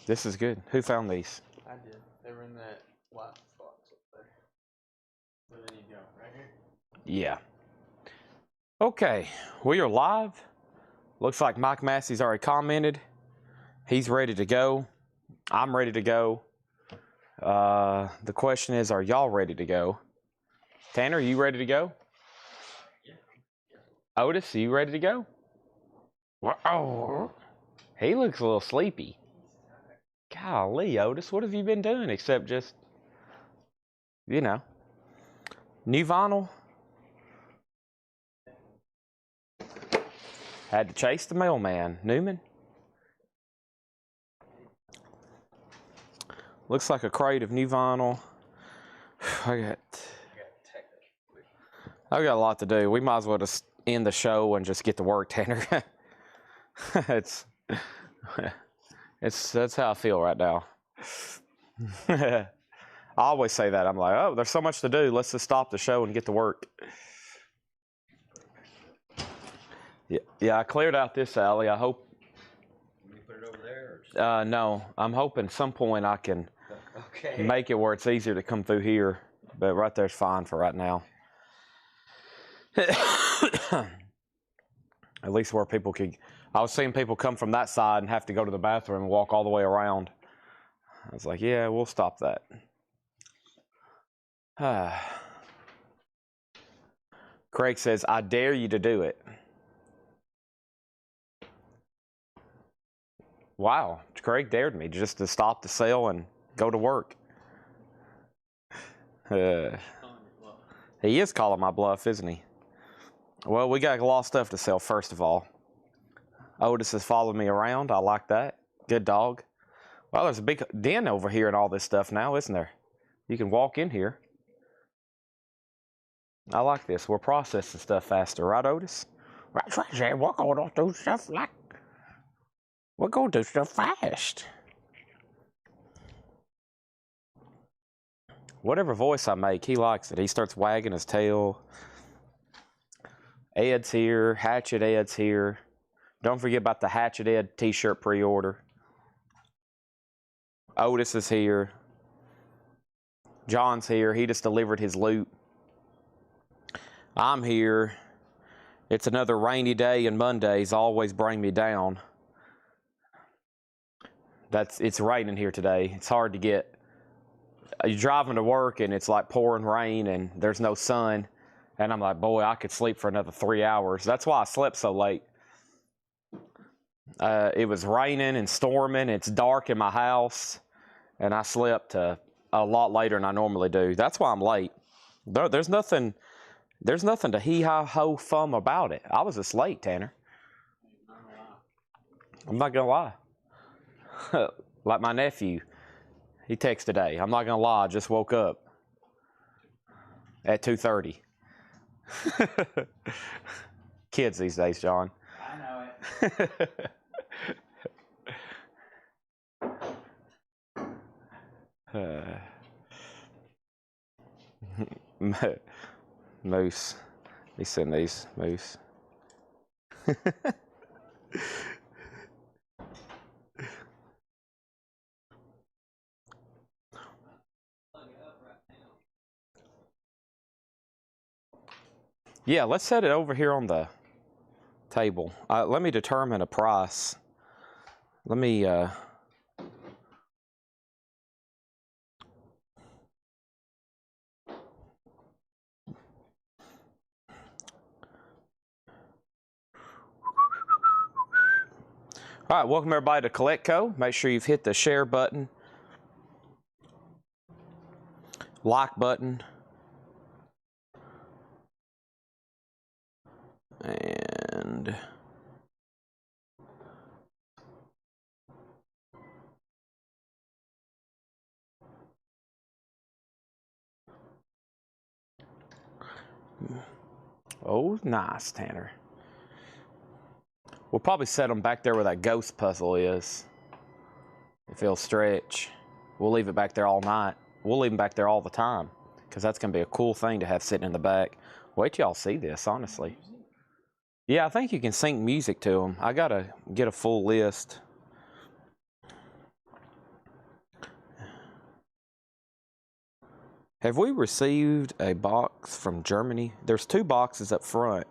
This is good. Who found these? I did. They were in that white box up there. Where they need to go? Right here? Yeah. Okay, we are live. Looks like Mike Massey's already commented. He's ready to go. I'm ready to go. The question is, are y'all ready to go? Tanner, are you ready to go? Yeah. Otis, are you ready to go? Oh, he looks a little sleepy. Golly, Otis, what have you been doing except just, you know, new vinyl? Had to chase the mailman. Newman? Looks like a crate of new vinyl. I got a lot to do. We might as well just end the show and just get to work, Tanner. That's how I feel right now. I always say that. I'm like, oh, there's so much to do. Let's just stop the show and get to work. Yeah, I cleared out this alley. I hope. You put it over there? Or no, I'm hoping some point I can make it where it's easier to come through here. But right there's fine for right now. At least where people could. I was seeing people come from that side and have to go to the bathroom and walk all the way around. I was like, yeah, we'll stop that. Craig says, I dare you to do it. Wow, Craig dared me just to stop the sale and go to work. He is calling my bluff, isn't he? Well, we got a lot of stuff to sell, first of all. Otis has followed me around. I like that. Good dog. Well, there's a big den over here and all this stuff now, isn't there? You can walk in here. I like this. We're processing stuff faster, right, Otis? That's right, Jay. We're going to do stuff like... We're going to do stuff fast. Whatever voice I make, he likes it. He starts wagging his tail. Ed's here. Hatchet Ed's here. Don't forget about the Hatchet Ed t-shirt pre-order. Otis is here. John's here. He just delivered his loot. I'm here. It's another rainy day, and Mondays always bring me down. It's raining here today. It's hard to get. You're driving to work and it's like pouring rain and there's no sun. And I'm like, boy, I could sleep for another 3 hours. That's why I slept so late. It was raining and storming. It's dark in my house. And I slept a lot later than I normally do. That's why I'm late. There's nothing to hee-haw-ho-fum about it. I was just late, Tanner. I'm not going to lie. Like my nephew, he texted today. I'm not going to lie, I just woke up at 2:30. Kids these days, John. I know it. Moose. He sent these, Moose. Yeah, let's set it over here on the table. Let me determine a price. Let me... All right, welcome everybody to Collectibles. Make sure you've hit the share button, like button, and oh, nice, Tanner. We'll probably set them back there where that ghost puzzle is. If it'll stretch. We'll leave it back there all night. We'll leave them back there all the time. Because that's going to be a cool thing to have sitting in the back. Wait till y'all see this, honestly. Yeah, I think you can sync music to them. I got to get a full list. Have we received a box from Germany? There's 2 boxes up front.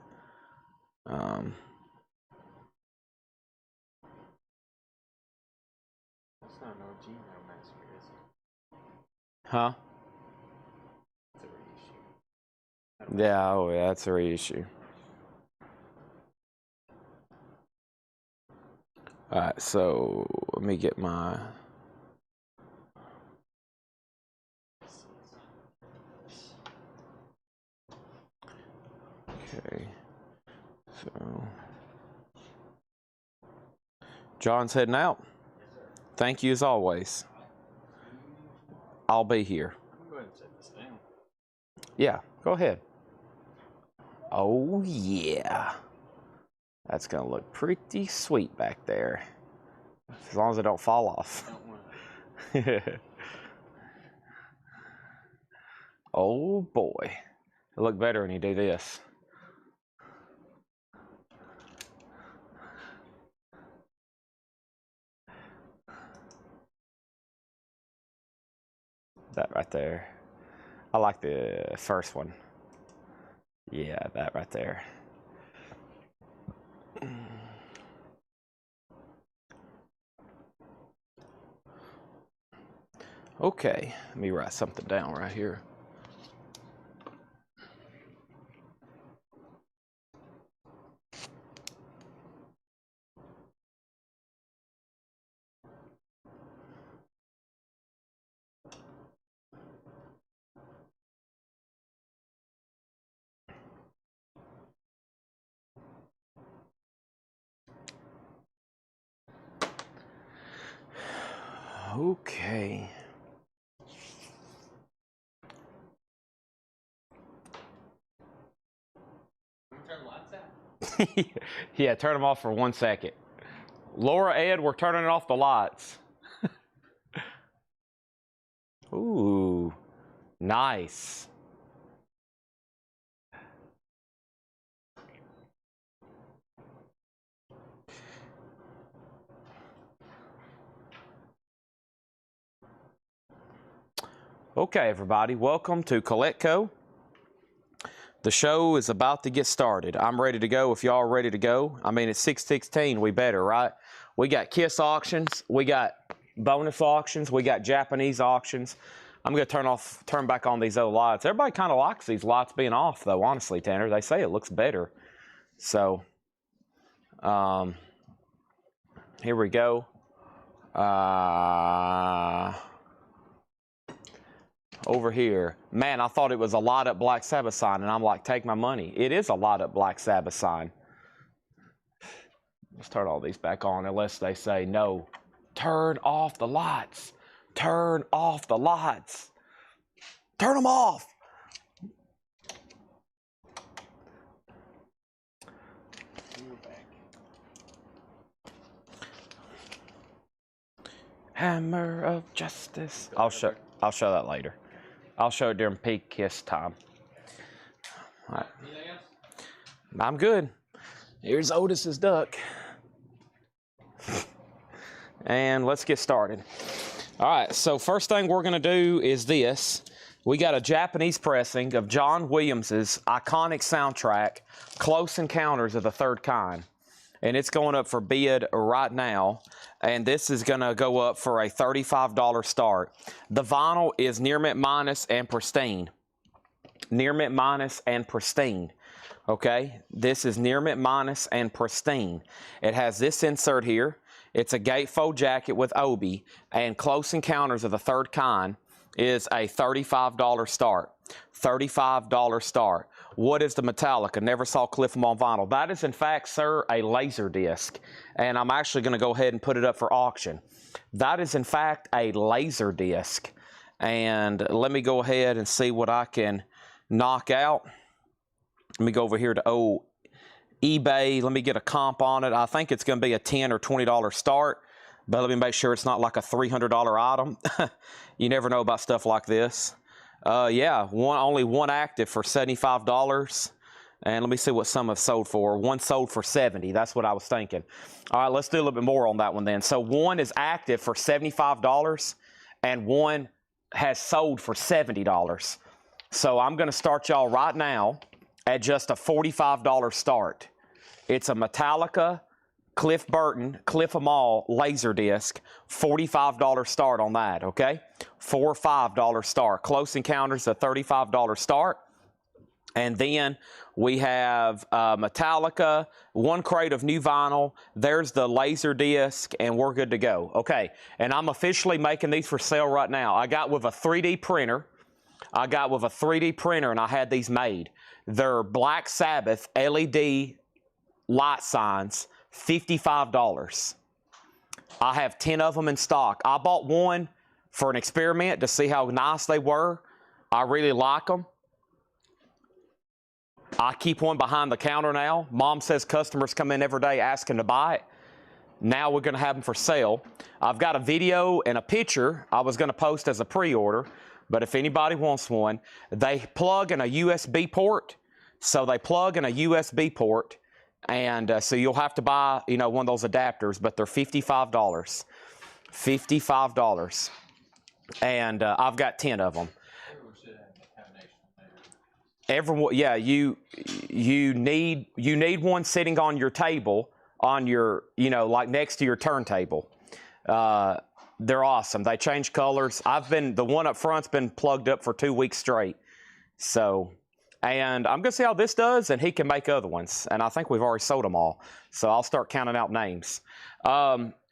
That's not no Gmail master, is it? Huh? It's a reissue. Yeah, oh yeah, that's a reissue. Alright, so let me get my... Okay, so... John's heading out. Thank you as always. I'll be here. I'm going to set this down. Yeah, go ahead. Oh yeah. That's gonna look pretty sweet back there. As long as it don't fall off. Don't want Oh boy. It'll look better when you do this. That right there. I like the first one. Yeah, that right there. Okay, let me write something down right here. Okay. turn the lights out? Yeah, turn them off for 1 second. Laura, Ed, we're turning off the lights. Ooh, nice. Okay, everybody, welcome to Collectibles. The show is about to get started. I'm ready to go if y'all are ready to go. I mean, it's 6:16, we better, right? We got KISS auctions, we got bonus auctions, we got Japanese auctions. I'm gonna turn back on these other lights. Everybody kind of likes these lights being off though, honestly, Tanner. They say it looks better. So, here we go. Over here, man, I thought it was a light up Black Sabbath sign, and I'm like, take my money. It is a light up Black Sabbath sign. Let's turn all these back on unless they say no. Turn off the lights. Turn off the lights. Turn them off. Hammer of justice. I'll show that later. I'll show it during peak KISS time. All right. Anything else? I'm good. Here's Otis's duck. And let's get started. All right, so first thing we're gonna do is this. We got a Japanese pressing of John Williams's iconic soundtrack, Close Encounters of the Third Kind. And it's going up for bid right now. And this is gonna go up for a $35 start. The vinyl is near mint minus and pristine. Near mint minus and pristine. Okay, this is near mint minus and pristine. It has this insert here. It's a gatefold jacket with Obi, and Close Encounters of the Third Kind is a $35 start. $35 start. What is the Metallica? Never saw Cliff 'em on vinyl. That is, in fact, sir, a laser disc, and I'm actually going to go ahead and put it up for auction. That is, in fact, a laser disc, and let me go ahead and see what I can knock out. Let me go over here to eBay. Let me get a comp on it. I think it's going to be a $10 or $20 start, but let me make sure it's not like a $300 item. You never know about stuff like this. Yeah, only one active for $75. And let me see what some have sold for. One sold for $70. That's what I was thinking. All right, let's do a little bit more on that one then. So one is active for $75 and one has sold for $70. So I'm going to start y'all right now at just a $45 start. It's a Metallica Cliff Burton Cliff 'em All laser disc, $45 start on that, okay? $4 or $5 start. Close Encounters, a $35 start. And then we have Metallica, 1 crate of new vinyl. There's the laser disc, and we're good to go. Okay, and I'm officially making these for sale right now. I got with a 3D printer. And I had these made. They're Black Sabbath LED light signs, $55. I have 10 of them in stock. I bought one for an experiment to see how nice they were. I really like them. I keep one behind the counter now. Mom says customers come in every day asking to buy it. Now we're going to have them for sale. I've got a video and a picture I was going to post as a pre-order, but if anybody wants one, they plug in a USB port. So they plug in a USB port, and so you'll have to buy, you know, one of those adapters, but they're $55. $55. And I've got 10 of them. Everyone, yeah, you need one sitting on your table, on your, you know, like next to your turntable. They're awesome. They change colors. The one up front's been plugged up for 2 weeks straight. So, and I'm gonna see how this does, and he can make other ones. And I think we've already sold them all. So I'll start counting out names.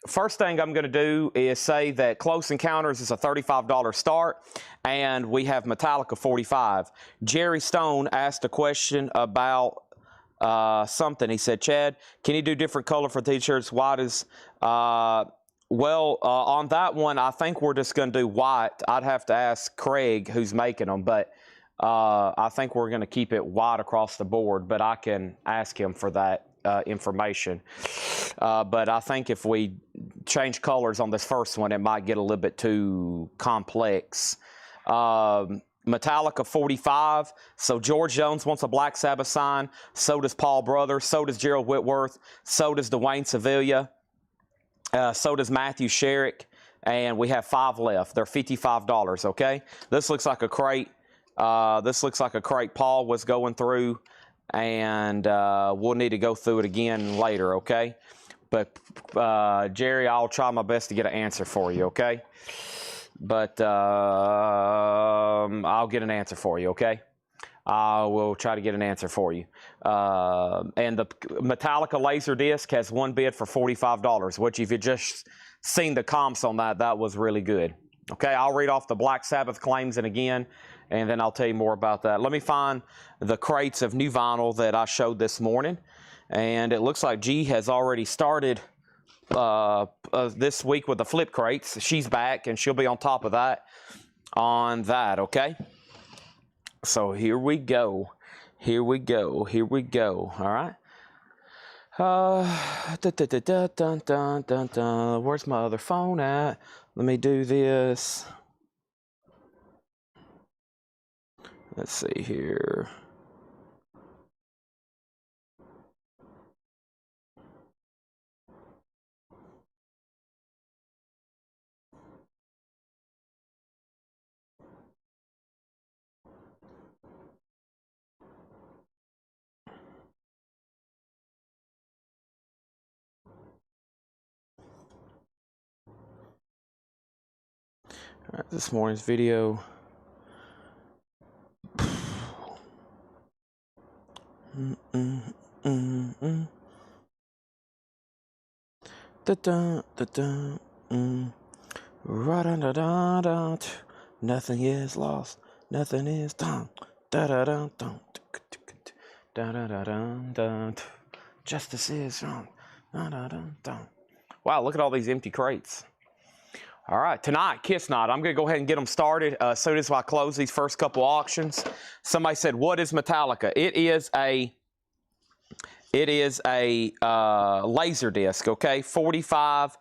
First thing I'm going to do is say that Close Encounters is a $35 start, and we have Metallica 45. Jerry Stone asked a question about something. He said, Chad, can you do different color for t-shirts? White is, on that one, I think we're just going to do white. I'd have to ask Craig, who's making them, but I think we're going to keep it white across the board, but I can ask him for that information. But I think if we change colors on this first one, it might get a little bit too complex. Metallica 45. So George Jones wants a Black Sabbath sign. So does Paul Brothers. So does Gerald Whitworth. So does Dwayne Sevilla. So does Matthew Sherrick. And we have 5 left. They're $55, okay? This looks like a crate. Paul was going through, and we'll need to go through it again later, okay? But Jerry, I'll try my best to get an answer for you, okay? But I'll get an answer for you, okay? I will try to get an answer for you. And the Metallica laser disc has one bid for $45, which if you just seen the comps on that, that was really good. Okay, I'll read off the Black Sabbath claims and then I'll tell you more about that. Let me find the crates of new vinyl that I showed this morning. And it looks like G has already started this week with the flip crates. She's back, and she'll be on top of that okay? So here we go. All right. Where's my other phone at? Let me do this. Let's see here. All right, this morning's video. Nothing is lost. Nothing is done. Justice is wrong. Wow, look at all these empty crates. All right, tonight, Kiss Night. I'm going to go ahead and get them started as soon as I close these first couple auctions. Somebody said, what is Metallica? It is a laser disc, okay? 45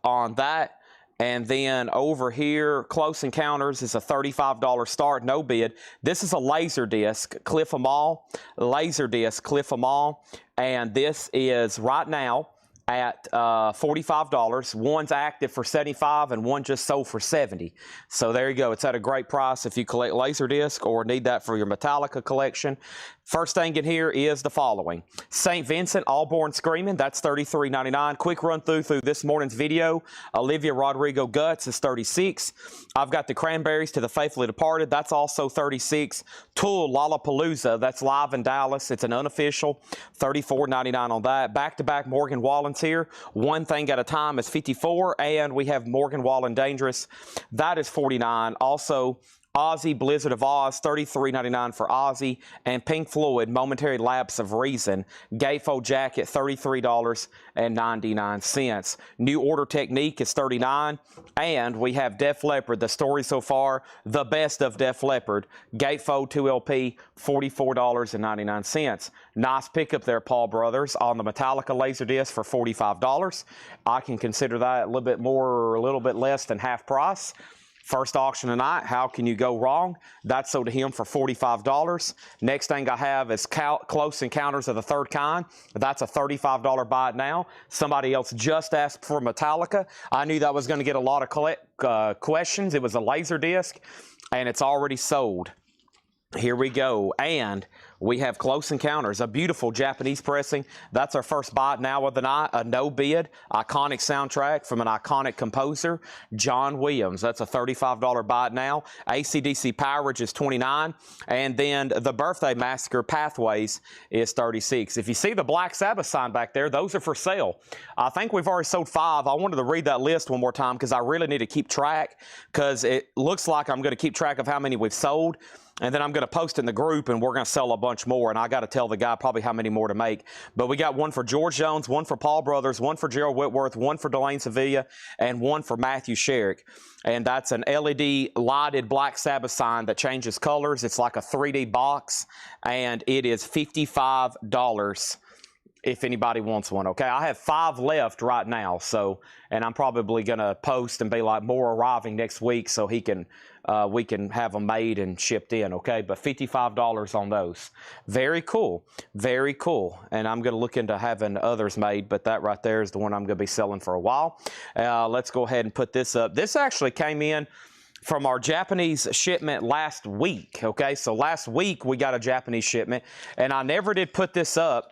on that. And then over here, Close Encounters is a $35 start, no bid. This is a laser disc, Cliff 'em All. Laser disc, Cliff 'em All. And this is, right now, at $45. One's active for $75 and one just sold for $70. So there you go. It's at a great price if you collect Laserdisc or need that for your Metallica collection. First thing in here is the following. St. Vincent, All Born Screaming, that's $33.99. Quick run through this morning's video. Olivia Rodrigo Guts is $36. I've got the Cranberries to the Faithfully Departed. That's also $36. Tool Lollapalooza, that's live in Dallas. It's an unofficial, $34.99 on that. Back-to-back Morgan Wallen's here. One Thing at a Time is $54. And we have Morgan Wallen Dangerous. That is $49. Also, Ozzy Blizzard of Oz, $33.99 for Ozzy, and Pink Floyd Momentary Lapse of Reason Gatefold Jacket, $33.99. New Order Technique is $39, and we have Def Leppard, the story so far, the best of Def Leppard, Gatefold 2LP, $44.99. Nice pickup there, Paul Brothers, on the Metallica Laserdisc for $45. I can consider that a little bit more or a little bit less than half price. First auction tonight, how can you go wrong? That's sold to him for $45. Next thing I have is Close Encounters of the Third Kind. That's a $35 buy it now. Somebody else just asked for Metallica. I knew that was going to get a lot of questions. It was a Laserdisc, and it's already sold. Here we go. And we have Close Encounters, a beautiful Japanese pressing. That's our first buy now of the night, a no bid, iconic soundtrack from an iconic composer, John Williams. That's a $35 buy now. AC/DC Powerage is $29. And then the Birthday Massacre Pathways is $36. If you see the Black Sabbath sign back there, those are for sale. I think we've already sold 5. I wanted to read that list one more time because I really need to keep track, because it looks like I'm going to keep track of how many we've sold. And then I'm going to post in the group, and we're going to sell a bunch more. And I got to tell the guy probably how many more to make. But we got one for George Jones, one for Paul Brothers, one for Gerald Whitworth, one for Delane Sevilla, and one for Matthew Sherrick. And that's an LED lighted Black Sabbath sign that changes colors. It's like a 3D box, and it is $55 if anybody wants one, okay? I have 5 left right now, so, and I'm probably going to post and be like, more arriving next week so he can, we can have them made and shipped in, okay? But $55 on those. Very cool. Very cool. And I'm going to look into having others made, but that right there is the one I'm going to be selling for a while. Let's go ahead and put this up. This actually came in from our Japanese shipment last week, okay? So last week we got a Japanese shipment, and I never did put this up.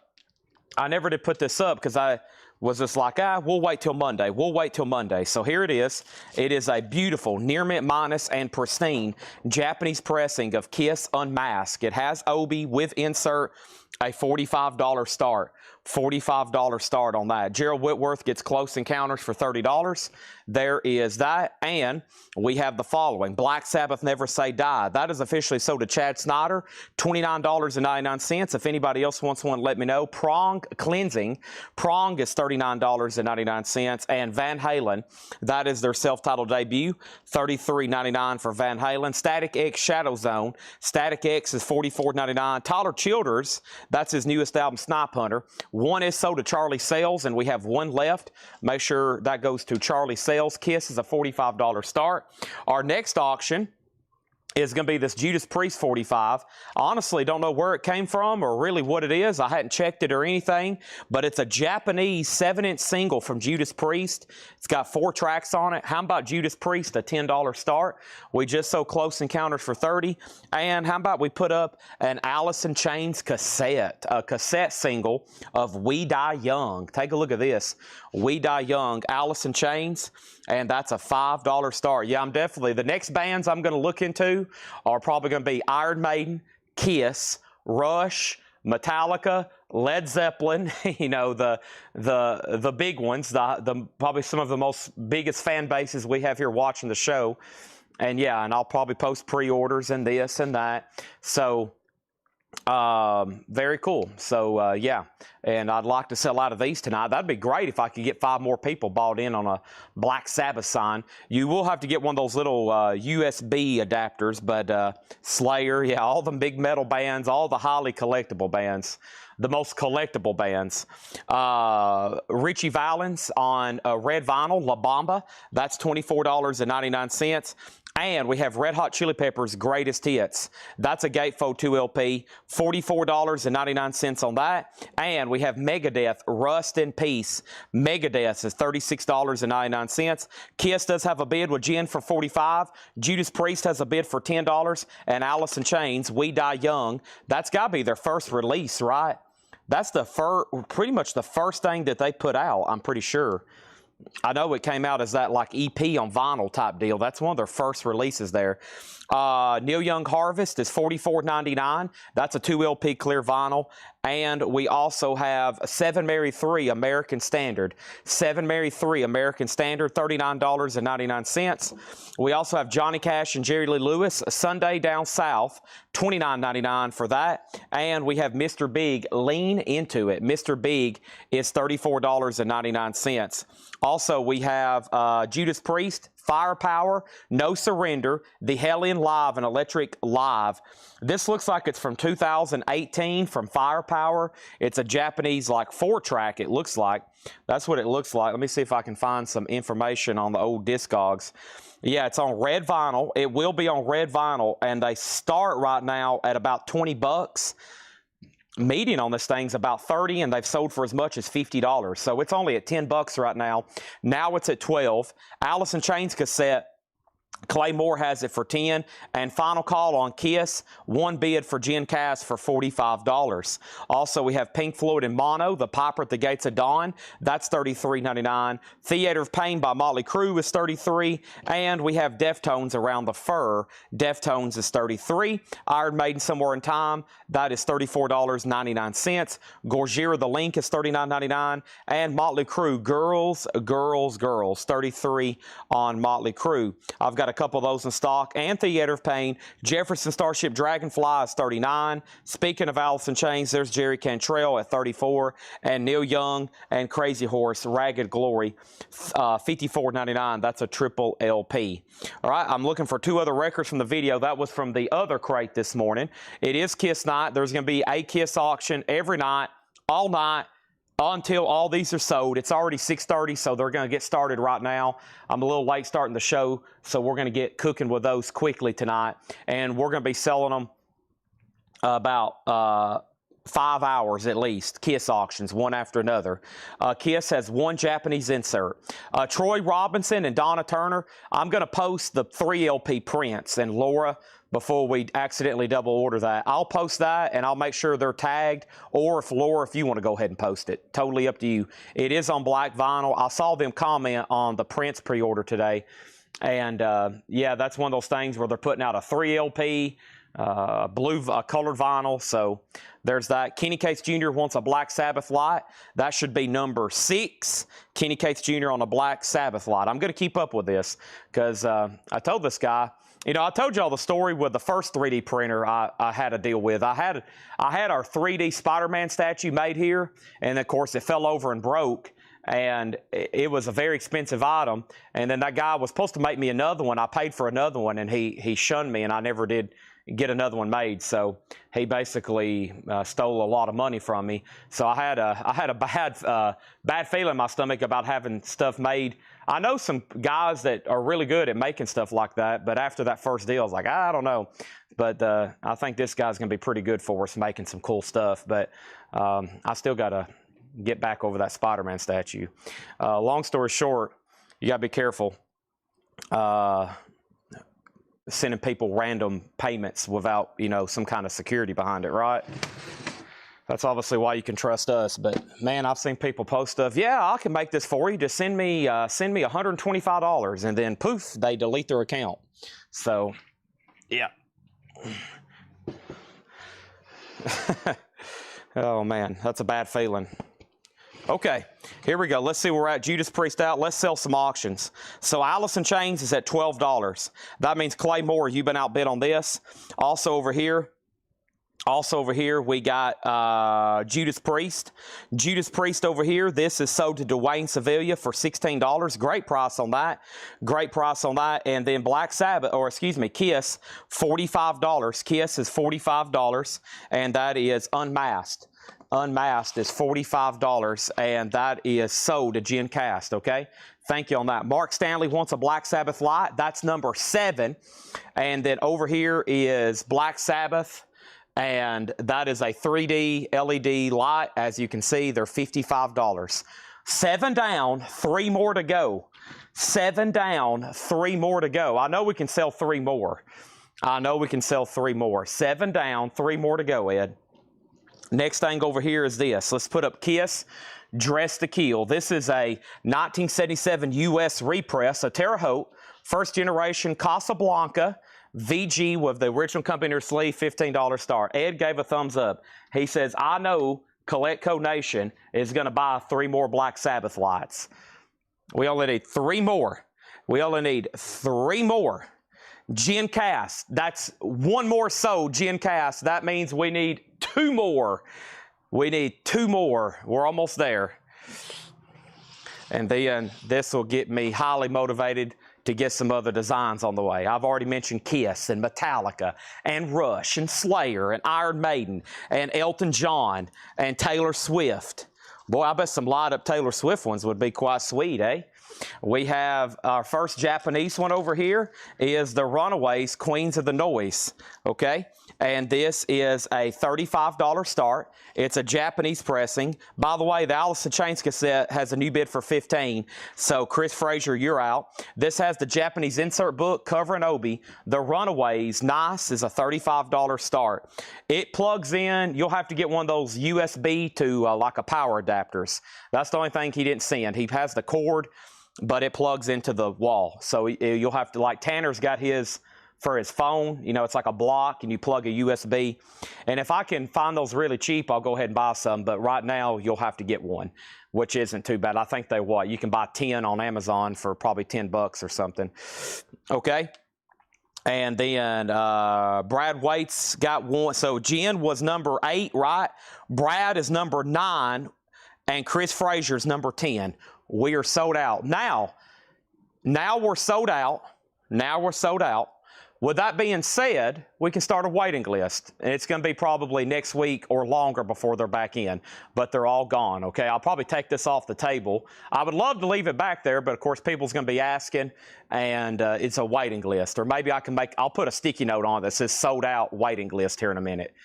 Because I was just like, we'll wait till Monday. We'll wait till Monday. So here it is. It is a beautiful near mint minus and pristine Japanese pressing of Kiss Unmasked. It has Obi with insert, a $45 start. $45 start on that. Gerald Whitworth gets Close Encounters for $30. There is that. And we have the following. Black Sabbath Never Say Die. That is officially sold to Chad Snyder. $29.99. If anybody else wants one, let me know. Prong Cleansing. Prong is $39.99. And Van Halen. That is their self-titled debut. $33.99 for Van Halen. Static X Shadow Zone. Static X is $44.99. Tyler Childers. That's his newest album, Snipe Hunter. One is sold to Charlie Sales, and we have one left. Make sure that goes to Charlie Sales. Kiss is a $45 start. Our next auction is going to be this Judas Priest 45. I honestly don't know where it came from or really what it is. I hadn't checked it or anything, but it's a Japanese 7-inch single from Judas Priest. It's got 4 tracks on it. How about Judas Priest, a $10 start? We just sold Close Encounters for $30. And how about we put up an Alice in Chains cassette, a cassette single of We Die Young. Take a look at this. We Die Young, Alice in Chains, and that's a $5 start. Yeah, I'm definitely, the next bands I'm going to look into are probably going to be Iron Maiden, Kiss, Rush, Metallica, Led Zeppelin, you know, the big ones, the probably some of the most biggest fan bases we have here watching the show. And yeah, and I'll probably post pre-orders and this and that. So very cool. So yeah, and I'd like to sell out of these tonight. That'd be great if I could get 5 more people bought in on a Black Sabbath sign. You will have to get one of those little USB adapters, but Slayer, yeah, all the big metal bands, all the highly collectible bands, the most collectible bands. Richie Valens on Red Vinyl, La Bamba, that's $24.99. And we have Red Hot Chili Peppers Greatest Hits. That's a Gatefold 2 LP, $44.99 on that. And we have Megadeth Rust in Peace. Megadeth is $36.99. Kiss does have a bid with Jen for $45. Judas Priest has a bid for $10. And Alice in Chains, We Die Young. That's got to be their first release, right? That's the pretty much the first thing that they put out, I'm pretty sure. I know it came out as that like EP on vinyl type deal. That's one of their first releases there. Neil Young Harvest is $44.99. That's a 2 LP clear vinyl. And we also have 7 Mary 3 American Standard. 7 Mary 3 American Standard, $39.99. We also have Johnny Cash and Jerry Lee Lewis, Sunday Down South, $29.99 for that. And we have Mr. Big, Lean Into It. Mr. Big is $34.99. Also, we have Judas Priest, Firepower, No Surrender, The Hellion Live and Electric Live. This looks like it's from 2018 from Firepower. It's a Japanese like 4-track, it looks like. That's what it looks like. Let me see if I can find some information on the old Discogs. Yeah, it's on red vinyl. It will be on red vinyl, and they start right now at about 20 bucks. Median on this thing's about 30, and they've sold for as much as $50. So it's only at 10 bucks right now. Now it's at 12. Alice in Chains cassette, Claymore has it for 10. And Final Call on Kiss, one bid for Jen Cass for $45. Also, we have Pink Floyd in mono, The Piper at the Gates of Dawn. That's $33.99. Theater of Pain by Motley Crue is $33. And we have Deftones Around the Fur. Deftones is $33. Iron Maiden Somewhere in Time, that is $34.99. Gojira The Link is $39.99. And Motley Crue, Girls, Girls, Girls, $33 on Motley Crue. I've got a couple of those in stock. And Theater of Pain, Jefferson Starship Dragonfly is $39. Speaking of Alice in Chains, there's Jerry Cantrell at $34. And Neil Young and Crazy Horse, Ragged Glory, $54.99. That's a triple LP. All right, I'm looking for 2 other records from the video. That was from the other crate this morning. It is Kiss night. There's going to be a Kiss auction every night, all night, until all these are sold. It's already 6:30, so they're going to get started right now. I'm a little late starting the show, so we're going to get cooking with those quickly tonight. And we're going to be selling them about 5 hours at least. Kiss auctions, one after another. Kiss has one Japanese insert. Troy Robinson and Donna Turner, I'm going to post the 3 LP prints. And Laura, before we accidentally double order that, I'll post that and I'll make sure they're tagged. Or if Laura, if you want to go ahead and post it, totally up to you. It is on black vinyl. I saw them comment on the Prince pre-order today. And yeah, that's one of those things where they're putting out a 3 LP, blue colored vinyl. So there's that. Kenny Cates Jr. wants a Black Sabbath light. That should be number 6. Kenny Cates Jr. on a Black Sabbath light. I'm going to keep up with this because I told this guy, you know, I told y'all the story with the first 3D printer I had to deal with. I had our 3D Spider-Man statue made here, and of course it fell over and broke. And it was a very expensive item. And then that guy was supposed to make me another one. I paid for another one, and he shunned me, and I never did get another one made. So he basically stole a lot of money from me. So I had a bad feeling in my stomach about having stuff made. I know some guys that are really good at making stuff like that, but after that first deal, I was like, I don't know. But I think this guy's going to be pretty good for us making some cool stuff. But I still got to get back over that Spider-Man statue. Long story short, you got to be careful sending people random payments without, you know, some kind of security behind it, right? That's obviously why you can trust us. But man, I've seen people post stuff. Yeah, I can make this for you. Just send me $125, and then poof, they delete their account. So, yeah. Oh man, that's a bad feeling. Okay, here we go. Let's see where we're at. Judas Priest out. Let's sell some auctions. So Alice in Chains is at $12. That means Claymore, you've been outbid on this. Also over here, we got Judas Priest. Judas Priest over here. This is sold to Dwayne Sevilla for $16. Great price on that. Great price on that. And then Black Sabbath, or excuse me, Kiss, $45. Kiss is $45, and that is unmasked. unmasked is $45, and that is sold to Gen Cast, okay? Thank you on that. Mark Stanley wants a Black Sabbath light. That's number 7. And then over here is Black Sabbath, and that is a 3D LED light. As you can see, they're $55. 7 down, 3 more to go. 7 down, 3 more to go. I know we can sell 3 more. I know we can sell 3 more. 7 down, 3 more to go, Ed. Next thing over here is this. Let's put up Kiss Dress to Kill. This is a 1977 U.S. repress, a Terre Haute, first generation Casablanca VG with the original company sleeve, $15 start. Ed gave a thumbs up. He says, I know Collectco Nation is going to buy 3 more Black Sabbath lights. We only need 3 more. We only need 3 more. Gen Cast, that's 1 more sold, Gen Cast. That means we need 2 more. We need 2 more. We're almost there. And then this will get me highly motivated to get some other designs on the way. I've already mentioned Kiss and Metallica and Rush and Slayer and Iron Maiden and Elton John and Taylor Swift. Boy, I bet some light up Taylor Swift ones would be quite sweet, eh? We have our first Japanese one over here is the Runaways Queens of the Noise, okay? And this is a $35 start. It's a Japanese pressing. By the way, the Alice in Chains cassette has a new bid for $15. So Chris Frazier, you're out. This has the Japanese insert book, cover and obi. The Runaways, nice, is a $35 start. It plugs in. You'll have to get one of those USB to like a power adapters. That's the only thing he didn't send. He has the cord, but it plugs into the wall. So you'll have to, like Tanner's got his for his phone. You know, it's like a block and you plug a USB. And if I can find those really cheap, I'll go ahead and buy some. But right now, you'll have to get one, which isn't too bad. I think you can buy 10 on Amazon for probably $10 or something. Okay. And then Brad Waits got one. So Jen was number 8, right? Brad is number 9. And Chris Frazier's number 10. We are sold out. Now we're sold out. Now we're sold out. With that being said, we can start a waiting list. And it's going to be probably next week or longer before they're back in. But they're all gone, okay? I'll probably take this off the table. I would love to leave it back there, but of course people's going to be asking, and it's a waiting list. Or maybe I'll put a sticky note on it that says sold out waiting list here in a minute.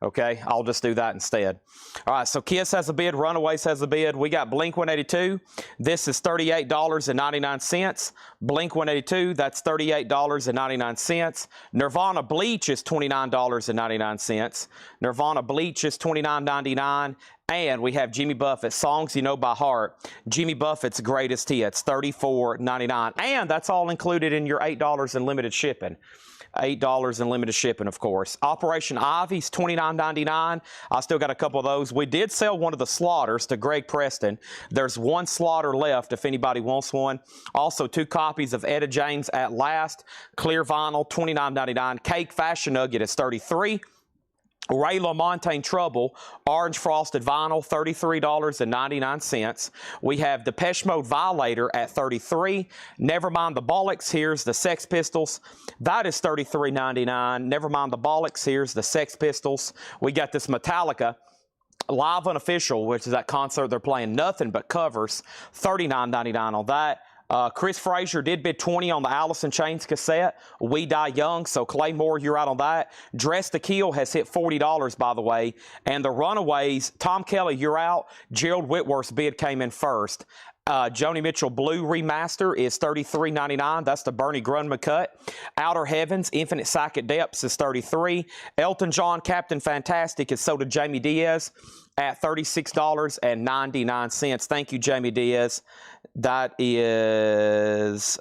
Okay, I'll just do that instead. All right, so Kiss has a bid, Runaways has a bid. We got Blink 182. This is $38.99. Blink 182, that's $38.99. Nirvana Bleach is $29.99. Nirvana Bleach is $29.99. And we have Jimmy Buffett, Songs You Know by Heart. Jimmy Buffett's Greatest Hits, $34.99. And that's all included in your $8 in limited shipping. $8 in limited shipping, of course. Operation Ivy's $29.99. I still got a couple of those. We did sell one of the Slaughters to Greg Preston. There's 1 Slaughter left if anybody wants one. Also, 2 copies of Etta James At Last. Clear vinyl, $29.99. Cake Fashion Nugget is $33. Ray LaMontagne Trouble, orange frosted vinyl, $33.99. We have Depeche Mode Violator at $33. Nevermind the Bollocks, here's the Sex Pistols. That is $33.99. Nevermind the Bollocks, here's the Sex Pistols. We got this Metallica Live Unofficial, which is that concert they're playing nothing but covers, $39.99 on that. Chris Frazier did bid $20 on the Alice in Chains cassette. We Die Young, so Claymore, you're out on that. Dress to Kill has hit $40, by the way. And the Runaways, Tom Kelly, you're out. Gerald Whitworth's bid came in first. Joni Mitchell Blue Remaster is $33.99. That's the Bernie Grunman cut. Outer Heavens, Infinite Psychic Depths is $33. Elton John Captain Fantastic is sold to Jamie Diaz at $36.99. Thank you, Jamie Diaz. That is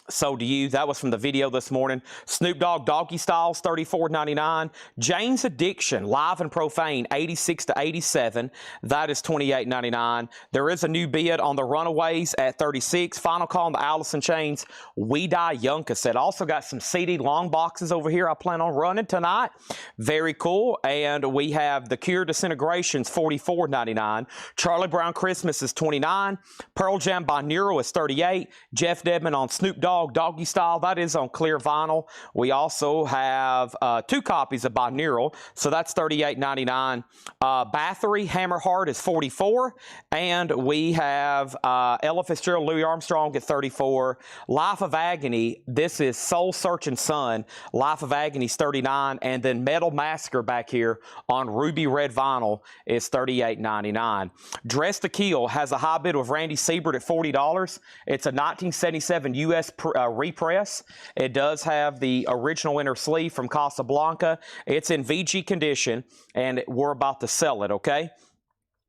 sold to you. That was from the video this morning. Snoop Dogg Doggy Styles, $34.99. Jane's Addiction, Live and Profane, $86 to $87. That is $28.99. There is a new bid on the Runaways at $36. Final call on the Alice in Chains We Die Young cassette. Also got some CD long boxes over here I plan on running tonight. Very cool. And we have The Cure Disintegrations, $44.99. Charlie Brown Christmas is $29. Pearl Jam by Nero is $38. Jeff Dedman on Snoop Dogg Dog, Doggy Style, that is on clear vinyl. We also have 2 copies of Binaural, so that's $38.99. Bathory Hammerheart is $44, and we have Ella Fitzgerald, Louis Armstrong at $34. Life of Agony, this is Soul Searching Sun. Life of Agony is $39, and then Metal Massacre back here on ruby red vinyl is $38.99. Dress to Kill has a high bid with Randy Siebert at $40. It's a 1977 U.S. repress. It does have the original inner sleeve from Casablanca. It's in VG condition, and we're about to sell it, okay?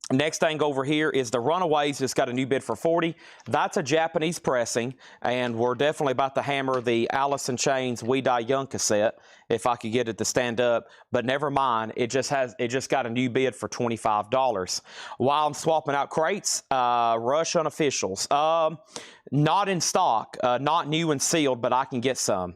Next thing over here is the Runaways. It's got a new bid for $40. That's a Japanese pressing, and we're definitely about to hammer the Alice in Chains We Die Young cassette if I could get it to stand up, but never mind. It just got a new bid for $25. While I'm swapping out crates, Rush Unofficials. Not in stock, not new and sealed, but I can get some.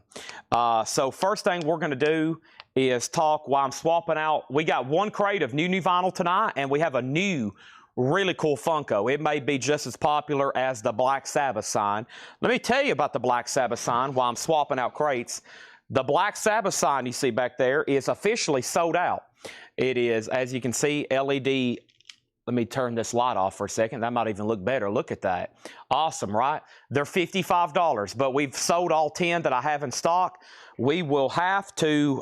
So first thing we're going to do is talk while I'm swapping out. We got 1 crate of new vinyl tonight, and we have a new really cool Funko. It may be just as popular as the Black Sabbath sign. Let me tell you about the Black Sabbath sign while I'm swapping out crates. The Black Sabbath sign you see back there is officially sold out. It is, as you can see, LED. Let me turn this light off for a second. That might even look better. Look at that. Awesome, right? They're $55, but we've sold all 10 that I have in stock. We will have to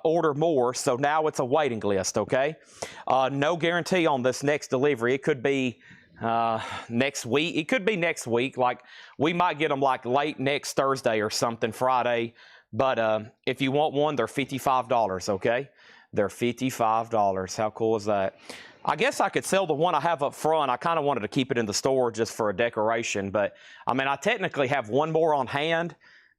order more, so now it's a waiting list, okay? No guarantee on this next delivery. It could be next week. It could be next week. Like, we might get them like late next Thursday or something, Friday. But if you want one, they're $55, okay? They're $55. How cool is that? I guess I could sell the one I have up front. I kind of wanted to keep it in the store just for a decoration, but I mean, I technically have one more on hand.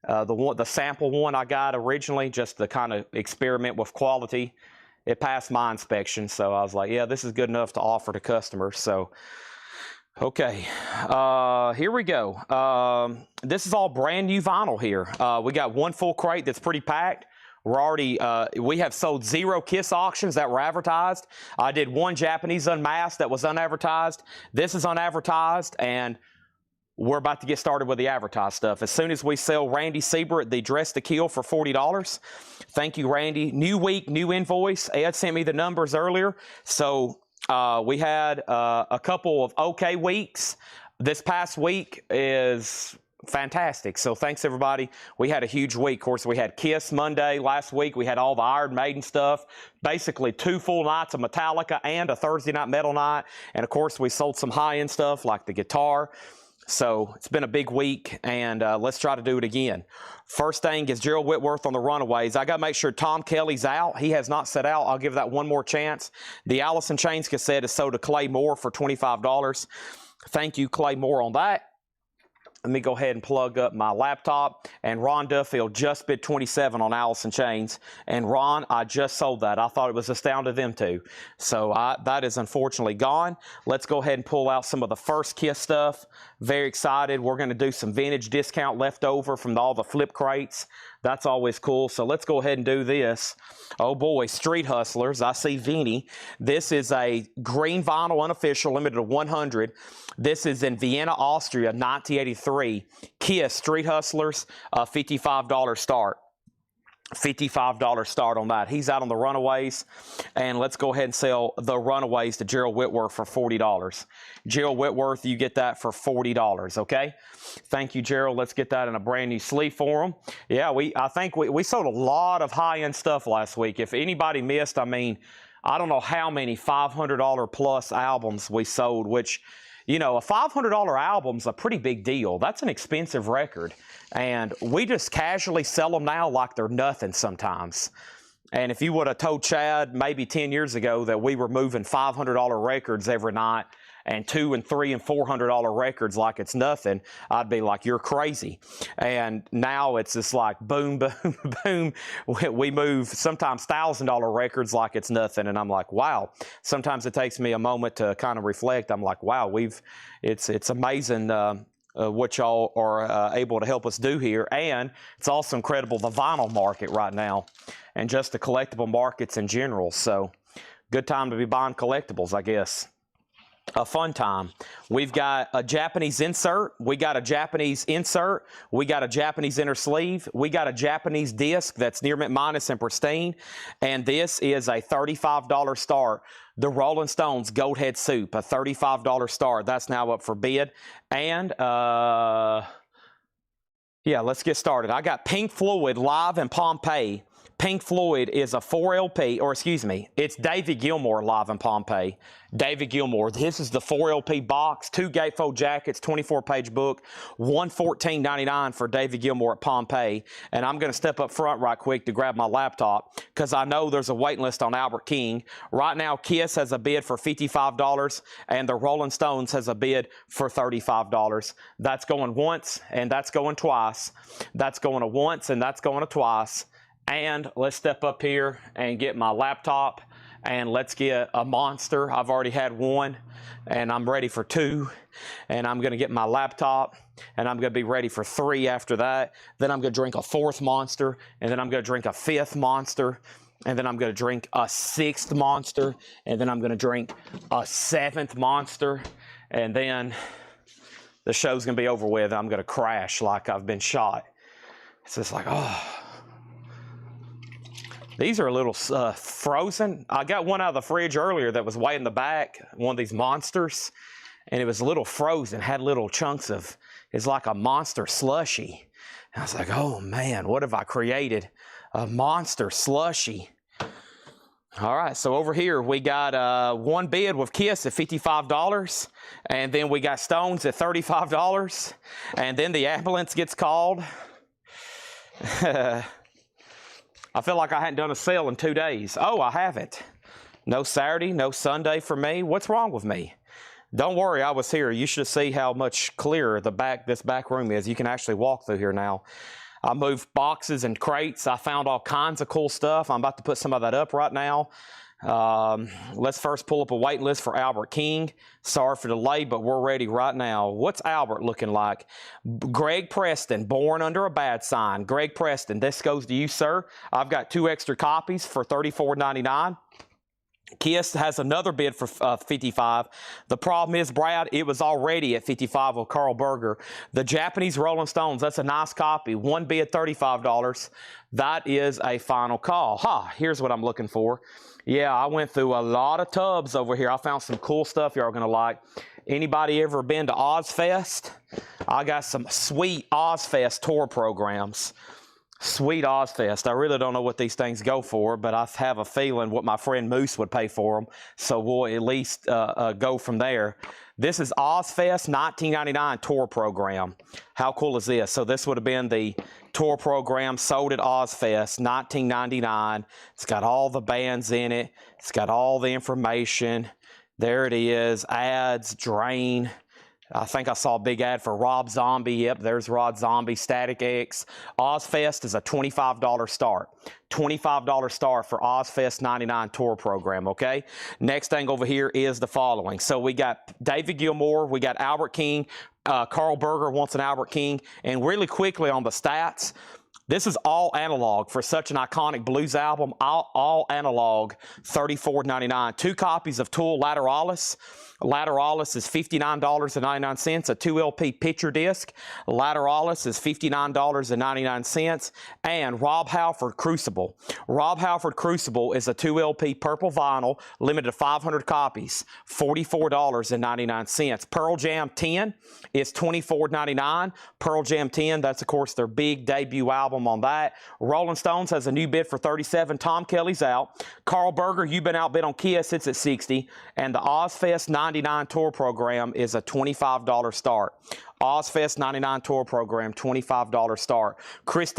The sample one I got originally, just to kind of experiment with quality. It passed my inspection, so I was like, yeah, this is good enough to offer to customers. So, okay, here we go. This is all brand new vinyl here. We got 1 full crate that's pretty packed. We're already, we have sold 0 Kiss auctions that were advertised. I did 1 Japanese Unmasked that was unadvertised. This is unadvertised, and we're about to get started with the advertised stuff. As soon as we sell Randy Siebert the Dress to Kill for $40. Thank you, Randy. New week, new invoice. Ed sent me the numbers earlier. So we had a couple of okay weeks. This past week is fantastic. So thanks, everybody. We had a huge week. Of course, we had Kiss Monday last week. We had all the Iron Maiden stuff. Basically 2 full nights of Metallica and a Thursday night metal night. And of course, we sold some high-end stuff like the guitar. So it's been a big week, and let's try to do it again. First thing is Gerald Whitworth on the Runaways. I got to make sure Tom Kelly's out. He has not set out. I'll give that one more chance. The Alice in Chains cassette is sold to Clay Moore for $25. Thank you, Clay Moore, on that. Let me go ahead and plug up my laptop. And Ron Duffield just bid $27 on Alice in Chains. And Ron, I just sold that. I thought it was astounding them too. So that is unfortunately gone. Let's go ahead and pull out some of the first Kiss stuff. Very excited. We're going to do some vintage discount left over from all the flip crates. That's always cool. So let's go ahead and do this. Oh boy, Street Hustlers. I see Vinny. This is a green vinyl unofficial, limited to 100. This is in Vienna, Austria, 1983. Kiss Street Hustlers, $55 start. $55 start on that. He's out on the Runaways. And let's go ahead and sell the Runaways to Gerald Whitworth for $40. Gerald Whitworth, you get that for $40, okay? Thank you, Gerald. Let's get that in a brand new sleeve for him. Yeah, I think we sold a lot of high-end stuff last week. If anybody missed, I mean, I don't know how many $500 plus albums we sold, which, you know, a $500 album's a pretty big deal. That's an expensive record. And we just casually sell them now like they're nothing sometimes. And if you would have told Chad maybe 10 years ago that we were moving $500 records every night and $200 and $300 and $400 records like it's nothing, I'd be like, you're crazy. And now it's just like boom, boom, boom. We move sometimes $1,000 records like it's nothing. And I'm like, wow. Sometimes it takes me a moment to kind of reflect. I'm like, wow, it's amazing what y'all are able to help us do here. And it's also incredible, the vinyl market right now and just the collectible markets in general. So good time to be buying collectibles, I guess. a fun time. We've got a Japanese insert. We got a Japanese insert. We got a Japanese inner sleeve. We got a Japanese disc that's near mint minus and pristine. And this is a $35 start. The Rolling Stones Goat Head Soup, a $35 start. That's now up for bid. And, yeah, let's get started. I got Pink Floyd live in Pompeii. Pink Floyd is a 4LP, or excuse me, it's David Gilmour live in Pompeii. David Gilmour. This is the 4LP box, 2 gatefold jackets, 24-page book, $114.99 for David Gilmour at Pompeii. And I'm going to step up front right quick to grab my laptop because I know there's a waiting list on Albert King. Right now, Kiss has a bid for $55 and the Rolling Stones has a bid for $35. That's going once and that's going twice. That's going to once and that's going to twice. And let's step up here and get my laptop and let's get a monster. I've already had one and I'm ready for 2. And I'm going to get my laptop and I'm going to be ready for 3 after that. Then I'm going to drink a 4th monster and then I'm going to drink a 5th monster. And then I'm going to drink a 6th monster. And then I'm going to drink a 7th monster. And then the show's going to be over with. I'm going to crash like I've been shot. It's just like, oh. These are a little frozen. I got one out of the fridge earlier that was way in the back, one of these monsters, and it was a little frozen, had little chunks of, it's like a monster slushy. And I was like, oh man, what have I created? A monster slushy. All right, so over here we got one bid with Kiss at $55, and then we got Stones at $35, and then the ambulance gets called. I feel like I hadn't done a sale in 2 days. Oh, I haven't. No Saturday, no Sunday for me. What's wrong with me? Don't worry, I was here. You should see how much clearer this back room is. You can actually walk through here now. I moved boxes and crates. I found all kinds of cool stuff. I'm about to put some of that up right now. Let's first pull up a waiting list for Albert King. Sorry for the delay, but we're ready right now. What's Albert looking like? Greg Preston, Born Under a Bad Sign. Greg Preston, this goes to you, sir. I've got 2 extra copies for $34.99. Kiss has another bid for $55. The problem is, Brad, it was already at $55 with Carl Berger. The Japanese Rolling Stones, that's a nice copy. One bid, $35. That is a final call. Here's what I'm looking for. Yeah, I went through a lot of tubs over here. I found some cool stuff y'all are going to like. Anybody ever been to Ozfest? I got some sweet Ozfest tour programs. Sweet Ozfest. I really don't know what these things go for, but I have a feeling what my friend Moose would pay for them. So we'll at least go from there. This is Ozfest 1999 tour program. How cool is this? So this would have been the tour program sold at Ozfest 1999. It's got all the bands in it. It's got all the information. There it is. Ads, Drain. I think I saw a big ad for Rob Zombie. Yep, there's Rob Zombie, Static X. Ozfest is a $25 start. $25 start for Ozfest 99 tour program, okay? Next thing over here is the following. So we got David Gilmour, we got Albert King, Carl Berger wants an Albert King, and really quickly on the stats, this is all analog for such an iconic blues album, all analog, $34.99. 2 copies of Tool Lateralis. Lateralis is $59.99, a 2LP picture disc. Lateralis is $59.99, and Rob Halford Crucible. Rob Halford Crucible is a 2LP purple vinyl, limited to 500 copies, $44.99. Pearl Jam 10 is $24.99. Pearl Jam 10, that's of course their big debut album on that. Rolling Stones has a new bid for $37. Tom Kelly's out. Carl Berger, you've been outbid on Kiss, it's at $60. And the Ozfest 99 tour program is a $25 start. Ozfest 99 tour program, $25 start. Chris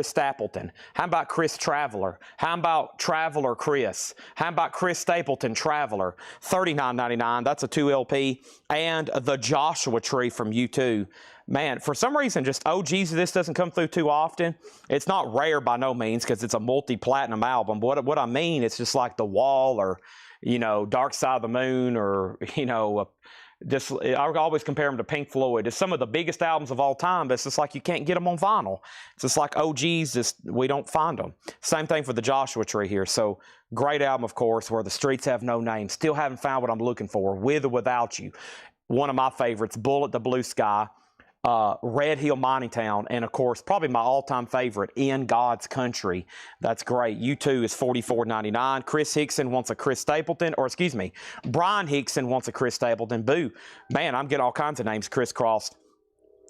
Stapleton. How about Chris Traveler? How about Traveler Chris? How about Chris Stapleton Traveler? $39.99. That's a 2LP. And the Joshua Tree from U2. Man, for some reason, just OGs of this doesn't come through too often. It's not rare by no means because it's a multi-platinum album. But what I mean, it's just like The Wall or, you know, Dark Side of the Moon or, you know, Just, I always compare them to Pink Floyd. It's some of the biggest albums of all time, but it's just like you can't get them on vinyl. It's just like OGs, just we don't find them. Same thing for the Joshua Tree here. So great album, of course, Where the Streets Have No Name. Still haven't found what I'm looking for. With or Without You. One of my favorites, Bullet the Blue Sky. Red Hill Mining Town, and of course probably my all-time favorite, In God's Country. That's great. U2 is $44.99. Chris Hickson wants a Chris Stapleton, or excuse me, Brian Hickson wants a Chris Stapleton. Boo. Man, I'm getting all kinds of names crisscrossed.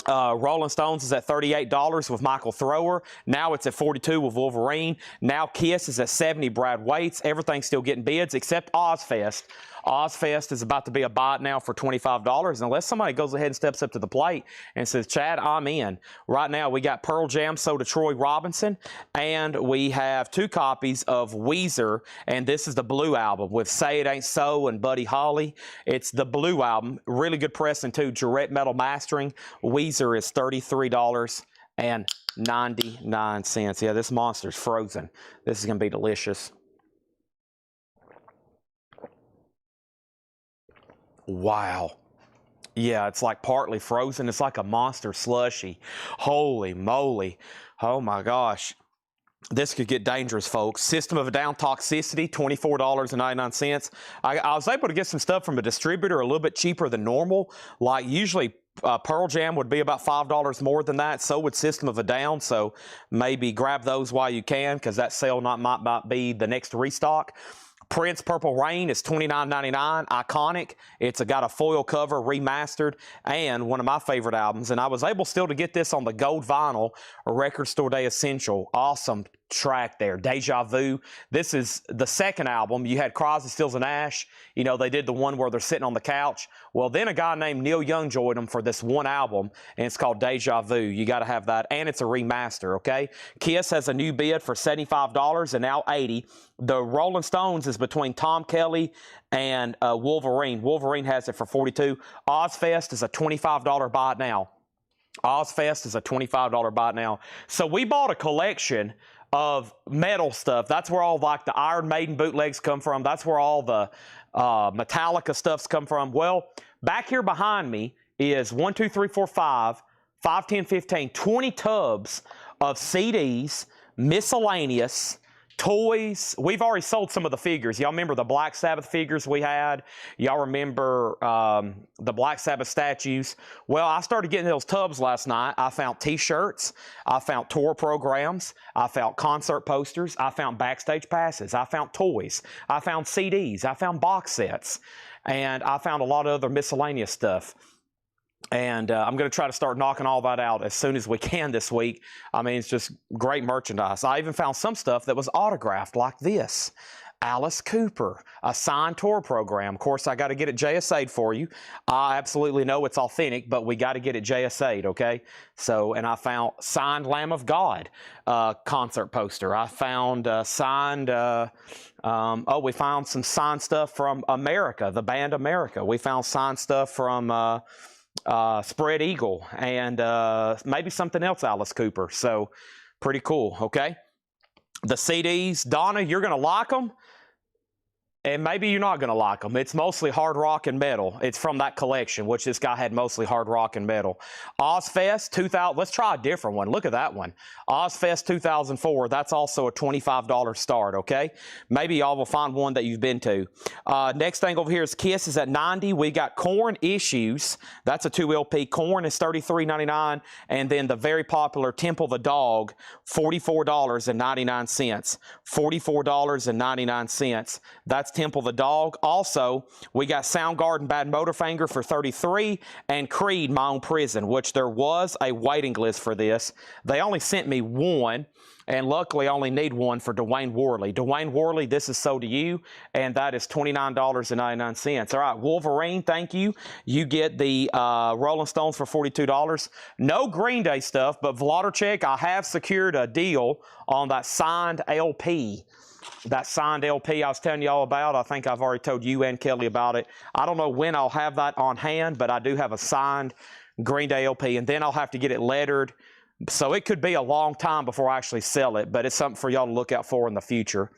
Rolling Stones is at $38 with Michael Thrower. Now it's at $42 with Wolverine. Now Kiss is at $70, Brad Waits. Everything's still getting bids except Ozfest. Ozfest is about to be a buy now for $25 unless somebody goes ahead and steps up to the plate and says, Chad, I'm in. Right now we got Pearl Jam, So to Troy Robinson, and we have 2 copies of Weezer, and this is the blue album with Say It Ain't So and Buddy Holly. It's the blue album. Really good pressing too. Jarrett Metal Mastering. Weezer is $33.99. Yeah, this monster's frozen. This is going to be delicious. Wow. Yeah, it's like partly frozen. It's like a monster slushy. Holy moly. Oh my gosh. This could get dangerous, folks. System of a Down Toxicity, $24.99. I was able to get some stuff from a distributor a little bit cheaper than normal. Like usually Pearl Jam would be about $5 more than that. So would System of a Down. So maybe grab those while you can, because that sale might be the next restock. Prince Purple Rain is $29.99. Iconic. It's got a foil cover, remastered, and one of my favorite albums. And I was able still to get this on the gold vinyl, a Record Store Day Essential. Awesome track there. Deja Vu. This is the second album. You had Crosby, Stills and Nash. You know, they did the one where they're sitting on the couch. Well, then a guy named Neil Young joined them for this one album, and it's called Deja Vu. You got to have that, and it's a remaster, okay? Kiss has a new bid for $75 and now $80. The Rolling Stones is between Tom Kelly and Wolverine. Wolverine has it for $42. Ozfest is a $25 buy now. Ozfest is a $25 buy now. So we bought a collection of metal stuff. That's where all like the Iron Maiden bootlegs come from. That's where all the Metallica stuffs come from. Well, back here behind me is 1, 2, 3, 4, 5, 10, 15, 20 tubs of CDs, miscellaneous, toys. We've already sold some of the figures. Y'all remember the Black Sabbath figures we had? Y'all remember the Black Sabbath statues? Well, I started getting those tubs last night. I found t-shirts. I found tour programs. I found concert posters. I found backstage passes. I found toys. I found CDs. I found box sets. And I found a lot of other miscellaneous stuff. And I'm going to try to start knocking all that out as soon as we can this week. I mean, it's just great merchandise. I even found some stuff that was autographed like this. Alice Cooper, a signed tour program. Of course, I got to get it JSA'd for you. I absolutely know it's authentic, but we got to get it JSA'd, okay? So, and I found signed Lamb of God concert poster. I found we found some signed stuff from America, the band America. We found signed stuff from Spread Eagle, and maybe something else, Alice Cooper. So pretty cool, okay? The CDs, Donna, you're going to like them, and maybe you're not going to like them. It's mostly hard rock and metal. It's from that collection, which this guy had mostly hard rock and metal. Ozfest 2000, let's try a different one. Look at that one. Ozfest 2004, that's also a $25 start, okay? Maybe y'all will find one that you've been to. Next thing over here is Kiss is at $90. We got Korn Issues. That's a 2 LP. Korn is $33.99. And then the very popular Temple the Dog, $44.99. $44.99. That's Temple the Dog. Also, we got Soundgarden Bad Motorfinger for $33, and Creed My Own Prison, which there was a waiting list for this. They only sent me one, and luckily I only need one for Dwayne Worley. Dwayne Worley, this is so to you, and that is $29.99. All right, Wolverine, thank you. You get the Rolling Stones for $42. No Green Day stuff, but Vladimir, I have secured a deal on that signed LP. That signed LP I was telling you all about. I think I've already told you and Kelly about it. I don't know when I'll have that on hand, but I do have a signed Green Day LP, and then I'll have to get it lettered. So it could be a long time before I actually sell it, but it's something for y'all to look out for in the future.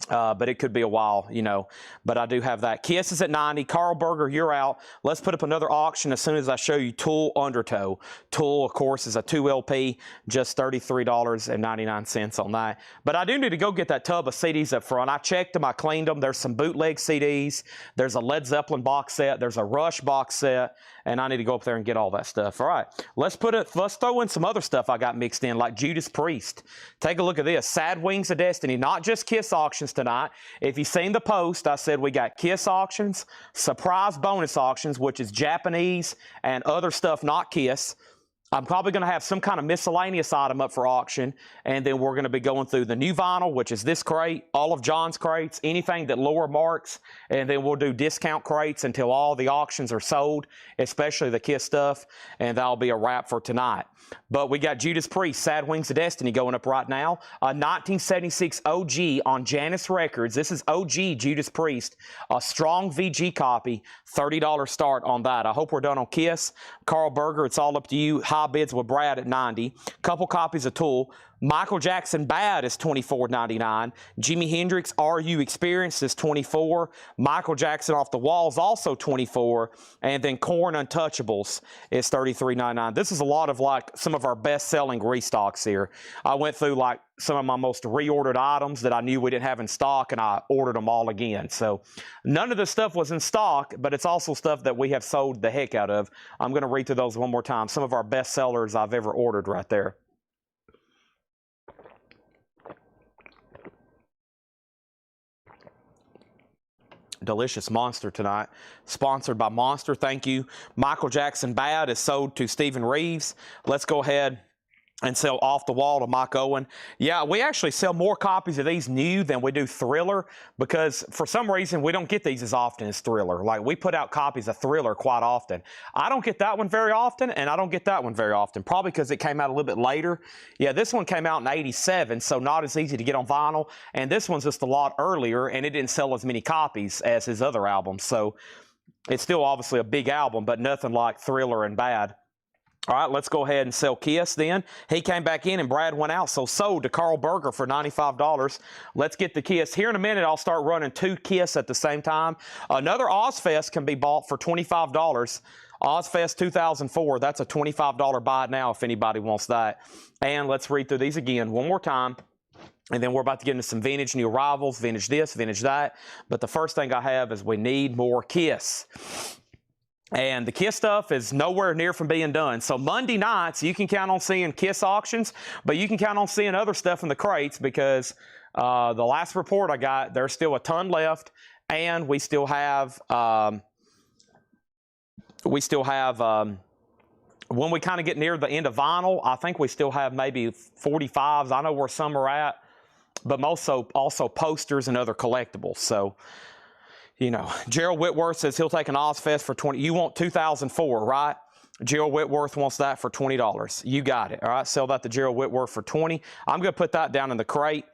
But it could be a while, you know. But I do have that. Kiss is at 90. Carl Berger, you're out. Let's put up another auction as soon as I show you Tool Undertow. Tool, of course, is a 2LP, just $33.99 on that. But I do need to go get that tub of CDs up front. I checked them. I cleaned them. There's some bootleg CDs. There's a Led Zeppelin box set. There's a Rush box set. And I need to go up there and get all that stuff. All right, let's throw in some other stuff I got mixed in, like Judas Priest. Take a look at this. Sad Wings of Destiny, not just Kiss auctions tonight. If you've seen the post, I said we got Kiss auctions, surprise bonus auctions, which is Japanese and other stuff not Kiss. I'm probably going to have some kind of miscellaneous item up for auction, and then we're going to be going through the new vinyl, which is this crate, all of John's crates, anything that Laura marks, and then we'll do discount crates until all the auctions are sold, especially the Kiss stuff, and that'll be a wrap for tonight. But we got Judas Priest, Sad Wings of Destiny going up right now. A 1976 OG on Janus Records. This is OG Judas Priest. A strong VG copy. $30 start on that. I hope we're done on Kiss. Carl Berger, it's all up to you. High bids with Brad at 90. Couple copies of Tool. Michael Jackson Bad is $24.99. Jimi Hendrix Are You Experienced is $24. Michael Jackson Off the Walls also $24. And then Korn Untouchables is $33.99. This is a lot of like some of our best selling restocks here. I went through like some of my most reordered items that I knew we didn't have in stock, and I ordered them all again. So none of this stuff was in stock, but it's also stuff that we have sold the heck out of. I'm going to read through those one more time. Some of our best sellers I've ever ordered right there. Delicious Monster tonight, sponsored by Monster. Thank you. Michael Jackson Bad is sold to Stephen Reeves. Let's go ahead and sell Off the Wall to Mike Owen. Yeah, we actually sell more copies of these new than we do Thriller, because for some reason we don't get these as often as Thriller. Like, we put out copies of Thriller quite often. I don't get that one very often, and I don't get that one very often, probably because it came out a little bit later. Yeah, this one came out in '87, so not as easy to get on vinyl, and this one's just a lot earlier, and it didn't sell as many copies as his other albums, so it's still obviously a big album, but nothing like Thriller and Bad. All right, let's go ahead and sell Kiss then. He came back in and Brad went out, so sold to Carl Berger for $95. Let's get the Kiss. Here in a minute, I'll start running 2 Kiss at the same time. Another Ozfest can be bought for $25. Ozfest 2004, that's a $25 buy now if anybody wants that. And let's read through these again one more time. And then we're about to get into some vintage new arrivals, vintage this, vintage that. But the first thing I have is we need more Kiss. And the Kiss stuff is nowhere near from being done. So Monday nights, you can count on seeing Kiss auctions, but you can count on seeing other stuff in the crates, because the last report I got, there's still a ton left, and we still have when we kind of get near the end of vinyl, I think we still have maybe 45s. I know where some are at, but also posters and other collectibles. So, you know, Gerald Whitworth says he'll take an Ozfest for $20. You want 2004, right? Gerald Whitworth wants that for $20. You got it. All right, sell that to Gerald Whitworth for $20. I'm going to put that down in the crate.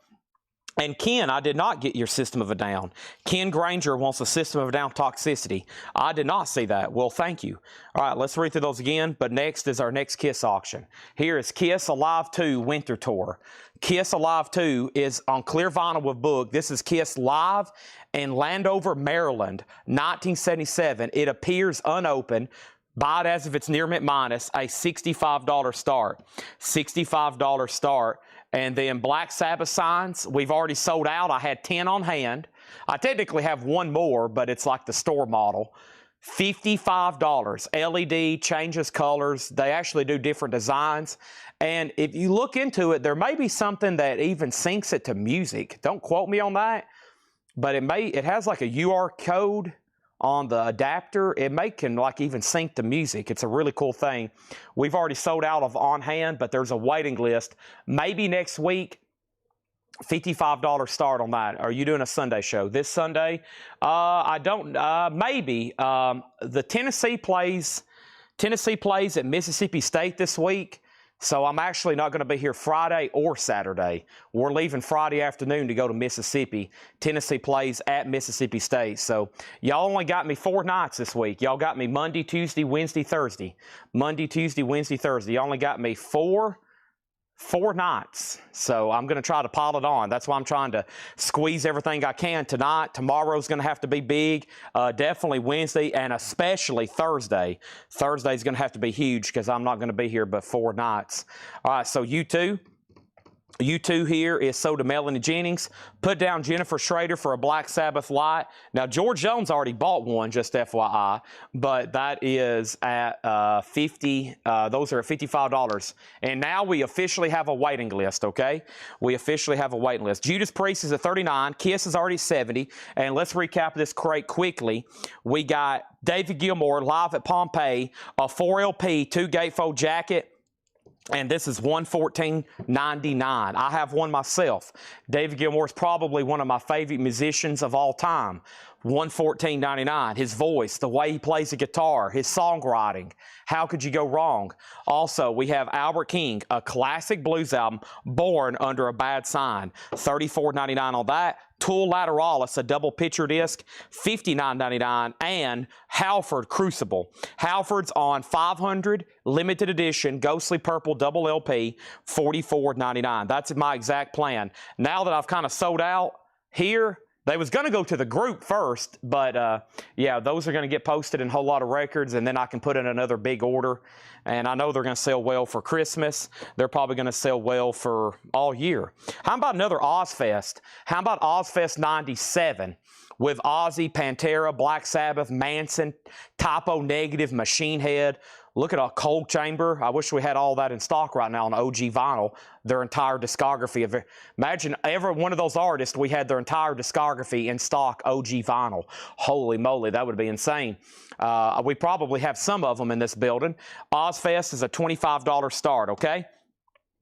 And Ken, I did not get your System of a Down. Ken Granger wants a System of a Down Toxicity. I did not see that. Well, thank you. All right, let's read through those again. But next is our next Kiss auction. Here is Kiss Alive 2 Winter Tour. Kiss Alive 2 is on clear vinyl with book. This is Kiss Live in Landover, Maryland, 1977. It appears unopened. Buy it as if it's near mint minus, a $65 start. $65 start. And then Black Sabbath signs, we've already sold out. I had 10 on hand. I technically have one more, but it's like the store model. $55. LED, changes colors. They actually do different designs. And if you look into it, there may be something that even syncs it to music. Don't quote me on that, but it has like a UR code on the adapter. It can like even sync to music. It's a really cool thing. We've already sold out of on hand, but there's a waiting list. Maybe next week, $55 start on that. Are you doing a Sunday show this Sunday? I don't. Maybe. The Tennessee plays at Mississippi State this week. So I'm actually not going to be here Friday or Saturday. We're leaving Friday afternoon to go to Mississippi. Tennessee plays at Mississippi State. So y'all only got me 4 nights this week. Y'all got me Monday, Tuesday, Wednesday, Thursday. Monday, Tuesday, Wednesday, Thursday. You only got me 4 4 nights. So I'm going to try to pile it on. That's why I'm trying to squeeze everything I can tonight. Tomorrow's going to have to be big. Definitely Wednesday and especially Thursday. Thursday's going to have to be huge because I'm not going to be here but 4 nights. All right, so U2 here is sold to Melanie Jennings. Put down Jennifer Schrader for a Black Sabbath light. Now, George Jones already bought one, just FYI, but that is at those are at $55. And now we officially have a waiting list, okay? We officially have a waiting list. Judas Priest is at $39. Kiss is already $70. And let's recap this crate quickly. We got David Gilmour live at Pompeii, a 4LP 2 gatefold jacket. And this is $114.99. I have one myself. David Gilmour is probably one of my favorite musicians of all time. $114.99. His voice, the way he plays the guitar, his songwriting. How could you go wrong? Also, we have Albert King, a classic blues album, Born Under a Bad Sign. $34.99 on that. Tool Lateralis, a double picture disc, $59.99, and Halford Crucible. Halford's on 500 limited edition Ghostly Purple double LP, $44.99. That's my exact plan. Now that I've kind of sold out here, they was going to go to the group first, but yeah, those are going to get posted in a whole lot of records, and then I can put in another big order. And I know they're going to sell well for Christmas. They're probably going to sell well for all year. How about another Ozfest? How about Ozfest 97 with Ozzy, Pantera, Black Sabbath, Manson, Typo Negative, Machine Head? Look at a Cold Chamber. I wish we had all that in stock right now on OG vinyl. Their entire discography of it. Imagine every one of those artists, we had their entire discography in stock OG vinyl. Holy moly, that would be insane. We probably have some of them in this building. Ozfest is a $25 start, okay?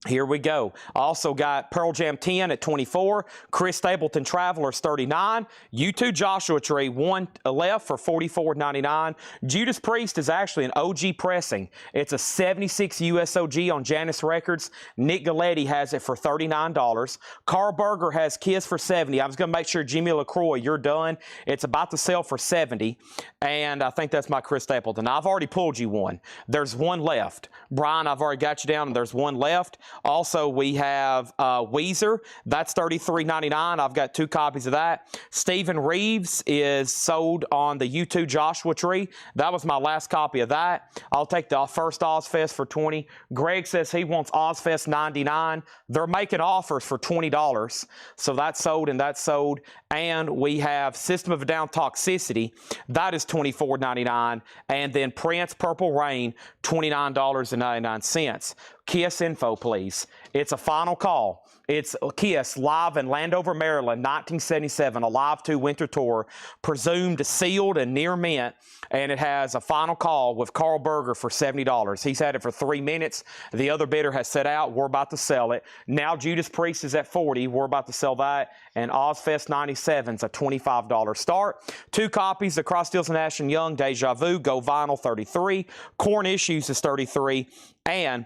Here we go. Also got Pearl Jam 10 at $24. Chris Stapleton Travelers $39. U2 Joshua Tree 1 left for $44.99. Judas Priest is actually an OG pressing. It's a 76 USOG on Janus Records. Nick Galetti has it for $39. Carl Berger has Kiss for $70. I was going to make sure Jimmy LaCroix, you're done. It's about to sell for $70. And I think that's my Chris Stapleton. I've already pulled you one. There's one left. Brian, I've already got you down, and there's one left. Also, we have Weezer. That's $33.99. I've got 2 copies of that. Stephen Reeves is sold on the U2 Joshua Tree. That was my last copy of that. I'll take the first Ozfest for $20. Greg says he wants Ozfest 99. They're making offers for $20. So that's sold and that's sold. And we have System of a Down Toxicity. That is $24.99. And then Prince Purple Rain, $29.99. Kiss info, please. It's a final call. It's Kiss live in Landover, Maryland, 1977, a Live 2 winter tour, presumed sealed and near mint, and it has a final call with Carl Berger for $70. He's had it for 3 minutes. The other bidder has set out. We're about to sell it. Now Judas Priest is at $40. We're about to sell that, and Ozfest 97 is a $25 start. 2 copies of Cross Stills and Nash and Young, Deja Vu, Go Vinyl, $33. Corn Issues is $33, and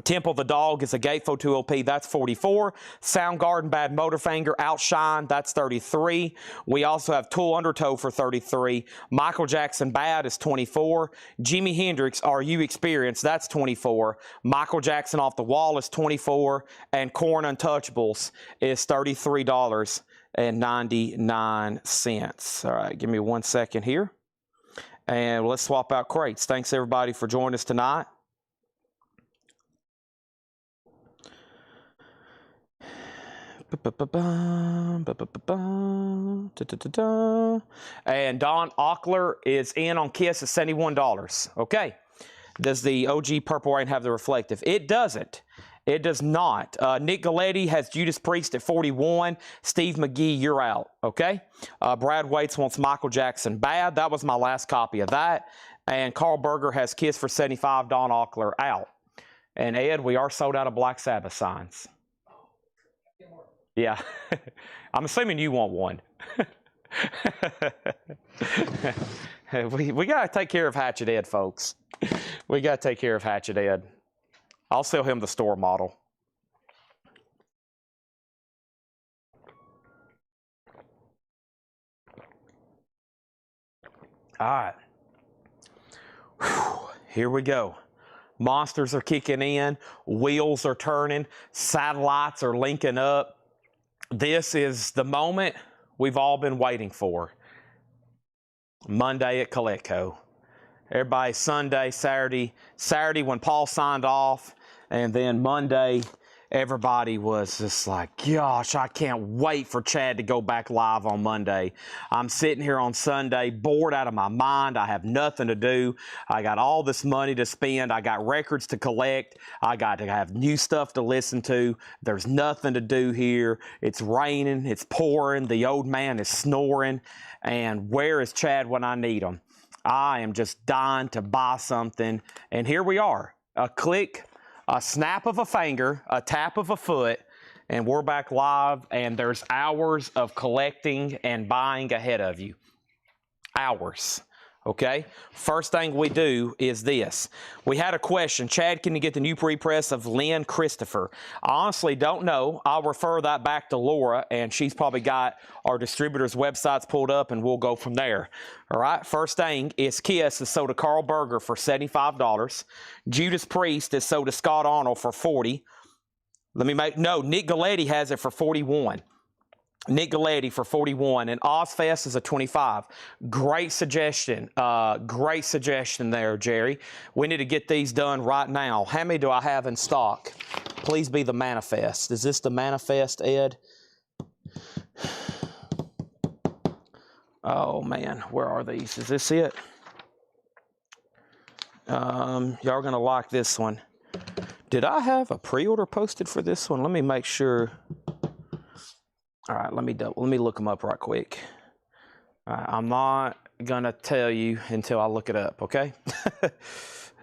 Temple of the Dog is a Gatefold 2LP, that's $44. Soundgarden Bad Motorfinger Outshine, that's $33. We also have Tool Undertow for $33. Michael Jackson Bad is $24. Jimi Hendrix Are You Experienced, that's $24. Michael Jackson Off the Wall is $24. And Korn Untouchables is $33.99. All right, give me 1 second here. And let's swap out crates. Thanks everybody for joining us tonight. And Don Ockler is in on Kiss at $71. Okay. Does the OG Purple Rain have the reflective? It doesn't. It does not. Nick Galetti has Judas Priest at $41. Steve McGee, you're out. Okay. Brad Waits wants Michael Jackson Bad. That was my last copy of that. And Carl Berger has Kiss for $75. Don Ockler out. And Ed, we are sold out of Black Sabbath signs. Yeah, I'm assuming you want one. we got to take care of Hatchet Ed, folks. We got to take care of Hatchet Ed. I'll sell him the store model. All right. Whew. Here we go. Monsters are kicking in. Wheels are turning. Satellites are linking up. This is the moment we've all been waiting for. Monday at Collecco. Everybody, Sunday, Saturday when Paul signed off, and then Monday, everybody was just like, gosh, I can't wait for Chad to go back live on Monday. I'm sitting here on Sunday, bored out of my mind. I have nothing to do. I got all this money to spend. I got records to collect. I got to have new stuff to listen to. There's nothing to do here. It's raining. It's pouring. The old man is snoring. And where is Chad when I need him? I am just dying to buy something. And here we are. A click, a snap of a finger, a tap of a foot, and we're back live, and there's hours of collecting and buying ahead of you. Hours. Okay? First thing we do is this. We had a question. Chad, can you get the new pre-press of Lynn Christopher? I honestly don't know. I'll refer that back to Laura, and she's probably got our distributor's websites pulled up, and we'll go from there. All right? First thing is Kiss is sold to Carl Berger for $75. Judas Priest is sold to Scott Arnold for $40. Nick Galletti has it for $41. Nick Galletti for $41, and Ozfest is a $25. Great suggestion. Great suggestion there, Jerry. We need to get these done right now. How many do I have in stock? Please be the Manifest. Is this the Manifest, Ed? Oh, man. Where are these? Is this it? Y'all are going to like this one. Did I have a pre-order posted for this one? Let me make sure. All right, let me look them up right quick. All right, I'm not gonna tell you until I look it up, okay?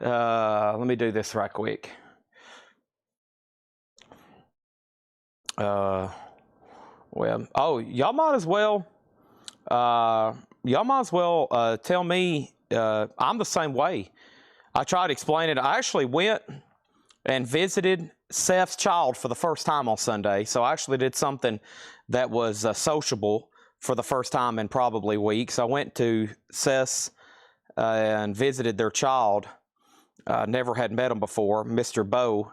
Let me do this right quick. Well, oh, y'all might as well tell me. I'm the same way. I tried to explain it. I actually went and visited Seth's child for the first time on Sunday. So I actually did something that was sociable for the first time in probably weeks. I went to Seth's and visited their child. Never had met him before, Mr. Bo.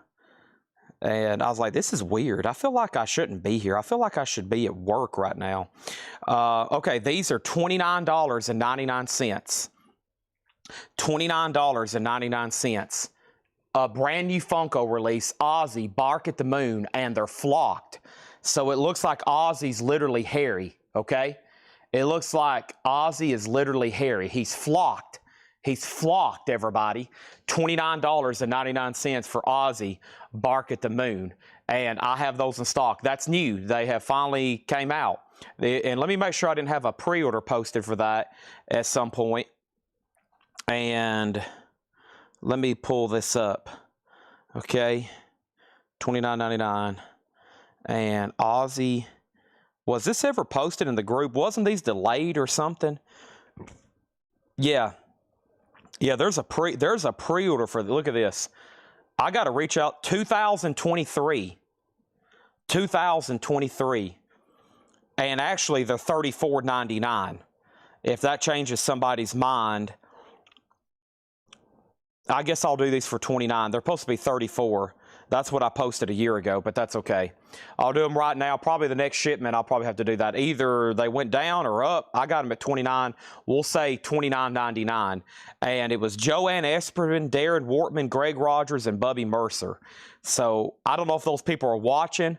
And I was like, this is weird. I feel like I shouldn't be here. I feel like I should be at work right now. Okay, these are $29.99. $29.99. A brand new Funko release, Ozzy, Bark at the Moon, and they're flocked. So it looks like Ozzy's literally hairy, okay? It looks like Ozzy is literally hairy. He's flocked. He's flocked, everybody. $29.99 for Ozzy, Bark at the Moon. And I have those in stock. That's new. They have finally came out. And let me make sure I didn't have a pre-order posted for that at some point. And let me pull this up, okay, $29.99, and Ozzy, was this ever posted in the group? Wasn't these delayed or something? Yeah, there's a pre-order for, look at this. I got to reach out, 2023, and actually they're $34.99. If that changes somebody's mind, I guess I'll do these for $29. They're supposed to be $34. That's what I posted a year ago, but that's okay. I'll do them right now. Probably the next shipment, I'll probably have to do that. Either they went down or up. I got them at $29. We'll say $29.99. And it was Joanne Esperman, Darren Wortman, Greg Rogers, and Bubby Mercer. So I don't know if those people are watching,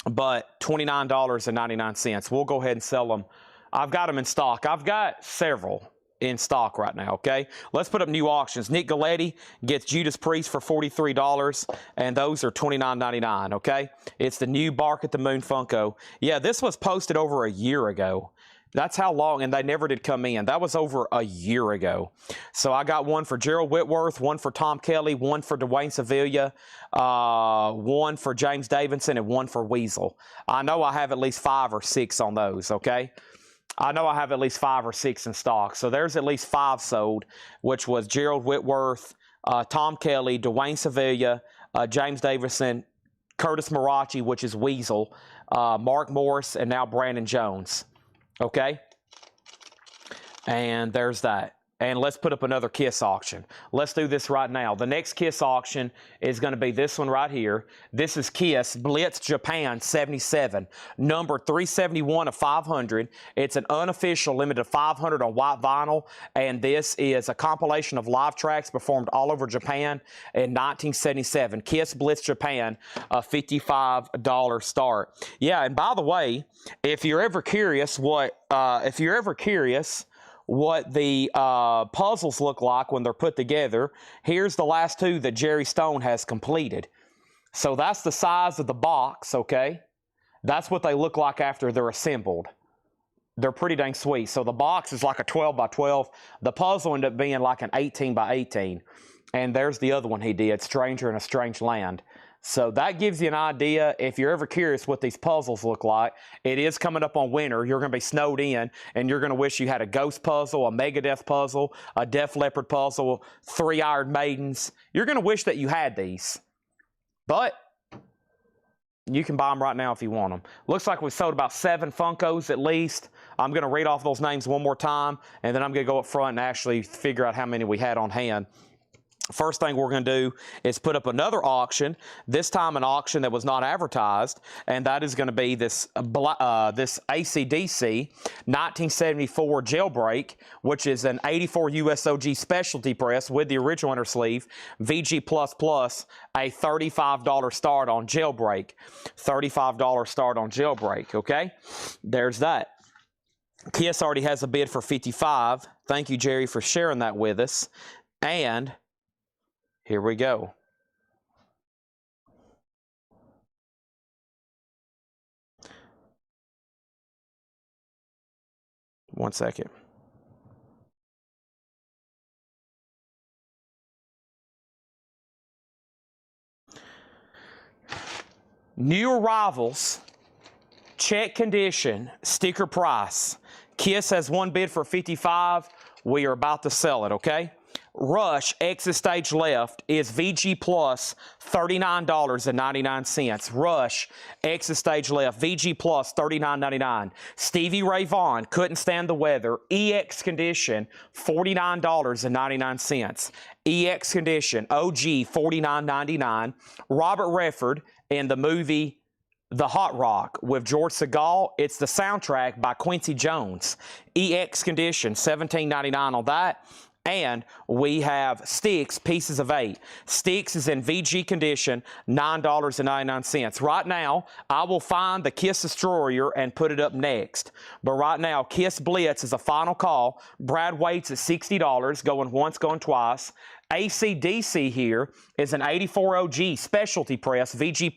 but $29.99. We'll go ahead and sell them. I've got them in stock. I've got several in stock right now, okay? Let's put up new auctions. Nick Galletti gets Judas Priest for $43, and those are $29.99, okay? It's the new Bark at the Moon Funko. Yeah, this was posted over a year ago. That's how long, and they never did come in. That was over a year ago. So I got one for Gerald Whitworth, one for Tom Kelly, one for Dwayne Sevilla, one for James Davidson, and one for Weasel. I know I have at least 5 or 6 on those, okay? I know I have at least 5 or 6 in stock. So there's at least 5 sold, which was Gerald Whitworth, Tom Kelly, Dwayne Sevilla, James Davison, Curtis Marachi, which is Weasel, Mark Morris, and now Brandon Jones. Okay? And there's that. and let's put up another Kiss auction. Let's do this right now. The next Kiss auction is going to be this one right here. This is Kiss Blitz Japan 77, number 371 of 500. It's an unofficial limited 500 on white vinyl, and this is a compilation of live tracks performed all over Japan in 1977. Kiss Blitz Japan, a $55 start. Yeah, and by the way, if you're ever curious what the puzzles look like when they're put together, here's the last two that Jerry Stone has completed. So that's the size of the box, okay? That's what they look like after they're assembled. They're pretty dang sweet. So the box is like a 12 by 12. The puzzle ended up being like an 18 by 18. And there's the other one he did, Stranger in a Strange Land. So that gives you an idea. If you're ever curious what these puzzles look like, it is coming up on winter. You're going to be snowed in, and you're going to wish you had a Ghost puzzle, a Megadeth puzzle, a Def Leppard puzzle, 3 Iron Maidens. You're going to wish that you had these. But you can buy them right now if you want them. Looks like we sold about 7 Funkos at least. I'm going to read off those names one more time, and then I'm going to go up front and actually figure out how many we had on hand. First thing we're going to do is put up another auction, this time an auction that was not advertised, and that is going to be this AC/DC 1974 Jailbreak, which is an 84 USOG specialty press with the original inner sleeve, VG++, a $35 start on Jailbreak. $35 start on Jailbreak, okay? There's that. Kiss already has a bid for $55. Thank you, Jerry, for sharing that with us. And here we go. One second. New arrivals, check condition, sticker price. Kiss has one bid for $55. We are about to sell it, okay? Rush, exit stage left, is VG Plus, $39.99. Rush, exit stage left, VG Plus, $39.99. Stevie Ray Vaughan, couldn't stand the weather, EX condition, $49.99. EX condition, OG, $49.99. Robert Redford in the movie The Hot Rock with George Segal. It's the soundtrack by Quincy Jones. EX condition, $17.99 on that. And we have Sticks, pieces of 8. Sticks is in VG condition, $9.99. Right now, I will find the Kiss Destroyer and put it up next. But right now, Kiss Blitz is a final call. Brad Waits at $60, going once, going twice. AC/DC here is an 84 OG specialty press, VG++,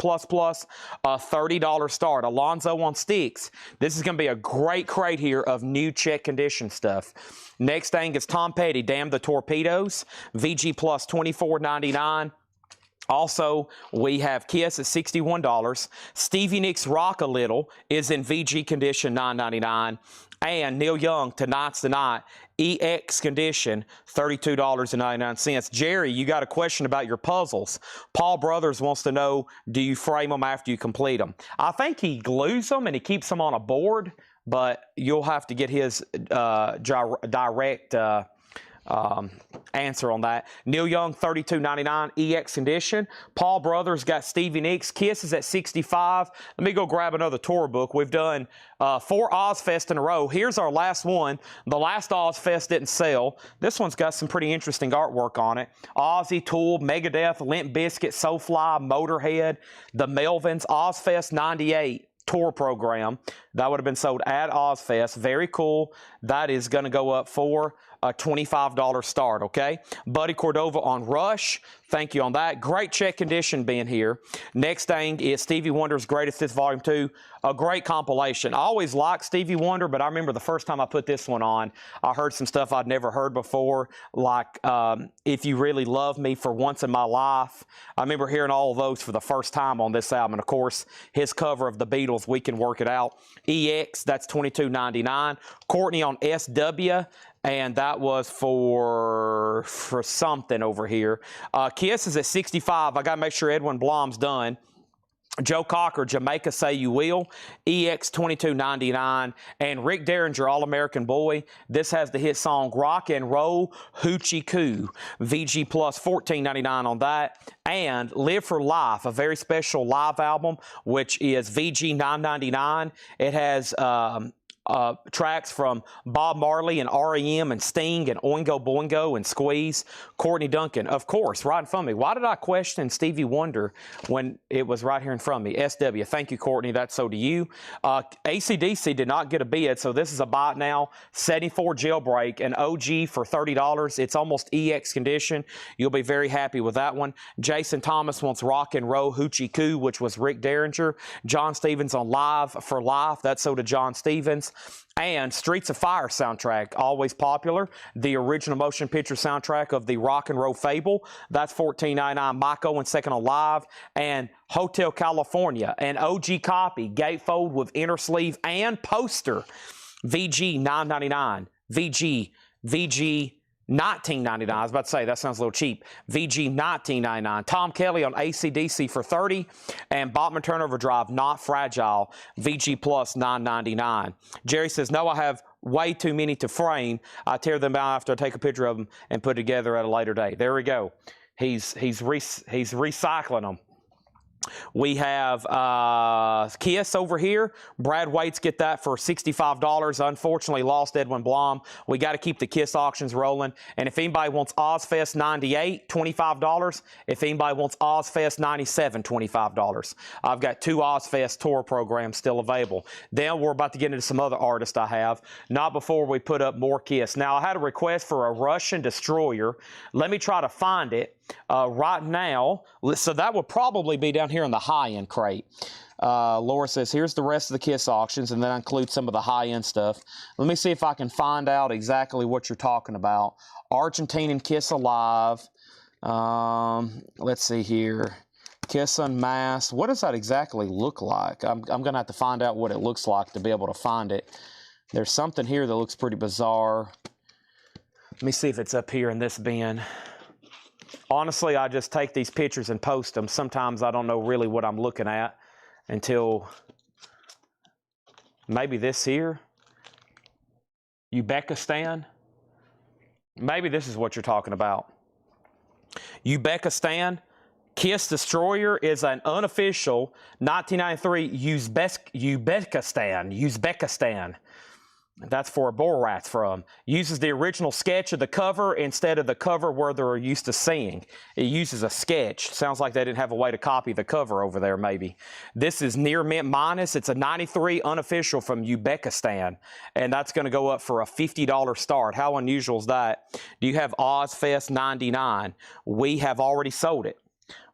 a $30 start. Alonzo on Sticks. This is going to be a great crate here of new check condition stuff. Next thing is Tom Petty, Damn the Torpedoes, VG+, $24.99. Also, we have Kiss at $61. Stevie Nicks Rock a Little is in VG condition, $9.99. And Neil Young, Tonight's the Night, EX condition, $32.99. Jerry, you got a question about your puzzles. Paul Brothers wants to know, do you frame them after you complete them? I think he glues them and he keeps them on a board, but you'll have to get his direct answer on that. Neil Young, $32.99, EX condition. Paul Brothers got Stevie Nicks. Kiss is at $65. Let me go grab another tour book. We've done 4 Ozfest in a row. Here's our last one. The last Ozfest didn't sell. This one's got some pretty interesting artwork on it. Ozzy, Tool, Megadeth, Limp Bizkit, Soulfly, Motorhead, the Melvins, Ozfest 98. Tour program that would have been sold at Ozfest. Very cool. That is going to go up for a $25 start, okay? Buddy Cordova on Rush. Thank you on that. Great check condition being here. Next thing is Stevie Wonder's Greatest Hits Volume 2. A great compilation. I always liked Stevie Wonder, but I remember the first time I put this one on, I heard some stuff I'd never heard before, like If You Really Love Me, For Once in My Life. I remember hearing all of those for the first time on this album. And, of course, his cover of the Beatles, We Can Work It Out. EX, that's $22.99. Courtney on SW. And that was for something over here. Kiss is at $65. I got to make sure Edwin Blom's done. Joe Cocker, Jamaica Say You Will, EX 22.99, and Rick Derringer, All-American Boy. This has the hit song Rock and Roll Hoochie Coo, VG Plus $14.99 on that, and Live for Life, a very special live album, which is VG $9.99. It has tracks from Bob Marley and R.E.M. and Sting and Oingo Boingo and Squeeze. Courtney Duncan, of course, right in front of me. Why did I question Stevie Wonder when it was right here in front of me? SW, thank you, Courtney. That's so to you. AC/DC did not get a bid, so this is a buy it now. 74 Jailbreak, an OG for $30. It's almost EX condition. You'll be very happy with that one. Jason Thomas wants Rock and Roll Hoochie Coo, which was Rick Derringer. John Stevens on Live for Life. That's so to John Stevens. And Streets of Fire soundtrack, always popular. The original motion picture soundtrack of the Rock and Roll Fable. That's $14.99. Mike Owen second on Live. And Hotel California, an OG copy, gatefold with inner sleeve and poster. VG $9.99. VG $19.99. I was about to say, that sounds a little cheap. VG $19.99. Tom Kelly on AC/DC for $30. And Botman Turnover Drive, Not Fragile, VG Plus $9.99. Jerry says, no, I have way too many to frame. I tear them out after I take a picture of them and put it together at a later date. There we go. He's recycling them. We have Kiss over here. Brad Waits get that for $65. Unfortunately, lost Edwin Blom. We got to keep the Kiss auctions rolling. And if anybody wants Ozfest 98, $25. If anybody wants Ozfest 97, $25. I've got 2 Ozfest tour programs still available. Then we're about to get into some other artists I have. Not before we put up more Kiss. Now, I had a request for a Russian Destroyer. Let me try to find it. Right now, so that would probably be down here in the high-end crate. Laura says, here's the rest of the Kiss auctions, and then I include some of the high-end stuff. Let me see if I can find out exactly what you're talking about. Argentinian Kiss Alive. Let's see here. Kiss Unmasked. What does that exactly look like? I'm going to have to find out what it looks like to be able to find it. There's something here that looks pretty bizarre. Let me see if it's up here in this bin. Honestly, I just take these pictures and post them. Sometimes I don't know really what I'm looking at until maybe this here. Uzbekistan. Maybe this is what you're talking about. Uzbekistan. Kiss Destroyer is an unofficial 1993 Uzbekistan. That's for Borat's from. Uses the original sketch of the cover instead of the cover where they're used to seeing. It uses a sketch. Sounds like they didn't have a way to copy the cover over there, maybe. This is Near Mint Minus. It's a 93 unofficial from Uzbekistan. And that's going to go up for a $50 start. How unusual is that? Do you have Ozfest 99? We have already sold it.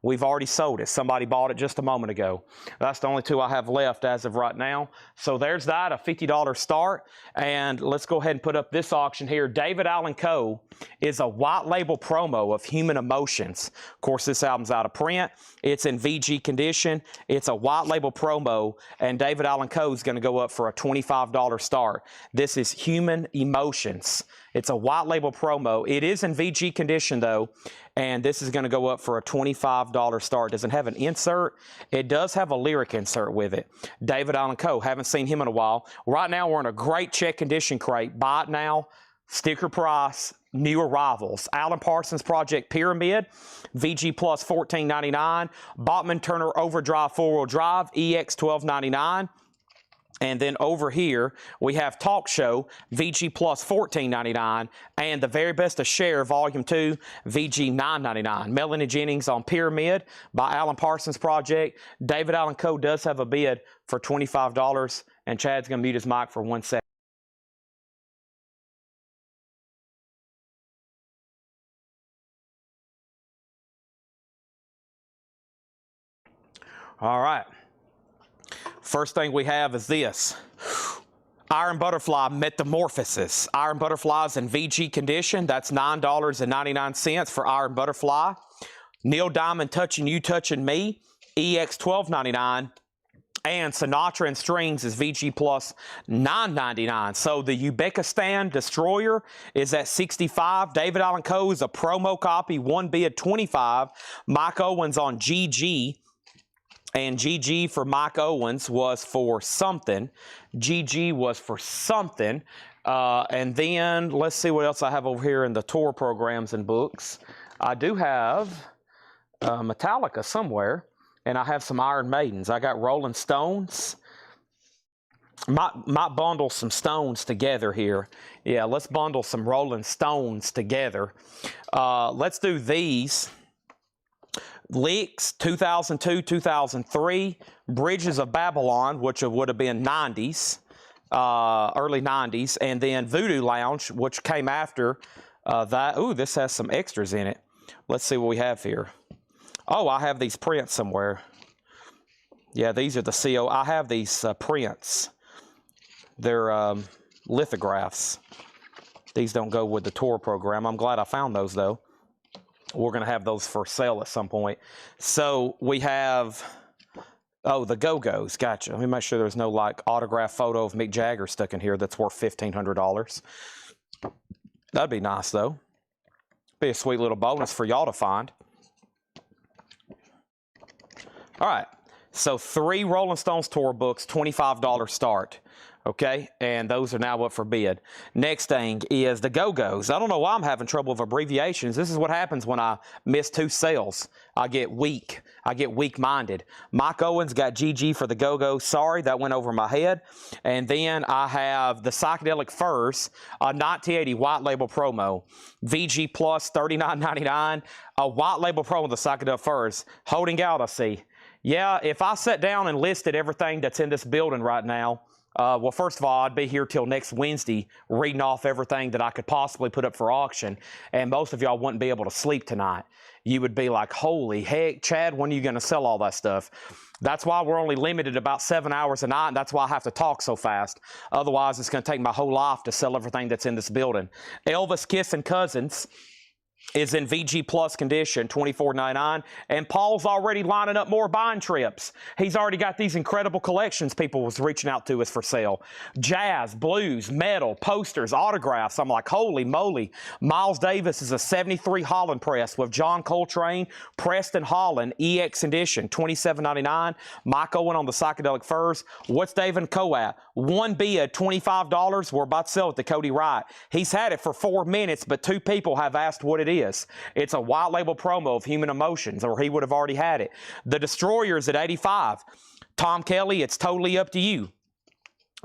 We've already sold it. Somebody bought it just a moment ago. That's the only 2 I have left as of right now. So there's that, a $50 start. And let's go ahead and put up this auction here. David Allen Coe is a white label promo of Human Emotions. Of course, this album's out of print. It's in VG condition. It's a white label promo, and David Allen Coe is going to go up for a $25 start. This is Human Emotions. It's a white label promo. It is in VG condition, though, and this is going to go up for a $25 start. Does it have an insert? It does have a lyric insert with it. David Allen Coe, haven't seen him in a while. Right now, we're in a great check condition crate. Buy it now, sticker price, new arrivals. Alan Parsons Project Pyramid, VG Plus $14.99. Botman Turner Overdrive 4-wheel drive, EX $12.99. And then over here, we have Talk Show, VG Plus $14.99, and The Very Best of Cher, Volume 2, VG $9.99. Melanie Jennings on Pyramid by Alan Parsons Project. David Allen Coe does have a bid for $25, and Chad's going to mute his mic for 1 second. All right. First thing we have is this. Iron Butterfly Metamorphosis. Iron Butterfly's in VG condition. That's $9.99 for Iron Butterfly. Neil Diamond Touching You, Touching Me, EX $12.99. And Sinatra and Strings is VG Plus $9.99. So the Uzbekistan Destroyer is at $65. David Allen Coe is a promo copy, 1 bid $25. Mike Owens on GG And GG for Mike Owens was for something. GG was for something. And then let's see what else I have over here in the tour programs and books. I do have Metallica somewhere, and I have some Iron Maidens. I got Rolling Stones. Might bundle some stones together here. Yeah, let's bundle some Rolling Stones together. Let's do these. Licks, 2002, 2003. Bridges of Babylon, which would have been 90s, early 90s. And then Voodoo Lounge, which came after that. Ooh, this has some extras in it. Let's see what we have here. Oh, I have these prints somewhere. Yeah, these are the CO. I have these prints. They're lithographs. These don't go with the tour program. I'm glad I found those, though. We're going to have those for sale at some point. So we have, oh, the Go-Go's. Gotcha. Let me make sure there's no, like, autograph photo of Mick Jagger stuck in here that's worth $1,500. That'd be nice, though. Be a sweet little bonus for y'all to find. All right. So 3 Rolling Stones tour books, $25 start. Okay, and those are now up for bid. Next thing is the Go-Go's. I don't know why I'm having trouble with abbreviations. This is what happens when I miss 2 sales. I get weak. I get weak-minded. Mike Owens got GG for the Go-Go's. Sorry, that went over my head. And then I have the Psychedelic Furs, a 1980 white label promo. VG Plus, $39.99. A white label promo of the Psychedelic Furs. Holding out, I see. Yeah, if I sat down and listed everything that's in this building right now, well, first of all, I'd be here till next Wednesday reading off everything that I could possibly put up for auction, and most of y'all wouldn't be able to sleep tonight. You would be like, holy heck, Chad, when are you going to sell all that stuff? That's why we're only limited about 7 hours a night, and that's why I have to talk so fast. Otherwise, it's going to take my whole life to sell everything that's in this building. Elvis Kiss and Cousins is in VG Plus condition, $24.99. And Paul's already lining up more buying trips. He's already got these incredible collections people was reaching out to us for sale. Jazz, blues, metal, posters, autographs. I'm like, holy moly. Miles Davis is a 73 Holland press with John Coltrane, Preston Holland, EX edition, $27.99. Mike Owen on the Psychedelic Furs. What's David Co at? One bid, $25. We're about to sell it to Cody Wright. He's had it for 4 minutes, but 2 people have asked what it is. It's a white label promo of Human Emotions, or he would have already had it. The Destroyers at 85. Tom Kelly, it's totally up to you.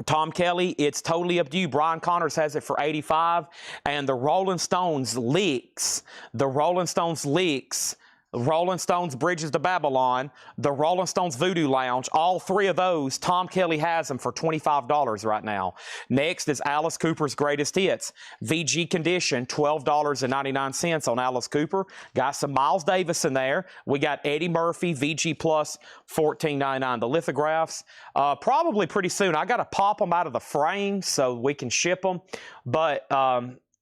Tom Kelly, it's totally up to you. Brian Connors has it for 85. And the Rolling Stones Licks. The Rolling Stones Licks. Rolling Stones Bridges to Babylon, the Rolling Stones Voodoo Lounge, all 3 of those, Tom Kelly has them for $25 right now. Next is Alice Cooper's Greatest Hits. VG condition, $12.99 on Alice Cooper. Got some Miles Davis in there. We got Eddie Murphy, VG Plus, $14.99. The lithographs, probably pretty soon. I got to pop them out of the frame so we can ship them. But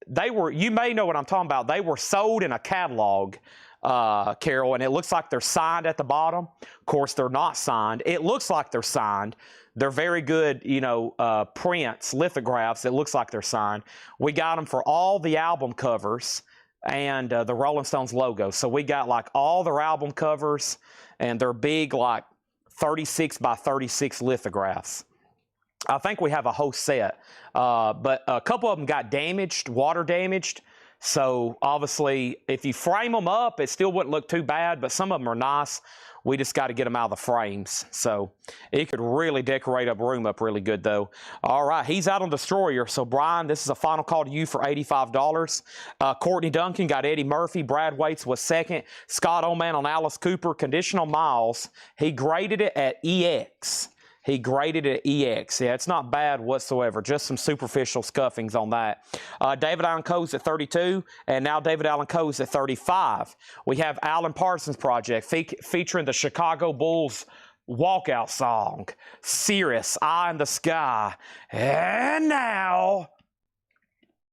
they were, you may know what I'm talking about. They were sold in a catalog, Carol, and it looks like they're signed at the bottom. Of course, they're not signed. It looks like they're signed. They're very good, you know, prints, lithographs. It looks like they're signed. We got them for all the album covers and the Rolling Stones logo. So we got like all their album covers, and they're big, like 36 by 36 lithographs. I think we have a whole set, but a couple of them got damaged, water damaged. So obviously, if you frame them up, it still wouldn't look too bad, but some of them are nice. We just got to get them out of the frames. So it could really decorate a room up really good, though. All right, he's out on Destroyer. So, Brian, this is a final call to you for $85. Courtney Duncan got Eddie Murphy. Brad Waits was second. Scott Oman on Alice Cooper. Conditional Miles. He graded it at EX. He graded it at EX. Yeah, it's not bad whatsoever. Just some superficial scuffings on that. David Allen Coe's at 32, and now David Allen Coe's at 35. We have Alan Parsons Project featuring the Chicago Bulls walkout song, Cirrus, Eye in the Sky. And now,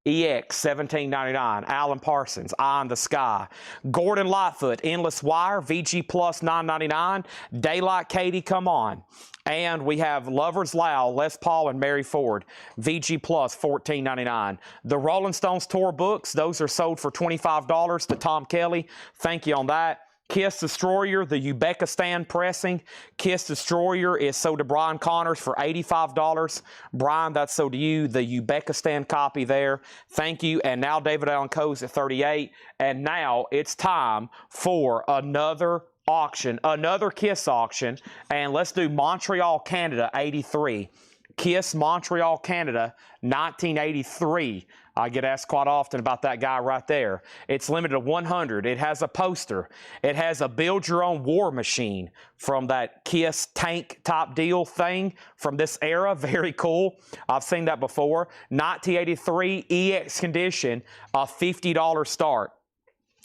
EX, $17.99. Alan Parsons, Eye in the Sky. Gordon Lightfoot, Endless Wire, VG Plus, $9.99. Daylight Katie, Come On. And we have Lovers Loud, Les Paul and Mary Ford, VG Plus, $14.99. The Rolling Stones tour books, those are sold for $25 to Tom Kelly. Thank you on that. Kiss Destroyer, the Uzbekistan pressing. Kiss Destroyer is sold to Brian Connors for $85. Brian, that's sold to you, the Uzbekistan copy there. Thank you. And now David Allen Co's at $38. And now it's time for another auction, another Kiss auction. And let's do Montreal, Canada, 83. Kiss Montreal, Canada, 1983. I get asked quite often about that guy right there. It's limited to 100. It has a poster. It has a build your own war machine from that Kiss tank type deal thing from this era. Very cool. I've seen that before. 1983 EX condition, a $50 start.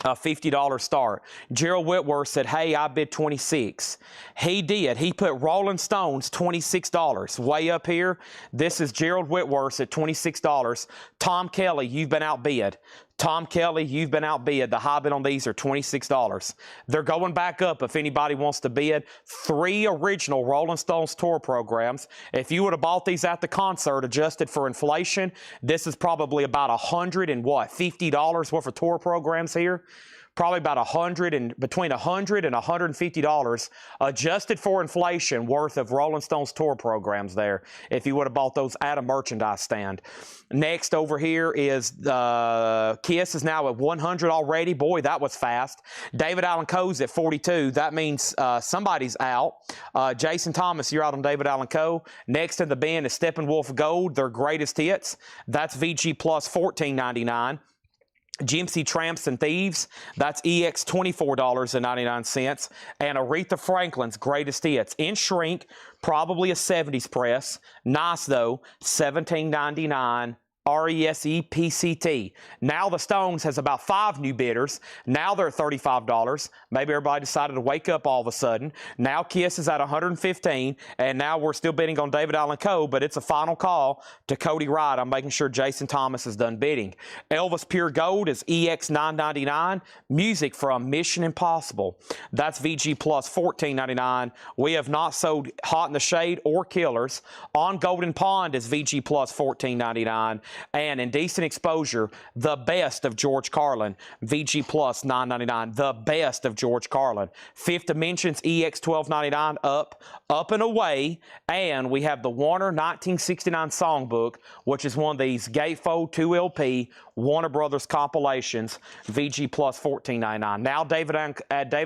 A $50 start. Gerald Whitworth said, hey, I bid 26. He did. He put Rolling Stones $26. Way up here. This is Gerald Whitworth at $26. Tom Kelly, you've been outbid. Tom Kelly, you've been outbid. The high bid on these are $26. They're going back up if anybody wants to bid. 3 original Rolling Stones tour programs. If you would have bought these at the concert, adjusted for inflation, this is probably about $50 worth of tour programs here. Probably about between $100 and $150 adjusted for inflation worth of Rolling Stones tour programs there if you would have bought those at a merchandise stand. Next over here is Kiss is now at 100 already. Boy, that was fast. David Allen Co's at 42. That means somebody's out. Jason Thomas, you're out on David Allen Co. Next in the bin is Steppenwolf Gold, their greatest hits. That's VG Plus $14.99. Gypsy Tramps and Thieves, that's EX $24.99. And Aretha Franklin's greatest hits in shrink, probably a 70s press. Nice though, $17.99. RESEPCT. Now the Stones has about 5 new bidders. Now they're at $35. Maybe everybody decided to wake up all of a sudden. Now Kiss is at $115, and now we're still bidding on David Allen Co., but it's a final call to Cody Wright. I'm making sure Jason Thomas is done bidding. Elvis Pure Gold is EX $9.99. Music from Mission Impossible. That's VG Plus $14.99. We have not sold Hot in the Shade or Killers. On Golden Pond is VG Plus $14.99. And Indecent Exposure, the best of George Carlin, VG Plus $9.99, the best of George Carlin. Fifth Dimensions EX $12.99, up and away. And we have the Warner 1969 Songbook, which is one of these Gatefold 2 LP Warner Brothers compilations, VG Plus $14.99. Now David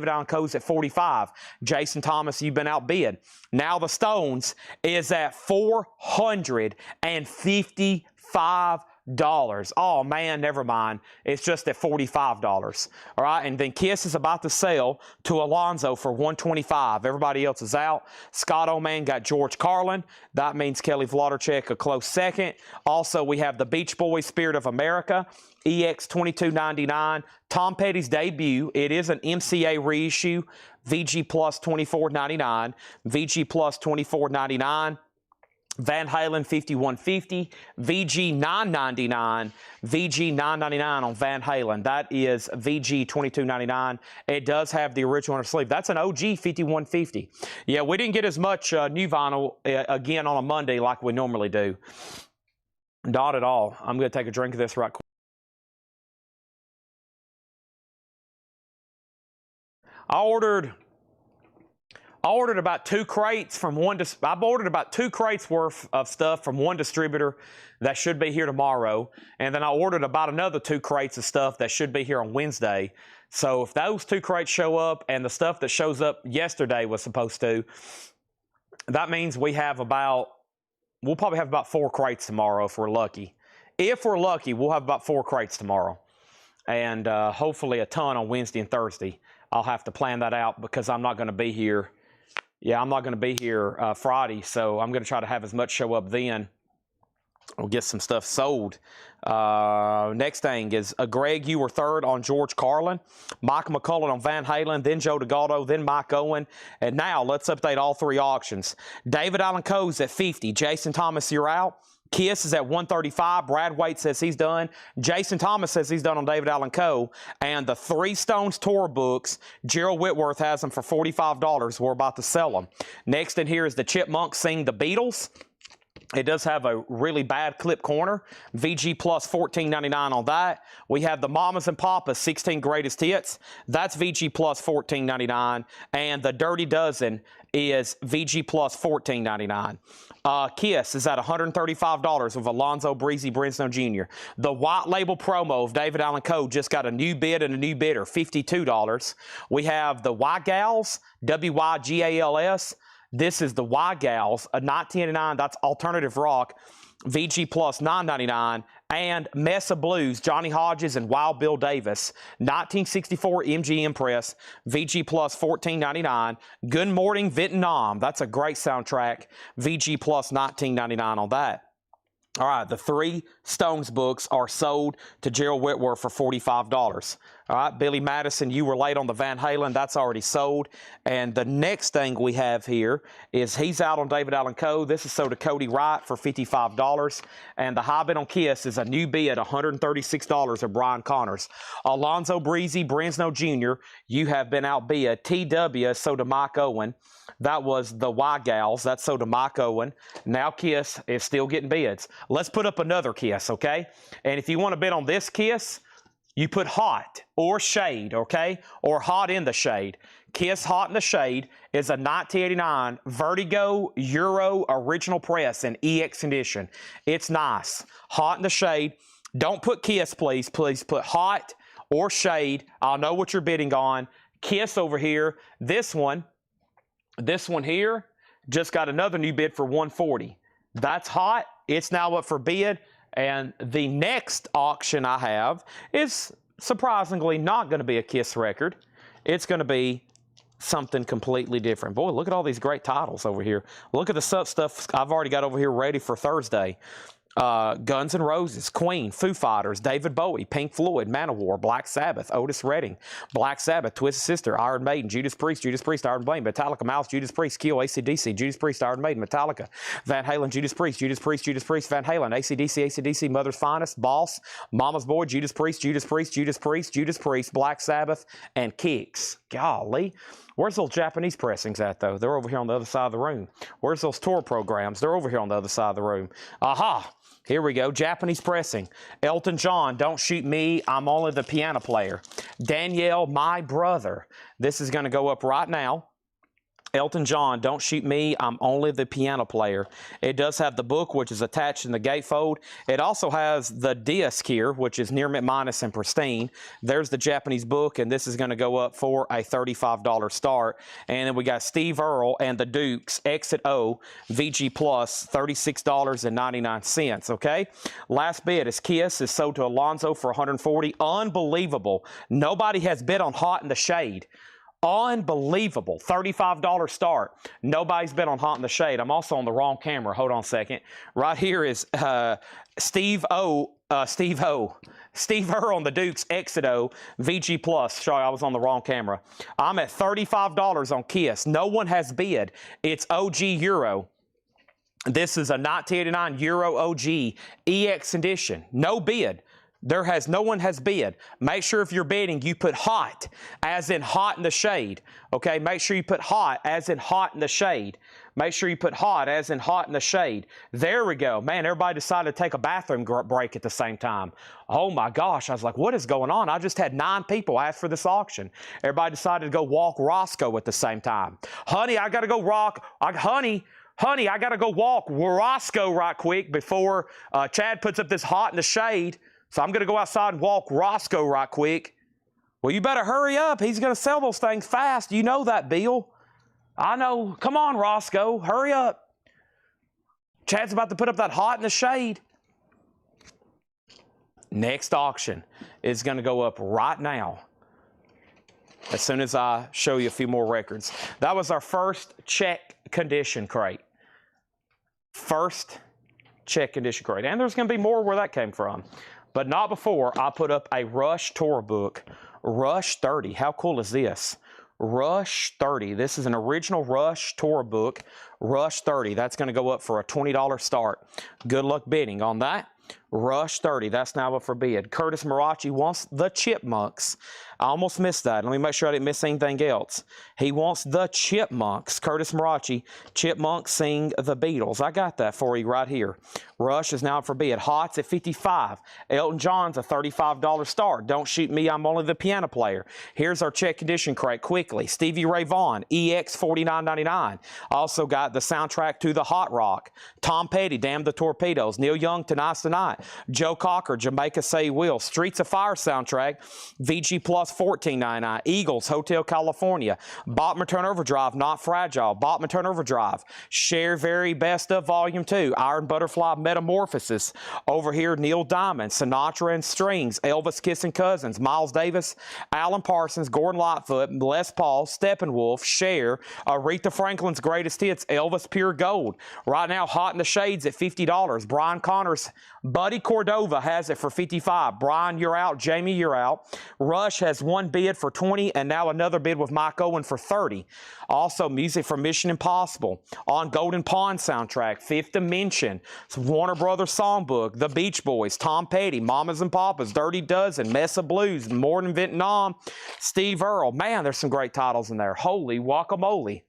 Allen Co's at 45. Jason Thomas, you've been outbid. Now the Stones is at $455. Oh man, never mind. It's just at $45. All right, and then Kiss is about to sell to Alonzo for $125. Everybody else is out. Scott Oman got George Carlin. That means Kelly Vlodderchek a close second. Also, we have the Beach Boys Spirit of America, EX $22.99. Tom Petty's debut. It is an MCA reissue. VG Plus $24.99. VG Plus $24.99. Van Halen 5150, VG $9.99, VG $9.99 on Van Halen. That is VG $22.99. It does have the original sleeve. That's an OG 5150. Yeah, we didn't get as much new vinyl again on a Monday like we normally do. Not at all. I'm going to take a drink of this right quick. I ordered about 2 crates from I've ordered about 2 crates worth of stuff from one distributor that should be here tomorrow. And then I ordered about another 2 crates of stuff that should be here on Wednesday. So if those 2 crates show up and the stuff that shows up yesterday was supposed to, that means we'll probably have about 4 crates tomorrow if we're lucky. If we're lucky, we'll have about 4 crates tomorrow. And hopefully a ton on Wednesday and Thursday. I'll have to plan that out because I'm not going to be here. Yeah, I'm not going to be here Friday, so I'm going to try to have as much show up then. We'll get some stuff sold. Next thing is Greg, you were third on George Carlin, Mike McCullough on Van Halen, then Joe DeGaldo, then Mike Owen. And now let's update all 3 auctions. David Allen Co's at 50. Jason Thomas, you're out. Kiss is at 135. Brad Waite says he's done. Jason Thomas says he's done on David Allen Co. And the 3 Stones tour books, Gerald Whitworth has them for $45. We're about to sell them. Next in here is the Chipmunks Sing the Beatles. It does have a really bad clip corner. VG plus $14.99 on that. We have the Mamas and Papas 16 Greatest Hits. That's VG plus $14.99. And the Dirty Dozen is VG plus $14.99. Kiss is at $135 with Alonzo Breezy Brinsno Jr. The white label promo of David Allen Coe just got a new bid and a new bidder, $52. We have the Y Gals, WYGALS. This is the Y Gals, a $19.99. That's alternative rock, VG plus $9.99. And Mesa Blues, Johnny Hodges and Wild Bill Davis, 1964 MGM press, VG plus $14.99. Good Morning Vietnam, that's a great soundtrack, VG plus $19.99 on that. All right, the 3 Stones books are sold to Gerald Whitworth for $45. All right, Billy Madison, You Were Late on the Van Halen. That's already sold. And the next thing we have here is he's out on David Allen Coe. This is sold to Cody Wright for $55. And the high bid on Kiss is a new bid, $136 of Brian Connors. Alonzo Breezy, Brinsno Jr., you have been outbid. TW is sold to Mike Owen. That was the Y Gals. That's sold to Mike Owen. Now Kiss is still getting bids. Let's put up another Kiss, okay? And if you want to bid on this Kiss, you put hot or shade, okay? Or hot in the shade. Kiss Hot in the Shade is a 1989 Vertigo Euro Original Press and EX edition. It's nice. Hot in the Shade. Don't put Kiss, please. Please put hot or shade. I'll know what you're bidding on. Kiss over here. This one here just got another new bid for $140. That's hot. It's now up for bid. And the next auction I have is surprisingly not going to be a Kiss record. It's going to be something completely different. Boy, look at all these great titles over here. Look at the stuff I've already got over here ready for Thursday. Guns N' Roses, Queen, Foo Fighters, David Bowie, Pink Floyd, Manowar, Black Sabbath, Otis Redding, Black Sabbath, Twisted Sister, Iron Maiden, Judas Priest, Iron Maiden, Metallica, Mouse, Judas Priest, Kill, AC/DC, Judas Priest, Iron Maiden, Metallica, Van Halen, Judas Priest, Van Halen, AC/DC, Mother's Finest, Boss, Mama's Boy, Judas Priest, Black Sabbath, and Kicks. Golly. Where's those Japanese pressings at, though? They're over here on the other side of the room. Where's those tour programs? They're over here on the other side of the room. Aha! Here we go. Japanese pressing. Elton John, Don't Shoot Me, I'm Only the Piano Player. Danielle, My Brother. This is going to go up right now. Elton John, Don't Shoot Me, I'm Only the Piano Player. It does have the book, which is attached in the gatefold. It also has the disc here, which is near mint minus and pristine. There's the Japanese book, and this is going to go up for a $35 start. And then we got Steve Earle and the Dukes, Exit O, VG Plus, $36.99, okay? Last bid is Kiss, is sold to Alonzo for $140. Unbelievable. Nobody has bid on Hot in the Shade. Unbelievable. $35 start. Nobody's been on Hot in the Shade. I'm also on the wrong camera. Hold on a second. Right here is Steve Earle on the Dukes, Exito, VG Plus. Sorry, I was on the wrong camera. I'm at $35 on Kiss. No one has bid. It's OG Euro. This is a 1989 Euro OG EX edition. No bid. No one has bid. Make sure if you're bidding, you put hot, as in hot in the shade. Okay, make sure you put hot, as in hot in the shade. Make sure you put hot, as in hot in the shade. There we go. Man, everybody decided to take a bathroom break at the same time. Oh my gosh, I was like, what is going on? I just had 9 people ask for this auction. Everybody decided to go walk Roscoe at the same time. Honey, I got to go Honey, I got to go walk Roscoe right quick before Chad puts up this hot in the shade. So I'm going to go outside and walk Roscoe right quick. Well, you better hurry up. He's going to sell those things fast. You know that, Bill. I know. Come on, Roscoe. Hurry up. Chad's about to put up that hot in the shade. Next auction is going to go up right now, as soon as I show you a few more records. That was our first check condition crate. First check condition crate. And there's going to be more where that came from. But not before I put up a Rush tour book. Rush 30. How cool is this? Rush 30. This is an original Rush tour book. Rush 30. That's going to go up for a $20 start. Good luck bidding on that. Rush 30, that's now up for bid. Curtis Marachi wants the Chipmunks. I almost missed that. Let me make sure I didn't miss anything else. He wants the Chipmunks. Curtis Marachi, Chipmunks sing the Beatles. I got that for you right here. Rush is now up for bid. Hots at 55. Elton John's a $35 start. Don't shoot me, I'm only the piano player. Here's our check condition crate quickly. Stevie Ray Vaughan, EX $49.99. Also got the soundtrack to The Hot Rock. Tom Petty, Damn the Torpedoes. Neil Young, Tonight's the Night. Joe Cocker, Jamaica Say Will. Streets of Fire soundtrack, VG Plus $14.99. Eagles, Hotel California. Bachman Turner Overdrive, Not Fragile. Bachman Turner Overdrive. Share Very Best of Volume 2. Iron Butterfly Metamorphosis. Over here, Neil Diamond, Sinatra and Strings. Elvis Kissing Cousins. Miles Davis, Alan Parsons, Gordon Lightfoot, Les Paul, Steppenwolf, Cher, Aretha Franklin's Greatest Hits, Elvis Pure Gold. Right now, Hot in the Shades at $50. Brian Connors, Buddy Cordova has it for $55. Brian, you're out. Jamie, you're out. Rush has one bid for $20, and now another bid with Mike Owen for $30. Also, music from Mission Impossible. On Golden Pond soundtrack, Fifth Dimension, Warner Brothers Songbook, The Beach Boys, Tom Petty, Mamas and Papas, Dirty Dozen, Mesa Blues, More Than Vietnam, Steve Earle. Man, there's some great titles in there. Holy guacamole.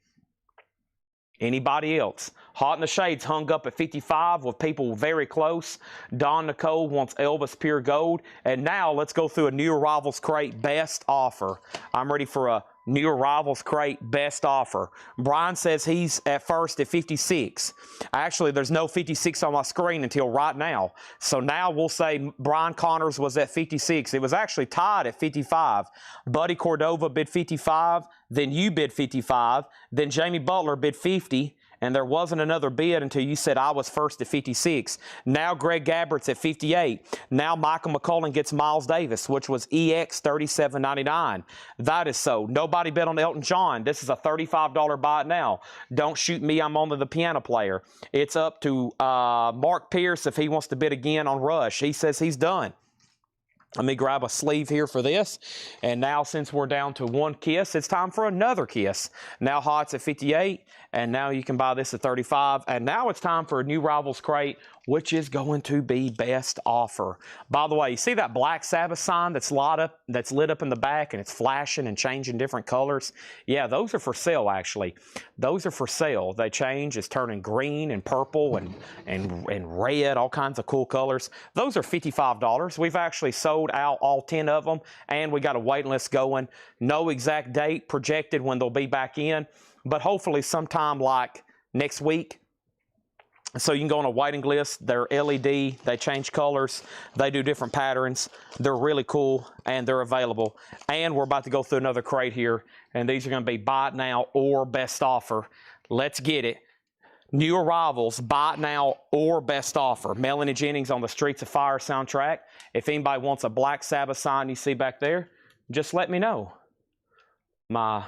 Anybody else? Hot in the Shades hung up at 55 with people very close. Don Nicole wants Elvis Pure Gold. And now let's go through a New Arrivals Crate best offer. I'm ready for a New Arrivals Crate best offer. Brian says he's at first at 56. Actually, there's no 56 on my screen until right now. So now we'll say Brian Connors was at 56. It was actually tied at 55. Buddy Cordova bid 55. Then you bid 55. Then Jamie Butler bid 50. And there wasn't another bid until you said I was first at 56. Now Greg Gabbert's at 58. Now Michael McCullen gets Miles Davis, which was EX $37.99. That is so. Nobody bid on Elton John. This is a $35 buy it now. Don't shoot me, I'm only the piano player. It's up to Mark Pierce if he wants to bid again on Rush. He says he's done. Let me grab a sleeve here for this. And now since we're down to one kiss, it's time for another kiss. Now Hot's at 58, and now you can buy this at 35. And now it's time for a New Rivals Crate, which is going to be best offer. By the way, you see that Black Sabbath sign that's lit up in the back and it's flashing and changing different colors? Yeah, those are for sale actually. Those are for sale. They change. It's turning green and purple and red, all kinds of cool colors. Those are $55. We've actually sold out all 10 of them, and we got a waiting list going. No exact date projected when they'll be back in, but hopefully sometime like next week. So you can go on a waiting list. They're LED. They change colors. They do different patterns. They're really cool, and they're available. And we're about to go through another crate here, and these are going to be buy it now or best offer. Let's get it. New Arrivals, buy it now or best offer. Melanie Jennings on the Streets of Fire soundtrack. If anybody wants a Black Sabbath sign you see back there, just let me know. I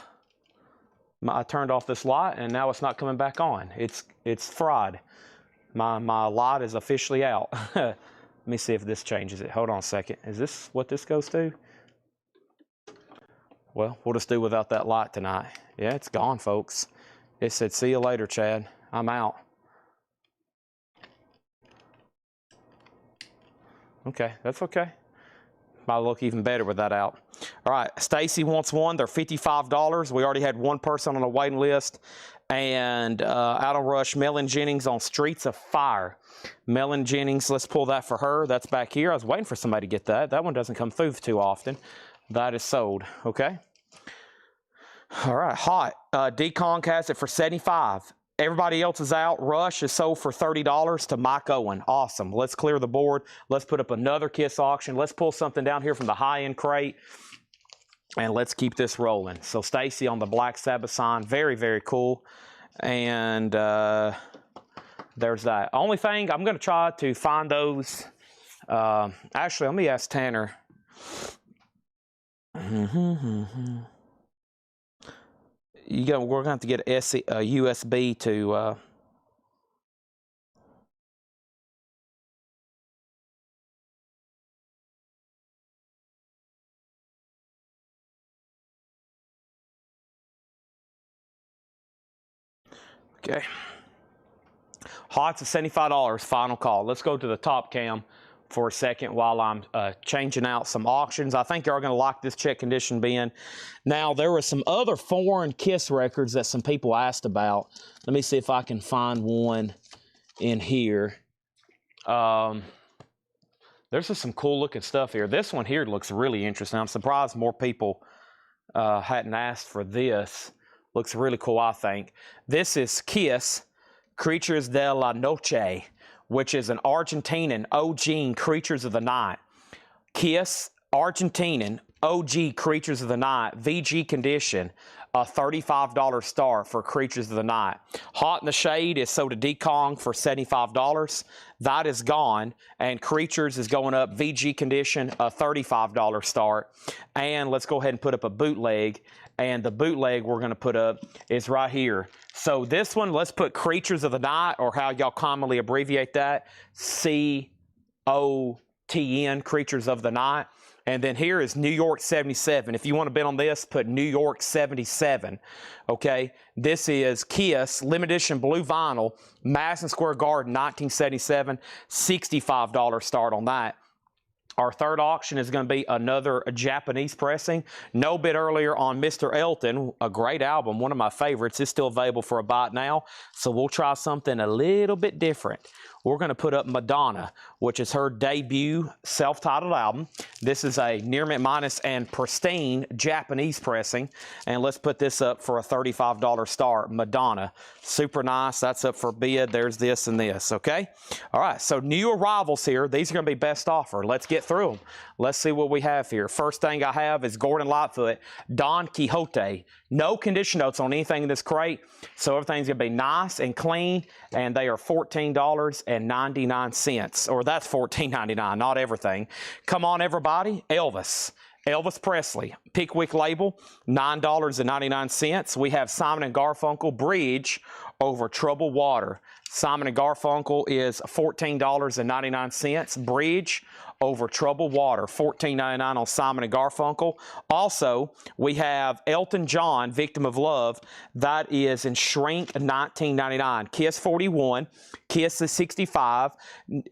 turned off this light, and now it's not coming back on. It's fried. My light is officially out. Let me see if this changes it. Hold on a second. Is this what this goes to? Well, we'll just do without that light tonight. Yeah, it's gone, folks. It said, see you later, Chad. I'm out. Okay, that's okay. Might look even better with that out. All right, Stacy wants one. They're $55. We already had one person on the waiting list. And out on Rush, Melanie Jennings on Streets of Fire. Melanie Jennings, let's pull that for her. That's back here. I was waiting for somebody to get that. That one doesn't come through too often. That is sold, okay? All right, Hot. D-Kong has it for $75. Everybody else is out. Rush is sold for $30 to Mike Owen. Awesome. Let's clear the board. Let's put up another Kiss auction. Let's pull something down here from the high-end crate. And let's keep this rolling. So Stacy on the Black Sabbath sign. Very, very cool. And there's that. Only thing, I'm going to try to find those. Actually, let me ask Tanner. We're going to have to get a USB to... Okay. Hot's at $75, final call. Let's go to the top cam. for a second while I'm changing out some auctions. I think y'all are going to like this check condition bin. Now, there were some other foreign Kiss records that some people asked about. Let me see if I can find one in here. There's just some cool looking stuff here. This one here looks really interesting. I'm surprised more people hadn't asked for this. Looks really cool, I think. This is Kiss, Creatures de la Noche, which is an Argentinian OG Creatures of the Night. Kiss, Argentinian OG Creatures of the Night, VG condition, a $35 start for Creatures of the Night. Hot in the Shade is sold to Dekong for $75. That is gone, and Creatures is going up VG condition, a $35 start. And let's go ahead and put up a bootleg, and the bootleg we're going to put up is right here. So this one, let's put Creatures of the Night, or how y'all commonly abbreviate that, COTN, Creatures of the Night. And then here is New York 77. If you want to bid on this, put New York 77. Okay, this is Kiss limited edition blue vinyl, Madison Square Garden 1977, $65 start on that. Our third auction is going to be another Japanese pressing. No bid earlier on Mr. Elton, a great album, one of my favorites. It's still available for a bite now, so we'll try something a little bit different. We're going to put up Madonna, which is her debut self-titled album. This is a near mint minus and pristine Japanese pressing. And let's put this up for a $35 start. Madonna. Super nice. That's up for bid. There's this and this, okay? All right, so new arrivals here. These are going to be best offer. Let's get through them. Let's see what we have here. First thing I have is Gordon Lightfoot, Don Quixote. No condition notes on anything in this crate, so everything's going to be nice and clean, and they are $14.99, or that's $14.99, not everything. Come on, everybody. Elvis Presley, Pickwick label, $9.99. We have Simon & Garfunkel, Bridge over Troubled Water. Simon & Garfunkel is $14.99. Bridge over Troubled Water, $14.99 on Simon & Garfunkel. Also, we have Elton John, Victim of Love. That is in Shrink, $19.99. Kiss 41, Kiss is 65,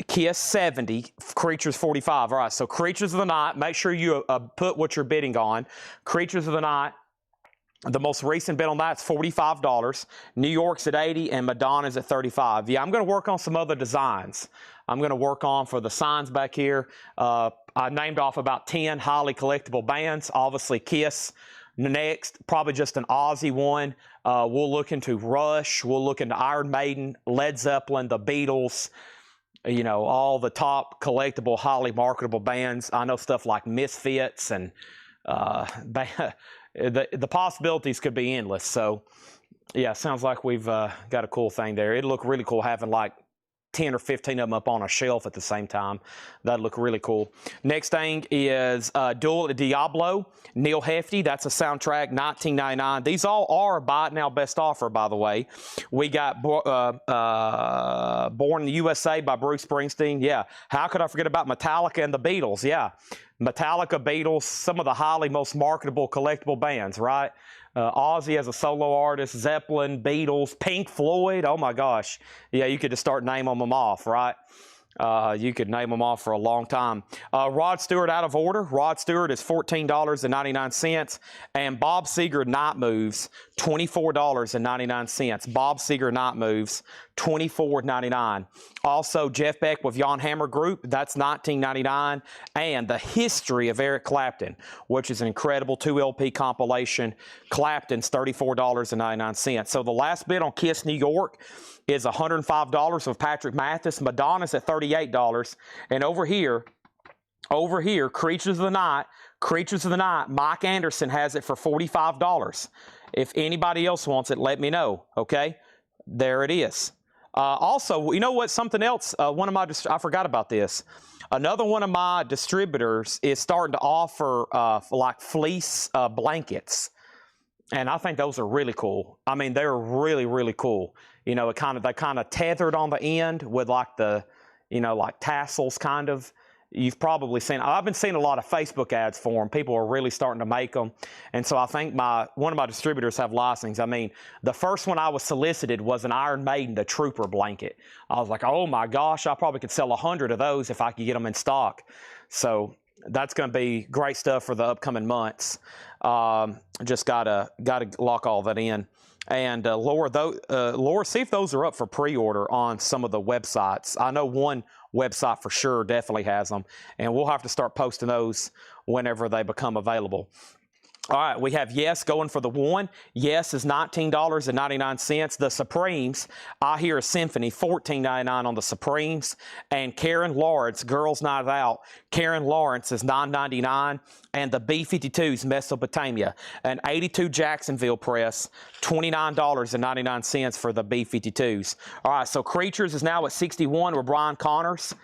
Kiss 70, Creatures 45. All right, so Creatures of the Night, make sure you put what you're bidding on. Creatures of the Night, the most recent bid on that's $45. New York's at $80 and Madonna's at $35. Yeah, I'm going to work on some other designs. I'm going to work on for the signs back here. I named off about 10 highly collectible bands. Obviously, Kiss. Next, probably just an Aussie one. We'll look into Rush. We'll look into Iron Maiden, Led Zeppelin, the Beatles. You know, all the top collectible, highly marketable bands. I know stuff like Misfits and the possibilities could be endless. So, yeah, sounds like we've got a cool thing there. It'd look really cool having like 10 or 15 of them up on a shelf at the same time. That'd look really cool. Next thing is Duel at Diablo, Neil Hefti. That's a soundtrack, $19.99. These all are buy it now best offer, by the way. We got Born in the USA by Bruce Springsteen. Yeah. How could I forget about Metallica and the Beatles? Yeah. Metallica, Beatles, some of the highly most marketable collectible bands, right? Ozzy as a solo artist, Zeppelin, Beatles, Pink Floyd. Oh my gosh. Yeah, you could just start naming them off, right? You could name them off for a long time. Rod Stewart out of order. Rod Stewart is $14.99. And Bob Seger Night Moves, $24.99. Bob Seger Night Moves, $24.99. Also, Jeff Beck with Jan Hammer Group, that's $19.99. And The History of Eric Clapton, which is an incredible 2 LP compilation. Clapton's $34.99. So the last bid on Kiss New York is $105 with Patrick Mathis. Madonna's at $38. And over here, Creatures of the Night, Mike Anderson has it for $45. If anybody else wants it, let me know, okay? There it is. Also, you know what? Something else, I forgot about this. Another one of my distributors is starting to offer like fleece blankets. And I think those are really cool. I mean, they're really, really cool. You know, they're kind of tethered on the end with like the, you know, like tassels kind of. you've probably seen. I've been seeing a lot of Facebook ads for them. People are really starting to make them. And so I think one of my distributors have licensing. I mean, the first one I was solicited was an Iron Maiden, the Trooper blanket. I was like, oh my gosh, I probably could sell 100 of those if I could get them in stock. So that's going to be great stuff for the upcoming months. Just gotta lock all that in. And Laura, see if those are up for pre-order on some of the websites. I know one website for sure definitely has them, and we'll have to start posting those whenever they become available. All right, we have Yes going for the one. Yes is $19.99. The Supremes, I Hear a Symphony, $14.99 on the Supremes. And Karen Lawrence, Girls Night Out, Karen Lawrence is $9.99. And the B-52s, Mesopotamia, an 82 Jacksonville press, $29.99 for the B-52s. All right, so Creatures is now at 61 with Brian Connors.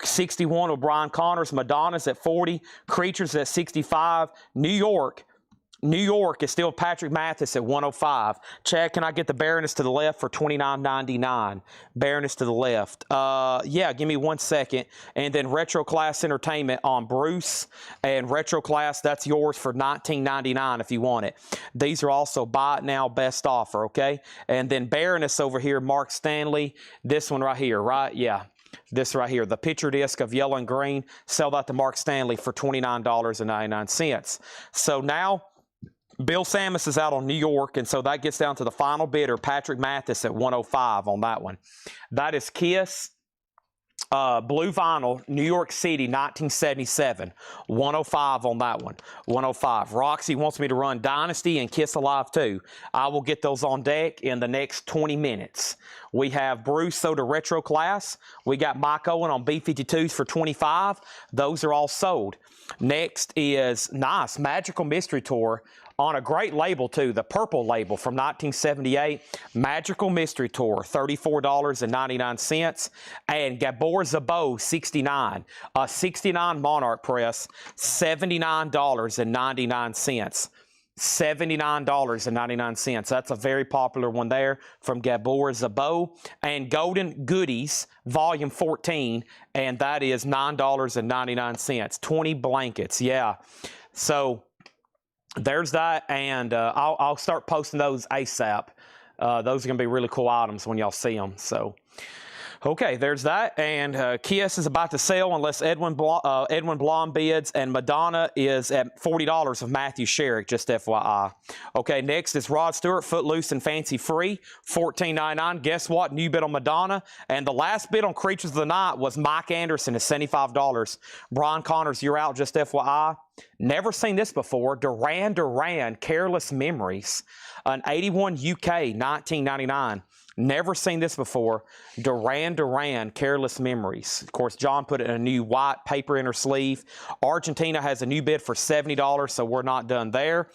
61 with Brian Connors. Madonna's at 40. Creatures at 65. New York is still Patrick Mathis at 105. Chad, can I get the Baroness to the left for $29.99? Baroness to the left. Yeah, give me 1 second. And then Retro Class Entertainment on Bruce. And Retro Class, that's yours for $19.99 if you want it. These are also buy it now, best offer, okay? And then Baroness over here, Mark Stanley. This one right here, right? Yeah. This right here, the picture disc of yellow and green. Sell that to Mark Stanley for $29.99. So now, Bill Samus is out on New York, and so that gets down to the final bidder, Patrick Mathis at 105 on that one. That is Kiss, Blue Vinyl, New York City, 1977. 105 on that one. 105. Roxy wants me to run Dynasty and Kiss Alive 2. I will get those on deck in the next 20 minutes. We have Bruce Soda Retro Class. We got Mike Owen on B-52s for 25. Those are all sold. Next is nice Magical Mystery Tour on a great label too, the purple label from 1978, Magical Mystery Tour, $34.99, and Gabor Zabot 69, a 69 Monarch press, $79.99. $79.99. That's a very popular one there from Gabor Zabot. And Golden Goodies, Volume 14, and that is $9.99. 20 blankets, yeah. So there's that, and I'll start posting those ASAP. Those are going to be really cool items when y'all see them. So, okay, there's that. And Kiss is about to sell unless Edwin Blom bids, and Madonna is at $40 of Matthew Sherrick, just FYI. Okay, next is Rod Stewart, Footloose and Fancy Free, $14.99. Guess what? New bid on Madonna. And the last bid on Creatures of the Night was Mike Anderson at $75. Brian Connors, you're out, just FYI. Never seen this before. Duran Duran, Careless Memories, an 81 UK, $19.99. Never seen this before. Duran Duran, Careless Memories. Of course, John put it in a new white paper inner sleeve. Argentina has a new bid for $70, so we're not done there.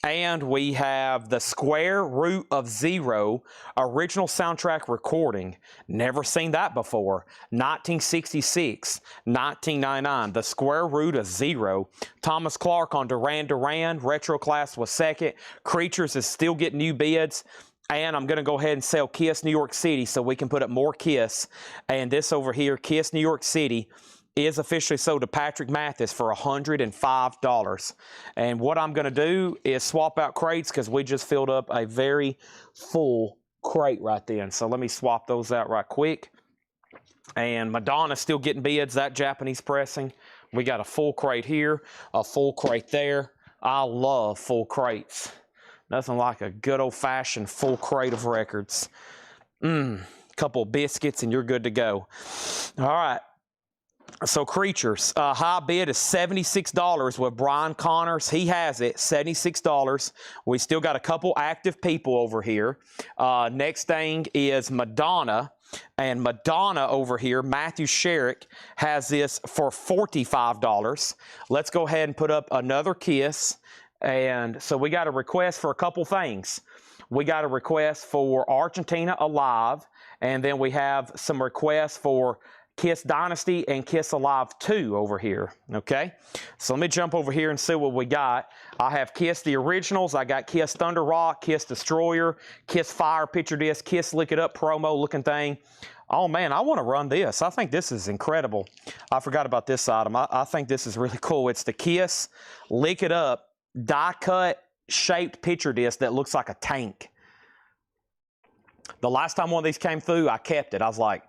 And we have the Square Root of Zero original soundtrack recording. Never seen that before. 1966, $19.99. The Square Root of Zero. Thomas Clark on Duran Duran. Retro Class was second. Creatures is still getting new bids. And I'm going to go ahead and sell Kiss New York City so we can put up more Kiss. And this over here, Kiss New York City, is officially sold to Patrick Mathis for $105. And what I'm going to do is swap out crates because we just filled up a very full crate right then. So let me swap those out right quick. And Madonna's still getting bids, that Japanese pressing. We got a full crate here, a full crate there. I love full crates. Nothing like a good old-fashioned full crate of records. Couple of biscuits and you're good to go. All right. So Creatures, high bid is $76 with Brian Connors. He has it, $76. We still got a couple active people over here. Next thing is Madonna. And Madonna over here, Matthew Sherrick, has this for $45. Let's go ahead and put up another Kiss. And so we got a request for a couple things. We got a request for Argentina Alive, and then we have some requests for Kiss Dynasty and Kiss Alive 2 over here, okay? So let me jump over here and see what we got. I have Kiss the Originals. I got Kiss Thunder Rock, Kiss Destroyer, Kiss Fire Picture Disc, Kiss Lick It Up promo looking thing. Oh man, I want to run this. I think this is incredible. I forgot about this item. I think this is really cool. It's the Kiss Lick It Up die cut shaped picture disc that looks like a tank. The last time one of these came through, I kept it. I was like,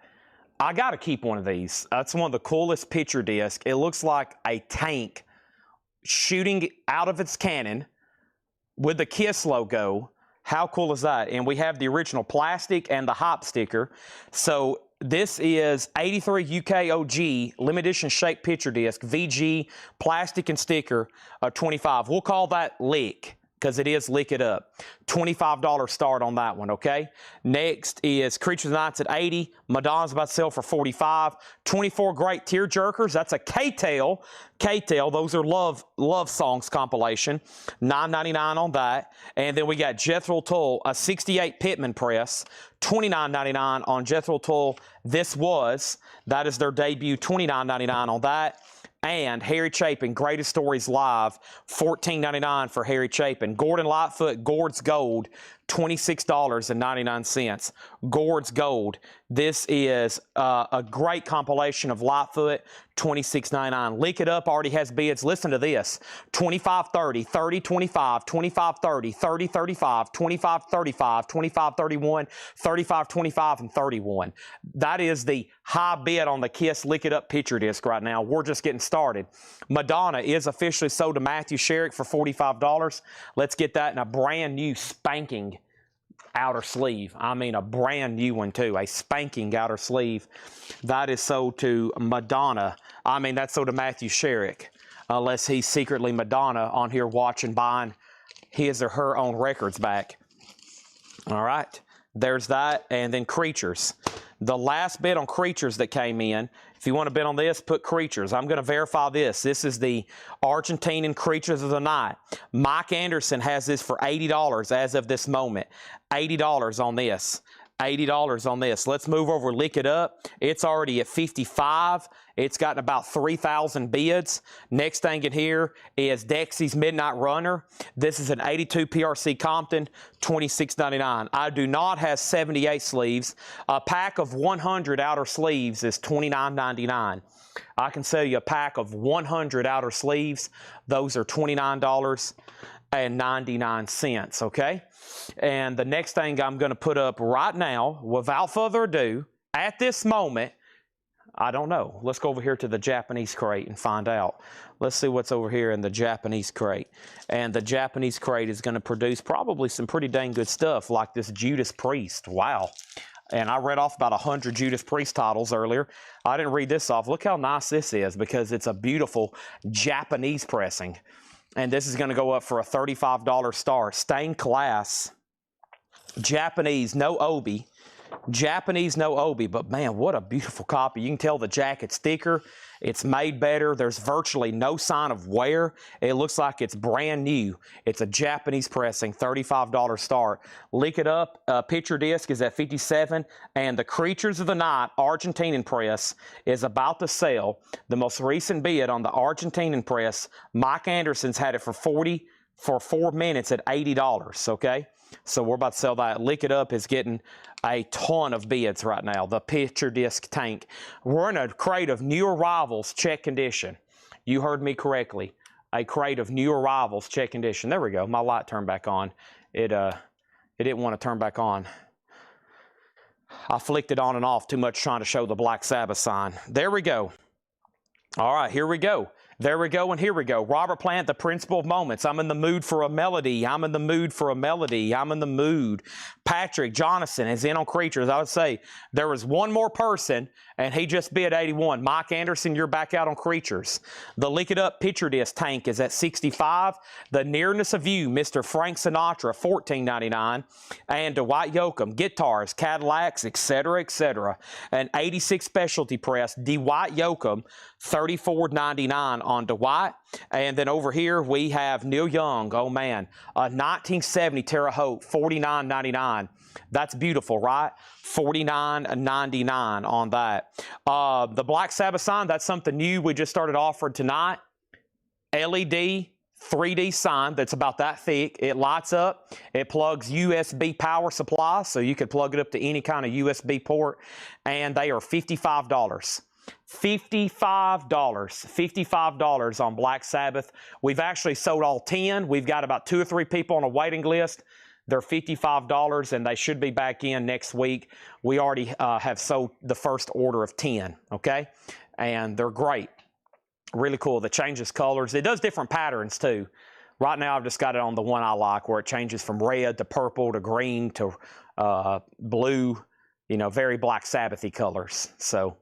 I got to keep one of these. That's one of the coolest picture discs. It looks like a tank shooting out of its cannon with the Kiss logo. How cool is that? And we have the original plastic and the hop sticker. So this is 83 UK OG limited edition shaped picture disc, VG, plastic and sticker, 25. We'll call that Lick, because it is Lick It Up. $25 start on that one, okay? Next is Creatures of the Nights at 80. Madonna's about to sell for 45. 24 Great Tear Jerkers. That's a K-Tail. K-Tail, those are love songs compilation. $9.99 on that. And then we got Jethro Tull, a 68 Pittman press. $29.99 on Jethro Tull. That is their debut. $29.99 on that. And Harry Chapin, Greatest Stories Live, $14.99 for Harry Chapin. Gordon Lightfoot, Gord's Gold, $26.99. Gord's Gold. This is a great compilation of Lightfoot, $26.99. Lick It Up already has bids. Listen to this. 25.30, 30.25, 25.30, 30.35, 25.35, 25.31, 35.25, and 31. That is the high bid on the Kiss Lick It Up picture disc right now. We're just getting started. Madonna is officially sold to Matthew Sherrick for $45. Let's get that in a brand new spanking outer sleeve. I mean a brand new one too, a spanking outer sleeve. That is sold to Madonna. I mean that's sold to Matthew Sherrick, unless he's secretly Madonna on here watching, buying his or her own records back. All right, there's that. And then Creatures. The last bid on Creatures that came in, if you want to bid on this, put Creatures. I'm going to verify this. This is the Argentinian Creatures of the Night. Mike Anderson has this for $80 as of this moment. $80 on this. $80 on this. Let's move over, Lick It Up. It's already at 55. It's gotten about 3,000 bids. Next thing in here is Dexy's Midnight Runner. This is an 82 PRC Compton, $26.99. I do not have 78 sleeves. A pack of 100 outer sleeves is $29.99. I can sell you a pack of 100 outer sleeves. Those are $29.99, okay? And the next thing I'm going to put up right now, without further ado, at this moment, I don't know. Let's go over here to the Japanese crate and find out. Let's see what's over here in the Japanese crate. And the Japanese crate is going to produce probably some pretty dang good stuff, like this Judas Priest. Wow. And I read off about 100 Judas Priest titles earlier. I didn't read this off. Look how nice this is, because it's a beautiful Japanese pressing. And this is going to go up for a $35 start. Stained glass, Japanese, no obi. Japanese, no obi, but man, what a beautiful copy. You can tell the jacket's thicker. It's made better. There's virtually no sign of wear. It looks like it's brand new. It's a Japanese pressing, $35 start. Lick It Up, picture disc is at 57, and the Creatures of the Night Argentinian press is about to sell. The most recent bid on the Argentinian press, Mike Anderson's had it for 4 minutes at $80, okay? So we're about to sell that. Lick It Up is getting a ton of bids right now. The picture disc tank. We're in a crate of new arrivals, check condition. You heard me correctly. A crate of new arrivals, check condition. There we go. My light turned back on. It didn't want to turn back on. I flicked it on and off too much trying to show the Black Sabbath sign. There we go. All right, here we go. There we go, and here we go. Robert Plant, the Principle of Moments. I'm in the mood for a melody. I'm in the mood for a melody. I'm in the mood. Patrick Jonathan is in on Creatures. I would say there was one more person, and he just bid 81. Mike Anderson, you're back out on Creatures. The Lick It Up picture disc tank is at 65. The Nearness of You, Mr. Frank Sinatra, $14.99. And Dwight Yoakam, guitars, Cadillacs, etc., etc. An 86 specialty press, Dwight Yoakam, $34.99 on Dwight. And then over here we have Neil Young. Oh man, a 1970 Terre Haute, $49.99. That's beautiful, right? $49.99 on that. The Black Sabbath sign, that's something new we just started offering tonight. LED 3D sign that's about that thick. It lights up. It plugs USB power supply, so you could plug it up to any kind of USB port, and they are $55. $55 on Black Sabbath. We've actually sold all 10. We've got about 2 or 3 people on a waiting list. They're $55, and they should be back in next week. We already have sold the first order of 10, okay? And they're great. Really cool. That changes colors. It does different patterns too. Right now I've just got it on the one I like, where it changes from red to purple to green to blue, you know, very Black Sabbath-y colors. So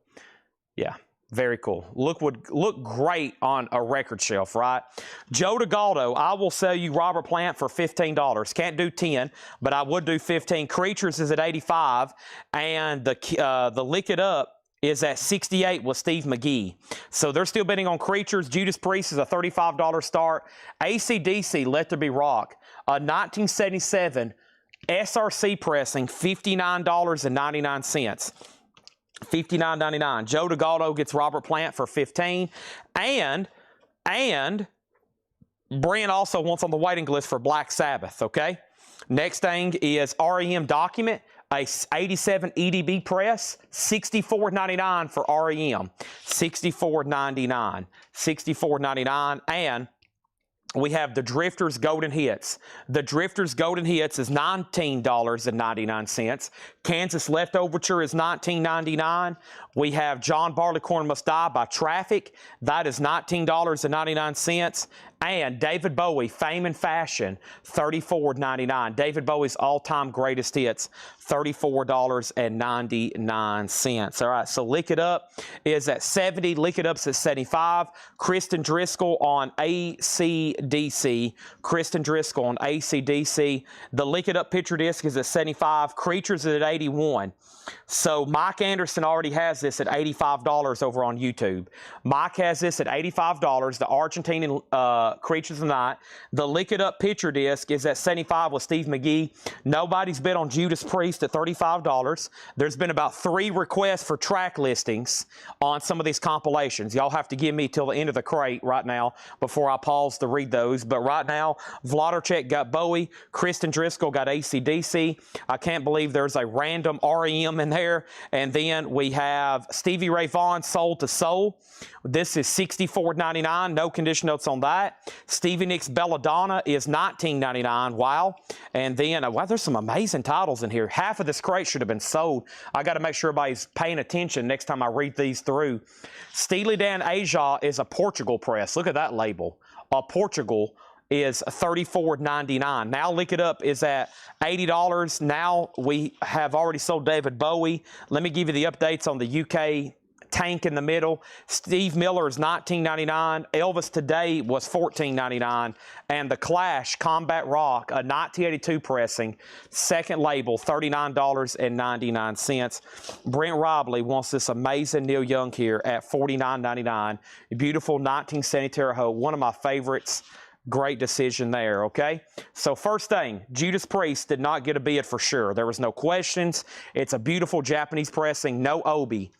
yeah, very cool. Would look great on a record shelf, right? Joe DeGaldo, I will sell you Robert Plant for $15. Can't do 10, but I would do 15. Creatures is at 85, and the Lick It Up is at 68 with Steve McGee. So they're still bidding on Creatures. Judas Priest is a $35 start. AC/DC, Let There Be Rock, a 1977 SRC pressing, $59.99. $59.99. Joe DeGaldo gets Robert Plant for $15. And Brent also wants on the waiting list for Black Sabbath, okay? Next thing is REM Document, a 87 EDB press, $64.99 for REM. $64.99. $64.99. And we have the Drifters Golden Hits. The Drifters Golden Hits is $19.99. Kansas Leftoverture is $19.99. We have John Barleycorn Must Die by Traffic. That is $19.99. And David Bowie, Fame and Fashion, $34.99. David Bowie's all-time greatest hits, $34.99. All right, so Lick It Up is at 70. Lick It Up's at 75. Kristen Driscoll on AC/DC. Kristen Driscoll on AC/DC. The Lick It Up picture disc is at 75. Creatures is at 81. So Mike Anderson already has this at $85 over on YouTube. Mike has this at $85, the Argentinian Creatures of the Night. The Lick It Up picture disc is at $75 with Steve McGee. Nobody's bid on Judas Priest at $35. There's been about 3 requests for track listings on some of these compilations. Y'all have to give me till the end of the crate right now before I pause to read those. But right now, Vladarchek got Bowie. Kristen Driscoll got AC/DC. I can't believe there's a random REM in there. And then we have Stevie Ray Vaughan, Soul to Soul. This is $64.99. No condition notes on that. Stevie Nicks Belladonna is $19.99. Wow. And then, wow, there's some amazing titles in here. Half of this crate should have been sold. I got to make sure everybody's paying attention next time I read these through. Steely Dan Aja is a Portugal press. Look at that label. Portugal is $34.99. Now Lick It Up is at $80. Now we have already sold David Bowie. Let me give you the updates on the UK tank in the middle. Steve Miller is $19.99. Elvis Today was $14.99. And the Clash Combat Rock, a 1982 pressing, second label, $39.99. Brent Robley wants this amazing Neil Young here at $49.99. Beautiful 1970 Terre Haute, one of my favorites. Great decision there, okay? So first thing, Judas Priest did not get a bid for sure. There was no questions. It's a beautiful Japanese pressing, no obi.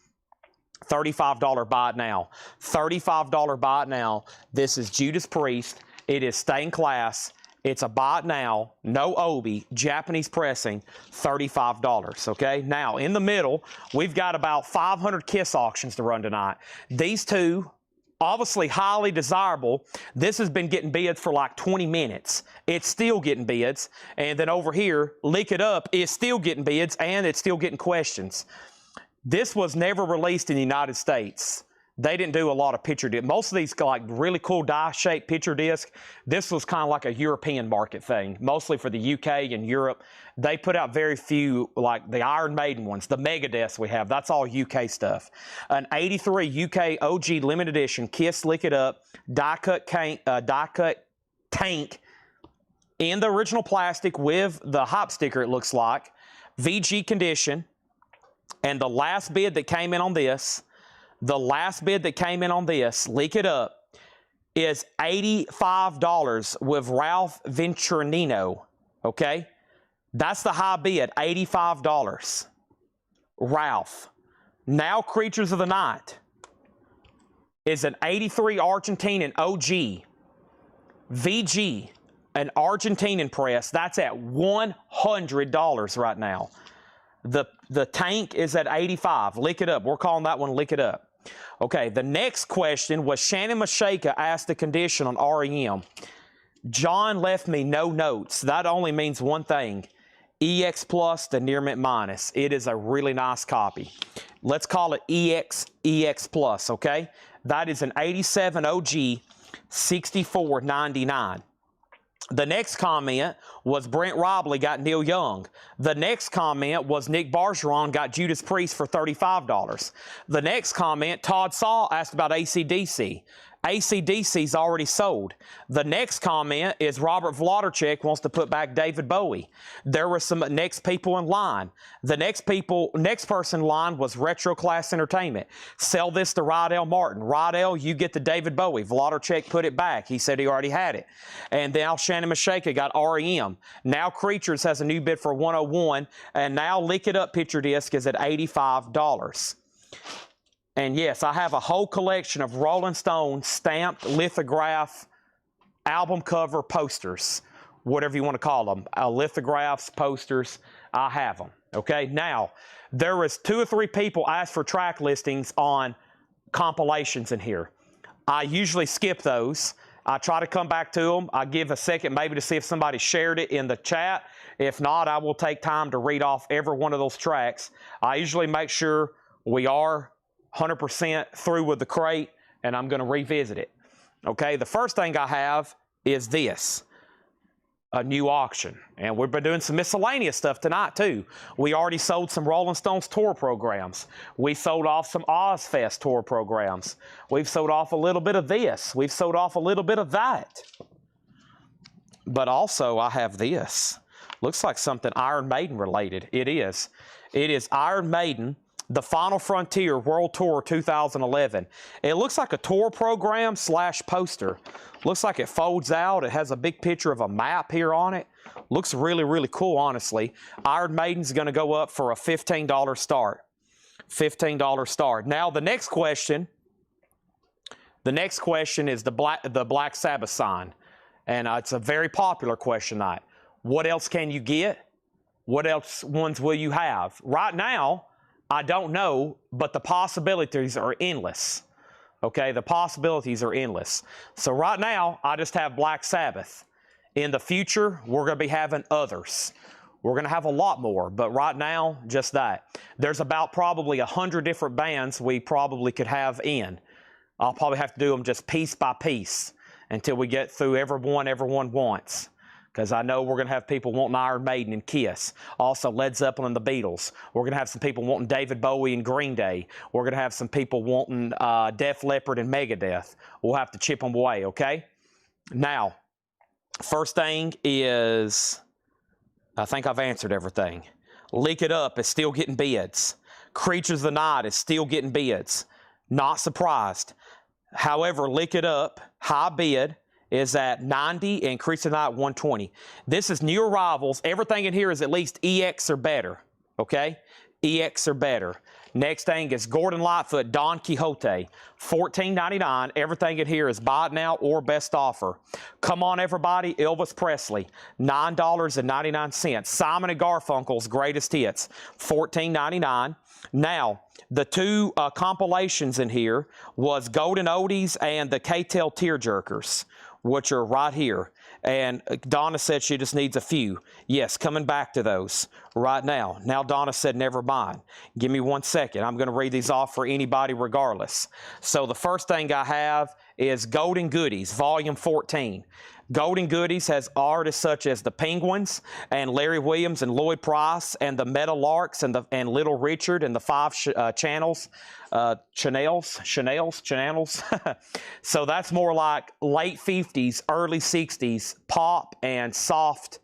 $35 buy it now. $35 buy it now. This is Judas Priest. It is stained glass. It's a buy it now, no obi, Japanese pressing, $35, okay? Now, in the middle, we've got about 500 Kiss auctions to run tonight. These two, obviously highly desirable. This has been getting bids for like 20 minutes. It's still getting bids. And then over here, Lick It Up is still getting bids, and it's still getting questions. This was never released in the United States. They didn't do a lot of picture discs. Most of these like really cool die-shaped picture disc, this was kind of like a European market thing, mostly for the UK and Europe. They put out very few, like the Iron Maiden ones, the Megadeths we have. That's all UK stuff. An 83 UK OG limited edition Kiss Lick It Up die-cut tank in the original plastic with the hop sticker, it looks like. VG condition. And the last bid that came in on this, Lick It Up, is $85 with Ralph Venturini, okay? That's the high bid, $85. Ralph. Now Creatures of the Night is an 83 Argentinian OG, VG, an Argentinian press, that's at $100 right now. The tank is at 85. Lick it up. We're calling that one Lick It Up. Okay, the next question was Shannon Mashaka asked the condition on REM. John left me no notes. That only means one thing. EX Plus to Near Mint Minus. It is a really nice copy. Let's call it EX Plus, okay? That is an 87 OG, $64.99. The next comment was Brent Robley got Neil Young. The next comment was Nick Bargeron got Judas Priest for $35. The next comment, Todd Saw asked about AC/DC. AC/DC's already sold. The next comment is Robert Vlodarchik wants to put back David Bowie. There were some next people in line. The next person in line was Retro Class Entertainment. Sell this to Rydell Martin. Rydell, you get the David Bowie. Vlodarchik put it back. He said he already had it. And now Shannon Mashaka got REM. Now Creatures has a new bid for 101. And now Lick It Up picture disc is at $85. And yes, I have a whole collection of Rolling Stone stamped lithograph album cover posters, whatever you want to call them, lithographs, posters, I have them. Okay, now there was 2 or 3 people asked for track listings on compilations in here. I usually skip those. I try to come back to them. I give a second maybe to see if somebody shared it in the chat. If not, I will take time to read off every one of those tracks. I usually make sure we are 100% through with the crate, and I'm going to revisit it. Okay, the first thing I have is this, a new auction. And we've been doing some miscellaneous stuff tonight, too. We already sold some Rolling Stones tour programs. We sold off some Ozfest tour programs. We've sold off a little bit of this. We've sold off a little bit of that. But also, I have this. Looks like something Iron Maiden related. It is. It is Iron Maiden, The Final Frontier World Tour 2011. It looks like a tour program / poster. Looks like it folds out. It has a big picture of a map here on it. Looks really, really cool, honestly. Iron Maiden's going to go up for a $15 start. $15 start. Now, the next question is the Black Sabbath sign. And it's a very popular question tonight. What else can you get? What else ones will you have? Right now, I don't know, but the possibilities are endless. Okay, the possibilities are endless. So right now, I just have Black Sabbath. In the future, we're going to be having others. We're going to have a lot more, but right now, just that. There's about probably 100 different bands we probably could have in. I'll probably have to do them just piece by piece until we get through everyone wants. Because I know we're going to have people wanting Iron Maiden and Kiss. Also, Led Zeppelin and the Beatles. We're going to have some people wanting David Bowie and Green Day. We're going to have some people wanting Def Leppard and Megadeth. We'll have to chip them away, okay? Now, first thing is, I think I've answered everything. Lick It Up is still getting bids. Creatures of the Night is still getting bids. Not surprised. However, Lick It Up, high bid, is at 90 and Creatures of the Night 120. This is new arrivals. Everything in here is at least EX or better, okay? EX or better. Next thing is Gordon Lightfoot, Don Quixote, $14.99. Everything in here is buy it now or best offer. Come On Everybody, Elvis Presley, $9.99. Simon & Garfunkel's Greatest Hits, $14.99. Now, the 2 compilations in here was Golden Oldies and the K-Tel Tearjerkers, which are right here. And Donna said she just needs a few. Yes, coming back to those right now. Now Donna said, never mind. Give me 1 second. I'm going to read these off for anybody regardless. So the first thing I have is Golden Goodies, Volume 14. Golden Goodies has artists such as the Penguins and Larry Williams and Lloyd Price and the Metalarks and Little Richard and the 5 Channels. Channels. So that's more like late 50s, early 60s pop and soft,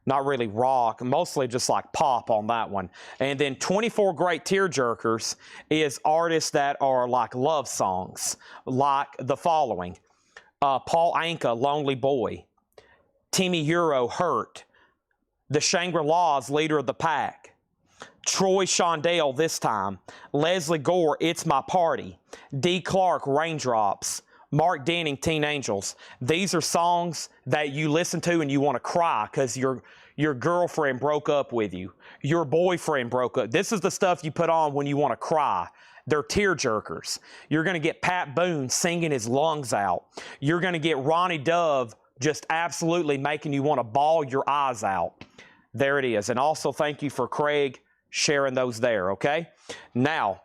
not really rock, mostly just like pop on that one. And then 24 Great Tearjerkers is artists that are like love songs, like the following. Paul Anka, Lonely Boy. Timmy Euro, Hurt. The Shangri-Las, Leader of the Pack. Troy Shondell, This Time. Leslie Gore, It's My Party. D. Clark, Raindrops. Mark Denning, Teen Angels. These are songs that you listen to and you want to cry because your girlfriend broke up with you. Your boyfriend broke up. This is the stuff you put on when you want to cry. They're tear jerkers. You're going to get Pat Boone singing his lungs out. You're going to get Ronnie Dove just absolutely making you want to bawl your eyes out. There it is. And also thank you for Craig sharing those there, okay? Now,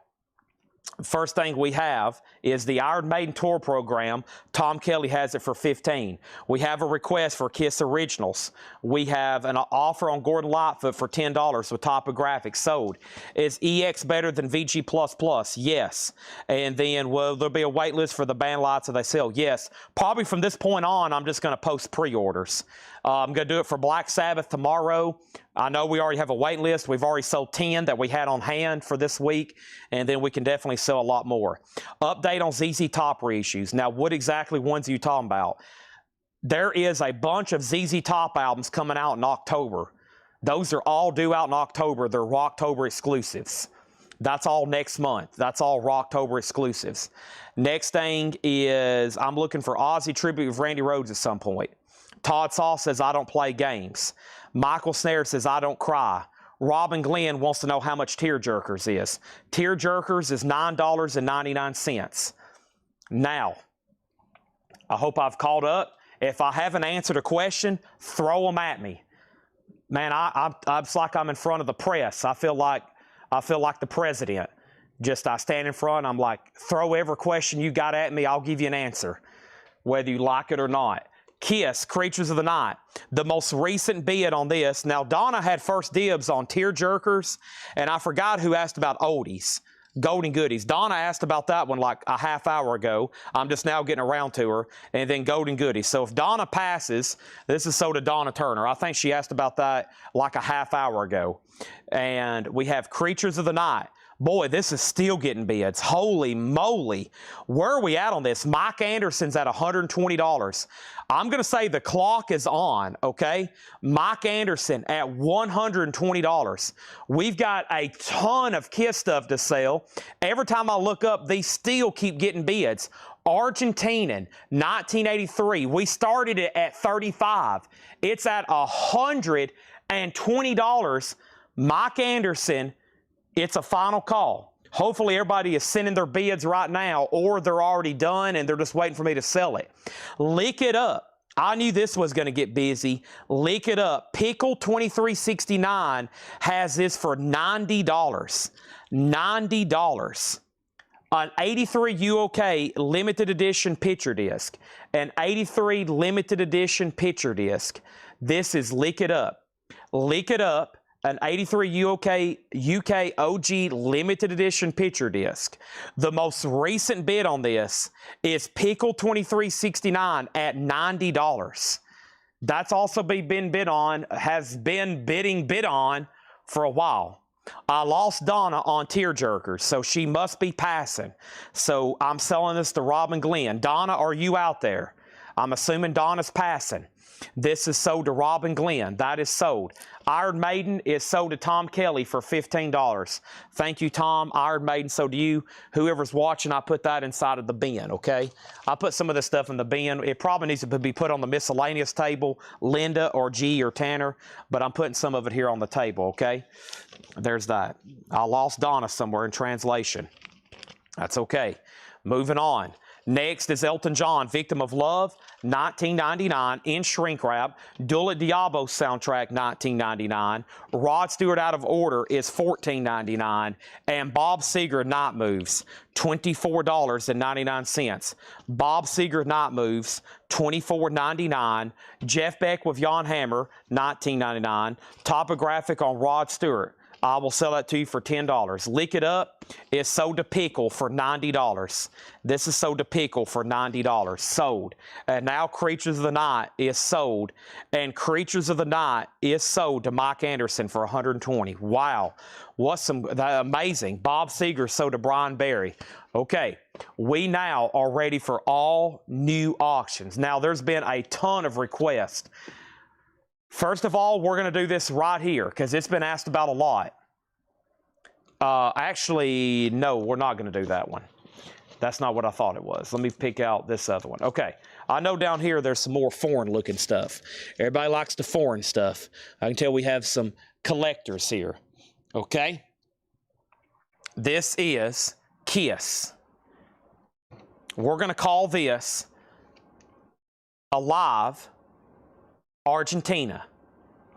first thing we have is the Iron Maiden Tour program. Tom Kelly has it for $15. We have a request for Kiss Originals. We have an offer on Gordon Lightfoot for $10 with topographics sold. Is EX better than VG++? Yes. And then will there be a wait list for the band lights that they sell? Yes. Probably from this point on, I'm just going to post pre-orders. I'm going to do it for Black Sabbath tomorrow. I know we already have a wait list. We've already sold 10 that we had on hand for this week, and then we can definitely sell a lot more. Update on ZZ Top reissues. Now, what exactly ones are you talking about? There is a bunch of ZZ Top albums coming out in October. Those are all due out in October. They're Rocktober exclusives. That's all next month. That's all Rocktober exclusives. Next thing is I'm looking for Ozzy tribute with Randy Rhoads at some point. Todd Saw says, I don't play games. Michael Snare says, I don't cry. Robin Glenn wants to know how much Tear Jerkers is. Tear Jerkers is $9.99. Now, I hope I've caught up. If I haven't answered a question, throw them at me. Man, it's like I'm in front of the press. I feel like the president. I stand in front, I'm like, throw every question you got at me, I'll give you an answer, whether you like it or not. Kiss, Creatures of the Night. The most recent bid on this. Now, Donna had first dibs on Tear Jerkers, and I forgot who asked about oldies, Golden Goodies. Donna asked about that one like a half hour ago. I'm just now getting around to her. And then Golden Goodies. So if Donna passes, this is so to Donna Turner. I think she asked about that like a half hour ago. And we have Creatures of the Night. Boy, this is still getting bids. Holy moly. Where are we at on this? Mike Anderson's at $120. I'm going to say the clock is on, okay? Mike Anderson at $120. We've got a ton of Kiss stuff to sell. Every time I look up, these still keep getting bids. Argentinian, 1983. We started it at $35. It's at $120. Mike Anderson, it's a final call. Hopefully everybody is sending their bids right now, or they're already done and they're just waiting for me to sell it. Lick It Up. I knew this was going to get busy. Lick It Up. Pickle 2369 has this for $90. $90. An 83 UOK limited edition picture disc. An 83 limited edition picture disc. This is Lick It Up. Lick It Up. An 83 UK OG limited edition picture disc. The most recent bid on this is Pickle 2369 at $90. That's also been bid on, has been bid on for a while. I lost Donna on Tear Jerkers, so she must be passing. So I'm selling this to Robin Glenn. Donna, are you out there? I'm assuming Donna's passing. This is sold to Robin Glenn. That is sold. Iron Maiden is sold to Tom Kelly for $15. Thank you, Tom. Iron Maiden sold to you. Whoever's watching, I put that inside of the bin, okay? I put some of this stuff in the bin. It probably needs to be put on the miscellaneous table, Linda or G or Tanner, but I'm putting some of it here on the table, okay? There's that. I lost Donna somewhere in translation. That's okay. Moving on. Next is Elton John, Victim of Love, $19.99 in shrink wrap. Duel at Diablo soundtrack, $19.99. Rod Stewart Out of Order is $14.99. And Bob Seger Night Moves, $24.99. Bob Seger Night Moves, $24.99. Jeff Beck with Jan Hammer, $19.99. Topographic on Rod Stewart. I will sell that to you for $10. Lick It Up is sold to Pickle for $90. This is sold to Pickle for $90. Sold. And now Creatures of the Night is sold. And Creatures of the Night is sold to Mike Anderson for $120. Wow. What's some amazing. Bob Seger sold to Brian Berry. Okay. We now are ready for all new auctions. Now, there's been a ton of requests. First of all, we're going to do this right here because it's been asked about a lot. Actually, no, we're not going to do that one. That's not what I thought it was. Let me pick out this other one. Okay, I know down here there's some more foreign looking stuff. Everybody likes the foreign stuff. I can tell we have some collectors here. Okay, this is Kiss. We're going to call this Alive Argentina.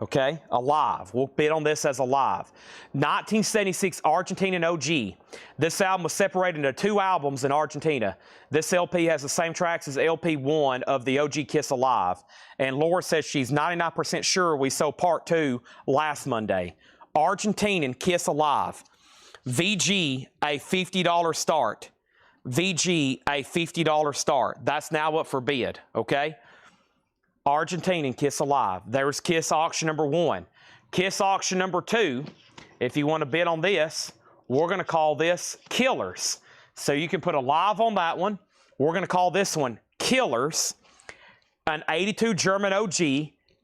Okay, Alive. We'll bid on this as Alive. 1976 Argentinian OG. This album was separated into 2 albums in Argentina. This LP has the same tracks as LP1 of the OG Kiss Alive. And Laura says she's 99% sure we sold part 2 last Monday. Argentinian Kiss Alive. VG, a $50 start. VG, a $50 start. That's now up for bid, okay? Argentinian Kiss Alive. There's Kiss auction number 1. Kiss auction number 2, if you want to bid on this, we're going to call this Killers. So you can put Alive on that one. We're going to call this one Killers. An 82 German OG,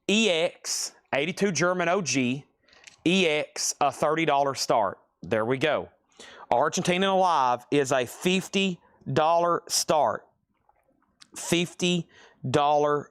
EX, 82 German OG, EX, a $30 start. There we go. Argentinian Alive is a $50 start. $50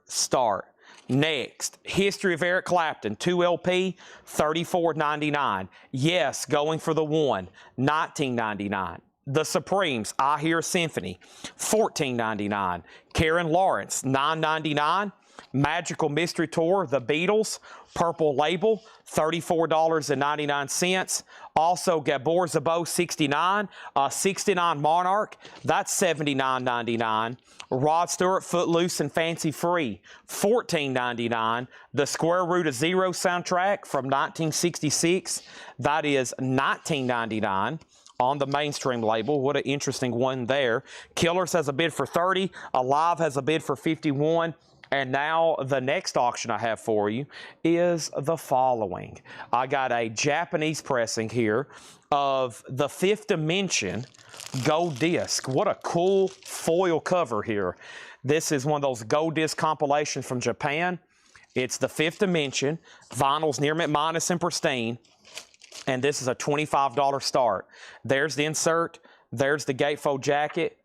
start. Next, History of Eric Clapton, 2 LP, $34.99. Yes, going for the 1, $19.99. The Supremes, I Hear Symphony, $14.99. Karen Lawrence, $9.99. Magical Mystery Tour, The Beatles, Purple Label, $34.99. Also, Gabor Szabo, $69. 69 Monarch, that's $79.99. Rod Stewart, Footloose and Fancy Free, $14.99. The Square Root of Zero soundtrack from 1966, that is $19.99. On the mainstream label. What an interesting one there. Killers has a bid for $30. Alive has a bid for $51. And now the next auction I have for you is the following. I got a Japanese pressing here of the Fifth Dimension gold disc. What a cool foil cover here. This is one of those gold disc compilations from Japan. It's the Fifth Dimension. Vinyl's near mint minus and pristine. And this is a $25 start. There's the insert. There's the gatefold jacket.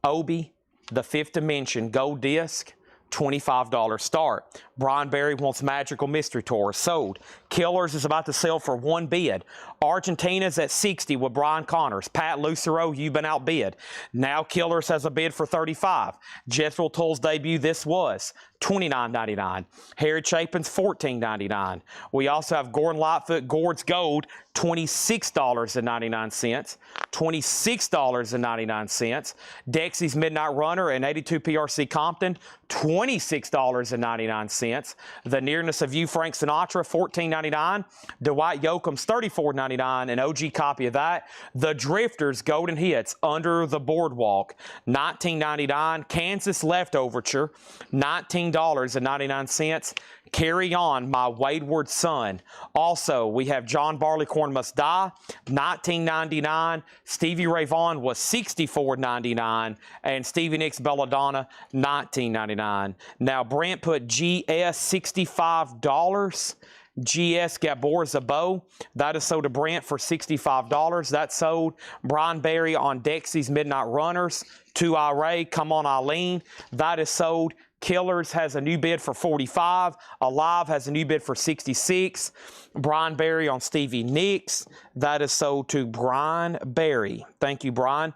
Obi, the Fifth Dimension gold disc. $25 start. Brian Berry wants Magical Mystery Tour. Sold. Killers is about to sell for 1 bid. Argentina's at 60 with Brian Connors. Pat Lucero, you've been outbid. Now Killers has a bid for 35. Jethro Tull's debut, this was $29.99. Harry Chapin's $14.99. We also have Gordon Lightfoot, Gord's Gold, $26.99. $26.99. Dexy's Midnight Runner and 82 PRC Compton, $26.99. The Nearness of You, Frank Sinatra, $14.99. Dwight Yoakam's $34.99, an OG copy of that. The Drifters Golden Hits, Under the Boardwalk, $19.99. Kansas Leftoverture, $19.99. Carry On, My Wayward Son. Also, we have John Barleycorn Must Die, $19.99. Stevie Ray Vaughan was $64.99. And Stevie Nicks Belladonna, $19.99. Now, Brent put GS $65. GS Gabor Szabo, that is sold to Brent for $65. That's sold. Brian Berry on Dexy's Midnight Runners. 2IRA, Come On Eileen, that is sold. Killers has a new bid for $45. Alive has a new bid for $66. Brian Berry on Stevie Nicks, that is sold to Brian Berry. Thank you, Brian.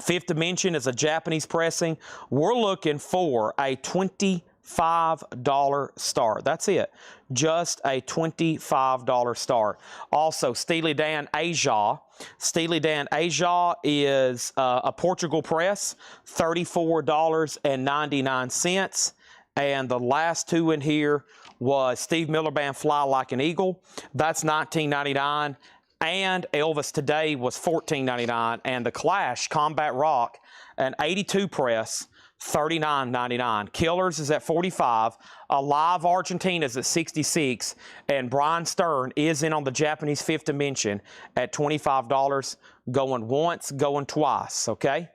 Fifth Dimension is a Japanese pressing. We're looking for a $25 start. That's it. Just a $25 start. Also, Steely Dan Asia. Steely Dan Asia is a Portugal press, $34.99. And the last 2 in here was Steve Miller Band Fly Like an Eagle. That's $19.99. And Elvis Today was $14.99. And The Clash Combat Rock, an 82 press, $39.99. Killers is at $45. Alive Argentina is at $66. And Brian Stern is in on the Japanese Fifth Dimension at $25. Going once, going twice, okay?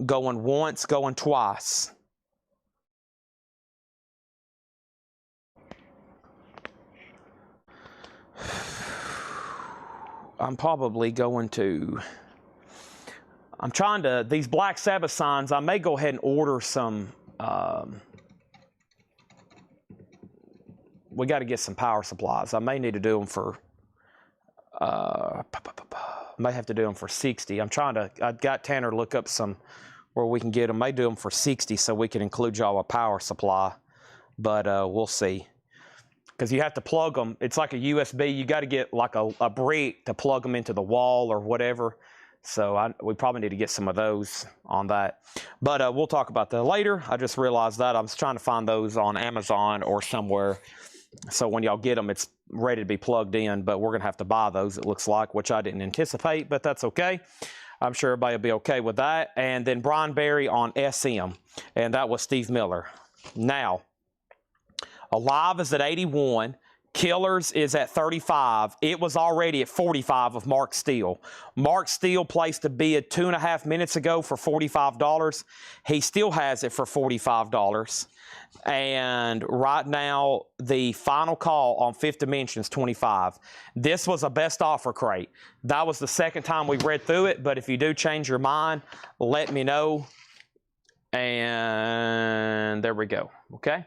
Going once, going twice. I'm probably going to I'm trying to, these Black Sabbath signs, I may go ahead and order some, we got to get some power supplies. I may need to do them for, may have to do them for 60. I'm trying to, I got Tanner to look up some where we can get them. May do them for 60 so we can include y'all a power supply, but we'll see. Because you have to plug them. It's like a USB. You got to get like a brick to plug them into the wall or whatever. So we probably need to get some of those on that. But we'll talk about that later. I just realized that. I was trying to find those on Amazon or somewhere. So when y'all get them, it's ready to be plugged in. But we're going to have to buy those, it looks like, which I didn't anticipate. But that's okay. I'm sure everybody will be okay with that. And then Brian Berry on SM. And that was Steve Miller. Now, Alive is at 81. Killers is at 35. It was already at 45 of Mark Steele. Mark Steele placed a bid 2.5 minutes ago for $45. He still has it for $45. And right now, the final call on Fifth Dimension is 25. This was a best offer crate. That was the second time we read through it, but if you do change your mind, let me know. And there we go, okay?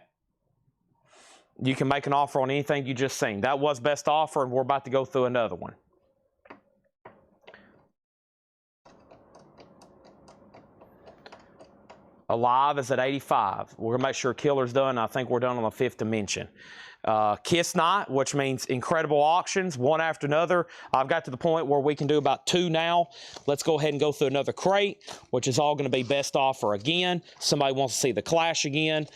You can make an offer on anything you just seen. That was best offer, and we're about to go through another one. Alive is at 85. We're going to make sure Killer's done. I think we're done on the Fifth Dimension. Kiss Night, which means incredible auctions, one after another. I've got to the point where we can do about 2 now. Let's go ahead and go through another crate, which is all going to be best offer again. Somebody wants to see the Clash again,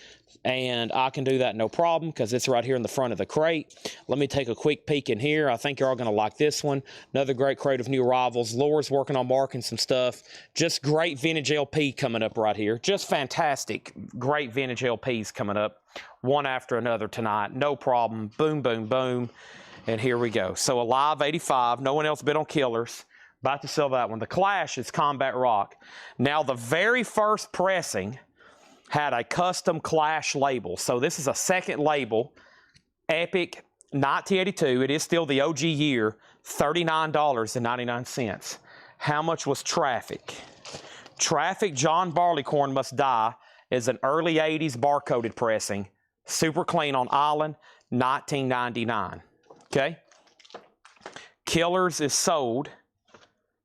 and I can do that no problem because it's right here in the front of the crate. Let me take a quick peek in here. I think you're all going to like this one. Another great crate of new arrivals. Laura's working on marking some stuff. Just great vintage LP coming up right here. Just fantastic, great vintage LPs coming up. One after another tonight. No problem. Boom, boom, boom. And here we go. So Alive 85. No one else bid on Killers. About to sell that one. The Clash is Combat Rock. Now, the very first pressing had a custom Clash label. So this is a second label. Epic 1982. It is still the OG year. $39.99. How much was Traffic? Traffic John Barleycorn Must Die is an early 80s barcoded pressing. Super clean on Island. 1999. Okay? Killers is sold.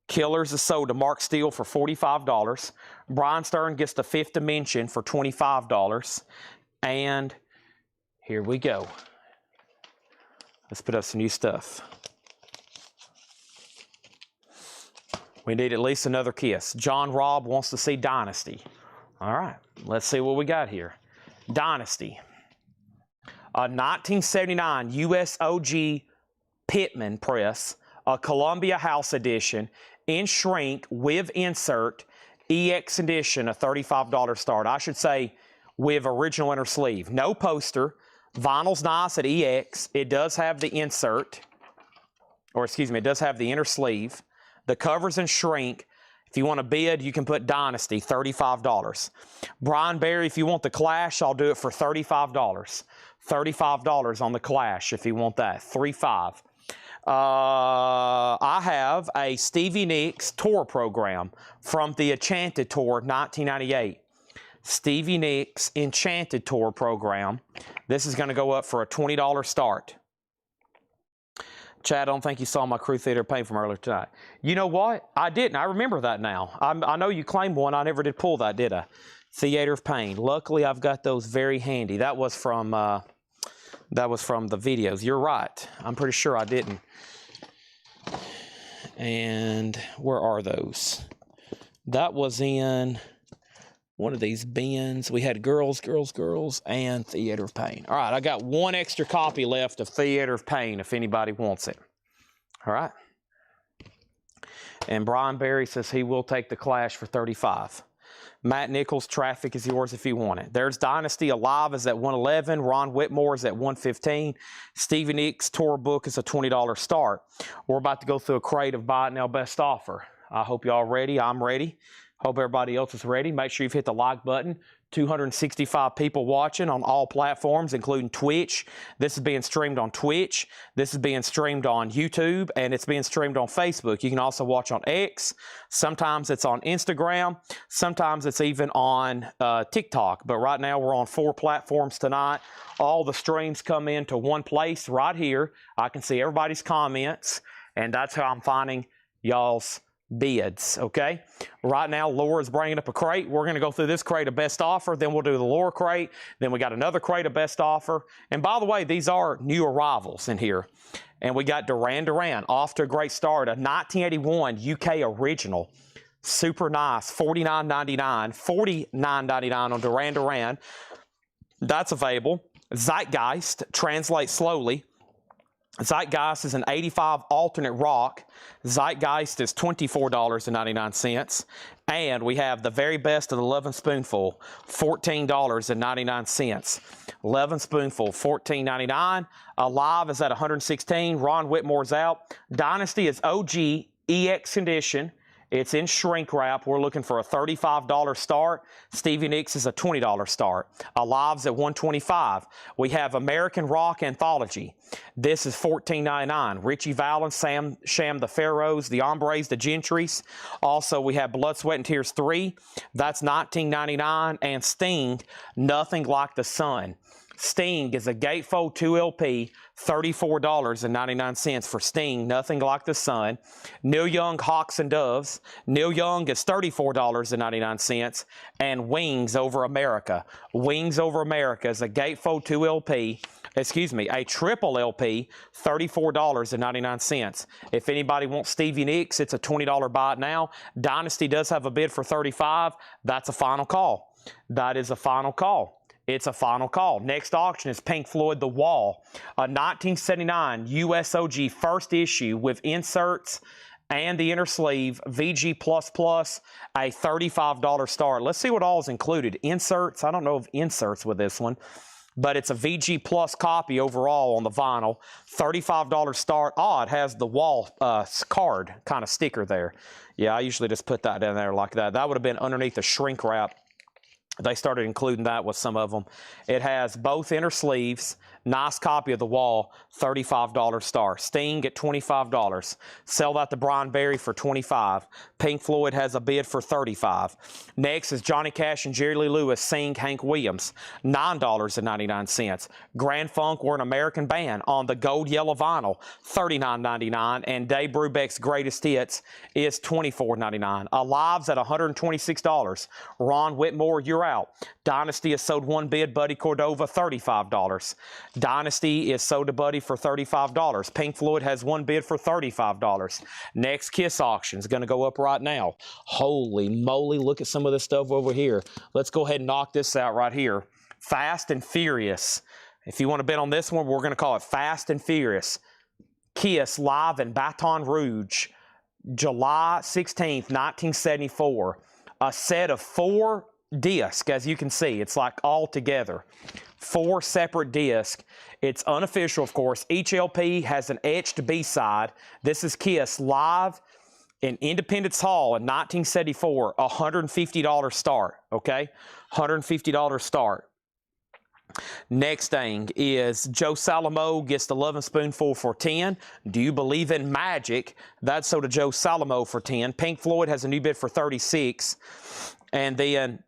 Killers is sold to Mark Steele for $45. Brian Stern gets the Fifth Dimension for $25. And here we go. Let's put up some new stuff. We need at least another Kiss. John Robb wants to see Dynasty. All right, let's see what we got here. Dynasty. A 1979 USOG Pittman press, a Columbia House edition, in shrink with insert, EX edition, a $35 start. I should say with original inner sleeve. No poster. Vinyl's nice at EX. It does have the insert, or excuse me, it does have the inner sleeve. The cover's in shrink. If you want to bid, you can put Dynasty, $35. Brian Berry, if you want the Clash, I'll do it for $35. $35 on the Clash if you want that. 3.5. I have a Stevie Nicks tour program from the Enchanted Tour 1998. Stevie Nicks Enchanted Tour program. This is going to go up for a $20 start. Chad, I don't think you saw my Crew Theater paint from earlier tonight. You know what? I didn't. I remember that now. I know you claimed one. I never did pull that, did I? Theater of Pain. Luckily, I've got those very handy. That was from the videos. You're right. I'm pretty sure I didn't. And where are those? That was in one of these bins. We had Girls, Girls, Girls, and Theater of Pain. All right, I got one extra copy left of Theater of Pain if anybody wants it. All right. And Brian Berry says he will take the Clash for $35. Matt Nichols, Traffic is yours if you want it. There's Dynasty. Alive is at $111. Ron Whitmore is at $115. Stevie Nicks Tour Book is a $20 start. We're about to go through a crate of Buy It Now Best Offer. I hope y'all ready. I'm ready. Hope everybody else is ready. Make sure you've hit the like button. 265 people watching on all platforms, including Twitch. This is being streamed on Twitch. This is being streamed on YouTube, and it's being streamed on Facebook. You can also watch on X. Sometimes it's on Instagram. Sometimes it's even on TikTok. But right now we're on 4 platforms tonight. All the streams come into one place right here. I can see everybody's comments, and that's how I'm finding y'all's bids. Okay, right now Laura's bringing up a crate. We're going to go through this crate of best offer, then we'll do the Laura crate, then we got another crate of best offer. And by the way, these are new arrivals in here. And we got Duran Duran off to a great start, a 1981 UK original, super nice, $49.99, $49.99 on Duran Duran. That's available. Zeitgeist, translate slowly. Zeitgeist is an 85 alternate rock. Zeitgeist is $24.99. And we have the very best of the 11 spoonful, $14.99. 11 spoonful, $14.99. Alive is at $116. Ron Whitmore's out. Dynasty is OG EX condition. It's in shrink wrap. We're looking for a $35 start. Stevie Nicks is a $20 start. Alive's at $125. We have American Rock Anthology. This is $14.99. Richie Valens, Sam Sham the Pharaohs, the Hombres, the Gentrys. Also, we have Blood, Sweat, and Tears 3. That's $19.99. And Sting, Nothing Like the Sun. Sting is a gatefold 2 LP, $34.99 for Sting, Nothing Like the Sun. Neil Young, Hawks and Doves. Neil Young is $34.99. And Wings Over America. Wings Over America is a gatefold 2 LP, a triple LP, $34.99. If anybody wants Stevie Nicks, it's a $20 buy it now. Dynasty does have a bid for $35. That's a final call. That is a final call. It's a final call. Next auction is Pink Floyd The Wall, a 1979 USOG first issue with inserts and the inner sleeve, VG++, a $35 start. Let's see what all is included. Inserts, I don't know of inserts with this one, but it's a VG Plus copy overall on the vinyl. $35 start. Oh, it has the wall card kind of sticker there. Yeah, I usually just put that in there like that. That would have been underneath the shrink wrap. They started including that with some of them. It has both inner sleeves, nice copy of The Wall, $35 star. Sting at $25. Sell that to Brian Berry for $25. Pink Floyd has a bid for $35. Next is Johnny Cash and Jerry Lee Lewis sing Hank Williams, $9.99. Grand Funk, We're an American Band on the gold yellow vinyl, $39.99. And Dave Brubeck's Greatest Hits is $24.99. Alive's at $126. Ron Whitmore, You're Out. Dynasty has sold one bid, Buddy Cordova, $35. Dynasty is sold to Buddy for $35. Pink Floyd has one bid for $35. Next Kiss auction is going to go up right now. Holy moly, look at some of this stuff over here. Let's go ahead and knock this out right here. Fast and Furious. If you want to bet on this one, we're going to call it Fast and Furious. Kiss live in Baton Rouge, July 16th, 1974. A set of 4 discs, as you can see. It's like all together. 4 separate discs. It's unofficial, of course. Each LP has an etched B-side. This is Kiss live in Independence Hall in 1974. $150 start, okay? $150 start. Next thing is Joe Salamo gets the 11 spoonful for 10. Do you believe in magic? That's sold to Joe Salamo for 10. Pink Floyd has a new bid for 36. And then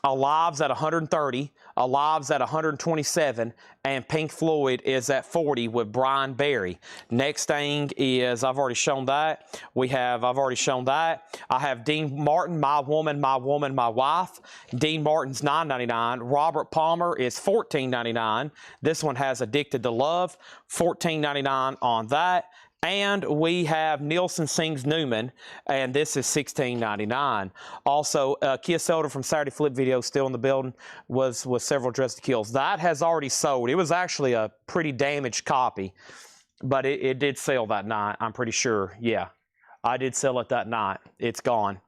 Alive's at 130. Alive's at 127. And Pink Floyd is at 40 with Brian Berry. Next thing is, I've already shown that. I've already shown that. I have Dean Martin, My Woman, My Woman, My Wife. Dean Martin's $9.99. Robert Palmer is $14.99. This one has Addicted to Love, $14.99 on that. And we have Nielsen Sings Newman, and this is $16.99. Also, Kiss Elder from Saturday Flip Video, still in the building, was several Dressed to Kills. That has already sold. It was actually a pretty damaged copy, but it did sell that night, I'm pretty sure. Yeah, I did sell it that night. It's gone.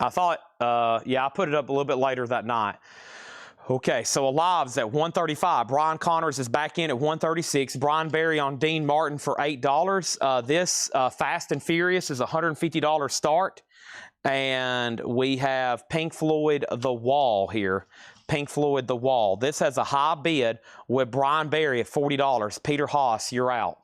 I thought, yeah, I put it up a little bit later that night. Okay, so Alive's at $135. Brian Connors is back in at $136. Brian Berry on Dean Martin for $8. This Fast and Furious is $150 start. And we have Pink Floyd The Wall here. Pink Floyd The Wall. This has a high bid with Brian Berry at $40. Peter Haas, you're out.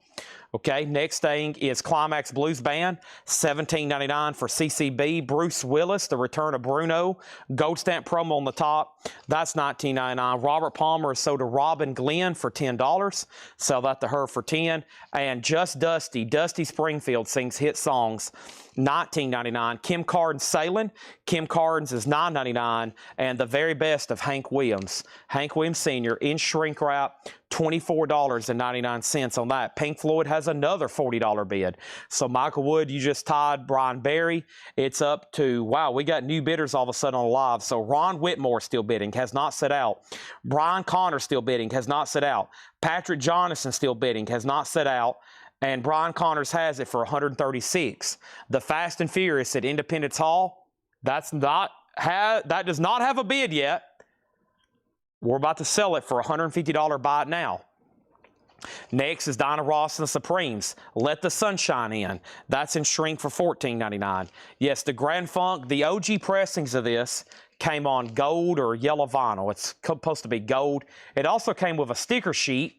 Okay, next thing is Climax Blues Band, $17.99 for CCB. Bruce Willis, The Return of Bruno, gold stamp promo on the top. That's $19.99. Robert Palmer is sold to Robin Glenn for $10. Sell that to her for $10. And Just Dusty, Dusty Springfield sings hit songs, $19.99. Kim Carnes Sailing, Kim Carnes is $9.99. And the very best of Hank Williams Sr. in shrink wrap, $24.99 on that. Pink Floyd has another $40 bid. So Michael Wood, you just tied Brian Berry. It's up to, wow, we got new bidders all of a sudden on live. So Ron Whitmore still bidding, has not set out. Brian Connor still bidding, has not set out. Patrick Jonathan still bidding, has not set out. And Brian Connors has it for $136. The Fast and Furious at Independence Hall, that does not have a bid yet. We're about to sell it for $150 buy it now. Next is Dinah Ross and the Supremes. Let the Sunshine In. That's in shrink for $14.99. Yes, the Grand Funk, the OG pressings of this came on gold or yellow vinyl. It's supposed to be gold. It also came with a sticker sheet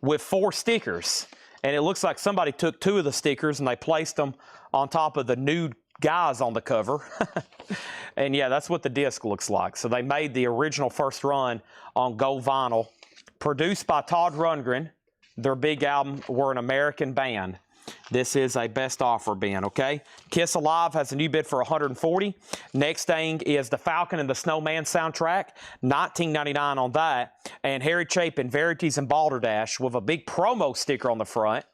with 4 stickers. And it looks like somebody took 2 of the stickers and they placed them on top of the nude guys on the cover. And yeah, that's what the disc looks like. So they made the original first run on gold vinyl. Produced by Todd Rundgren. Their big album, We're an American Band. This is a best offer bin, okay? Kiss Alive has a new bid for $140. Next thing is the Falcon and the Snowman soundtrack, $19.99 on that. And Harry Chapin, Verities and Balderdash with a big promo sticker on the front,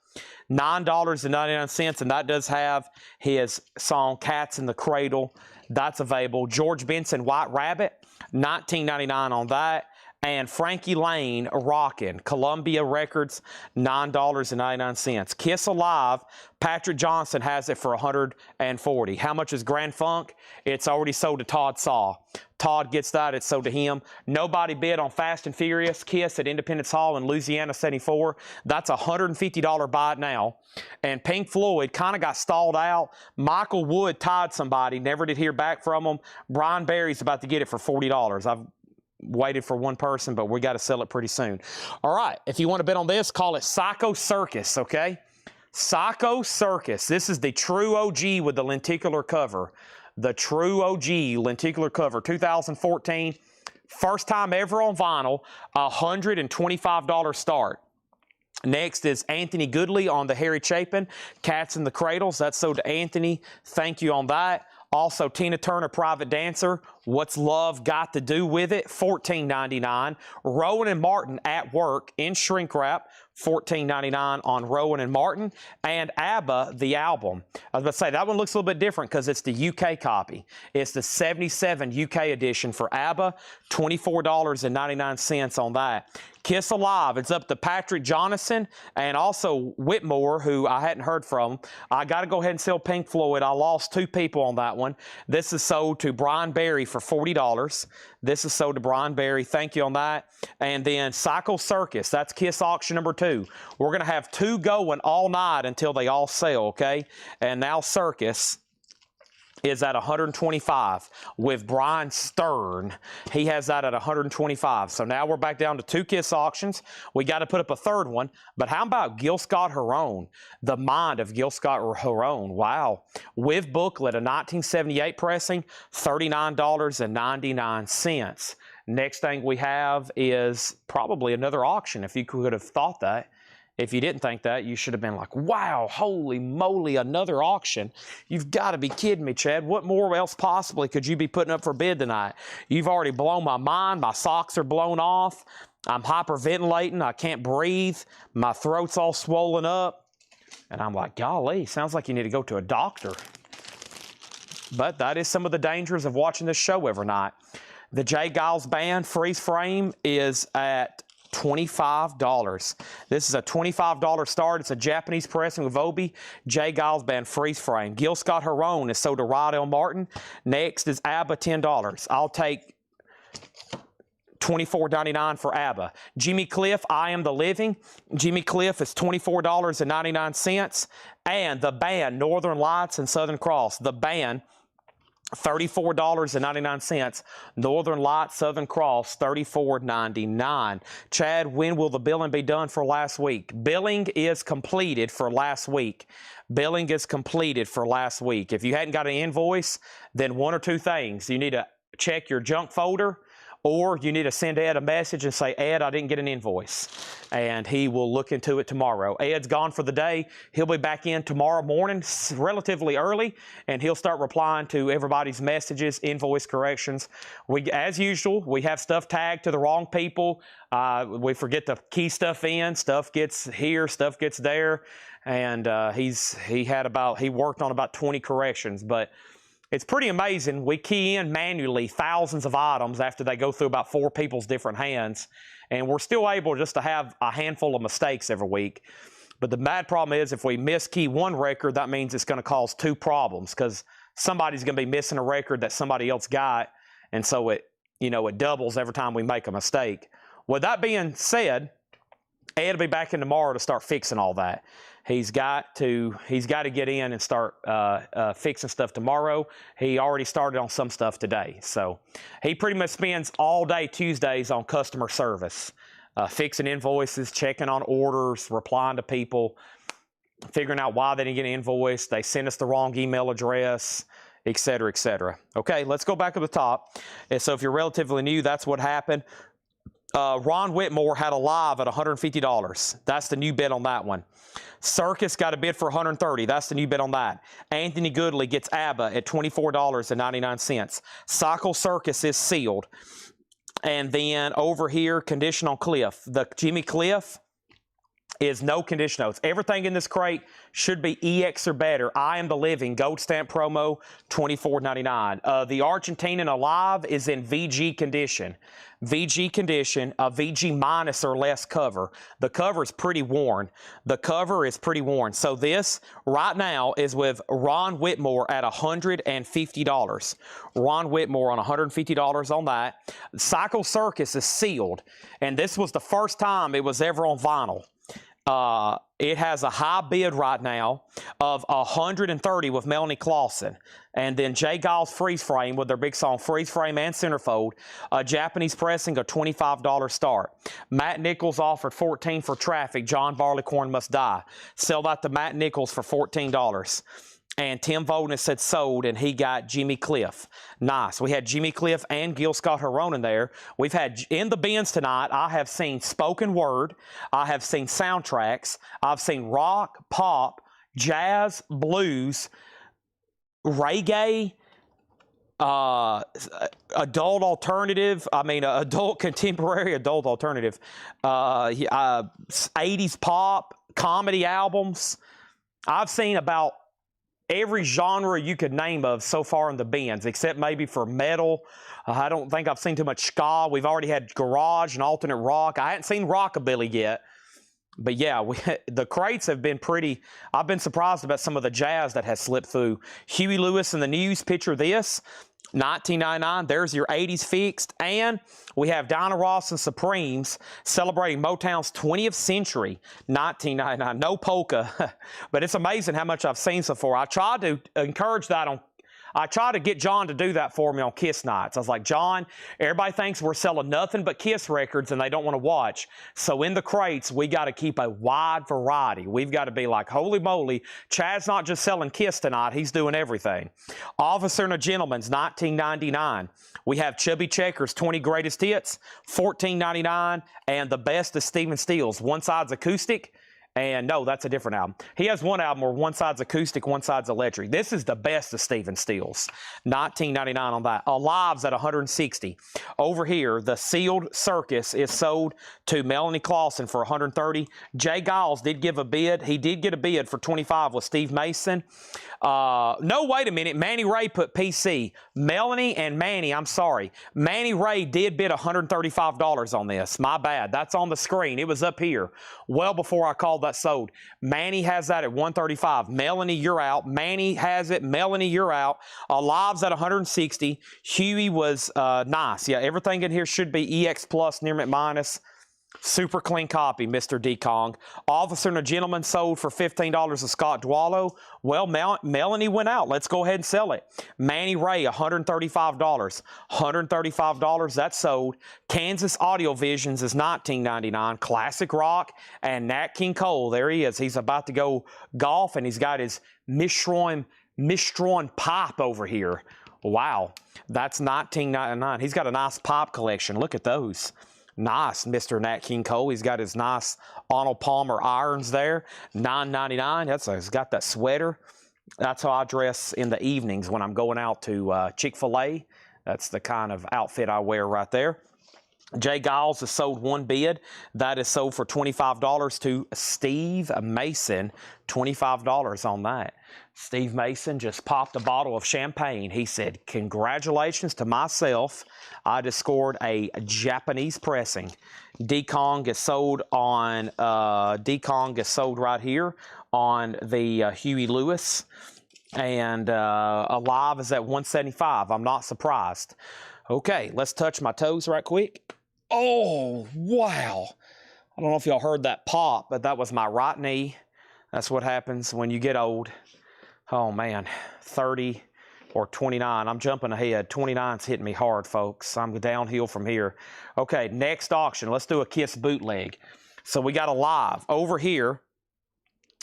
$9.99, and that does have his song Cats in the Cradle. That's available. George Benson, White Rabbit, $19.99 on that. And Frankie Lane, Rockin', Columbia Records, $9.99. Kiss Alive, Patrick Johnson has it for $140. How much is Grand Funk? It's already sold to Todd Saw. Todd gets that, it's sold to him. Nobody bid on Fast and Furious, Kiss at Independence Hall in Louisiana 74. That's $150 buy it now. And Pink Floyd kind of got stalled out. Michael Wood tied somebody, never did hear back from him. Brian Berry's about to get it for $40. I've waited for one person, but we got to sell it pretty soon. All right, if you want to bet on this, call it Psycho Circus, okay? Psycho Circus. This is the true OG with the lenticular cover. The true OG lenticular cover, 2014. First time ever on vinyl, $125 start. Next is Anthony Goodley on the Harry Chapin, Cats in the Cradles. That's sold to Anthony. Thank you on that. Also, Tina Turner, Private Dancer, What's Love Got to Do With It, $14.99. Rowan and Martin, At Work, in shrink wrap, $14.99 on Rowan and Martin. And ABBA, the album. I was about to say, that one looks a little bit different because it's the UK copy. It's the 77 UK edition for ABBA, $24.99 on that. Kiss Alive, it's up to Patrick Jonathan and also Whitmore, who I hadn't heard from. I got to go ahead and sell Pink Floyd. I lost 2 people on that one. This is sold to Brian Berry for $40. This is sold to Brian Berry. Thank you on that. And then Psycho Circus, that's Kiss auction number 2. We're going to have 2 going all night until they all sell, okay? And now Circus is at $125 with Brian Stern. He has that at $125. So now we're back down to 2 Kiss auctions. We got to put up a third one. But how about Gil Scott-Heron? The Mind of Gil Scott-Heron. Wow. With booklet, a 1978 pressing, $39.99. Next thing we have is probably another auction, if you could have thought that. If you didn't think that, you should have been like, wow, holy moly, another auction. You've got to be kidding me, Chad. What more else possibly could you be putting up for bid tonight? You've already blown my mind. My socks are blown off. I'm hyperventilating. I can't breathe. My throat's all swollen up. And I'm like, golly, sounds like you need to go to a doctor. But that is some of the dangers of watching this show every night. The J. Giles Band freeze frame is at $25. This is a $25 start. It's a Japanese pressing with Obi. J. Giles Band freeze frame. Gil Scott-Heron is sold to Rod L. Martin. Next is ABBA, $10. I'll take $24.99 for ABBA. Jimmy Cliff, I Am the Living. Jimmy Cliff is $24.99. And the band, Northern Lights and Southern Cross. The band $34.99. Northern Light, Southern Cross, $34.99. Chad, when will the billing be done for last week? Billing is completed for last week. Billing is completed for last week. If you hadn't got an invoice, then one or two things. You need to check your junk folder, or you need to send Ed a message and say, Ed, I didn't get an invoice. And he will look into it tomorrow. Ed's gone for the day. He'll be back in tomorrow morning, relatively early, and he'll start replying to everybody's messages, invoice corrections. As usual, we have stuff tagged to the wrong people. We forget to key stuff in. Stuff gets here, stuff gets there. And he worked on about 20 corrections, but it's pretty amazing. We key in manually thousands of items after they go through about 4 people's different hands, and we're still able just to have a handful of mistakes every week. But the bad problem is if we miskey one record, that means it's going to cause 2 problems, because somebody's going to be missing a record that somebody else got, and so it doubles every time we make a mistake. With that being said, Ed will be back in tomorrow to start fixing all that. He's got to get in and start fixing stuff tomorrow. He already started on some stuff today. So he pretty much spends all day Tuesdays on customer service, fixing invoices, checking on orders, replying to people, figuring out why they didn't get an invoice. They sent us the wrong email address, et cetera, et cetera. Okay, let's go back to the top. And so if you're relatively new, that's what happened. Ron Whitmore had a live at $150. That's the new bid on that one. Circus got a bid for $130. That's the new bid on that. Anthony Goodley gets ABBA at $24.99. Cycle Circus is sealed. And then over here, condition on Cliff. The Jimmy Cliff is no condition notes. Everything in this crate should be EX or better. I Am the Living, gold stamp promo, $24.99. The Argentinian Alive is in VG condition. VG condition, a VG minus or less cover. The cover is pretty worn. So this right now is with Ron Whitmore at $150. Ron Whitmore on $150 on that. Cycle Circus is sealed, and this was the first time it was ever on vinyl. It has a high bid right now of $130 with Melanie Clausen. And then Jay Giles Freeze Frame with their big song Freeze Frame and Centerfold. Japanese pressing, a $25 start. Matt Nichols offered $14 for Traffic. John Barleycorn Must Die. Sell that to Matt Nichols for $14. And Tim Voldness said sold, and he got Jimmy Cliff. Nice. We had Jimmy Cliff and Gil Scott Heron there. We've had in the bins tonight, I have seen spoken word. I have seen soundtracks. I've seen rock, pop, jazz, blues, reggae, adult alternative. Adult contemporary, adult alternative. 80s pop, comedy albums. I've seen about every genre you could name of so far in the bins, except maybe for metal. I don't think I've seen too much ska. We've already had garage and alternate rock. I hadn't seen rockabilly yet. But yeah, the crates have been pretty. I've been surprised about some of the jazz that has slipped through. Huey Lewis and the News, picture this. $19.99. There's your 80s fixed. And we have Dinah Ross and Supremes celebrating Motown's 20th century. $19.99. No polka. But it's amazing how much I've seen so far. I tried to encourage that I tried to get John to do that for me on Kiss nights. I was like, John, everybody thinks we're selling nothing but Kiss records and they don't want to watch. So in the crates, we got to keep a wide variety. We've got to be like, holy moly, Chad's not just selling Kiss tonight. He's doing everything. Officer and a Gentleman's, $19.99. We have Chubby Checkers, 20 Greatest Hits, $14.99. And the best is Stephen Stills. One side's acoustic. And no, that's a different album. He has one album where one side's acoustic, one side's electric. This is the best of Stephen Stills. $19.99 on that. Alive's at $160. Over here, the sealed Circus is sold to Melanie Clausen for $130. Jay Giles did give a bid. He did get a bid for $25 with Steve Mason. No, wait a minute. Manny Ray put PC. Melanie and Manny, I'm sorry. Manny Ray did bid $135 on this. My bad. That's on the screen. It was up here well before I called that sold. Manny has that at $135. Melanie, you're out. Manny has it. Melanie, you're out. Alive's at $160. Huey was nice. Yeah, everything in here should be EX plus, near mint minus. Super clean copy, Mr. D. Kong. Officer and a Gentleman sold for $15 to Scott Dwallow. Well, Melanie went out. Let's go ahead and sell it. Manny Ray, $135. $135, that's sold. Kansas Audio Visions is $19.99. Classic Rock and Nat King Cole. There he is. He's about to go golf, and he's got his Mistron pipe over here. Wow, that's $19.99. He's got a nice pipe collection. Look at those. Nice, Mr. Nat King Cole. He's got his nice Arnold Palmer irons there. $9.99. He's got that sweater. That's how I dress in the evenings when I'm going out to Chick-fil-A. That's the kind of outfit I wear right there. Jay Giles has sold one bid. That is sold for $25 to Steve Mason. $25 on that. Steve Mason just popped a bottle of champagne. He said, congratulations to myself. I just scored a Japanese pressing. D-Kong is sold on, D-Kong is sold right here on the Huey Lewis. And Alive is at $175. I'm not surprised. Okay, let's touch my toes right quick. Oh, wow. I don't know if y'all heard that pop, but that was my right knee. That's what happens when you get old. Oh, man, 30 or 29. I'm jumping ahead. 29's hitting me hard, folks. I'm downhill from here. Okay, next auction. Let's do a Kiss bootleg. So we got Alive. Over here,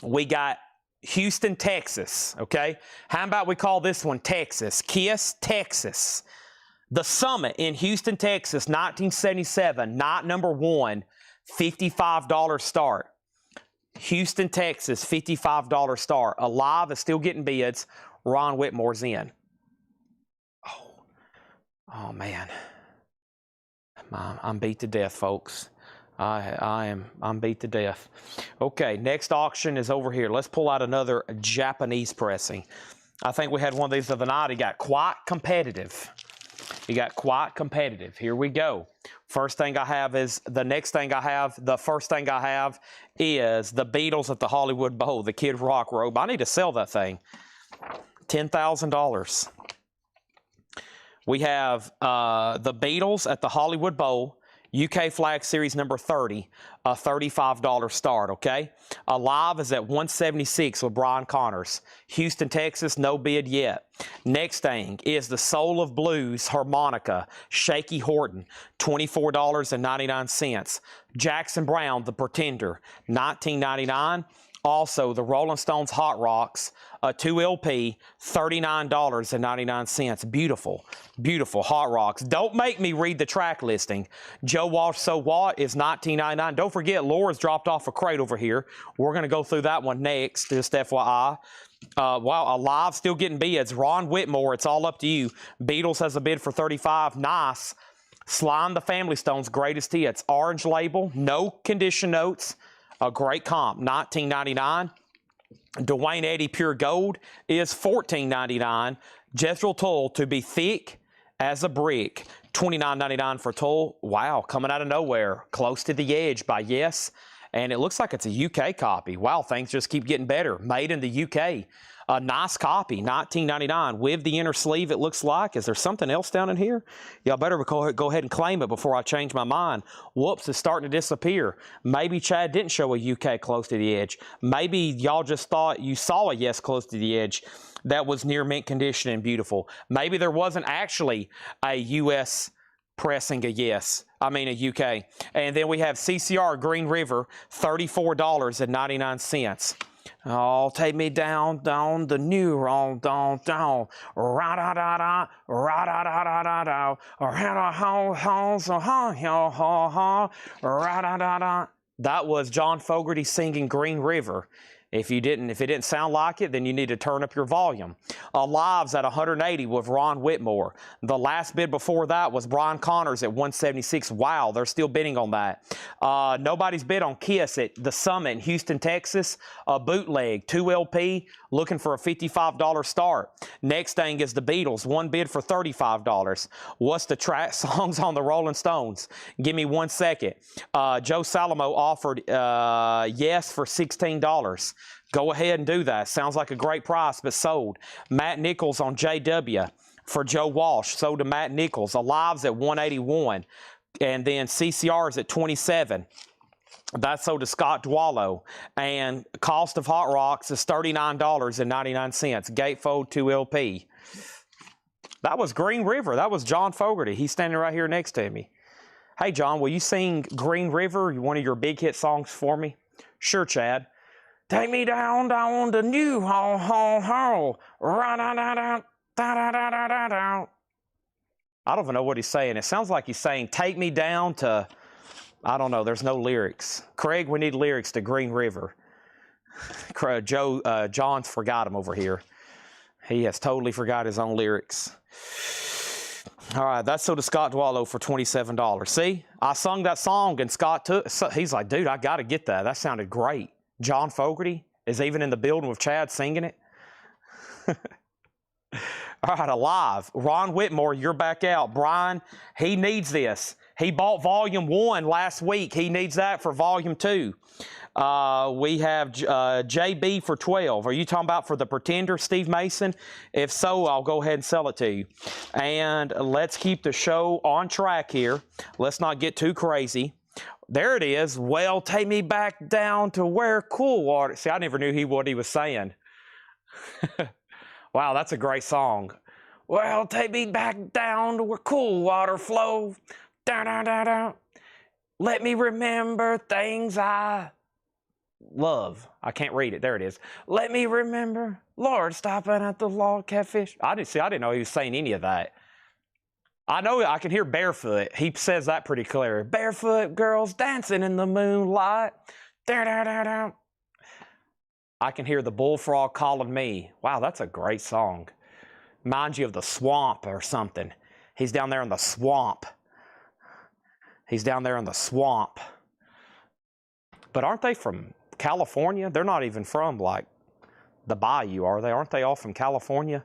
we got Houston, Texas, okay? How about we call this one Texas? Kiss, Texas. The Summit in Houston, Texas, 1977, night number 1, $55 start. Houston, Texas, $55 start. Alive is still getting bids. Ron Whitmore's in. Oh man. I'm beat to death, folks. I'm beat to death. Okay, next auction is over here. Let's pull out another Japanese pressing. I think we had one of these the other night. He got quite competitive. He got quite competitive. Here we go. First thing I have is, the first thing I have is the Beatles at the Hollywood Bowl, the Kid Rock robe. I need to sell that thing. $10,000. We have the Beatles at the Hollywood Bowl, UK Flag Series number 30, a $35 start, okay? Alive is at $176 with Brian Connors. Houston, Texas, no bid yet. Next thing is the Soul of Blues harmonica, Shaky Horton, $24.99. Jackson Brown, The Pretender, $19.99. Also, the Rolling Stones Hot Rocks, a 2LP, $39.99. Beautiful, beautiful Hot Rocks. Don't make me read the track listing. Joe Walsh, So What is $19.99. Don't forget, Laura's dropped off a crate over here. We're going to go through that one next, just FYI. Wow, Alive still getting bids. Ron Whitmore, it's all up to you. Beatles has a bid for $35. Nice. Slime the Family Stones, greatest hits. Orange label, no condition notes. A great comp, $19.99. Dwayne Eddy Pure Gold is $14.99. Jethro Tull, To Be Thick as a Brick, $29.99 for Tull. Wow, coming out of nowhere. Close to the Edge by Yes. And it looks like it's a UK copy. Wow, things just keep getting better. Made in the UK. A nice copy, $19.99. With the inner sleeve, it looks like. Is there something else down in here? Y'all better go ahead and claim it before I change my mind. Whoops, it's starting to disappear. Maybe Chad didn't show a UK Close to the Edge. Maybe y'all just thought you saw a Yes Close to the Edge that was near mint condition and beautiful. Maybe there wasn't actually a US pressing a Yes. I mean a UK. And then we have CCR Green River, $34.99. Oh, take me down the new road, down, ra-da-da-da, ra-da-da-da-da-da, ra-da-da-da-da. That was John Fogerty singing Green River. If it didn't sound like it, then you need to turn up your volume. Alive's at $180 with Ron Whitmore. The last bid before that was Brian Connors at $176. Wow, they're still bidding on that. Nobody's bid on Kiss at the Summit in Houston, Texas. A bootleg, 2LP, looking for a $55 start. Next thing is the Beatles, one bid for $35. What's the track songs on the Rolling Stones? Give me 1 second. Joe Salamo offered Yes for $16. Go ahead and do that. Sounds like a great price, but sold. Matt Nichols on JW for Joe Walsh. Sold to Matt Nichols. Alive's at $181. and then CCR is at 27. That's sold to Scott Dwallow. And cost of Hot Rocks is $39.99. Gatefold 2LP. That was Green River. That was John Fogerty. He's standing right here next to me. Hey, John, will you sing Green River, one of your big hit songs for me? Sure, Chad. Take me down, down to New Hall, Hall, Hall. I don't even know what he's saying. It sounds like he's saying, take me down to, I don't know, there's no lyrics. Craig, we need lyrics to Green River. John's forgot him over here. He has totally forgot his own lyrics. All right, that's sold to Scott Dwallow for $27. See, I sung that song and Scott took, he's like, dude, I got to get that. That sounded great. John Fogerty is even in the building with Chad singing it. All right, Alive. Ron Whitmore, you're back out. Brian, he needs this. He bought Volume 1 last week. He needs that for Volume 2. We have JB for 12. Are you talking about for the Pretender, Steve Mason? If so, I'll go ahead and sell it to you. And let's keep the show on track here. Let's not get too crazy. There it is. Well, take me back down to where cool water. See, I never knew what he was saying. Wow, that's a great song. Well, take me back down to where cool water flow. Down, down, down, down. Let me remember things I love. I can't read it. There it is. Let me remember, Lord, stopping at the log catfish. I didn't know he was saying any of that. I know I can hear barefoot. He says that pretty clear. Barefoot girls dancing in the moonlight. Down, down, down, down. I can hear the bullfrog calling me. Wow, that's a great song. Reminds you of the swamp or something. He's down there in the swamp. He's down there in the swamp. But aren't they from California? They're not even from, like, the bayou, are they? Aren't they all from California?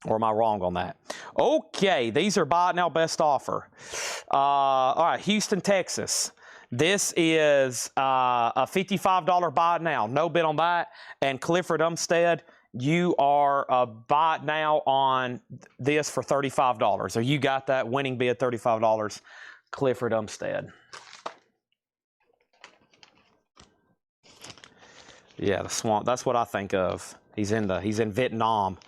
Or am I wrong on that? Okay, these are buy it now best offer. All right, Houston, Texas. This is a $55 buy it now. No bid on that. And Clifford Umstead, you are buy it now on this for $35. So you got that winning bid, $35. Clifford Umstead. Yeah, the swamp. That's what I think of. He's in Vietnam,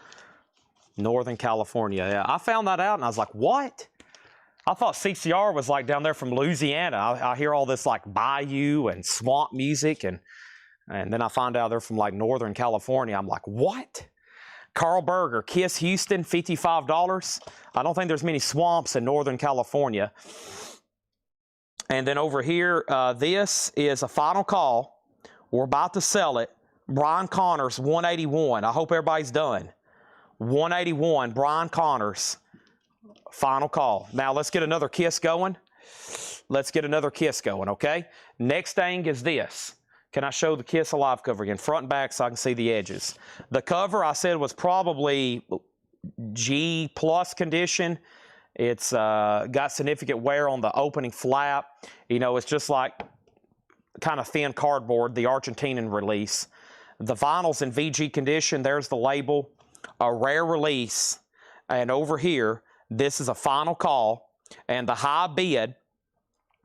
Northern California. Yeah, I found that out and I was like, what? I thought CCR was like down there from Louisiana. I hear all this like bayou and swamp music, and then I find out they're from like Northern California. I'm like, what? Carl Berger, Kiss Houston, $55. I don't think there's many swamps in Northern California. And then over here, this is a final call. We're about to sell it. Brian Connors, 181. I hope everybody's done. 181, Brian Connors. Final call. Now let's get another kiss going. Let's get another kiss going, okay? Next thing is this. Can I show the Kiss Alive cover again? Front and back so I can see the edges. The cover I said was probably G plus condition. It's got significant wear on the opening flap. You know, it's just like kind of thin cardboard, the Argentinian release. The vinyl's in VG condition. There's the label. A rare release. And over here, this is a final call, and the high bid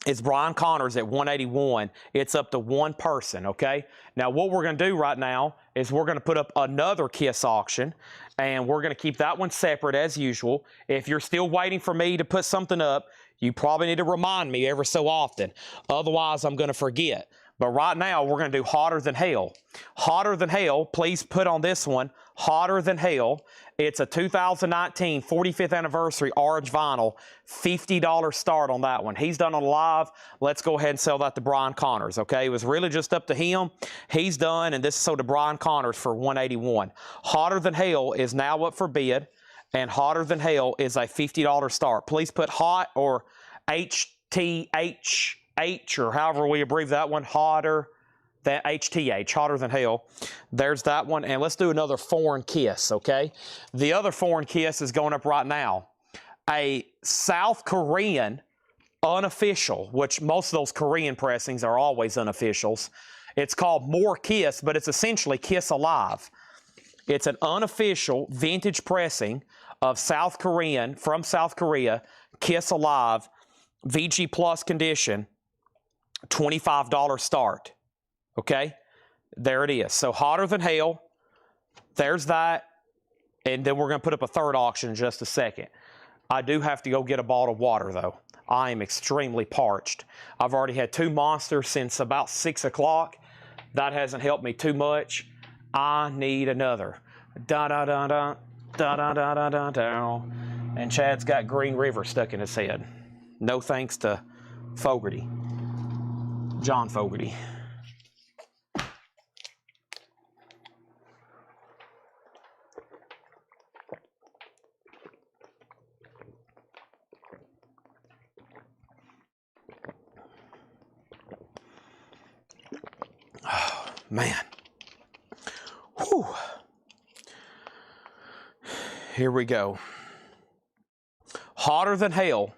is Brian Connors at 181. It's up to one person, okay? Now, what we're going to do right now is we're going to put up another Kiss auction, and we're going to keep that one separate as usual. If you're still waiting for me to put something up, you probably need to remind me every so often. Otherwise, I'm going to forget. But right now, we're going to do Hotter Than Hell. Hotter Than Hell, please put on this one, Hotter Than Hell. It's a 2019 45th anniversary orange vinyl, $50 start on that one. He's done on live. Let's go ahead and sell that to Brian Connors, okay? It was really just up to him. He's done, and this is sold to Brian Connors for 181. Hotter Than Hell is now up for bid, and Hotter Than Hell is a $50 start. Please put hot or HTH, or however we abbreviate that one, hotter than HTH, Hotter Than Hell. There's that one. And let's do another foreign kiss, okay? The other foreign kiss is going up right now. A South Korean unofficial, which most of those Korean pressings are always unofficials. It's called More Kiss, but it's essentially Kiss Alive. It's an unofficial vintage pressing of South Korean, from South Korea, Kiss Alive. VG Plus condition, $25 start. Okay? There it is. So Hotter Than Hell. There's that. And then we're going to put up a third auction in just a second. I do have to go get a bottle of water, though. I am extremely parched. I've already had 2 monsters since about 6 o'clock. That hasn't helped me too much. I need another. Da-da-da-da, da-da-da-da-da-da. And Chad's got Green River stuck in his head. No thanks to Fogarty. John Fogarty. Oh, man. Whew. Here we go. Hotter Than Hell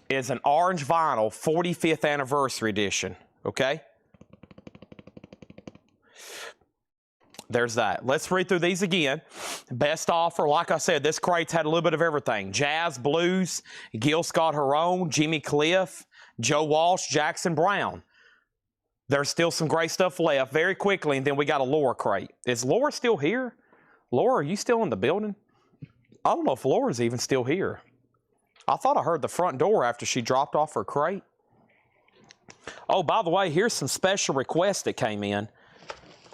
is an orange vinyl 45th anniversary edition. Okay? There's that. Let's read through these again. Best offer, like I said, this crate's had a little bit of everything. Jazz, blues, Gil Scott-Heron, Jimmy Cliff, Joe Walsh, Jackson Brown. There's still some great stuff left very quickly, and then we got a Laura crate. Is Laura still here? Laura, are you still in the building? I don't know if Laura's even still here. I thought I heard the front door after she dropped off her crate. Oh, by the way, here's some special requests that came in.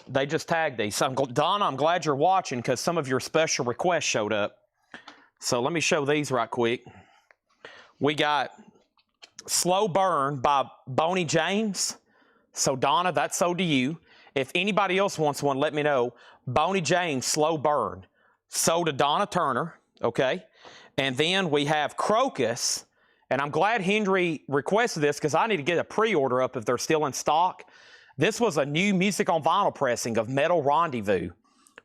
They just tagged these. Donna, I'm glad you're watching because some of your special requests showed up. So let me show these right quick. We got Slow Burn by Boney James. So, Donna, that's sold to you. If anybody else wants one, let me know. Boney James, Slow Burn. Sold to Donna Turner, okay? And then we have Crocus. And I'm glad Henry requested this because I need to get a pre-order up if they're still in stock. This was a new music on vinyl pressing of Metal Rendezvous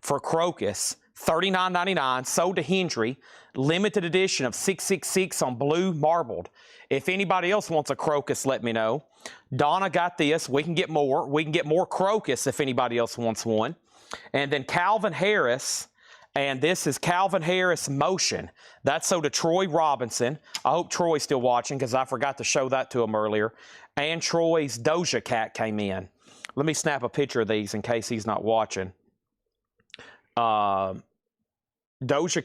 for Crocus. $39.99, sold to Henry. Limited edition of 666 on blue marbled. If anybody else wants a Crocus, let me know. Donna got this. We can get more. We can get more Crocus if anybody else wants one. And then Calvin Harris, and this is Calvin Harris Motion. That's sold to Troy Robinson. I hope Troy's still watching because I forgot to show that to him earlier. And Troy's Doja Cat came in. Let me snap a picture of these in case he's not watching. Doja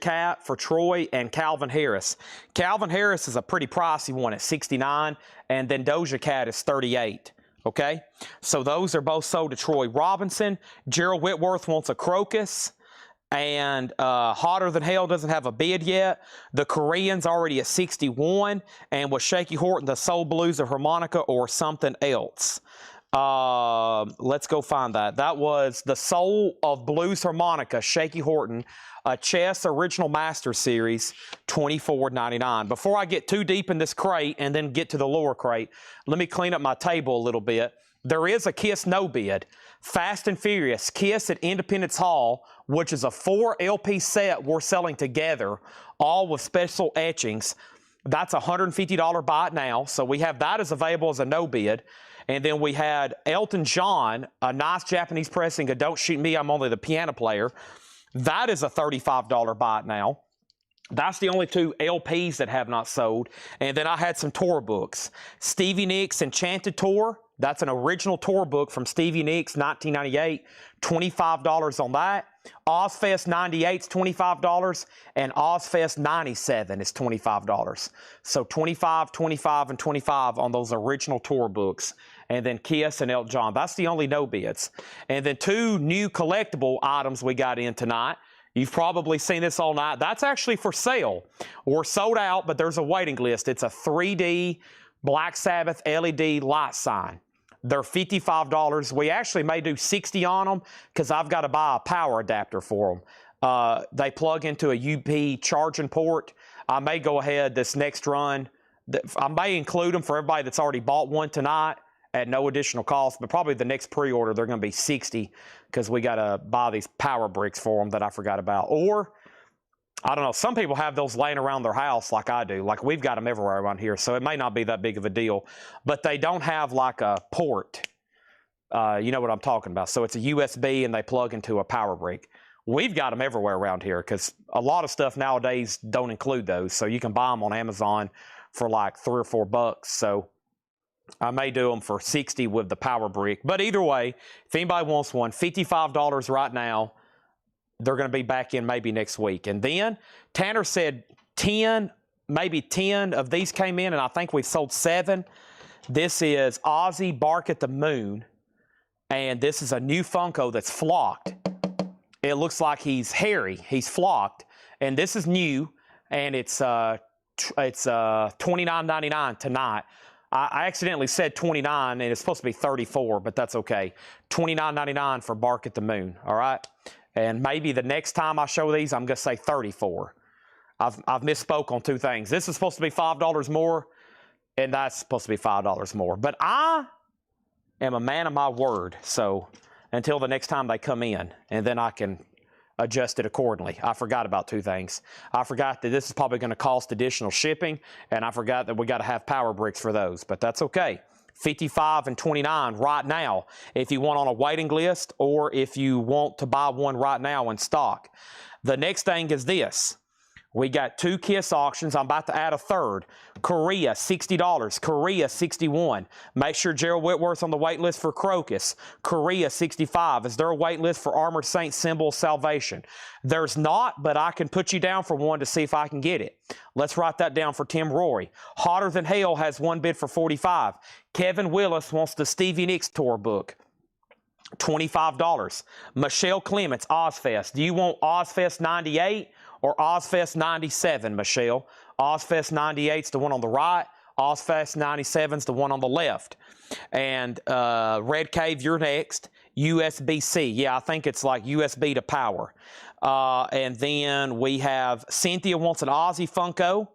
Cat for Troy and Calvin Harris. Calvin Harris is a pretty pricey one at $69, and then Doja Cat is $38. Okay? So those are both sold to Troy Robinson. Gerald Whitworth wants a Crocus. And Hotter Than Hell doesn't have a bid yet. The Korean's already at 61. And with Shaky Horton, the Soul Blues of Harmonica or something else. Let's go find that. That was the Soul of Blues Harmonica, Shaky Horton, a Chess Original Master Series, $24.99. Before I get too deep in this crate and then get to the lower crate, let me clean up my table a little bit. There is a Kiss no bid. Fast and Furious, Kiss at Independence Hall, which is a 4 LP set we're selling together, all with special etchings. That's a $150 buy it now, so we have that as available as a no bid. And then we had Elton John, a nice Japanese pressing of Don't Shoot Me, I'm Only the Piano Player. That is a $35 buy it now. That's the only 2 LPs that have not sold. And then I had some tour books. Stevie Nicks Enchanted Tour. That's an original tour book from Stevie Nicks, 1998. $25 on that. Ozfest 98 is $25. And Ozfest 97 is $25. So $25, $25, and $25 on those original tour books. And then Kiss and Elton John. That's the only no bids. And then 2 new collectible items we got in tonight. You've probably seen this all night. That's actually for sale. We're sold out, but there's a waiting list. It's a 3D Black Sabbath LED light sign. They're $55. We actually may do $60 on them because I've got to buy a power adapter for them. They plug into a UP charging port. I may go ahead this next run. I may include them for everybody that's already bought one tonight at no additional cost, but probably the next pre-order, they're going to be $60 because we got to buy these power bricks for them that I forgot about. Or, I don't know, some people have those laying around their house like I do. Like, we've got them everywhere around here, so it may not be that big of a deal. But they don't have, like, a port. You know what I'm talking about. So it's a USB, and they plug into a power brick. We've got them everywhere around here because a lot of stuff nowadays don't include those. So you can buy them on Amazon for like $3 or $4. So I may do them for 60 with the power brick. But either way, if anybody wants one, $55 right now. They're going to be back in maybe next week. And then Tanner said 10, maybe 10 of these came in, and I think we've sold 7. This is Ozzy Bark at the Moon, and this is a new Funko that's flocked. It looks like he's hairy. He's flocked, and this is new, and it's $29.99 tonight. I accidentally said 29, and it's supposed to be 34, but that's okay. $29.99 for Bark at the Moon, all right? And maybe the next time I show these, I'm going to say 34. I've misspoke on 2 things. This is supposed to be $5 more, and that's supposed to be $5 more. But I am a man of my word, so until the next time they come in, and then I can adjust it accordingly. I forgot about 2 things. I forgot that this is probably going to cost additional shipping, and I forgot that we got to have power bricks for those, but that's okay. 55 and 29 right now if you want on a waiting list, or if you want to buy one right now in stock. The next thing is this. We got 2 Kiss auctions. I'm about to add a third. Korea, $60. Korea, $61. Make sure Gerald Whitworth's on the wait list for Crocus. Korea, $65. Is there a wait list for Armored Saint Symbol of Salvation? There's not, but I can put you down for one to see if I can get it. Let's write that down for Tim Rory. Hotter Than Hell has one bid for $45. Kevin Willis wants the Stevie Nicks tour book. $25. Michelle Clements, Ozfest. Do you want Ozfest 98 or Ozfest 97, Michelle? Ozfest 98's the one on the right. Ozfest 97's the one on the left. And Red Cave, you're next. USB-C. Yeah, I think it's like USB to power. And then we have Cynthia wants an Ozzy Funko.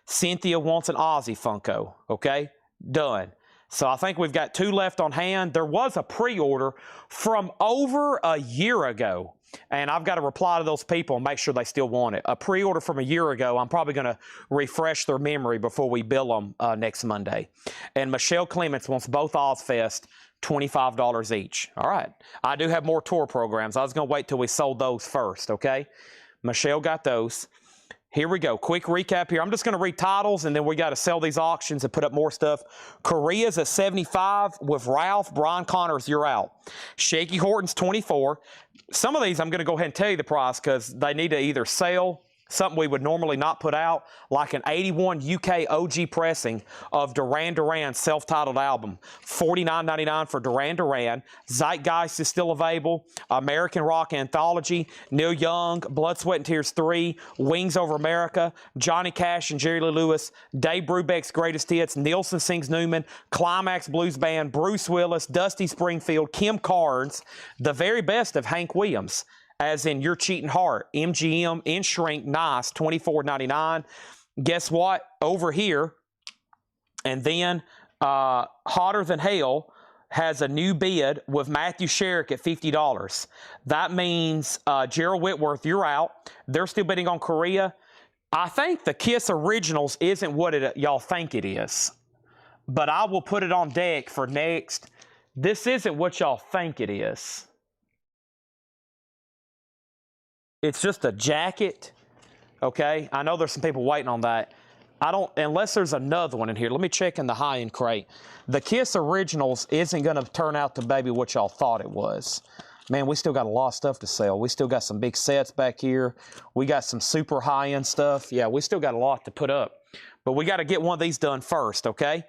Cynthia wants an Ozzy Funko. Okay, done. So I think we've got 2 left on hand. There was a pre-order from over a year ago, and I've got to reply to those people and make sure they still want it. A pre-order from a year ago. I'm probably going to refresh their memory before we bill them next Monday. And Michelle Clements wants both Ozfest, $25 each. All right. I do have more tour programs. I was going to wait till we sold those first, okay? Michelle got those. Here we go. Quick recap here. I'm just going to read titles, and then we got to sell these auctions and put up more stuff. Korea's at 75 with Ralph. Brian Connors, you're out. Shaky Horton's 24. Some of these I'm going to go ahead and tell you the price because they need to either sell something we would normally not put out, like an 81 UK OG pressing of Duran Duran's self-titled album. $49.99 for Duran Duran. Zeitgeist is still available. American Rock Anthology. Neil Young, Blood, Sweat, and Tears 3. Wings Over America. Johnny Cash and Jerry Lee Lewis. Dave Brubeck's Greatest Hits. Nielsen Sings Newman. Climax Blues Band. Bruce Willis. Dusty Springfield. Kim Carnes. The very best of Hank Williams, as in Your Cheating Heart. MGM in Shrink, nice, $24.99. Guess what? Over here, and then Hotter Than Hell has a new bid with Matthew Sherrick at $50. That means Gerald Whitworth, you're out. They're still bidding on Korea. I think the Kiss Originals isn't what y'all think it is, but I will put it on deck for next. This isn't what y'all think it is. It's just a jacket, okay? I know there's some people waiting on that. I don't, unless there's another one in here. Let me check in the high-end crate. The Kiss Originals isn't going to turn out to maybe what y'all thought it was. Man, we still got a lot of stuff to sell. We still got some big sets back here. We got some super high-end stuff. Yeah, we still got a lot to put up. But we got to get one of these done first, okay?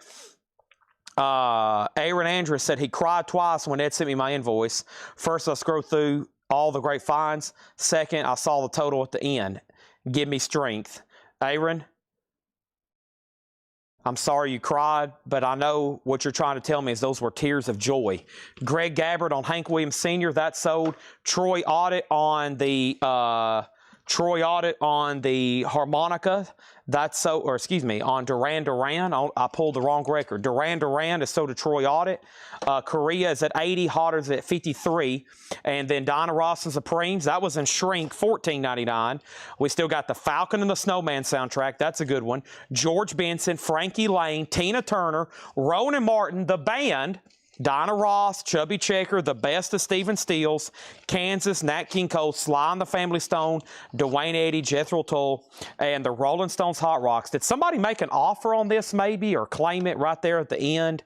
Aaron Andrews said he cried twice when Ed sent me my invoice. First, I scrolled through all the great finds. Second, I saw the total at the end. Give me strength. Aaron, I'm sorry you cried, but I know what you're trying to tell me is those were tears of joy. Greg Gabbard on Hank Williams Sr., that sold. Troy Audit on the harmonica. That's so, or excuse me, on Duran Duran. I pulled the wrong record. Duran Duran is sold to Troy Audit. Korea is at 80. Hotter's at 53. And then Donna Ross and Supremes. That was in Shrink, $14.99. We still got the Falcon and the Snowman soundtrack. That's a good one. George Benson, Frankie Lane, Tina Turner, Rowan and Martin, the band, Dinah Ross, Chubby Checker, The Best of Stephen Stills, Kansas, Nat King Cole, Sly and the Family Stone, Dwayne Eddy, Jethro Tull, and the Rolling Stones Hot Rocks. Did somebody make an offer on this maybe or claim it right there at the end?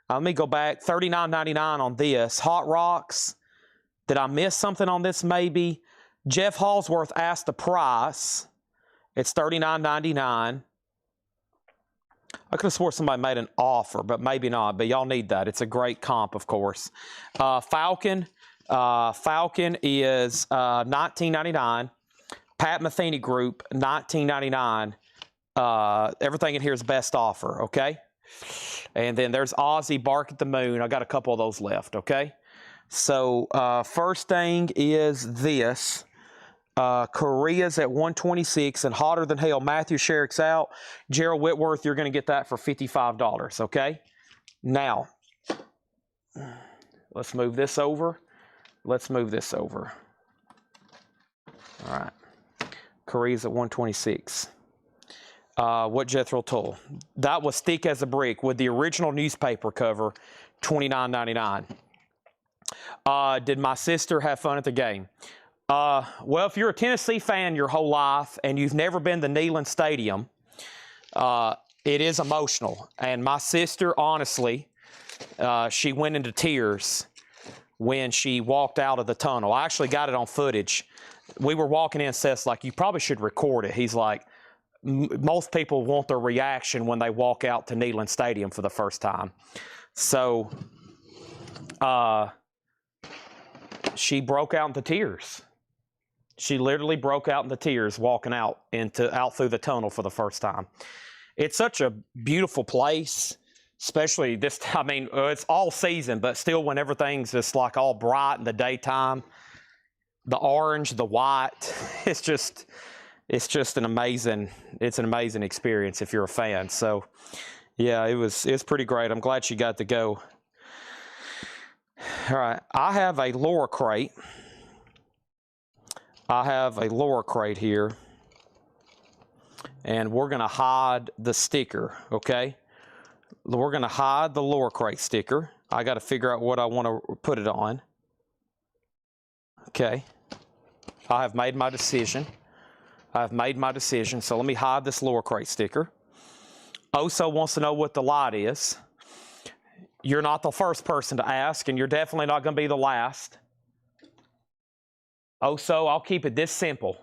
Let me go back. $39.99 on this. Hot Rocks. Did I miss something on this maybe? Jeff Hallsworth asked the price. It's $39.99. I could have swore somebody made an offer, but maybe not. But y'all need that. It's a great comp, of course. Falcon. Falcon is $19.99. Pat Metheny Group, $19.99. Everything in here is best offer, okay? And then there's Ozzy, Bark at the Moon. I got a couple of those left, okay? So first thing is this. Korea's at 126 and Hotter Than Hell. Matthew Sherrick's out. Gerald Whitworth, you're going to get that for $55, okay? Now, let's move this over. Let's move this over. All right. Korea's at 126. What Jethro Tull? That was thick as a brick with the original newspaper cover, $29.99. Did my sister have fun at the game? Well, if you're a Tennessee fan your whole life and you've never been to Neyland Stadium, it is emotional. And my sister, honestly, she went into tears when she walked out of the tunnel. I actually got it on footage. We were walking in, Seth's like, you probably should record it. He's like, most people want their reaction when they walk out to Neyland Stadium for the first time. So, she broke out into tears. She literally broke out into tears walking out through the tunnel for the first time. It's such a beautiful place, especially this. I mean, it's all season, but still, when everything's just like all bright in the daytime, the orange, the white, it's just an amazing experience if you're a fan. So, yeah, it's pretty great. I'm glad she got to go. All right, I have a Laura crate. Here, and we're going to hide the sticker, okay? We're going to hide the Laura crate sticker. I got to figure out what I want to put it on. Okay. I have made my decision. So let me hide this Laura crate sticker. Oso wants to know what the light is. You're not the first person to ask, and you're definitely not going to be the last. Oso, I'll keep it this simple.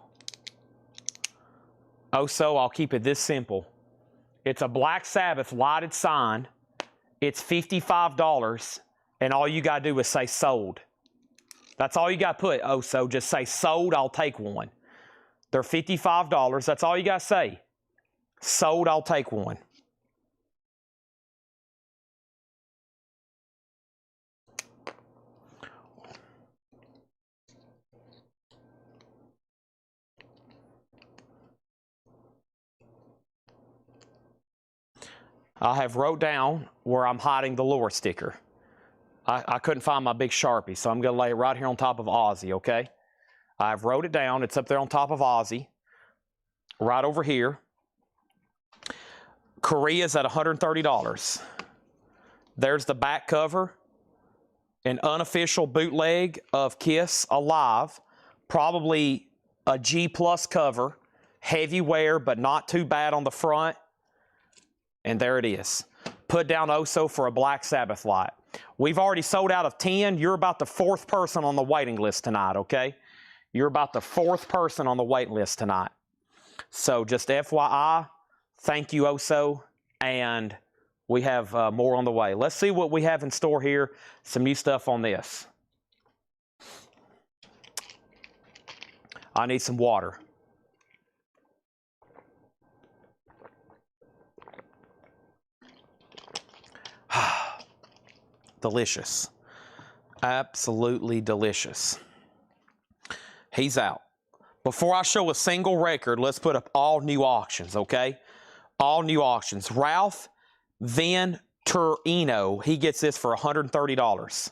It's a Black Sabbath lighted sign. It's $55, and all you got to do is say sold. That's all you got to put, Oso. Just say sold, I'll take one. They're $55. That's all you got to say. Sold, I'll take one. I have wrote down where I'm hiding the Laura sticker. I couldn't find my big Sharpie, so I'm going to lay it right here on top of Ozzy, okay? I've wrote it down. It's up there on top of Ozzy. Right over here. Korea's at $130. There's the back cover. An unofficial bootleg of Kiss Alive. Probably a G+ cover. Heavy wear, but not too bad on the front. And there it is. Put down Oso for a Black Sabbath light. We've already sold out of 10. You're about the 4th person on the waiting list tonight, okay? You're about the 4th person on the waiting list tonight. So just FYI, thank you, Oso, and we have more on the way. Let's see what we have in store here. Some new stuff on this. I need some water. Delicious. Absolutely delicious. He's out. Before I show a single record, let's put up all new auctions, okay? All new auctions. Ralph Venturino, he gets this for $130.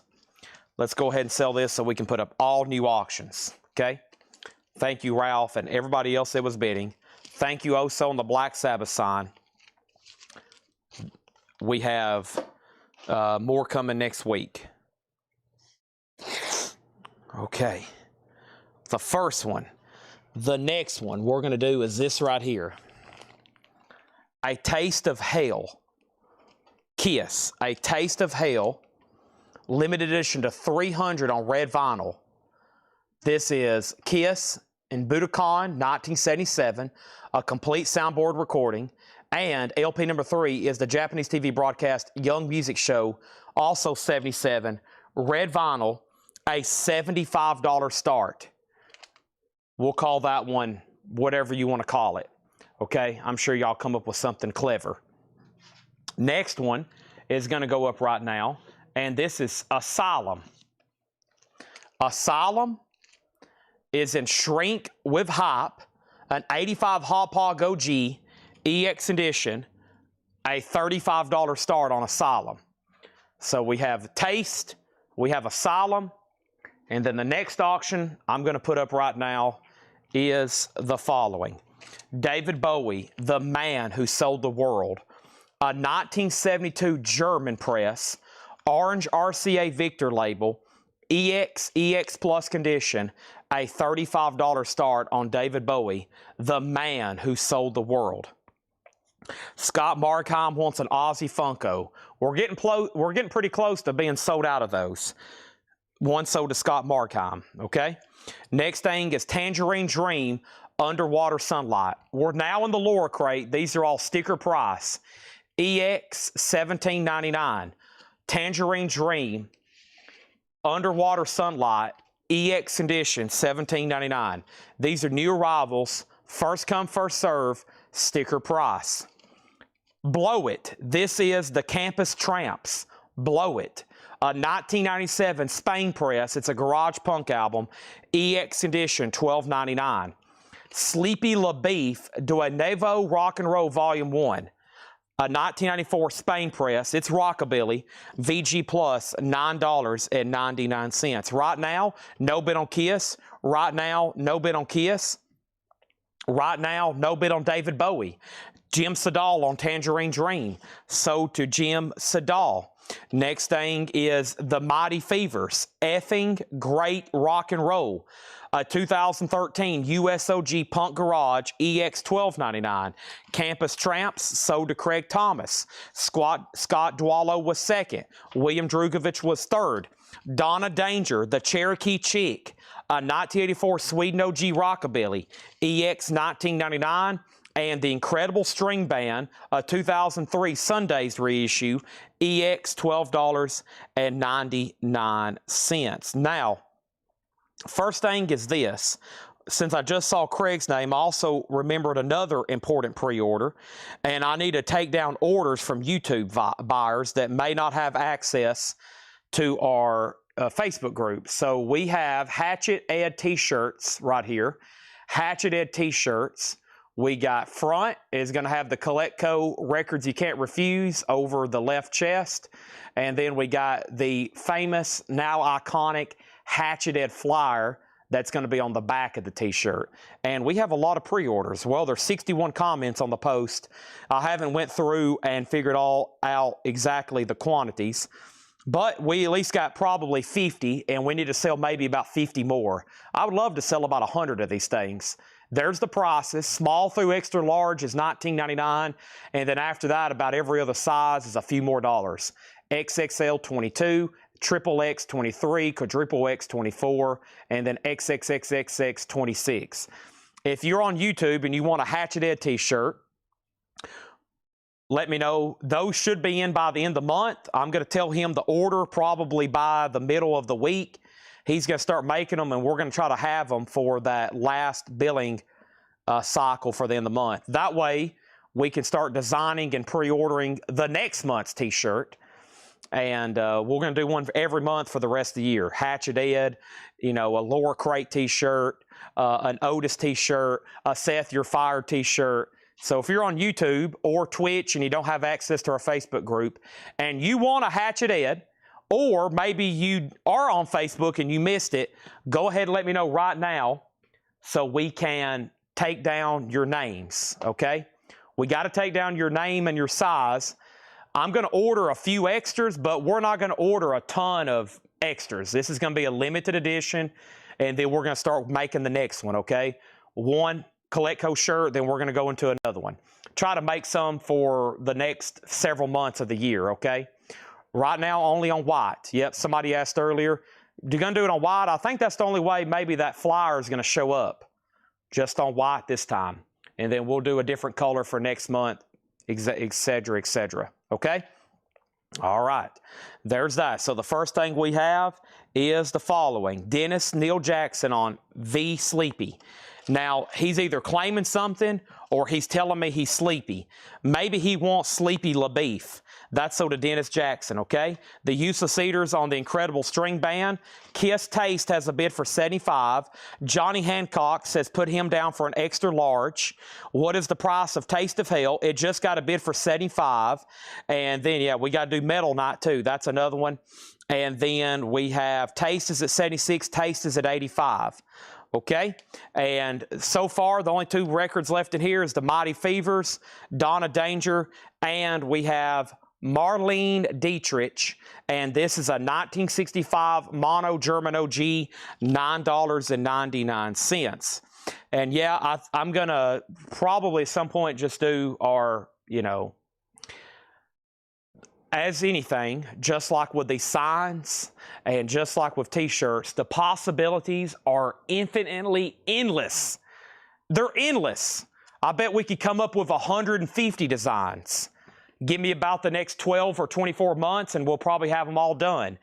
Let's go ahead and sell this so we can put up all new auctions, okay? Thank you, Ralph, and everybody else that was bidding. Thank you, Oso, on the Black Sabbath sign. We have More coming next week. Okay. The first one. The next one we're going to do is this right here. A Taste of Hell. Kiss. A Taste of Hell. Limited edition to 300 on red vinyl. This is Kiss in Budokan, 1977. A complete soundboard recording. And LP number 3 is the Japanese TV broadcast Young Music Show, also 77. Red vinyl, a $75 start. We'll call that one whatever you want to call it. Okay, I'm sure y'all come up with something clever. Next one is going to go up right now, and this is Asylum. Asylum is in shrink with hype, an 85 Hauppauge OG EX edition, a $35 start on Asylum. So we have Taste, we have Asylum, and then the next auction I'm going to put up right now is the following. David Bowie, The Man Who Sold the World, a 1972 German press, orange RCA Victor label, EX Plus condition, a $35 start on David Bowie, The Man Who Sold the World. Scott Markheim wants an Aussie Funko. We're getting pretty close to being sold out of those. One sold to Scott Markheim, okay? Next thing is Tangerine Dream Underwater Sunlight. We're now in the Laura crate. These are all sticker price. EX $17.99. Tangerine Dream Underwater Sunlight EX edition $17.99. These are new arrivals. First come, first serve. Sticker price. Blow It. This is the Campus Tramps. Blow It. A 1997 Spain press. It's a garage punk album. EX edition $12.99. Sleepy LaBeef De Nuevo Rock and Roll Volume 1. A 1994 Spain press. It's rockabilly. VG Plus $9.99. Right now, no bid on Kiss. Right now, no bid on Kiss. Right now, no bid on David Bowie. Jim Sedal on Tangerine Dream. Sold to Jim Sedal. Next thing is The Mighty Fevers. Effing great rock and roll. A 2013 USOG Punk Garage EX $12.99. Campus Tramps sold to Craig Thomas. Scott Dwallow was second. William Drugovich was third. Donna Danger, The Cherokee Chick. A 1984 Sweden OG Rockabilly, EX $19.99, and The Incredible String Band, a 2003 Sundays reissue, EX $12.99. Now, first thing is this. Since I just saw Craig's name, I also remembered another important pre-order, and I need to take down orders from YouTube buyers that may not have access to our Facebook group. So we have Hatchet Ed t-shirts right here. Hatchet Ed t-shirts. We got front is going to have the Collectibles Records You Can't Refuse over the left chest. And then we got the famous, now iconic Hatchet Ed flyer that's going to be on the back of the t-shirt. And we have a lot of pre-orders. Well, there's 61 comments on the post. I haven't went through and figured all out exactly the quantities. But we at least got probably 50, and we need to sell maybe about 50 more. I would love to sell about 100 of these things. There's the prices. Small through extra large is $19.99, and then after that, about every other size is a few more dollars. XXL 22, triple X 23, quadruple X 24, and then XXXXX 26. If you're on YouTube and you want a Hatchet Ed t-shirt, let me know. Those should be in by the end of the month. I'm going to tell him the order probably by the middle of the week. He's going to start making them, and we're going to try to have them for that last billing cycle for the end of the month. That way, we can start designing and pre-ordering the next month's t-shirt. And we're going to do one every month for the rest of the year. Hatchet Ed, you know, a Laura Crate t-shirt, an Otis t-shirt, a Seth You're Fired t-shirt. So if you're on YouTube or Twitch and you don't have access to our Facebook group and you want a Hatchet Ed, or maybe you are on Facebook and you missed it, go ahead and let me know right now so we can take down your names, okay? We got to take down your name and your size. I'm going to order a few extras, but we're not going to order a ton of extras. This is going to be a limited edition, and then we're going to start making the next one, okay? One Collectibles shirt, then we're going to go into another one. Try to make some for the next several months of the year, okay? Right now, only on white. Yep, somebody asked earlier, you're going to do it on white? I think that's the only way maybe that flyer is going to show up, just on white this time. And then we'll do a different color for next month, etc., etc. Okay? All right. There's that. So the first thing we have is the following. Dennis Neil Jackson on V Sleepy. Now, he's either claiming something or he's telling me he's sleepy. Maybe he wants Sleepy LaBeef. That's so to Dennis Jackson, okay? The Useless Cedars on the Incredible String Band. Kiss Taste has a bid for $75. Johnny Hancock says put him down for an extra large. What is the price of Taste of Hell? It just got a bid for $75. And then, yeah, we got to do Metal Night too. That's another one. And then we have Taste is at $76. Taste is at $85. Okay, and so far, the only two records left in here is the Mighty Fevers, Donna Danger, and we have Marlene Dietrich, and this is a 1965 Mono German OG, $9.99. And yeah, I'm going to probably at some point just do our, you know, as anything, just like with these signs and just like with t-shirts, the possibilities are infinitely endless. They're endless. I bet we could come up with 150 designs. Give me about the next 12 or 24 months and we'll probably have them all done.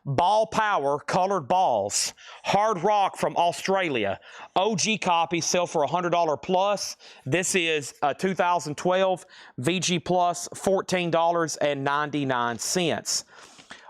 Ball Power colored balls. Hard Rock from Australia. OG copies sell for $100 plus. This is a 2012 VG Plus, $14.99.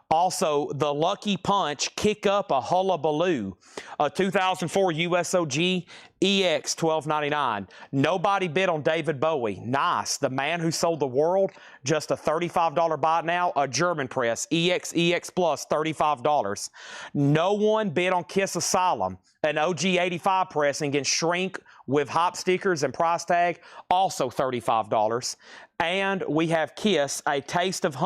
Also, the Lucky Punch Kick Up a Hullabaloo, a 2004 USOG EX $12.99. Nobody bid on David Bowie. Nice. The Man Who Sold the World, just a $35 buy now. A German press, EX Plus, $35. No one bid on Kiss Asylum, an OG 85 press and can shrink with hop stickers and price tag, also $35. And we have Kiss, a Taste of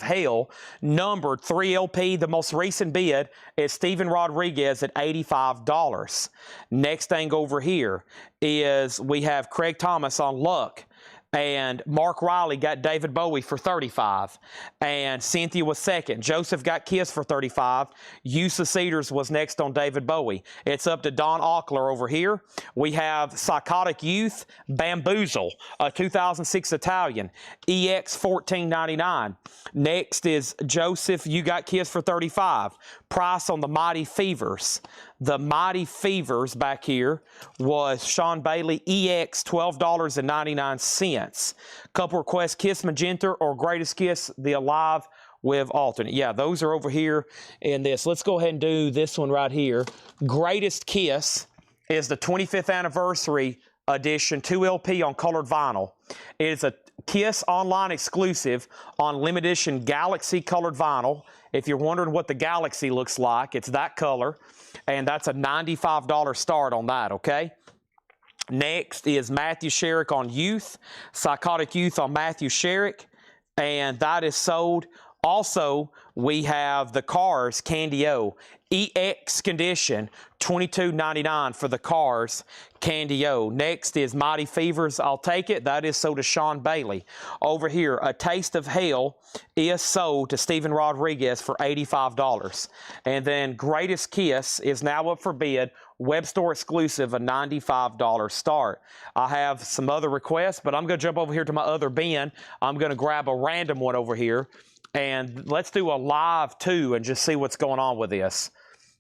Hell, numbered 3 LP. The most recent bid is Steven Rodriguez at $85. Next thing over here is we have Craig Thomas on Luck. And Mark Riley got David Bowie for $35. And Cynthia was second. Joseph got Kiss for $35. Useless Cedars was next on David Bowie. It's up to Don Ockler over here. We have Psychotic Youth, Bamboozle, a 2006 Italian, EX $14.99. Next is Joseph, you got Kiss for $35. Price on the Mighty Fevers. The Mighty Fevers back here was Sean Bailey, EX $12.99. Couple requests, Kiss Magenta or Greatest Kiss, the Alive with alternate. Yeah, those are over here in this. Let's go ahead and do this one right here. Greatest Kiss is the 25th anniversary edition, 2 LP on colored vinyl. It is a Kiss online exclusive on limited edition Galaxy colored vinyl. If you're wondering what the Galaxy looks like, it's that color. And that's a $95 start on that, okay? Next is Matthew Sherrick on Youth, Psychotic Youth on Matthew Sherrick, and that is sold. Also, we have the Cars Candy O, EX condition, $22.99 for the Cars Candy O. Next is Mighty Fevers, I'll take it. That is sold to Sean Bailey. Over here, A Taste of Hell is sold to Steven Rodriguez for $85. And then Greatest Kiss is now up for bid. Web store exclusive, a $95 start. I have some other requests, but I'm going to jump over here to my other bin. I'm going to grab a random one over here. And let's do a live too and just see what's going on with this.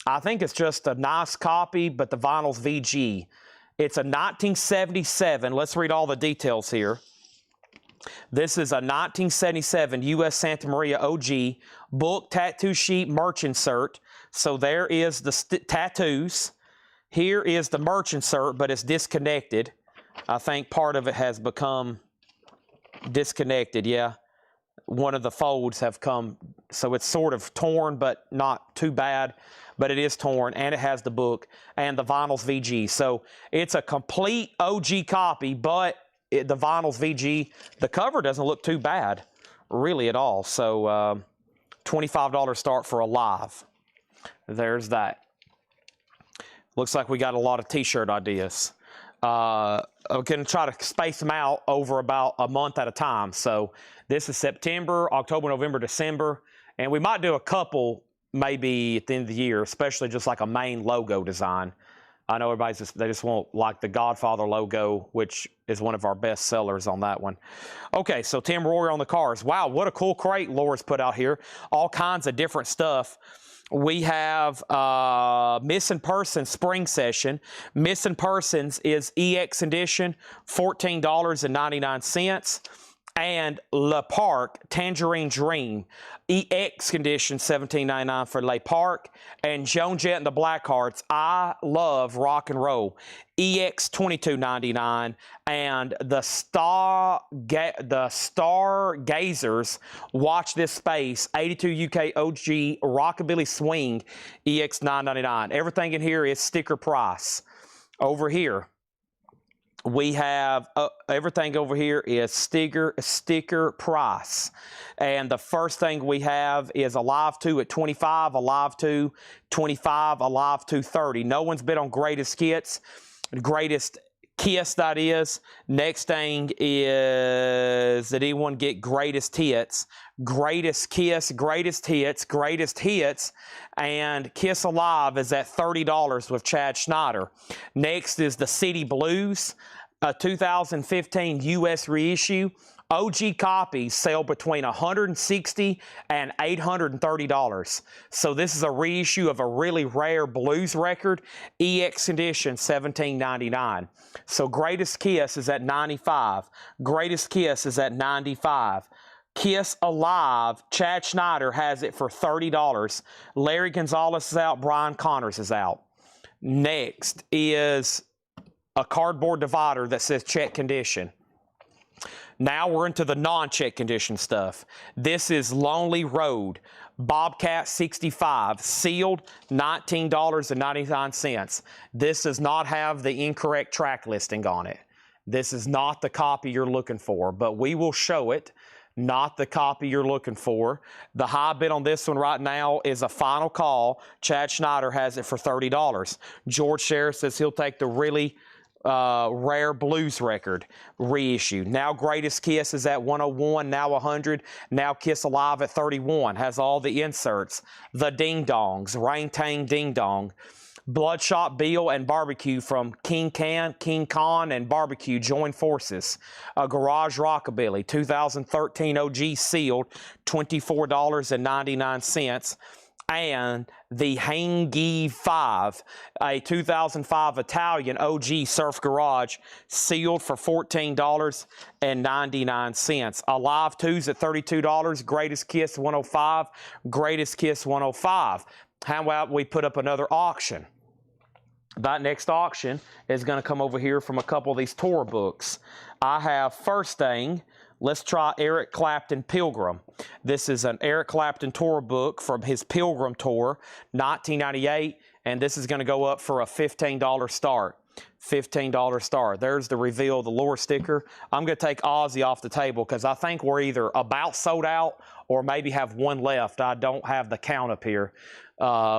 I think it's just a nice copy, but the vinyl's VG. It's a 1977. Let's read all the details here. This is a 1977 U.S. Santa Maria OG book tattoo sheet merch insert. So there is the tattoos. Here is the merch insert, but it's disconnected. I think part of it has become disconnected, yeah. One of the folds have come, so it's sort of torn, but not too bad. But it is torn, and it has the book, and the vinyl's VG. So it's a complete OG copy, but the vinyl's VG. The cover doesn't look too bad, really, at all. So $25 start for a live. There's that. Looks like we got a lot of t-shirt ideas. I'm going to try to space them out over about a month at a time. So this is September, October, November, December. And we might do a couple maybe at the end of the year, especially just like a main logo design. I know they just want like the Godfather logo, which is one of our best sellers on that one. Okay, so Tim Royer on the cars. Wow, what a cool crate Laura's put out here. All kinds of different stuff. We have Missing Persons Spring Session. Missing Persons is EX edition, $14.99. And Le Parc Tangerine Dream, EX condition, $17.99 for Le Parc. And Joan Jett and the Blackhearts, I Love Rock and Roll, EX $22.99. And the Stargazers, Watch This Space, 82 UK OG Rockabilly Swing, EX $9.99. Everything in here is sticker price. Over here, we have everything over here is sticker price. And the first thing we have is a Live 2 at $25, a Live 2 $25, a Live 2 $30. No one's bid on greatest hits, greatest Kiss, that is. Next thing is, did anyone get greatest hits? Greatest Kiss, greatest hits, greatest hits, and Kiss Alive is at $30 with Chad Schneider. Next is the City Blues, a 2015 US reissue. OG copies sell between $160 and $830. So this is a reissue of a really rare blues record, EX edition, $17.99. So Greatest Kiss is at $95. Greatest Kiss is at $95. Kiss Alive, Chad Schneider has it for $30. Larry Gonzalez is out. Brian Connors is out. Next is a cardboard divider that says check condition. Now we're into the non-check condition stuff. This is Lonely Road, Bobcat 65, sealed, $19.99. This does not have the incorrect track listing on it. This is not the copy you're looking for, but we will show it. Not the copy you're looking for. The high bid on this one right now is a final call. Chad Schneider has it for $30. George Sheriff says he'll take the really rare blues record reissue. Now Greatest Kiss is at 101, now 100. Now Kiss Alive at 31. Has all the inserts. The Ding Dongs, Rain Tang Ding Dong. Bloodshot Bill and Barbecue from King Khan and Barbecue join forces. A Garage Rockabilly, 2013 OG sealed, $24.99. And the Hangi 5, a 2005 Italian OG Surf Garage, sealed for $14.99. A Live 2's at $32. Greatest Kiss 105. Greatest Kiss 105. How about we put up another auction? That next auction is going to come over here from a couple of these tour books. I have first thing, let's try Eric Clapton Pilgrim. This is an Eric Clapton tour book from his Pilgrim tour, 1998, and this is going to go up for a $15 start. $15 start. There's the reveal of the lure sticker. I'm going to take Ozzy off the table because I think we're either about sold out or maybe have one left. I don't have the count up here.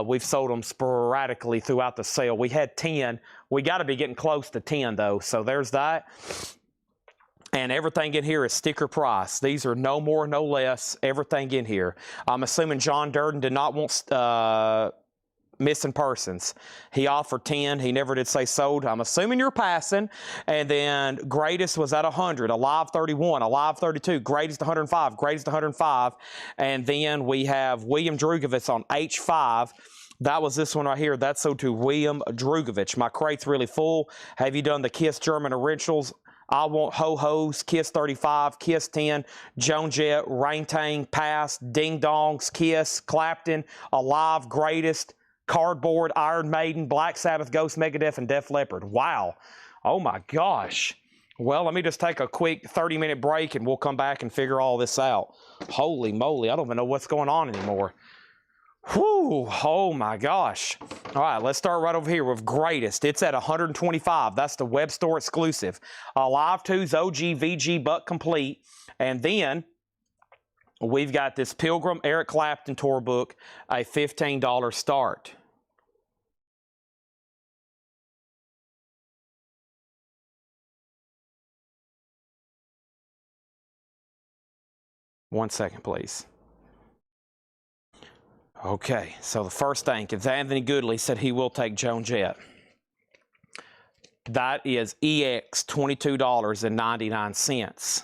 We've sold them sporadically throughout the sale. We had 10. We got to be getting close to 10 though. So there's that. And everything in here is sticker price. These are no more, no less. Everything in here. I'm assuming John Durden did not want Missing Persons. He offered 10. He never did say sold. I'm assuming you're passing. And then Greatest was at 100. A Live 31. A Live 32. Greatest 105. Greatest 105. And then we have William Drugovich on H5. That was this one right here. That's sold to William Drugovich. My crate's really full. Have you done the Kiss German Originals? I Want Ho-Ho's, Kiss 35, Kiss 10, Joan Jett, Rain Tang, Pass, Ding Dongs, Kiss, Clapton, Alive, Greatest, Cardboard, Iron Maiden, Black Sabbath, Ghost, Megadeth, and Def Leppard. Wow. Oh my gosh. Well, let me just take a quick 30-minute break and we'll come back and figure all this out. Holy moly, I don't even know what's going on anymore. Whew, oh my gosh. All right, let's start right over here with greatest. It's at 125. That's the web store exclusive. Live 2's OG VG Buck Complete. And then we've got this Pilgrim Eric Clapton tour book, a $15 start. One second, please. Okay, so the first thing is Anthony Goodley said he will take Joan Jett. That is EX $22.99.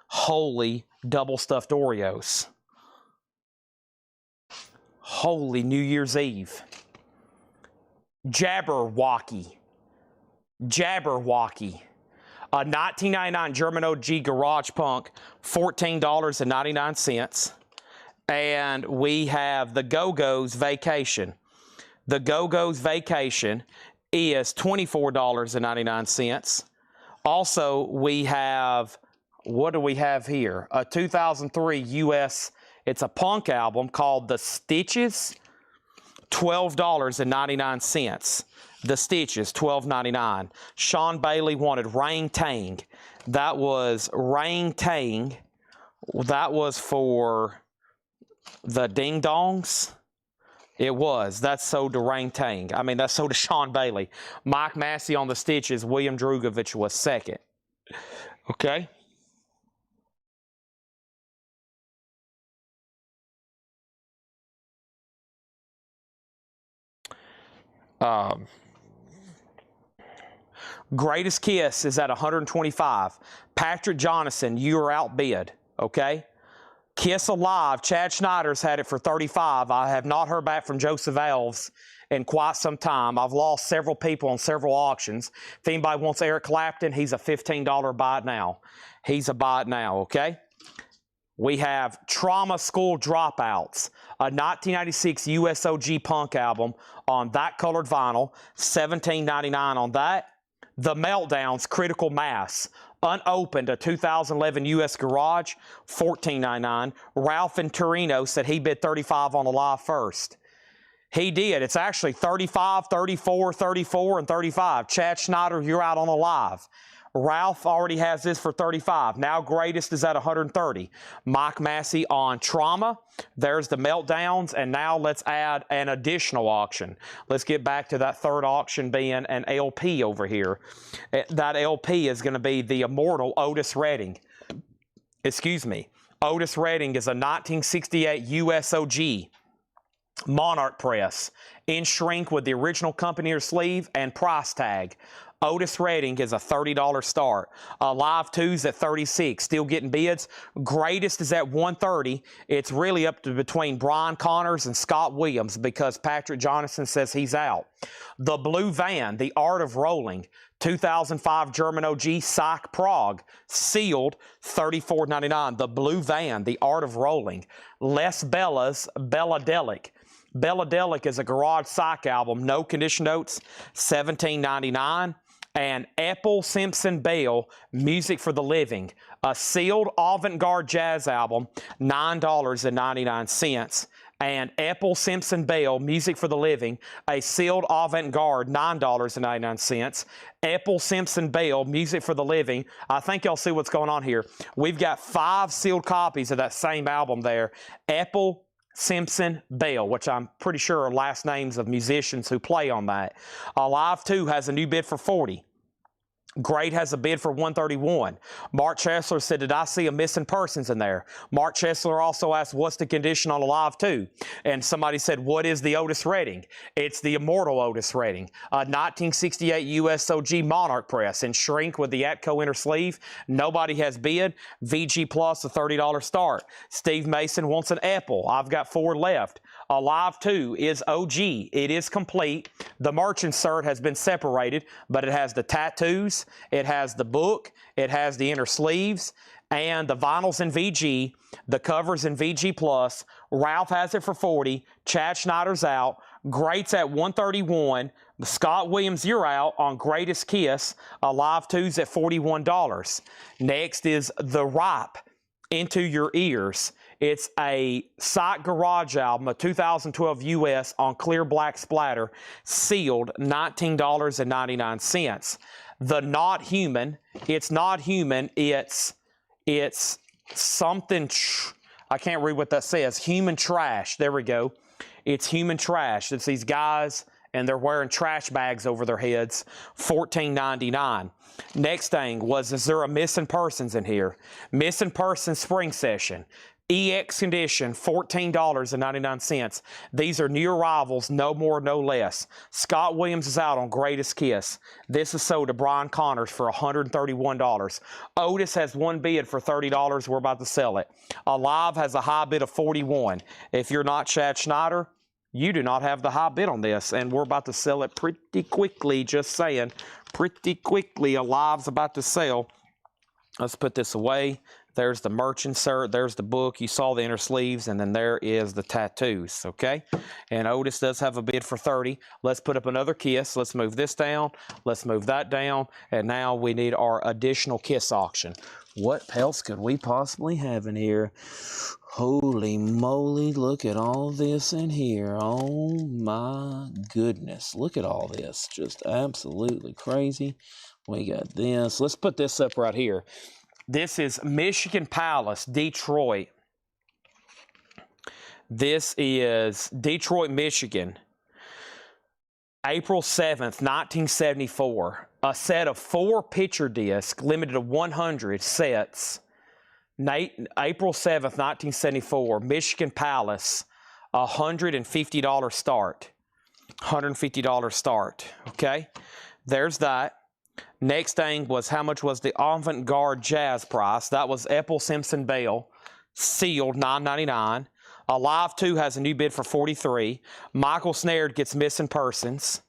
Holy double stuffed Oreos. Holy New Year's Eve. Jabberwocky. Jabberwocky. A 1999 German OG Garage Punk, $14.99. And we have the Go-Go's Vacation. The Go-Go's Vacation is $24.99. Also, we have, what do we have here? A 2003 US, it's a punk album called The Stitches, $12.99. The Stitches, $12.99. Sean Bailey wanted Rain Tang. That was Rain Tang. That was for the Ding Dongs. It was. That's sold to Rain Tang. I mean, that's sold to Sean Bailey. Mike Massey on the Stitches. William Drugovich was second. Okay. Greatest Kiss is at 125. Patrick Jonathan, you are outbid. Okay. Kiss Alive, Chad Schneider's had it for 35. I have not heard back from Joseph Alves in quite some time. I've lost several people on several auctions. If anybody wants Eric Clapton, he's a $15 buy it now. He's a buy it now, okay? We have Trauma School Dropouts, a 1996 USOG punk album on that colored vinyl, $17.99 on that. The Meltdowns, Critical Mass, unopened, a 2011 US Garage, $14.99. Ralph in Torino said he bid 35 on the live first. He did. It's actually 35, 34, 34, and 35. Chad Schneider, you're out on the live. Ralph already has this for 35. Now greatest is at 130. Mike Massey on Trauma. There's the Meltdowns. And now let's add an additional auction. Let's get back to that third auction being an LP over here. That LP is going to be the immortal Otis Redding. Excuse me. Otis Redding is a 1968 USOG Monarch press in shrink with the original company or sleeve and price tag. Otis Redding is a $30 start. Live 2's at 36, still getting bids. Greatest is at 130. It's really up to between Brian Connors and Scott Williams because Patrick Jonathan says he's out. The Blue Van, The Art of Rolling, 2005 German OG Psych Prague, sealed, $34.99. The Blue Van, The Art of Rolling. Les Bella's Belladelic. Belladelic is a garage psych album, no condition notes, $17.99. And Apple Simpson Bell, Music for the Living, a sealed avant-garde jazz album, $9.99. And Apple Simpson Bell, Music for the Living, a sealed avant-garde, $9.99. Apple Simpson Bell, Music for the Living. I think y'all see what's going on here. We've got 5 sealed copies of that same album there. Apple Simpson Bell, which I'm pretty sure are last names of musicians who play on that. Live 2 has a new bid for 40. Great has a bid for 131. Mark Chesler said, did I see a missing persons in there? Mark Chesler also asked, what's the condition on Alive 2? And somebody said, what is the Otis Redding? It's the immortal Otis Redding. A 1968 USOG Monarch press in shrink with the Atco inner sleeve. Nobody has bid. VG Plus, a $30 start. Steve Mason wants an Apple. I've got 4 left. Alive 2 is OG. It is complete. The merch insert has been separated, but it has the tattoos, it has the book, it has the inner sleeves, and the vinyl's in VG, the cover's in VG Plus. Ralph has it for 40. Chad Schneider's out. Great's at 131. Scott Williams, you're out on Greatest Kiss. Alive 2's at $41. Next is The Ripe, Into Your Ears. It's a Sight Garage album, a 2012 US on clear black splatter, sealed, $19.99. The Not Human, it's not human, it's something, I can't read what that says, Human Trash, there we go. It's Human Trash. It's these guys, and they're wearing trash bags over their heads, $14.99. Next thing was, is there a Missing Persons in here? Missing Persons Spring Session. EX condition, $14.99. These are new arrivals, no more, no less. Scott Williams is out on Greatest Kiss. This is sold to Brian Connors for $131. Otis has one bid for $30. We're about to sell it. Alive has a high bid of $41. If you're not Chad Schneider, you do not have the high bid on this, and we're about to sell it pretty quickly, just saying. Pretty quickly, Alive's about to sell. Let's put this away. There's the merch insert. There's the book. You saw the inner sleeves, and then there is the tattoos, okay? And Otis does have a bid for $30. Let's put up another Kiss. Let's move this down. Let's move that down. And now we need our additional Kiss auction. What else could we possibly have in here? Holy moly, look at all this in here. Oh my goodness. Look at all this. Just absolutely crazy. We got this. Let's put this up right here. This is Michigan Palace, Detroit. This is Detroit, Michigan. April 7th, 1974. A set of 4 picture discs, limited to 100 sets. April 7th, 1974. Michigan Palace, $150 start. $150 start, okay? There's that. Next thing was, how much was the Avant-Garde Jazz price? That was Epple Simpson Bell, sealed, $9.99. Alive 2 has a new bid for $43. Michael Snared gets Missing Persons.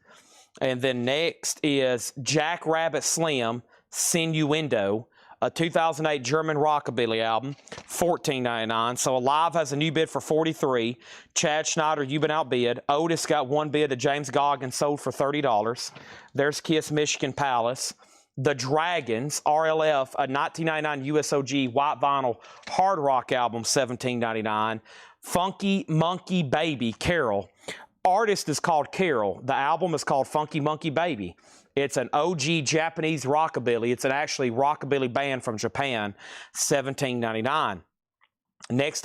And then next is Jack Rabbit Slim, Sinuendo, a 2008 German rockabilly album, $14.99. So Alive has a new bid for $43. Chad Schneider, you've been outbid. Otis got one bid that James Goggins sold for $30. There's Kiss Michigan Palace. The Dragons, RLF, a 1999 USOG white vinyl hard rock album, $17.99. Funky Monkey Baby, Carol. Artist is called Carol. The album is called Funky Monkey Baby. It's an OG Japanese rockabilly. It's an actually rockabilly band from Japan, $17.99. Next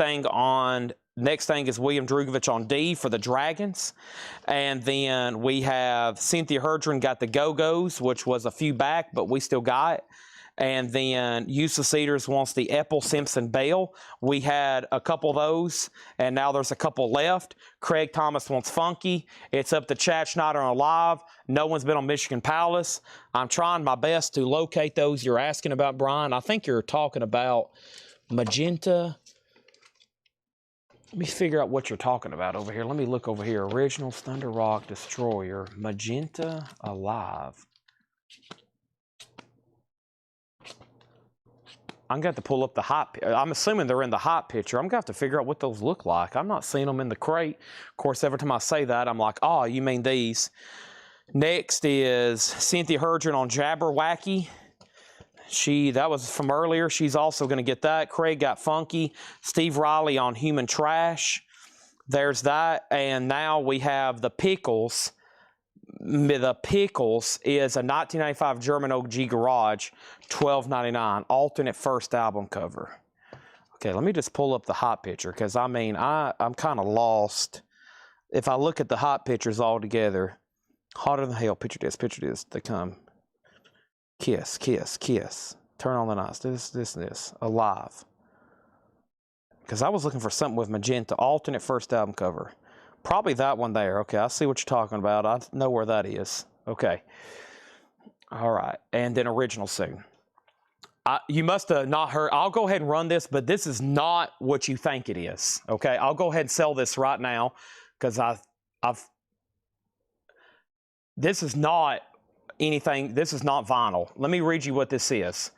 thing is William Drugovich on D for the Dragons. And then we have Cynthia Herdron got the Go-Go's, which was a few back, but we still got it. And then Useless Eaters wants the Epple Simpson Bell. We had a couple of those, and now there's a couple left. Craig Thomas wants Funky. It's up to Chad Schneider on Alive. No one's been on Michigan Palace. I'm trying my best to locate those you're asking about, Brian. I think you're talking about Magenta. Let me figure out what you're talking about over here. Let me look over here. Originals, Thunder Rock, Destroyer, Magenta, Alive. I'm going to have to pull up the hot. I'm assuming they're in the hot picture. I'm going to have to figure out what those look like. I'm not seeing them in the crate. Of course, every time I say that, I'm like, oh, you mean these. Next is Cynthia Herdron on Jabberwacky. That was from earlier. She's also going to get that. Craig got Funky. Steve Riley on Human Trash. There's that. And now we have the Pickles. The Pickles is a 1995 German OG Garage, $12.99, alternate first album cover. Okay, let me just pull up the hot picture, because I mean, I'm kind of lost. If I look at the hot pictures all together, hotter than hell, picture this, they come. Kiss, Kiss, Kiss. Turn on the lights, this, Alive. Because I was looking for something with Magenta, alternate first album cover. Probably that one there. Okay, I see what you're talking about. I know where that is. Okay. All right. And then original soon. You must have not heard. I'll go ahead and run this, but this is not what you think it is. Okay, I'll go ahead and sell this right now, because this is not anything. This is not vinyl. Let me read you what this is.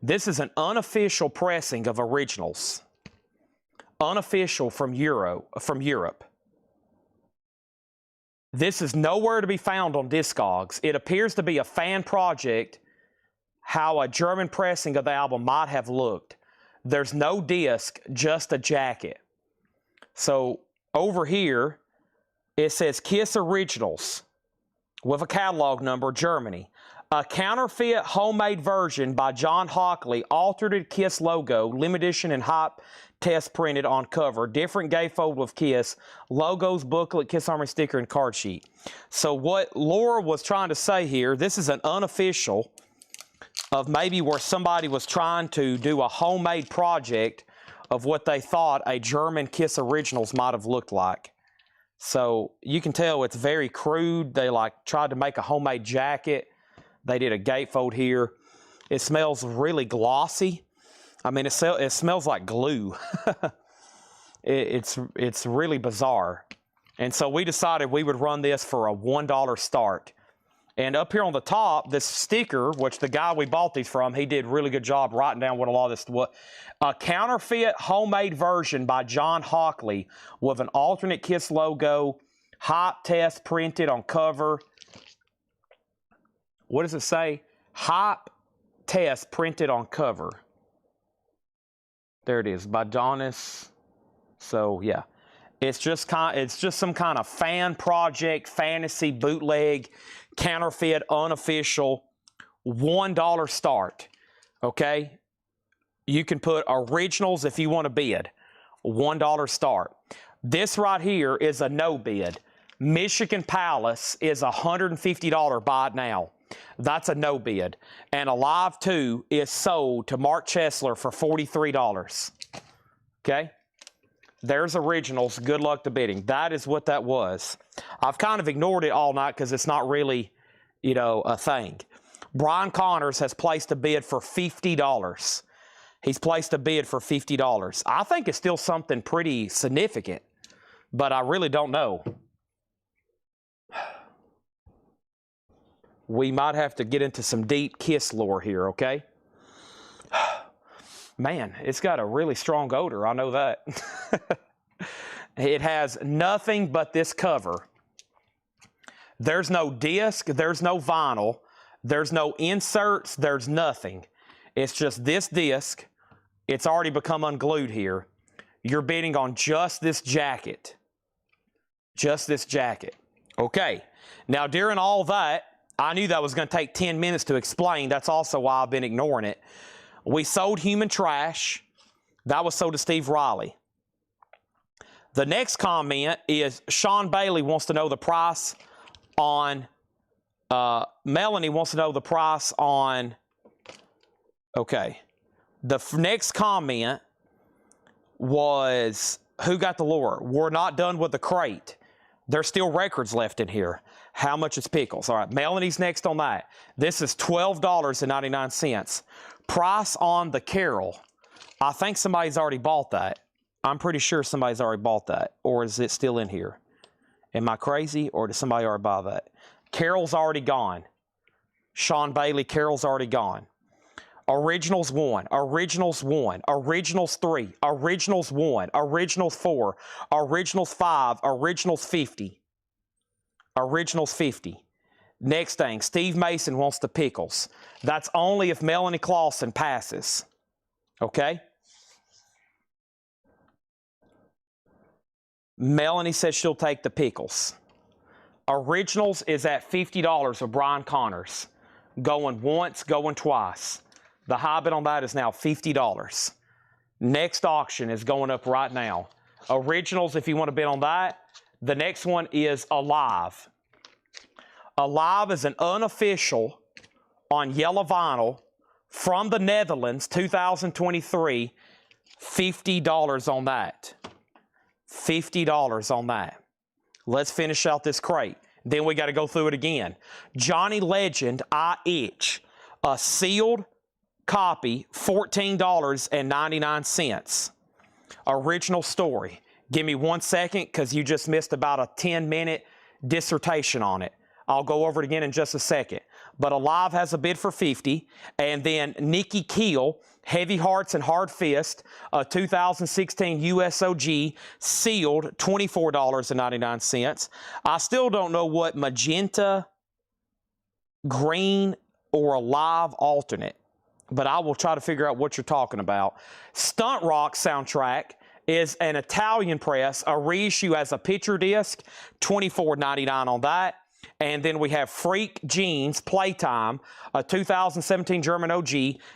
This is an unofficial pressing of originals. Unofficial from Europe. This is nowhere to be found on Discogs. It appears to be a fan project, how a German pressing of the album might have looked. There's no disc, just a jacket. So over here, it says Kiss Originals with a catalog number, Germany. A counterfeit homemade version by John Hockley, altered Kiss logo, limited edition and hop test printed on cover, different gatefold with Kiss, logos, booklet, Kiss Army sticker, and card sheet. So what Laura was trying to say here, this is an unofficial of maybe where somebody was trying to do a homemade project of what they thought a German Kiss Originals might have looked like. So you can tell it's very crude. They like tried to make a homemade jacket. They did a gatefold here. It smells really glossy. I mean, it smells like glue. It's really bizarre. And so we decided we would run this for a $1 start. And up here on the top, this sticker, which the guy we bought these from, he did a really good job writing down what a lot of this was. A counterfeit homemade version by John Hockley with an alternate Kiss logo, hop test printed on cover. What does it say? Hop test printed on cover. There it is, by Donis. So yeah, it's just some kind of fan project, fantasy bootleg, counterfeit, unofficial, $1 start. Okay, you can put originals if you want to bid, $1 start. This right here is a no bid. Michigan Palace is $150 buy it now. That's a no bid. And Alive 2 is sold to Mark Chesler for $43. Okay? There's originals. Good luck to bidding. That is what that was. I've kind of ignored it all night because it's not really, you know, a thing. Brian Connors has placed a bid for $50. He's placed a bid for $50. I think it's still something pretty significant, but I really don't know. We might have to get into some deep Kiss lore here, okay? Man, it's got a really strong odor, I know that. It has nothing but this cover. There's no disc, there's no vinyl, there's no inserts, there's nothing. It's just this disc. It's already become unglued here. You're bidding on just this jacket. Just this jacket. Okay, now during all that, I knew that was going to take 10 minutes to explain. That's also why I've been ignoring it. We sold Human Trash. That was sold to Steve Riley. The next comment is Sean Bailey wants to know the price on, Melanie wants to know the price on, okay. The next comment was, who got the lure? We're not done with the crate. There's still records left in here. How much is Pickles? All right, Melanie's next on that. This is $12.99. Price on the Carol. I think somebody's already bought that. I'm pretty sure somebody's already bought that. Or is it still in here? Am I crazy, or did somebody already buy that? Carol's already gone. Sean Bailey, Carol's already gone. Originals 1, Originals 1, Originals 3, Originals 1, Originals 4, Originals 5, Originals 50. Originals 50. Next thing, Steve Mason wants the Pickles. That's only if Melanie Clausen passes. Okay? Melanie says she'll take the Pickles. Originals is at $50 with Brian Connors. Going once, going twice. The high bid on that is now $50. Next auction is going up right now. Originals, if you want to bid on that. The next one is Alive. Alive is an unofficial on yellow vinyl from the Netherlands, 2023. $50 on that. $50 on that. Let's finish out this crate. Then we got to go through it again. Johnny Legend, I Itch. A sealed copy, $14.99. Original story. Give me 1 second because you just missed about a 10-minute dissertation on it. I'll go over it again in just a second. But Alive has a bid for $50. And then Nikki Keel, Heavy Hearts and Hard Fist, a 2016 USOG, sealed, $24.99. I still don't know what magenta, green, or Alive alternate. but I will try to figure out what you're talking about. Stunt Rock soundtrack is an Italian press, a reissue as a picture disc, $24.99 on that. And then we have Freak Jeans Playtime, a 2017 German OG,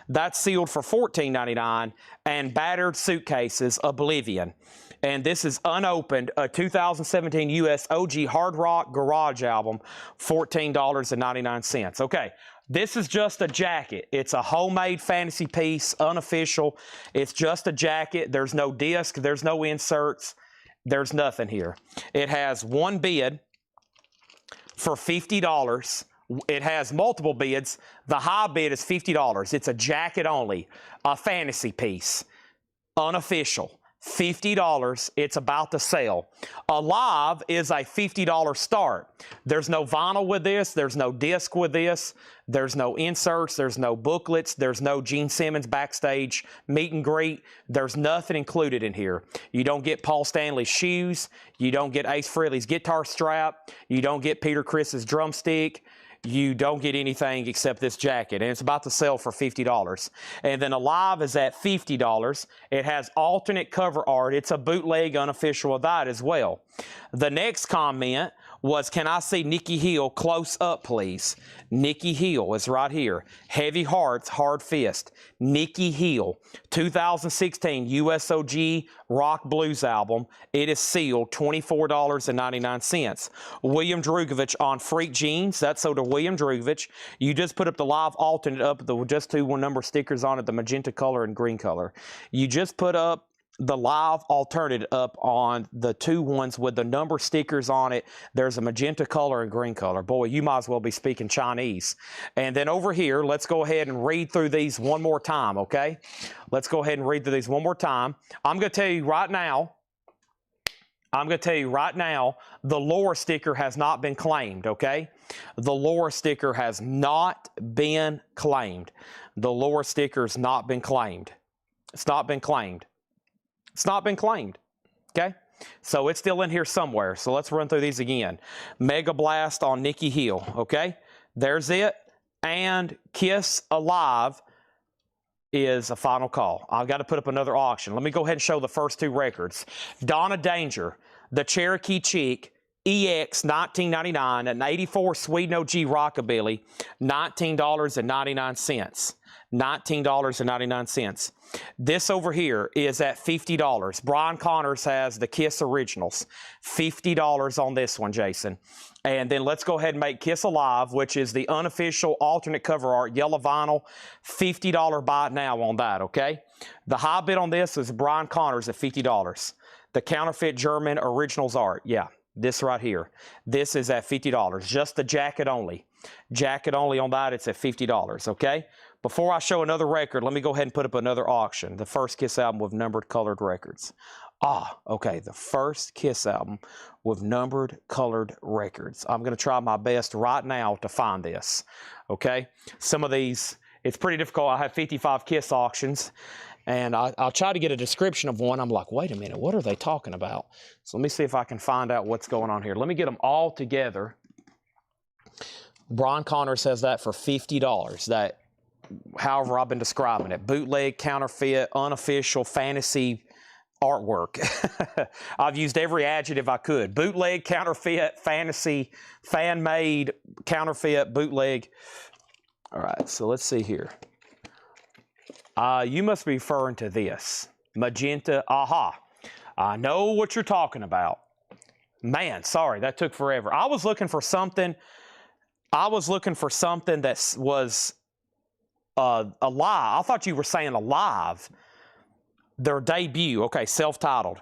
that's sealed for $14.99, and Battered Suitcases Oblivion. And this is unopened, a 2017 US OG Hard Rock Garage album, $14.99. Okay, this is just a jacket. It's a homemade fantasy piece, unofficial. It's just a jacket. There's no disc, there's no inserts, there's nothing here. It has one bid for $50. It has multiple bids. The high bid is $50. It's a jacket only, a fantasy piece, unofficial. $50, it's about to sell. Alive is a $50 start. There's no vinyl with this, there's no disc with this, there's no inserts, there's no booklets, there's no Gene Simmons backstage meet and greet, there's nothing included in here. You don't get Paul Stanley's shoes, you don't get Ace Frehley's guitar strap, you don't get Peter Criss's drumstick, you don't get anything except this jacket, and it's about to sell for $50. And then Alive is at $50. It has alternate cover art. It's a bootleg unofficial of that as well. The next comment was, can I see Nikki Hill close up, please? Nikki Hill is right here. Heavy Hearts, Hard Fist. Nikki Hill, 2016 USOG Rock Blues album. It is sealed, $24.99. William Drugovich on Freak Jeans. That's sold to William Drugovich. You just put up the live alternate up, the just two one-number stickers on it, the magenta color and green color. You just put up the live alternative up on the two ones with the number stickers on it. There's a magenta color and green color. Boy, you might as well be speaking Chinese. And then over here, let's go ahead and read through these one more time, okay? Let's go ahead and read through these one more time. I'm going to tell you right now, the lore sticker has not been claimed, okay? The lore sticker has not been claimed. The lore sticker's not been claimed. It's not been claimed. It's not been claimed, okay? So it's still in here somewhere. So let's run through these again. Mega Blast on Nikki Hill, okay? There's it. And Kiss Alive is a final call. I've got to put up another auction. Let me go ahead and show the first two records. Donna Danger, the Cherokee Chick, EX 1999, an 84 Sweden OG Rockabilly, $19.99. $19.99. This over here is at $50. Brian Connors has the Kiss Originals. $50 on this one, Jason. And then let's go ahead and make Kiss Alive, which is the unofficial alternate cover art, yellow vinyl. $50 buy it now on that, okay? The high bid on this is Brian Connors at $50. The counterfeit German Originals art, yeah, this right here. This is at $50, just the jacket only. Jacket only on that, it's at $50, okay? Before I show another record, let me go ahead and put up another auction. The first Kiss album with numbered colored records. Okay, the first Kiss album with numbered colored records. I'm going to try my best right now to find this, okay? Some of these, it's pretty difficult. I have 55 Kiss auctions, and I'll try to get a description of one. I'm like, wait a minute, what are they talking about? So let me see if I can find out what's going on here. Let me get them all together. Brian Connors has that for $50. That, however I've been describing it, bootleg, counterfeit, unofficial, fantasy artwork. I've used every adjective I could. Bootleg, counterfeit, fantasy, fan-made, counterfeit, bootleg. All right, so let's see here. You must be referring to this. Magenta, aha. I know what you're talking about. Man, sorry, that took forever. I was looking for something that was Alive. I thought you were saying Alive. Their debut, okay, self-titled.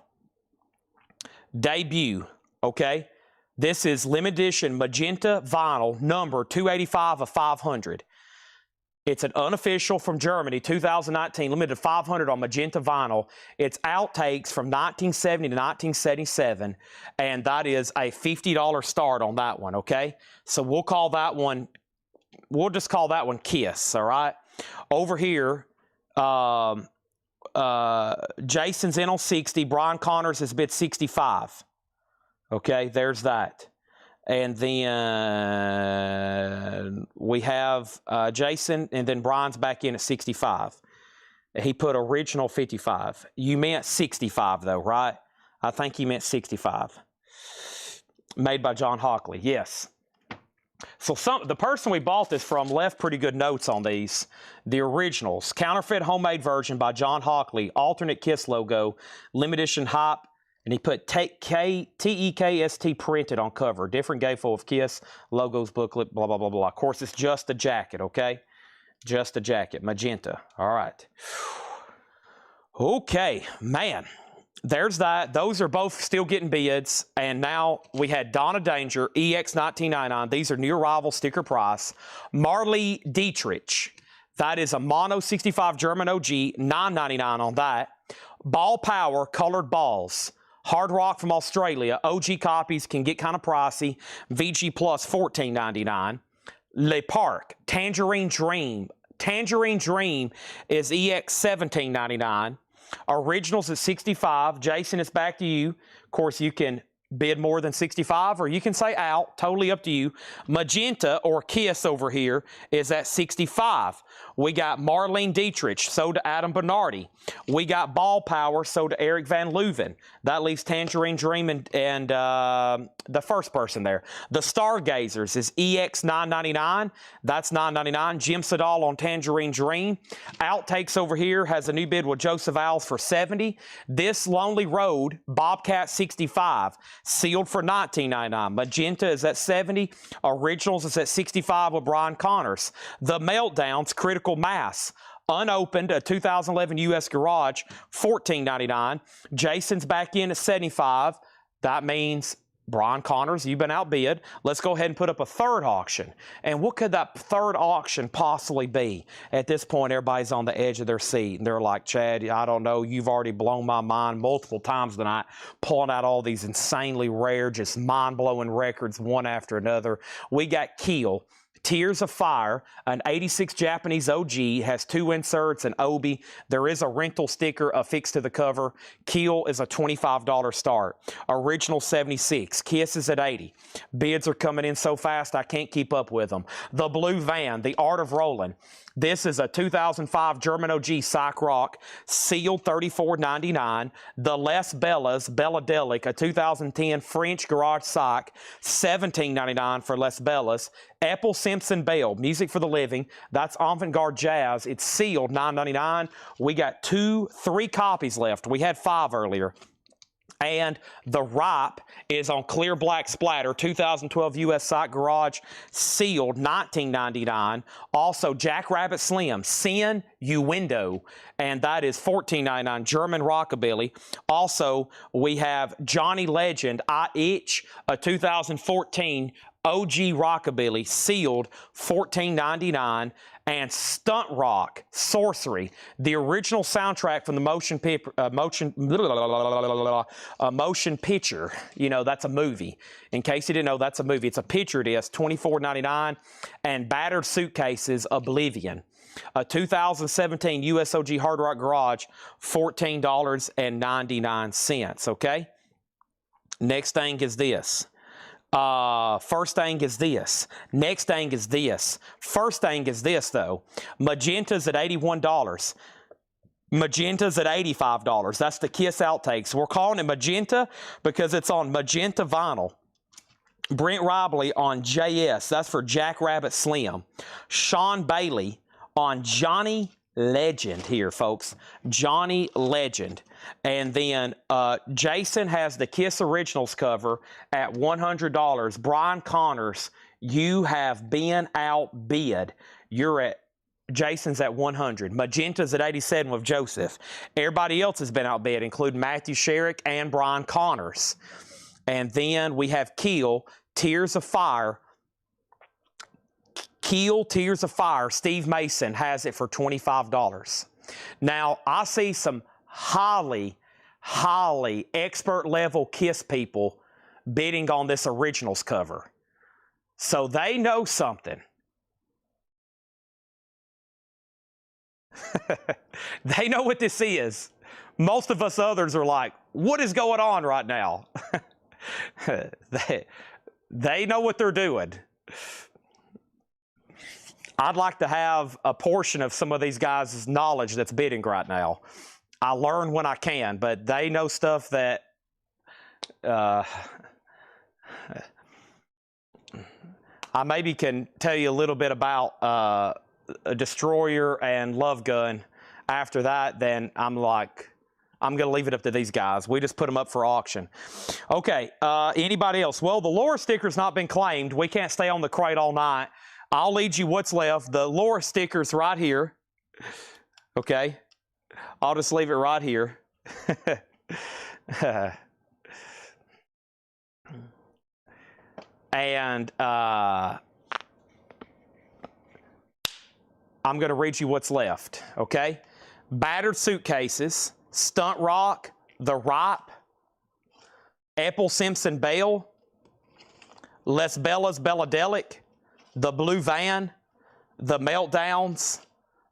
Debut, okay. This is limited edition magenta vinyl, number 285 of 500. It's an unofficial from Germany, 2019, limited 500 on magenta vinyl. It's outtakes from 1970 to 1977, and that is a $50 start on that one, okay? So we'll call that one, we'll just call that one Kiss, all right? Over here, Jason's in on 60, Brian Connors has bid 65. Okay, there's that. And then we We have Jason, and then Brian's back in at 65. He put original 55. You meant 65 though, right? I think he meant 65. Made by John Hockley, yes. So the person we bought this from left pretty good notes on these. The originals, counterfeit homemade version by John Hockley, alternate KISS logo, limited edition hop, and he put T-E-K-S-T printed on cover. Different gatefold of KISS, logos, booklet, blah, blah, blah, blah. Of course, it's just a jacket, okay? Just a jacket, magenta. All right. Okay, man. There's that. Those are both still getting bids. And now we had Donna Danger, EX 1999. These are new arrival sticker price. Marley Dietrich. That is a mono 65 German OG, $9.99 on that. Ball Power, colored balls. Hard Rock from Australia. OG copies can get kind of pricey. VG Plus, $14.99. Le Parc, Tangerine Dream. Tangerine Dream is EX $17.99. Originals at 65. Jason, it's back to you. Of course, you can bid more than 65 or you can say out. Totally up to you. Magenta or KISS over here is at 65. We got Marlene Dietrich, sold to Adam Bernardi. We got Ball Power, sold to Eric Van Leuven. That leaves Tangerine Dream and the first person there. The Stargazers is EX $9.99. That's $9.99. Jim Sedal on Tangerine Dream. Outtakes over here has a new bid with Joseph Owls for $70. This Lonely Road, Bobcat 65, sealed for $19.99. Magenta is at $70. Originals is at $65 with Brian Connors. The Meltdowns, Critical Mass, unopened, a 2011 U.S. Garage, $14.99. Jason's back in at $75. That means Brian Connors, you've been outbid. Let's go ahead and put up a third auction. And what could that third auction possibly be? At this point, everybody's on the edge of their seat. And they're like, Chad, I don't know. You've already blown my mind multiple times tonight, pulling out all these insanely rare, just mind-blowing records one after another. We got Keel. Tears of Fire, an 86 Japanese OG, has 2 inserts and Obi. There is a rental sticker affixed to the cover. Keel is a $25 start. Original 76. KISS is at 80. Bids are coming in so fast I can't keep up with them. The Blue Van, The Art of Rolling. This is a 2005 German OG Psych Rock, sealed $34.99. The Les Bellas, Belladelic, a 2010 French Garage Psych, $17.99 for Les Bellas. Apple Simpson Bell, Music for the Living. That's avant-garde jazz. It's sealed $9.99. We got 3 copies left. We had 5 earlier. And the Ripe is on clear black splatter, 2012 U.S. Psych Garage, sealed, $19.99. Also, Jackrabbit Slim, Sin You Window, and that is $14.99, German Rockabilly. Also, we have Johnny Legend, I Itch, a 2014 OG Rockabilly, sealed, $14.99. And Stunt Rock, Sorcery, the original soundtrack from the motion picture. You know, that's a movie. In case you didn't know, that's a movie. It's a picture disc, $24.99. And Battered Suitcases, Oblivion. A 2017 USOG Hard Rock Garage, $14.99, okay? Next thing is this. First thing is this. Next thing is this. First thing is this, though. Magenta's at $81. Magenta's at $85. That's the KISS outtakes. We're calling it Magenta because it's on Magenta vinyl. Brent Robley on JS. That's for Jackrabbit Slim. Sean Bailey on Johnny Legend here, folks. Johnny Legend. And then Jason has the KISS Originals cover at $100. Brian Connors, you have been outbid. You're at, Jason's at $100. Magenta's at $87 with Joseph. Everybody else has been outbid, including Matthew Sherrick and Brian Connors. And then we have Keel, Tears of Fire. Keel, Tears of Fire, Steve Mason has it for $25. Now, I see some highly expert level KISS people bidding on this Originals cover. So they know something. They know what this is. Most of us others are like, what is going on right now? They know what they're doing. I'd like to have a portion of some of these guys' knowledge that's bidding right now. I learn when I can, but they know stuff that I maybe can tell you a little bit about a destroyer and love gun. After that, then I'm going to leave it up to these guys. We just put them up for auction. Okay, anybody else? Well, the lure sticker's not been claimed. We can't stay on the crate all night. I'll lead you what's left. The lure sticker's right here. Okay, I'll just leave it right here. And I'm going to read you what's left, okay? Battered suitcases, Stunt Rock, The Ripe, Epple Simpson Bell, Les Bellas Belladelic, The Blue Van, The Meltdowns,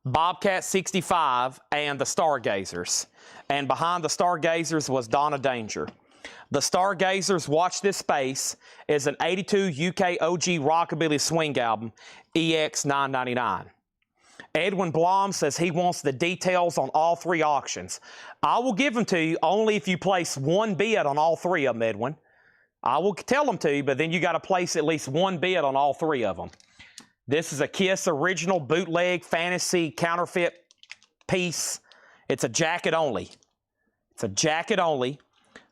Bobcat 65, and the Stargazers. And behind the Stargazers was Donna Danger. The Stargazers, Watch This Space, is an 82 UK OG Rockabilly Swing album, EX 999. Edwin Blom says he wants the details on all 3 auctions. I will give them to you only if you place 1 bid on all 3 of them, Edwin. I will tell them to you, but then you got to place at least 1 bid on all 3 of them. This is a Kiss original bootleg fantasy counterfeit piece. It's a jacket only. It's a jacket only.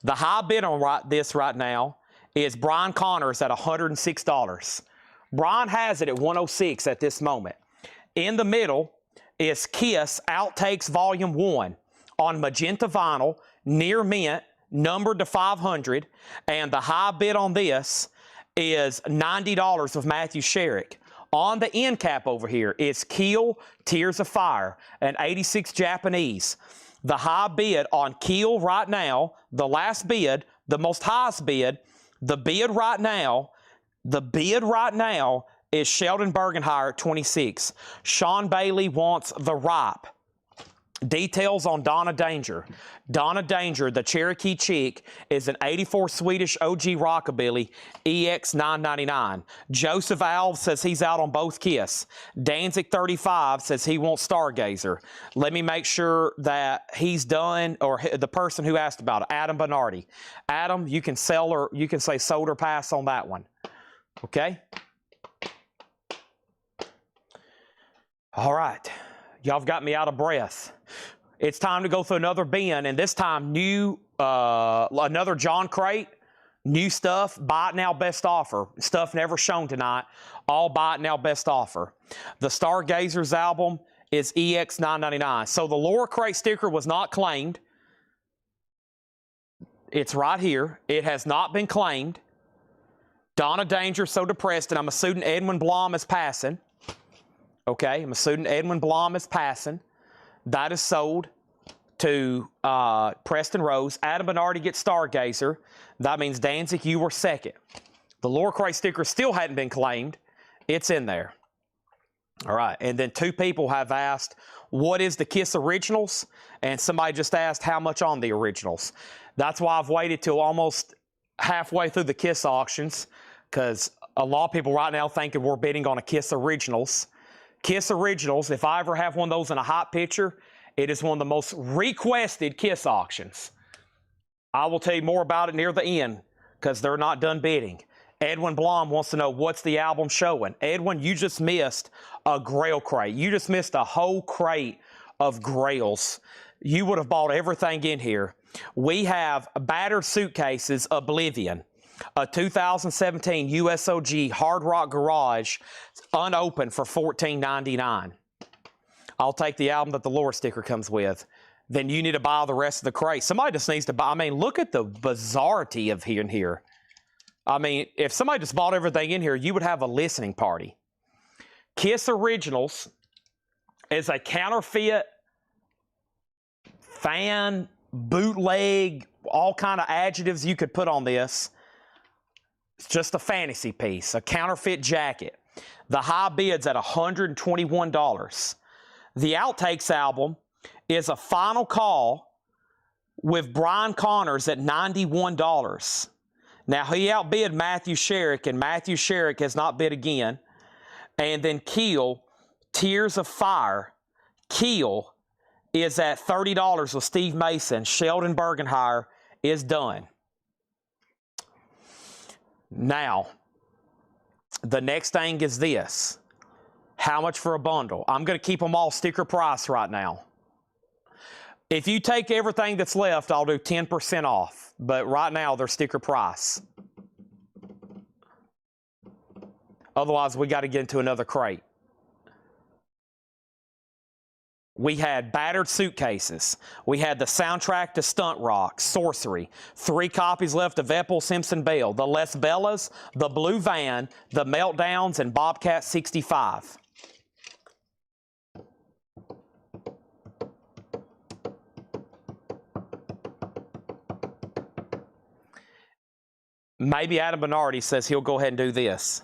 The high bid on this right now is Brian Connors at $106. Brian has it at $106 at this moment. In the middle is Kiss Outtakes Volume 1 on magenta vinyl, near mint, numbered to 500, and the high bid on this is $90 of Matthew Sherrick. On the end cap over here is Keel Tears of Fire, an 86 Japanese. The high bid on Keel right now, the last bid, the most highest bid, the bid right now is Sheldon Bergenhire at 26. Sean Bailey wants The Ripe. Details on Donna Danger. Donna Danger, the Cherokee Chick, is an 84 Swedish OG Rockabilly, EX 999. Joseph Alves says he's out on both Kiss. Danzig 35 says he wants Stargazer. Let me make sure that he's done, or the person who asked about it, Adam Bernardi. Adam, you can sell, or you can say sold or pass on that one. Okay? All right. Y'all have got me out of breath. It's time to go through another bin, and this time another John crate, new stuff, buy it now, best offer. Stuff never shown tonight, all buy it now, best offer. The Stargazers album is EX 999. So the lower crate sticker was not claimed. It's right here. It has not been claimed. Donna Danger, So Depressed, and I'm assuming Edwin Blom is passing. Okay, I'm assuming Edwin Blom is passing. That is sold to Preston Rose. Adam Bernardi gets Stargazer. That means Danzig, you were second. The lower crate sticker still hadn't been claimed. It's in there. All right, and then 2 people have asked, what is the Kiss Originals? And somebody just asked how much on the Originals. That's why I've waited till almost halfway through the Kiss auctions, because a lot of people right now thinking we're bidding on a Kiss Originals. Kiss Originals, if I ever have one of those in a hot picture, it is one of the most requested Kiss auctions. I will tell you more about it near the end because they're not done bidding. Edwin Blom wants to know what's the album showing. Edwin, you just missed a Grail crate. You just missed a whole crate of Grails. You would have bought everything in here. We have Battered Suitcases, Oblivion. A 2017 USOG Hard Rock Garage, unopened for $14.99. I'll take the album that the lure sticker comes with. Then you need to buy the rest of the crate. Somebody just needs to buy. I mean, look at the bizarrety of here. I mean, if somebody just bought everything in here, you would have a listening party. Kiss Originals is a counterfeit, fan, bootleg, all kind of adjectives you could put on this. It's just a fantasy piece, a counterfeit jacket. The high bid's at $121. The Outtakes album is a final call with Brian Connors at $91. Now, he outbid Matthew Sherrick, and Matthew Sherrick has not bid again. And then Keel Tears of Fire, Keel, is at $30 with Steve Mason. Sheldon Bergenhire is done. Now, the next thing is this. How much for a bundle? I'm going to keep them all sticker price right now. If you take everything that's left, I'll do 10% off. But right now, they're sticker price. Otherwise, we got to get into another crate. We had battered suitcases. We had the soundtrack to Stunt Rock, Sorcery. 3 copies left of Epple, Simpson, Bell. The Les Bellas, the Blue Van, the Meltdowns, and Bobcat 65. Maybe Adam Bernardi says he'll go ahead and do this.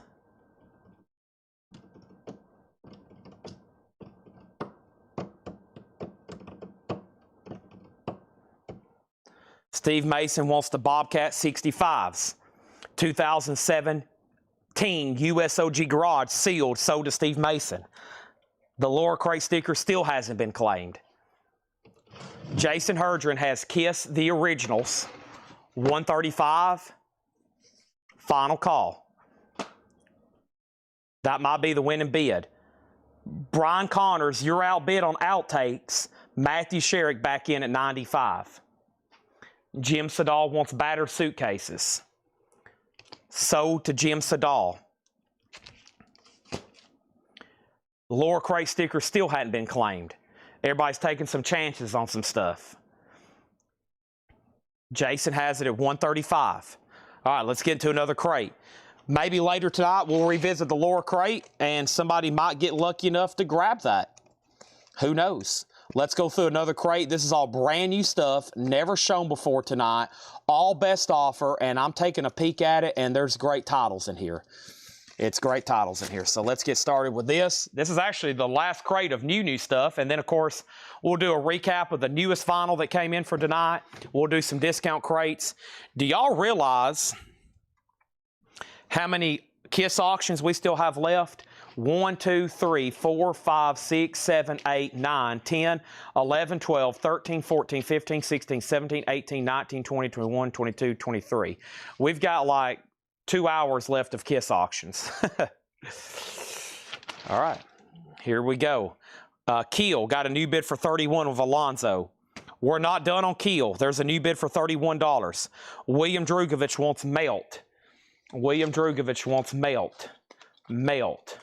Steve Mason wants the Bobcat 65s. 2017 USOG Garage, sealed, sold to Steve Mason. The Laura Crate sticker still hasn't been claimed. Jason Herdren has Kiss the Originals, 135. Final call. That might be the winning bid. Brian Connors, you're outbid on outtakes. Matthew Sherrick back in at 95. Jim Sedal wants battered suitcases. Sold to Jim Sedal. Laura Crate sticker still hadn't been claimed. Everybody's taking some chances on some stuff. Jason has it at 135. All right, let's get into another crate. Maybe later tonight we'll revisit the Laura Crate and somebody might get lucky enough to grab that. Who knows? Let's go through another crate. This is all brand new stuff, never shown before tonight. All best offer, and I'm taking a peek at it, and there's great titles in here. It's great titles in here. So let's get started with this. This is actually the last crate of new stuff, and then, of course, we'll do a recap of the newest vinyl that came in for tonight. We'll do some discount crates. Do y'all realize how many Kiss auctions we still have left? 1, 2, 3, 4, 5, 6, 7, 8, 9, 10, 11, 12, 13, 14, 15, 16, 17, 18, 19, 20, 21, 22, 23. We've got like 2 hours left of Kiss auctions. All right, here we go. Keel got a new bid for 31 with Alonzo. We're not done on Keel. There's a new bid for $31. William Drugovich wants Melt. William Drugovich wants Melt. Melt.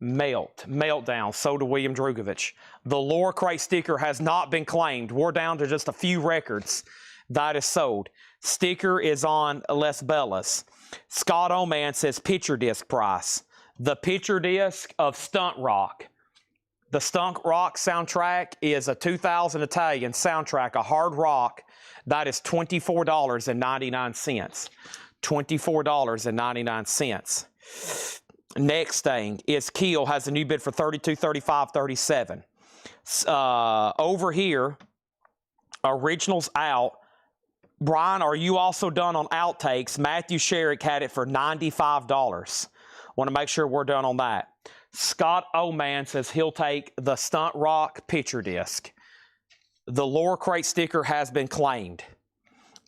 Melt. Meltdown. Sold to William Drugovich. The Laura Crate sticker has not been claimed. We're down to just a few records that is sold. Sticker is on Les Bellas. Scott Oman says picture disc price. The picture disc of Stunt Rock. The Stunt Rock soundtrack is a 2000 Italian soundtrack, a hard rock. That is $24.99. $24.99. Next thing is Keel has a new bid for 32, 35, 37. Over here, Originals out. Brian, are you also done on outtakes? Matthew Sherrick had it for $95. Want to make sure we're done on that. Scott Oman says he'll take the Stunt Rock picture disc. The Laura Crate sticker has been claimed.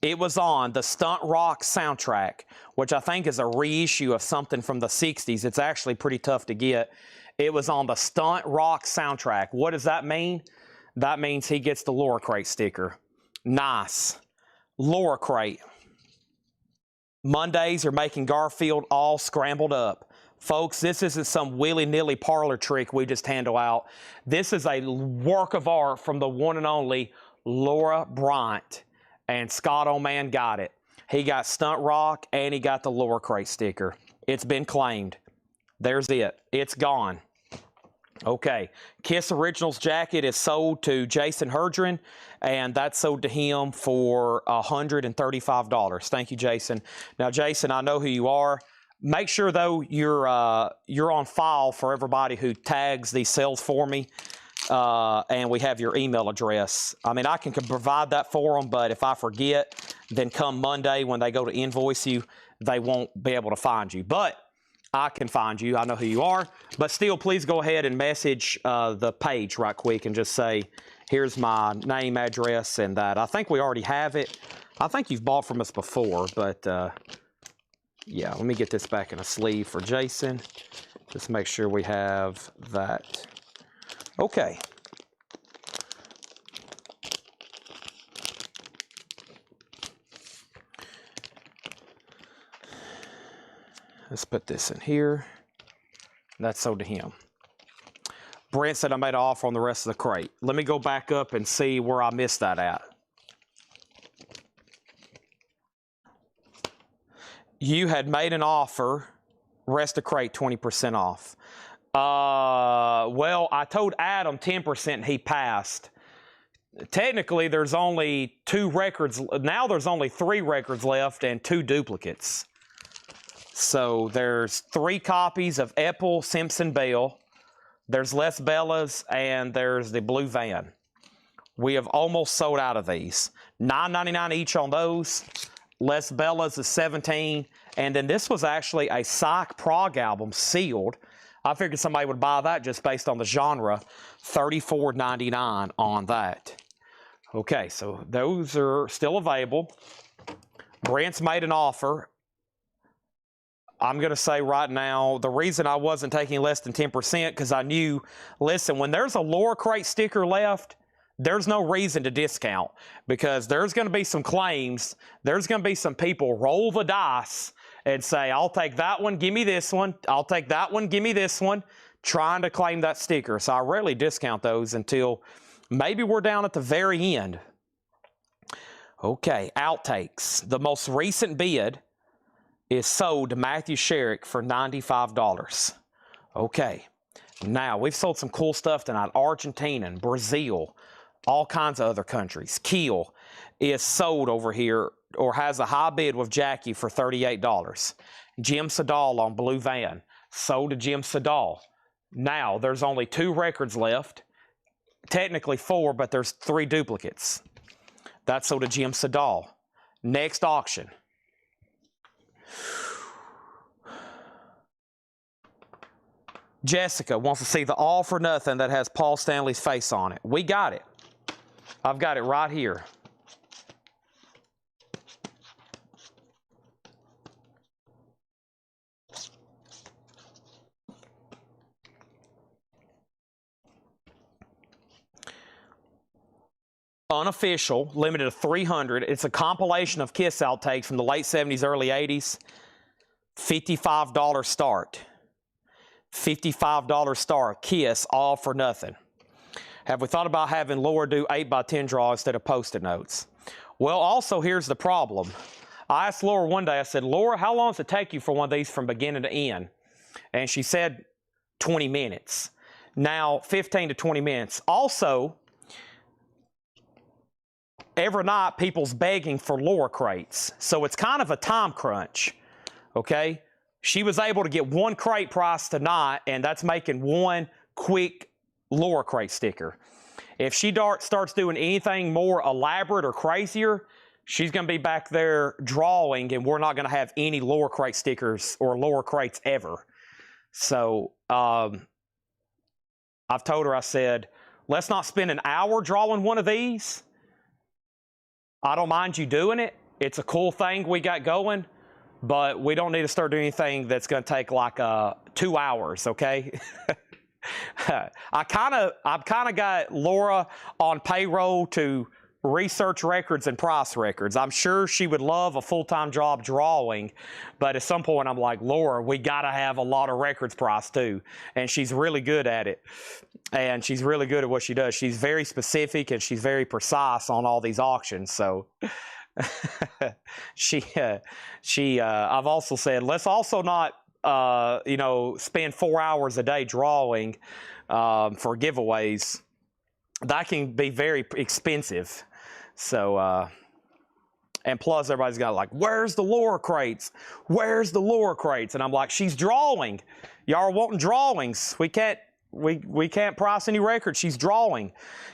It was on the Stunt Rock soundtrack, which I think is a reissue of something from the 60s. It's actually pretty tough to get. It was on the Stunt Rock soundtrack. What does that mean? That means he gets the Laura Crate sticker. Nice. Laura Crate. Mondays are making Garfield all scrambled up. Folks, this isn't some willy-nilly parlor trick we just handle out. This is a work of art from the one and only Laura Bryant. And Scott Oman got it. He got Stunt Rock and he got the Laura Crate sticker. It's been claimed. There's it. It's gone. Okay. Kiss Originals jacket is sold to Jason Herdren, and that's sold to him for $135. Thank you, Jason. Now, Jason, I know who you are. Make sure, though, you're on file for everybody who tags these sales for me. And we have your email address. I mean, I can provide that for them, but if I forget, then come Monday when they go to invoice you, they won't be able to find you. But I can find you. I know who you are. But still, please go ahead and message the page right quick and just say, here's my name, address, and that. I think we already have it. I think you've bought from us before, but yeah, let me get this back in a sleeve for Jason. Just make sure we have that. Okay. Let's put this in here. That's sold to him. Brent said I made an offer on the rest of the crate. Let me go back up and see where I missed that at. You had made an offer, rest of crate 20% off. Well, I told Adam 10% and he passed. Technically, there's only 2 records. Now there's only 3 records left and 2 duplicates. So there's 3 copies of Epple, Simpson, Bell. There's Les Bellas, and there's the blue van. We have almost sold out of these. $9.99 each on those. Les Bellas is $17. And then this was actually a Psych Prog album sealed. I figured somebody would buy that just based on the genre. $34.99 on that. Okay, so those are still available. Brent's made an offer. I'm going to say right now, the reason I wasn't taking less than 10% because I knew, listen, when there's a Laura Crate sticker left, there's no reason to discount because there's going to be some claims. There's going to be some people roll the dice and say, I'll take that one, give me this one. I'll take that one, give me this one, trying to claim that sticker. So I rarely discount those until maybe we're down at the very end. Okay, outtakes. The most recent bid is sold to Matthew Sherrick for $95. Okay, now we've sold some cool stuff tonight. Argentina and Brazil, all kinds of other countries. Kiel is sold over here or has a high bid with Jackie for $38. Jim Sedal on Blue Van, sold to Jim Sedal. Now there's only 2 records left. Technically 4, but there's 3 duplicates. That's sold to Jim Sedal. Next auction. Jessica wants to see the All for Nothing that has Paul Stanley's face on it. We got it. I've got it right here. Unofficial, limited to 300. It's a compilation of Kiss outtakes from the late 70s, early 80s. $55 start. $55 start. Kiss, All for Nothing. Have we thought about having Laura do 8x10 draw instead of Post-it notes? Well, also, here's the problem. I asked Laura one day, I said, Laura, how long does it take you for one of these from beginning to end? And she said 20 minutes. Now, 15 to 20 minutes. Also, every night, people's begging for Laura crates. So it's kind of a time crunch, okay? She was able to get 1 crate price tonight, and that's making 1 quick Laura crate sticker. If she starts doing anything more elaborate or crazier, she's going to be back there drawing, and we're not going to have any Laura crate stickers or Laura crates ever. So I've told her, I said, let's not spend an hour drawing one of these. I don't mind you doing it. It's a cool thing we got going, but we don't need to start doing anything that's going to take like 2 hours, okay? I've kind of got Laura on payroll to research records and price records. I'm sure she would love a full-time job drawing, but at some point I'm like, Laura, we got to have a lot of records price too. And she's really good at it. And she's really good at what she does. She's very specific and she's very precise on all these auctions. So I've also said, let's also not spend 4 hours a day drawing for giveaways. That can be very expensive. So, and plus everybody's got like, where's the Laura crates? Where's the Laura crates? And I'm like, she's drawing. Y'all are wanting drawings. We can't price any records. She's drawing.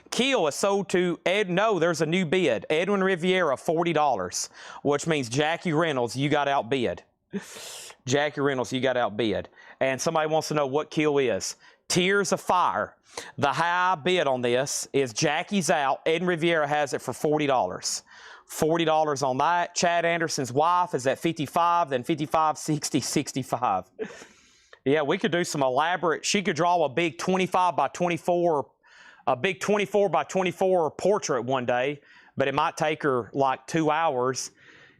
Kiel is sold to no, there's a new bid. Edwin Riviera, $40, which means Jackie Reynolds, you got outbid. Jackie Reynolds, you got outbid. And somebody wants to know what kill is. Tears of Fire. The high bid on this is Jackie's out. Ed Riviera has it for $40. $40 on that. Chad Anderson's wife is at 55, then 55, 60, 65. Yeah, we could do some elaborate. She could draw a big 25 by 24, a big 24 by 24 portrait one day, but it might take her like 2 hours.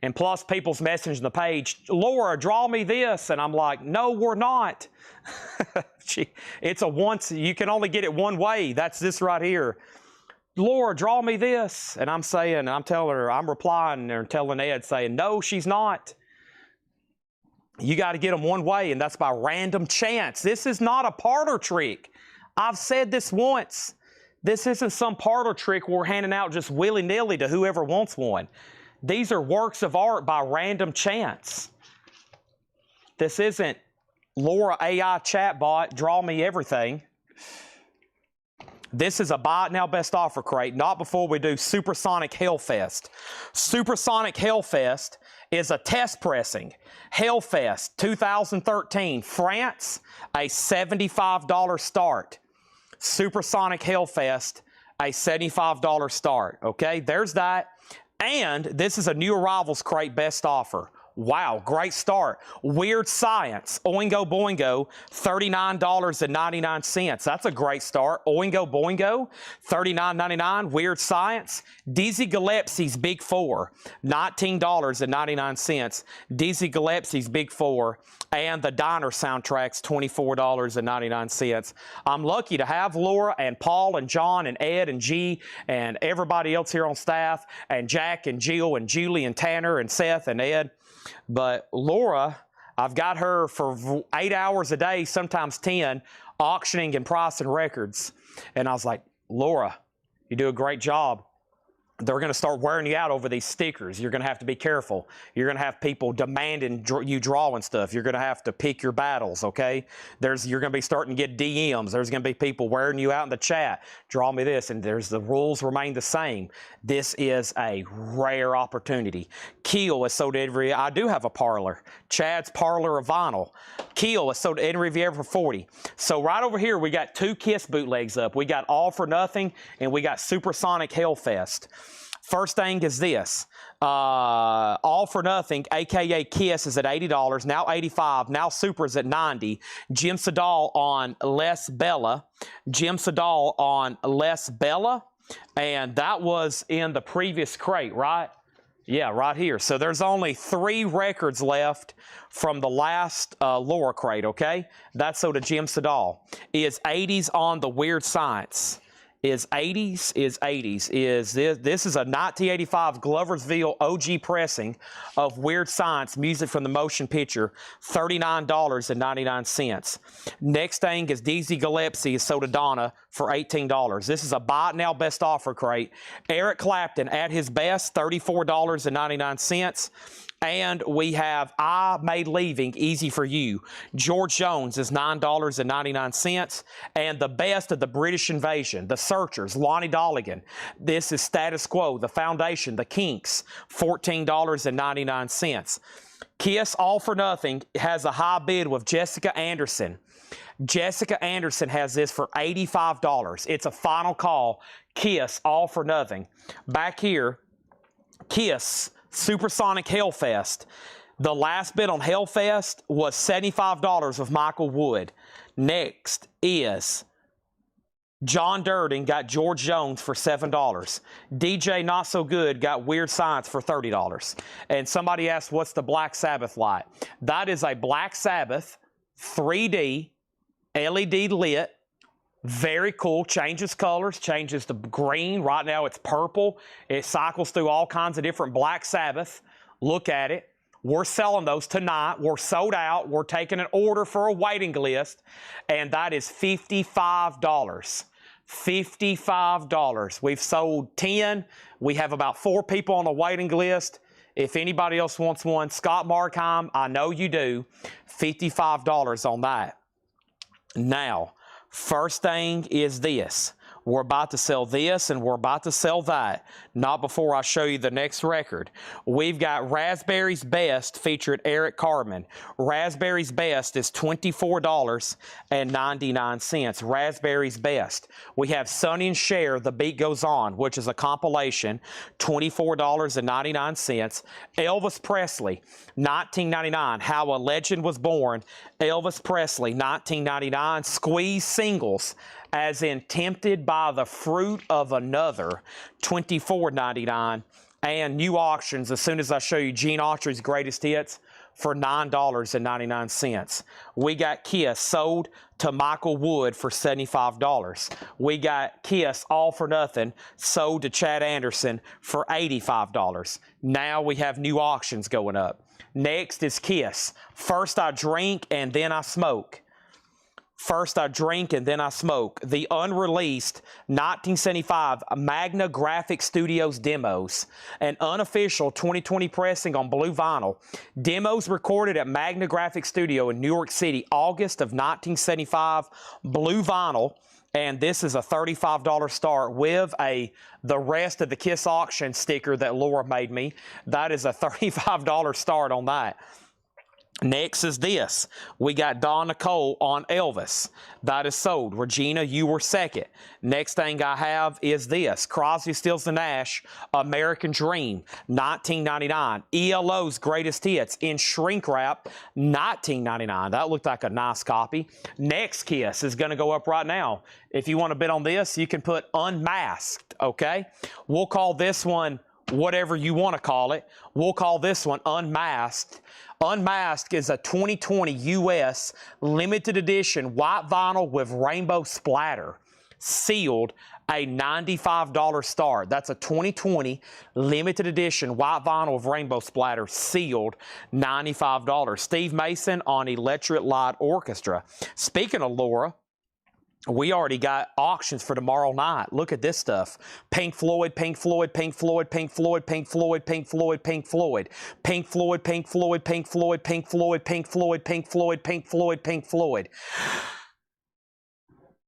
And plus, people's messaging the page, Laura, draw me this. And I'm like, no, we're not. It's a once, you can only get it one way. That's this right here. Laura, draw me this. And I'm saying, I'm telling her, I'm replying and telling Ed saying, no, she's not. You got to get them one way, and that's by random chance. This is not a parlor trick. I've said this once. This isn't some parlor trick we're handing out just willy-nilly to whoever wants one. These are works of art by random chance. This isn't Laura AI chatbot, draw me everything. This is a buy it now best offer crate, not before we do Supersonic Hellfest. Supersonic Hellfest is a test pressing. Hellfest 2013, France, a $75 start. Supersonic Hellfest, a $75 start. Okay, there's that. And this is a new arrivals crate best offer. Wow, great start. Weird Science, Oingo Boingo, $39.99. That's a great start. Oingo Boingo, $39.99. Weird Science. Dizzy Gillespie's Big Four, $19.99. Dizzy Gillespie's Big Four. And the Diner soundtracks, $24.99. I'm lucky to have Laura and Paul and John and Ed and G and everybody else here on staff, and Jack and Jill and Julie and Tanner and Seth and Ed. But Laura, I've got her for 8 hours a day, sometimes 10, auctioning and pricing records. And I was like, Laura, you do a great job. They're going to start wearing you out over these stickers. You're going to have to be careful. You're going to have people demanding you drawing stuff. You're going to have to pick your battles, okay? You're going to be starting to get DMs. There's going to be people wearing you out in the chat. Draw me this, and the rules remain the same. This is a rare opportunity. Keel is sold every. I do have a parlor. Chad's Parlor of Vinyl. Keel is sold in Riviera for $40. So right over here, we got 2 Kiss bootlegs up. We got All for Nothing, and we got Supersonic Hellfest. First thing is this. All for Nothing, a.k.a. Kiss, is at $80, now $85, now Super is at $90. Jim Sedal on Les Bella. Jim Sedal on Les Bella. And that was in the previous crate, right? Yeah, right here. So there's only 3 records left from the last Laura crate, okay? That's so to Jim Sedal. Is 80s on the Weird Science. This is a 1985 Gloversville OG pressing of Weird Science, music from the motion picture, $39.99. Next thing is Dizzy Gillespie, is sold to Donna for $18. This is a buy it now best offer crate. Eric Clapton at his best, $34.99. And we have I Made Leaving Easy for You. George Jones is $9.99. And the best of the British Invasion, The Searchers, Lonnie Donegan. This is Status Quo, The Foundation, The Kinks, $14.99. Kiss All for Nothing has a high bid with Jessica Anderson. Jessica Anderson has this for $85. It's a final call. Kiss All for Nothing. Back here, Kiss Supersonic Hellfest. The last bid on Hellfest was $75 with Michael Wood. Next is John Durden got George Jones for $7. DJ Not So Good got Weird Science for $30. And somebody asked, what's the Black Sabbath light? That is a Black Sabbath 3D LED lit. Very cool. Changes colors, changes to green. Right now it's purple. It cycles through all kinds of different Black Sabbath. Look at it. We're selling those tonight. We're sold out. We're taking an order for a waiting list, and that is $55. $55. We've sold 10. We have about 4 people on the waiting list. If anybody else wants one, Scott Markheim, I know you do. $55 on that. Now, first thing is this. We're about to sell this and we're about to sell that. Not before I show you the next record. We've got Raspberry's Best featured Eric Cartman. Raspberry's Best is $24.99. Raspberry's Best. We have Sonny and Cher, The Beat Goes On, which is a compilation, $24.99. Elvis Presley, $19.99. How a Legend Was Born. Elvis Presley, $19.99. Squeeze Singles, as in Tempted by the Fruit of Another, $24.99. And new auctions, as soon as I show you Gene Autry's Greatest Hits, for $9.99. We got Kiss sold to Michael Wood for $75. We got Kiss All for Nothing sold to Chad Anderson for $85. Now we have new auctions going up. Next is Kiss. First I Drink and Then I Smoke. First I Drink and Then I Smoke. The unreleased 1975 Magna Graphic Studios demos. An unofficial 2020 pressing on blue vinyl. Demos recorded at Magna Graphic Studio in New York City, August of 1975. Blue vinyl. And this is a $35 start with the rest of the Kiss auction sticker that Laura made me. That is a $35 start on that. Next is this. We got Dawn Nicole on Elvis. That is sold. Regina, you were second. Next thing I have is this. Crosby, Stills and Nash, American Dream, $19.99. ELO's Greatest Hits in shrink wrap, $19.99. That looked like a nice copy. Next Kiss is going to go up right now. If you want to bid on this, you can put Unmasked, okay? We'll call this one whatever you want to call it. We'll call this one Unmasked. Unmasked is a 2020 U.S. limited edition white vinyl with rainbow splatter, sealed, a $95 start. That's a 2020 limited edition white vinyl with rainbow splatter, sealed, $95. Steve Mason on Electric Light Orchestra. Speaking of Laura, we already got auctions for tomorrow night. Look at this stuff. Pink Floyd, Pink Floyd, Pink Floyd, Pink Floyd, Pink Floyd, Pink Floyd, Pink Floyd, Pink Floyd, Pink Floyd, Pink Floyd, Pink Floyd, Pink Floyd, Pink Floyd, Pink Floyd, Pink Floyd.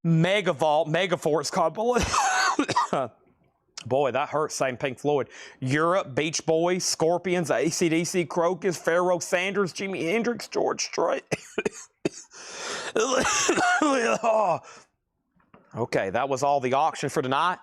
Megavault, Megaforce compilation. Boy, that hurts saying Pink Floyd. Europe, Beach Boys, Scorpions, AC/DC, Crocus, Pharoah Sanders, Jimi Hendrix, George Strait. Okay, that was all the auction for tonight.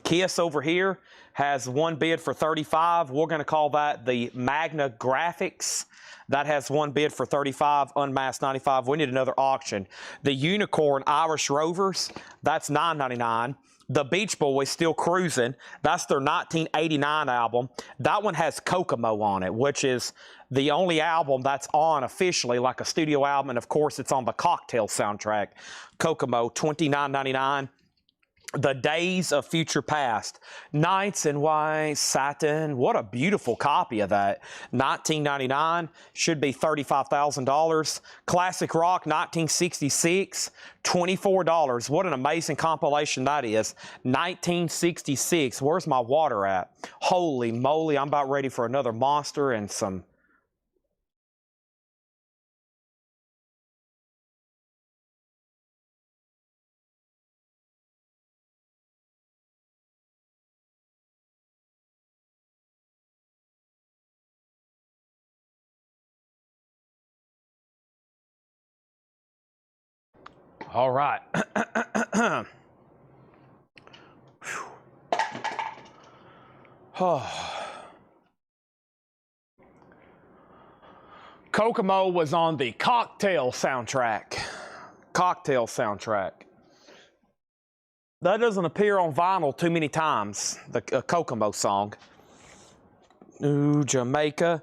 Kiss over here has one bid for $35. We're going to call that the Magna Graphics. That has one bid for $35, Unmasked $95. We need another auction. The Unicorn Irish Rovers, that's $9.99. The Beach Boys, Still Cruising, that's their 1989 album. That one has Kokomo on it, which is the only album that's on officially, like a studio album, and of course it's on the Cocktail soundtrack. Kokomo, $29.99. The Days of Future Past, Nights in White Satin. What a beautiful copy of that. $19.99, should be $35,000. Classic Rock, 1966, $24. What an amazing compilation that is. 1966. Where's my water at? Holy moly, I'm about ready for another Monster and some... All right. Kokomo was on the Cocktail soundtrack. Cocktail soundtrack. That doesn't appear on vinyl too many times, the Kokomo song. Ooh, Jamaica.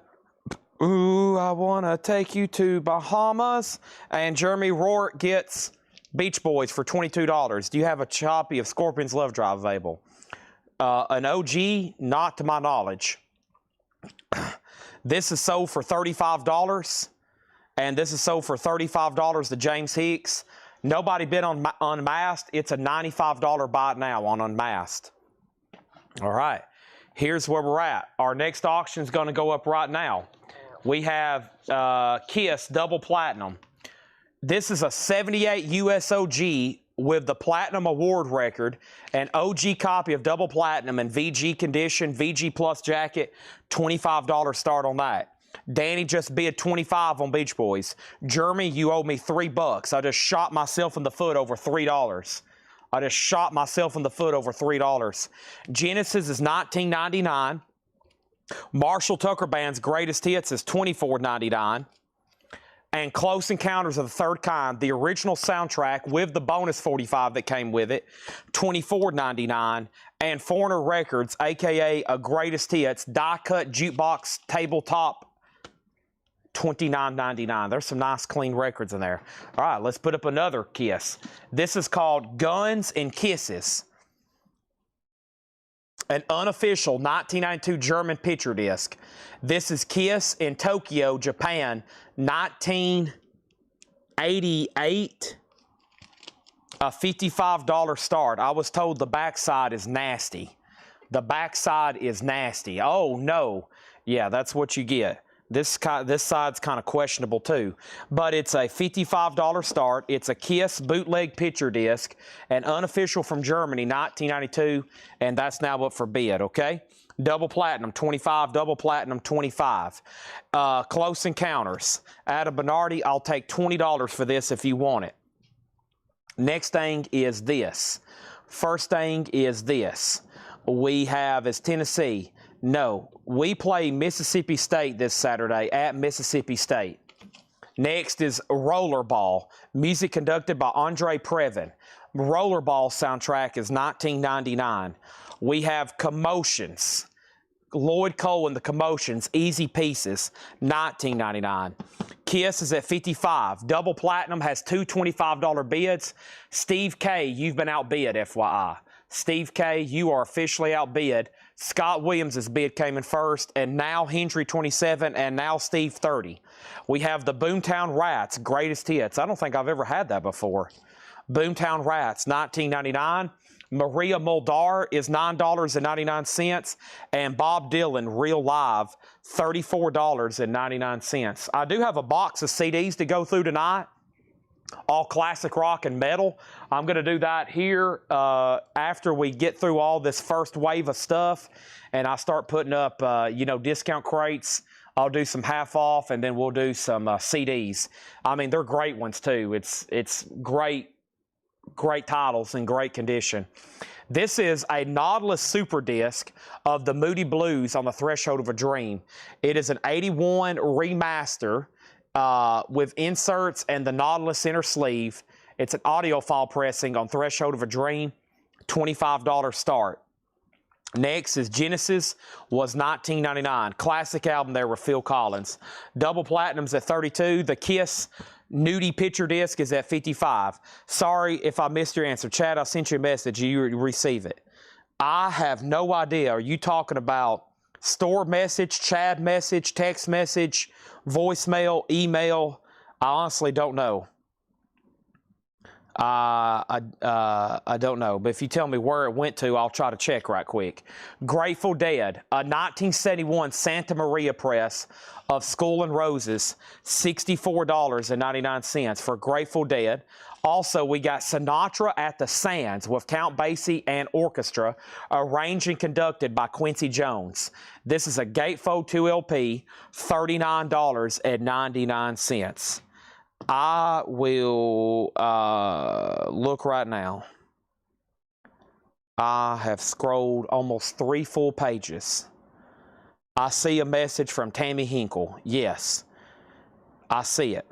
Ooh, I want to take you to Bahamas. And Jeremy Rourke gets Beach Boys for $22. Do you have a copy of Scorpions Love Drive available? An OG, not to my knowledge. This is sold for $35, and this is sold for $35 to James Hicks. Nobody bid on Unmasked. It's a $95 buy now on Unmasked. All right, here's where we're at. Our next auction is going to go up right now. We have Kiss Double Platinum. This is a 78 USOG with the Platinum Award record, an OG copy of Double Platinum and VG condition, VG Plus jacket, $25 start on that. Danny just bid 25 on Beach Boys. Jeremy, you owe me $3. I just shot myself in the foot over $3. I just shot myself in the foot over $3. Genesis is $19.99. Marshall Tucker Band's Greatest Hits is $24.99. And Close Encounters of the Third Kind, the original soundtrack with the bonus 45 that came with it, $24.99. And Foreigner Records, a.k.a. a Greatest Hits, die-cut jukebox tabletop, $29.99. There's some nice clean records in there. All right, let's put up another Kiss. This is called Guns and Kisses. An unofficial 1992 German picture disc. This is Kiss in Tokyo, Japan, 1988. A $55 start. I was told the backside is nasty. The backside is nasty. Oh, no. Yeah, that's what you get. This side's kind of questionable too, but it's a $55 start. It's a Kiss bootleg picture disc, an unofficial from Germany, 1992, and that's now up for bid, okay? Double Platinum, 25, Double Platinum, 25. Close Encounters. Adam Bernardi, I'll take $20 for this if you want it. Next thing is this. First thing is this. We have is Tennessee. No, we play Mississippi State this Saturday at Mississippi State. Next is Rollerball, music conducted by Andre Previn. Rollerball soundtrack is $19.99. We have Commotions, Lloyd Cole and the Commotions, Easy Pieces, $19.99. Kiss is at $55. Double Platinum has two $25 bids. Steve K, you've been outbid, FYI. Steve K, you are officially outbid. Scott Williams' bid came in first, and now Hendry 27, and now Steve 30. We have the Boomtown Rats, Greatest Hits. I don't think I've ever had that before. Boomtown Rats, $19.99. Maria Muldaur is $9.99, and Bob Dylan, Real Live, $34.99. I do have a box of CDs to go through tonight. All classic rock and metal. I'm going to do that here after we get through all this first wave of stuff, and I start putting up, discount crates. I'll do some half off, and then we'll do some CDs. I mean, they're great ones too. It's great titles in great condition. This is a Nautilus Super Disc of the Moody Blues on the Threshold of a Dream. It is an 81 remaster. With inserts and the Nautilus inner sleeve. It's an audiophile pressing on Threshold of a Dream, $25 start. Next is Genesis, was $19.99. Classic album there with Phil Collins. Double Platinum's at $32. The Kiss Nudie picture disc is at $55. Sorry if I missed your answer. Chad, I sent you a message. You receive it. I have no idea. Are you talking about store message, Chad message, text message, voicemail, email? I honestly don't know. I don't know, but if you tell me where it went to, I'll try to check right quick. Grateful Dead, a 1971 Santa Maria press of Skull and Roses, $64.99 for Grateful Dead. Also, we got Sinatra at the Sands with Count Basie and orchestra, arranged and conducted by Quincy Jones. This is a Gatefold 2 LP, $39.99. I will look right now. I have scrolled almost 3 full pages. I see a message from Tammy Hinkle. Yes, I see it.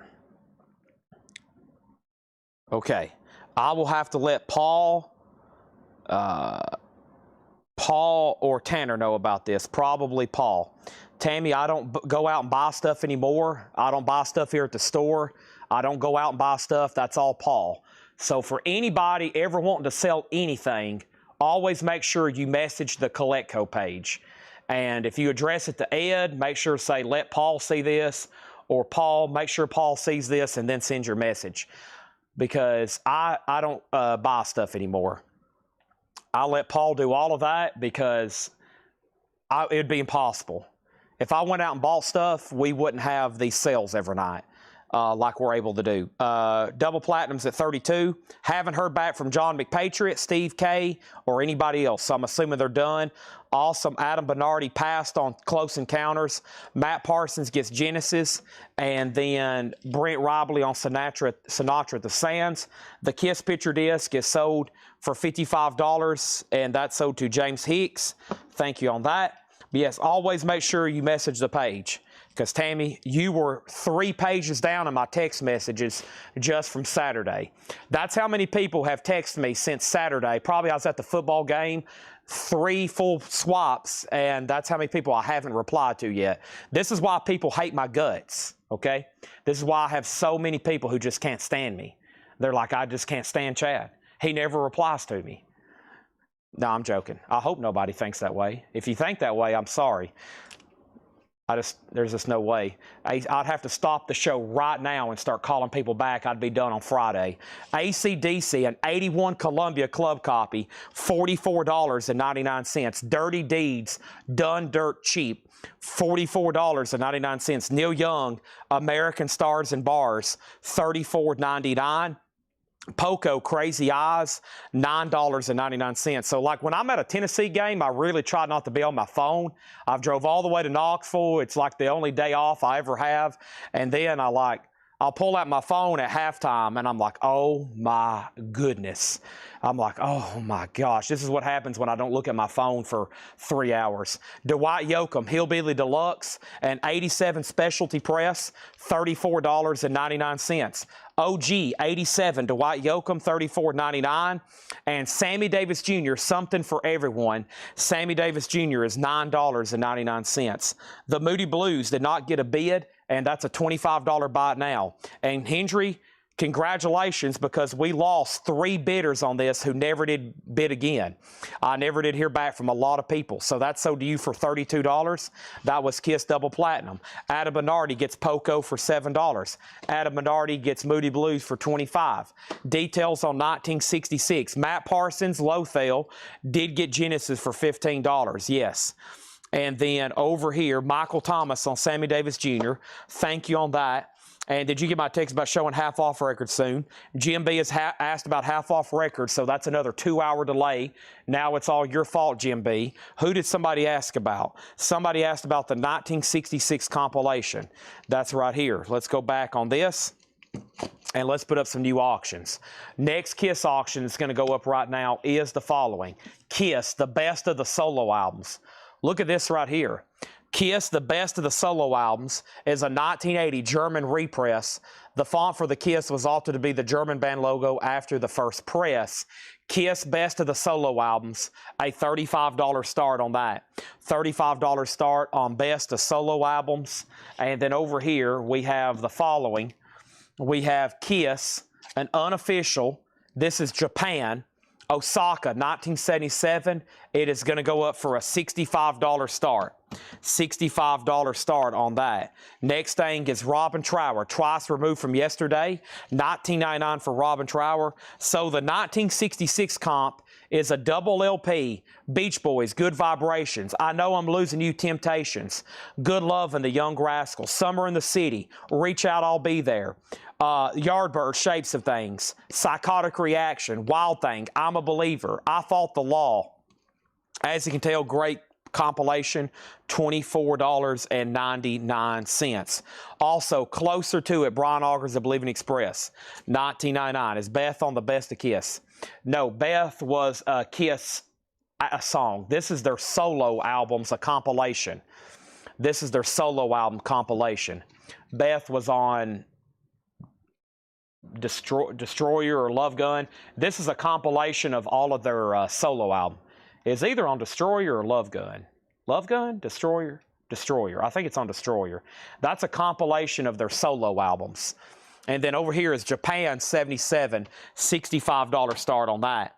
Okay, I will have to let Paul or Tanner know about this. Probably Paul. Tammy, I don't go out and buy stuff anymore. I don't buy stuff here at the store. I don't go out and buy stuff. That's all Paul. So for anybody ever wanting to sell anything, always make sure you message the Collectibles page. And if you address it to Ed, make sure to say, let Paul see this, or Paul, make sure Paul sees this, and then send your message. Because I don't buy stuff anymore. I let Paul do all of that because it'd be impossible. If I went out and bought stuff, we wouldn't have these sales every night. like we're able to do. Double platinums at 32. Haven't heard back from John McPatriot, Steve K, or anybody else, so I'm assuming they're done. Awesome. Adam Bernardi passed on Close Encounters. Matt Parsons gets Genesis. And then Brent Robley on Sinatra The Sands. The Kiss picture disc is sold for $55, and that's sold to James Hicks. Thank you on that. But yes, always make sure you message the page. Because, Tammy, you were 3 pages down in my text messages just from Saturday. That's how many people have texted me since Saturday. Probably I was at the football game, 3 full swaps, and that's how many people I haven't replied to yet. This is why people hate my guts, okay? This is why I have so many people who just can't stand me. They're like, I just can't stand Chad. He never replies to me. No, I'm joking. I hope nobody thinks that way. If you think that way, I'm sorry. There's just no way. I'd have to stop the show right now and start calling people back. I'd be done on Friday. AC/DC, an 81 Columbia Club copy, $44.99. Dirty Deeds, done dirt cheap, $44.99. Neil Young, American Stars and Bars, $34.99. Poco Crazy Eyes, $9.99. So like when I'm at a Tennessee game, I really try not to be on my phone. I've drove all the way to Knoxville. It's like the only day off I ever have. And then I'll pull out my phone at halftime and I'm like, oh my goodness. I'm like, oh my gosh, this is what happens when I don't look at my phone for 3 hours. Dwight Yoakam, Hillbilly Deluxe, and 87 Specialty Press, $34.99. OG 87, Dwight Yoakam, $34.99. And Sammy Davis Jr., Something for Everyone. Sammy Davis Jr. is $9.99. The Moody Blues did not get a bid, and that's a $25 buy now. And Hendry, congratulations, because we lost 3 bidders on this who never did bid again. I never did hear back from a lot of people. So that's sold to you for $32. That was Kiss Double Platinum. Adam Bernardi gets Poco for $7. Adam Bernardi gets Moody Blues for $25. Details on 1966. Matt Parsons, Lothel, did get Genesis for $15. Yes. And then over here, Michael Thomas on Sammy Davis Jr. Thank you on that. And did you get my text about showing half-off records soon? GMB has asked about half-off records, so that's another 2-hour delay. Now it's all your fault, GMB. Who did somebody ask about? Somebody asked about the 1966 compilation. That's right here. Let's go back on this, and let's put up some new auctions. Next Kiss auction that's going to go up right now is the following. Kiss, the best of the solo albums. Look at this right here. Kiss, the best of the solo albums, is a 1980 German repress. The font for the Kiss was altered to be the German band logo after the first press. Kiss, best of the solo albums, a $35 start on that. $35 start on best of solo albums. And then over here, we have the following. We have Kiss, an unofficial. This is Japan. Osaka, 1977. It is going to go up for a $65 start. $65 start on that. Next thing is Robin Trower, twice removed from yesterday. $19.99 for Robin Trower. So the 1966 comp is a double LP. Beach Boys, Good Vibrations. I Know I'm Losing You, Temptations. Good Love and the Young Rascals. Summer in the City. Reach Out, I'll Be There. Yardbird, Shapes of Things. Psychotic Reaction. Wild Thing. I'm a Believer. I Fought the Law. As you can tell, great compilation, $24.99. Also, Closer to It, Brian Augers, The Believing Express, $19.99. Is Beth on the best of Kiss? No, Beth was a Kiss a song. This is their solo albums, a compilation. This is their solo album compilation. Beth was on Destroyer or Love Gun. This is a compilation of all of their solo album. It's either on Destroyer or Love Gun. Love Gun? Destroyer? Destroyer. I think it's on Destroyer. That's a compilation of their solo albums. And then over here is Japan 77, $65 start on that.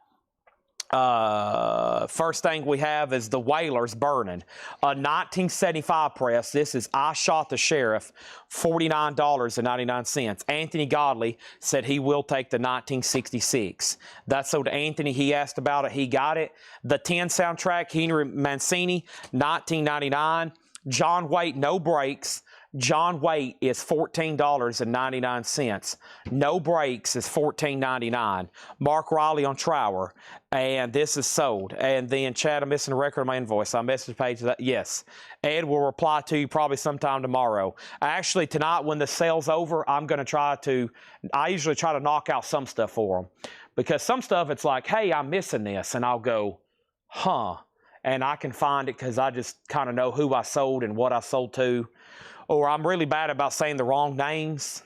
First thing we have is the Wailers, Burning, a 1975 press. This is I Shot the Sheriff, $49.99. Anthony Godley said he will take the 1966. That's so to Anthony. He asked about it. He got it. The 10 soundtrack, Henry Mancini, $19.99. John Waite, No Breaks, John Waite is $14.99. No Breaks is $14.99. Mark Riley on Trower, and this is sold. And then, Chad, I'm missing a record on my invoice. I message page that. Yes. Ed will reply to you probably sometime tomorrow. Actually, tonight when the sale's over, I'm going to try to, I usually try to knock out some stuff for them. Because some stuff, it's like, hey, I'm missing this. And I'll go, huh. And I can find it because I just kind of know who I sold and what I sold to. Or I'm really bad about saying the wrong names.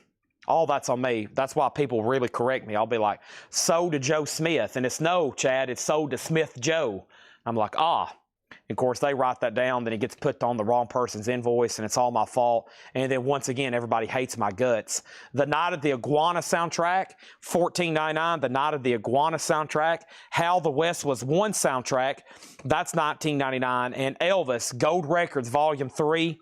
All that's on me. That's why people really correct me. I'll be like, sold to Joe Smith. And it's no, Chad, it's sold to Smith Joe. I'm like, ah. Of course, they write that down, then it gets put on the wrong person's invoice, and it's all my fault. And then once again, everybody hates my guts. The Night of the Iguana soundtrack, $14.99. The Night of the Iguana soundtrack. How the West Was Won soundtrack, that's $19.99. And Elvis, Gold Records, Volume 3,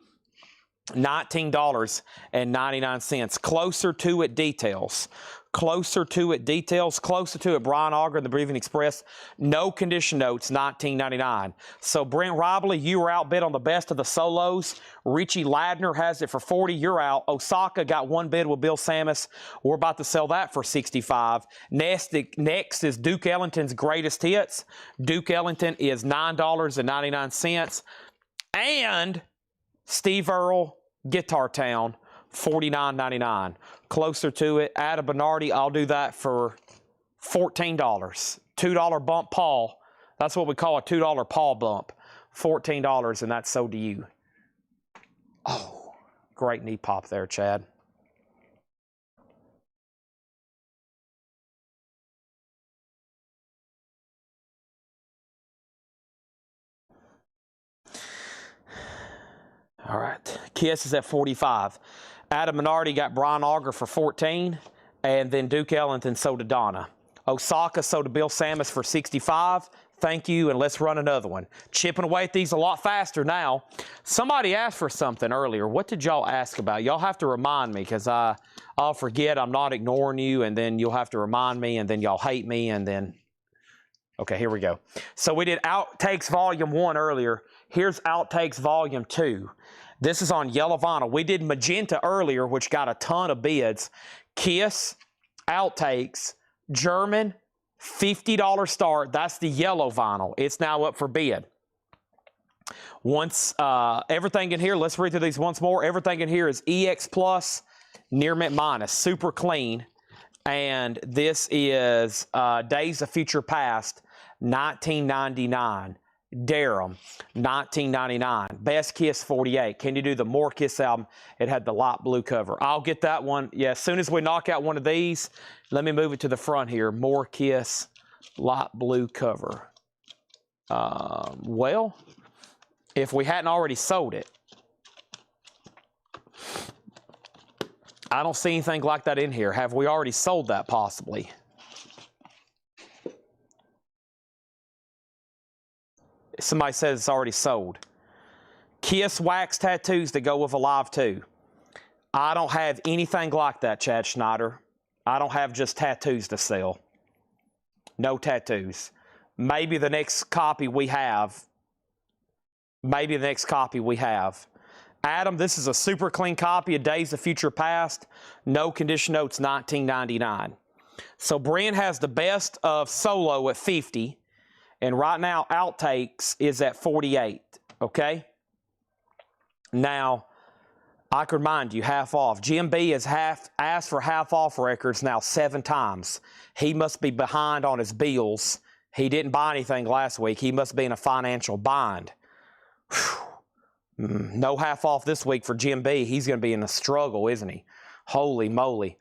$19.99. Closer to It details. Closer to It details. Closer to It, Brian Auger and the Breathing Express. No condition notes, $19.99. So Brent Robley, you were outbid on the best of the solos. Richie Ladner has it for $40. You're out. Osaka got one bid with Bill Samus. We're about to sell that for $65. Next is Duke Ellington's Greatest Hits. Duke Ellington is $9.99. And Steve Earle, Guitar Town, $49.99. Closer to It, Adam Bernardi, I'll do that for $14. $2 bump Paul. That's what we call a $2 Paul bump. $14, and that's sold to you. Oh, great knee pop there, Chad. All right, Kiss is at 45. Adam Minardi got Brian Auger for 14, and then Duke Ellington sold to Donna. Osaka sold to Bill Samus for 65. Thank you, and let's run another one. Chipping away at these a lot faster now. Somebody asked for something earlier. What did y'all ask about? Y'all have to remind me, because I'll forget. I'm not ignoring you, and then you'll have to remind me, and then y'all hate me, and then... Okay, here we go. So we did Outtakes Volume 1 earlier. Here's Outtakes Volume 2. This is on yellow vinyl. We did magenta earlier, which got a ton of bids. Kiss, Outtakes, German, $50 start. That's the yellow vinyl. It's now up for bid. Once everything in here, let's read through these once more. Everything in here is EX Plus, Near Mint Minus, super clean. And this is Days of Future Past, $19.99. Darum, $19.99. Best Kiss, $48. Can you do the More Kiss album? It had the light blue cover. I'll get that one. Yeah, as soon as we knock out one of these, let me move it to the front here. More Kiss, light blue cover. Well, if we hadn't already sold it, I don't see anything like that in here. Have we already sold that possibly? Somebody says it's already sold. Kiss wax tattoos that go with Alive 2. I don't have anything like that, Chad Schneider. I don't have just tattoos to sell. No tattoos. Maybe the next copy we have. Maybe the next copy we have. Adam, this is a super clean copy of Days of Future Past. No condition notes, $19.99. So Brent has the best of solo at 50. And right now, Outtakes is at 48, okay? Now, I can remind you, half off. Jim B has asked for half off records now 7 times. He must be behind on his bills. He didn't buy anything last week. He must be in a financial bind. No half off this week for Jim B. He's going to be in a struggle, isn't he? Holy moly.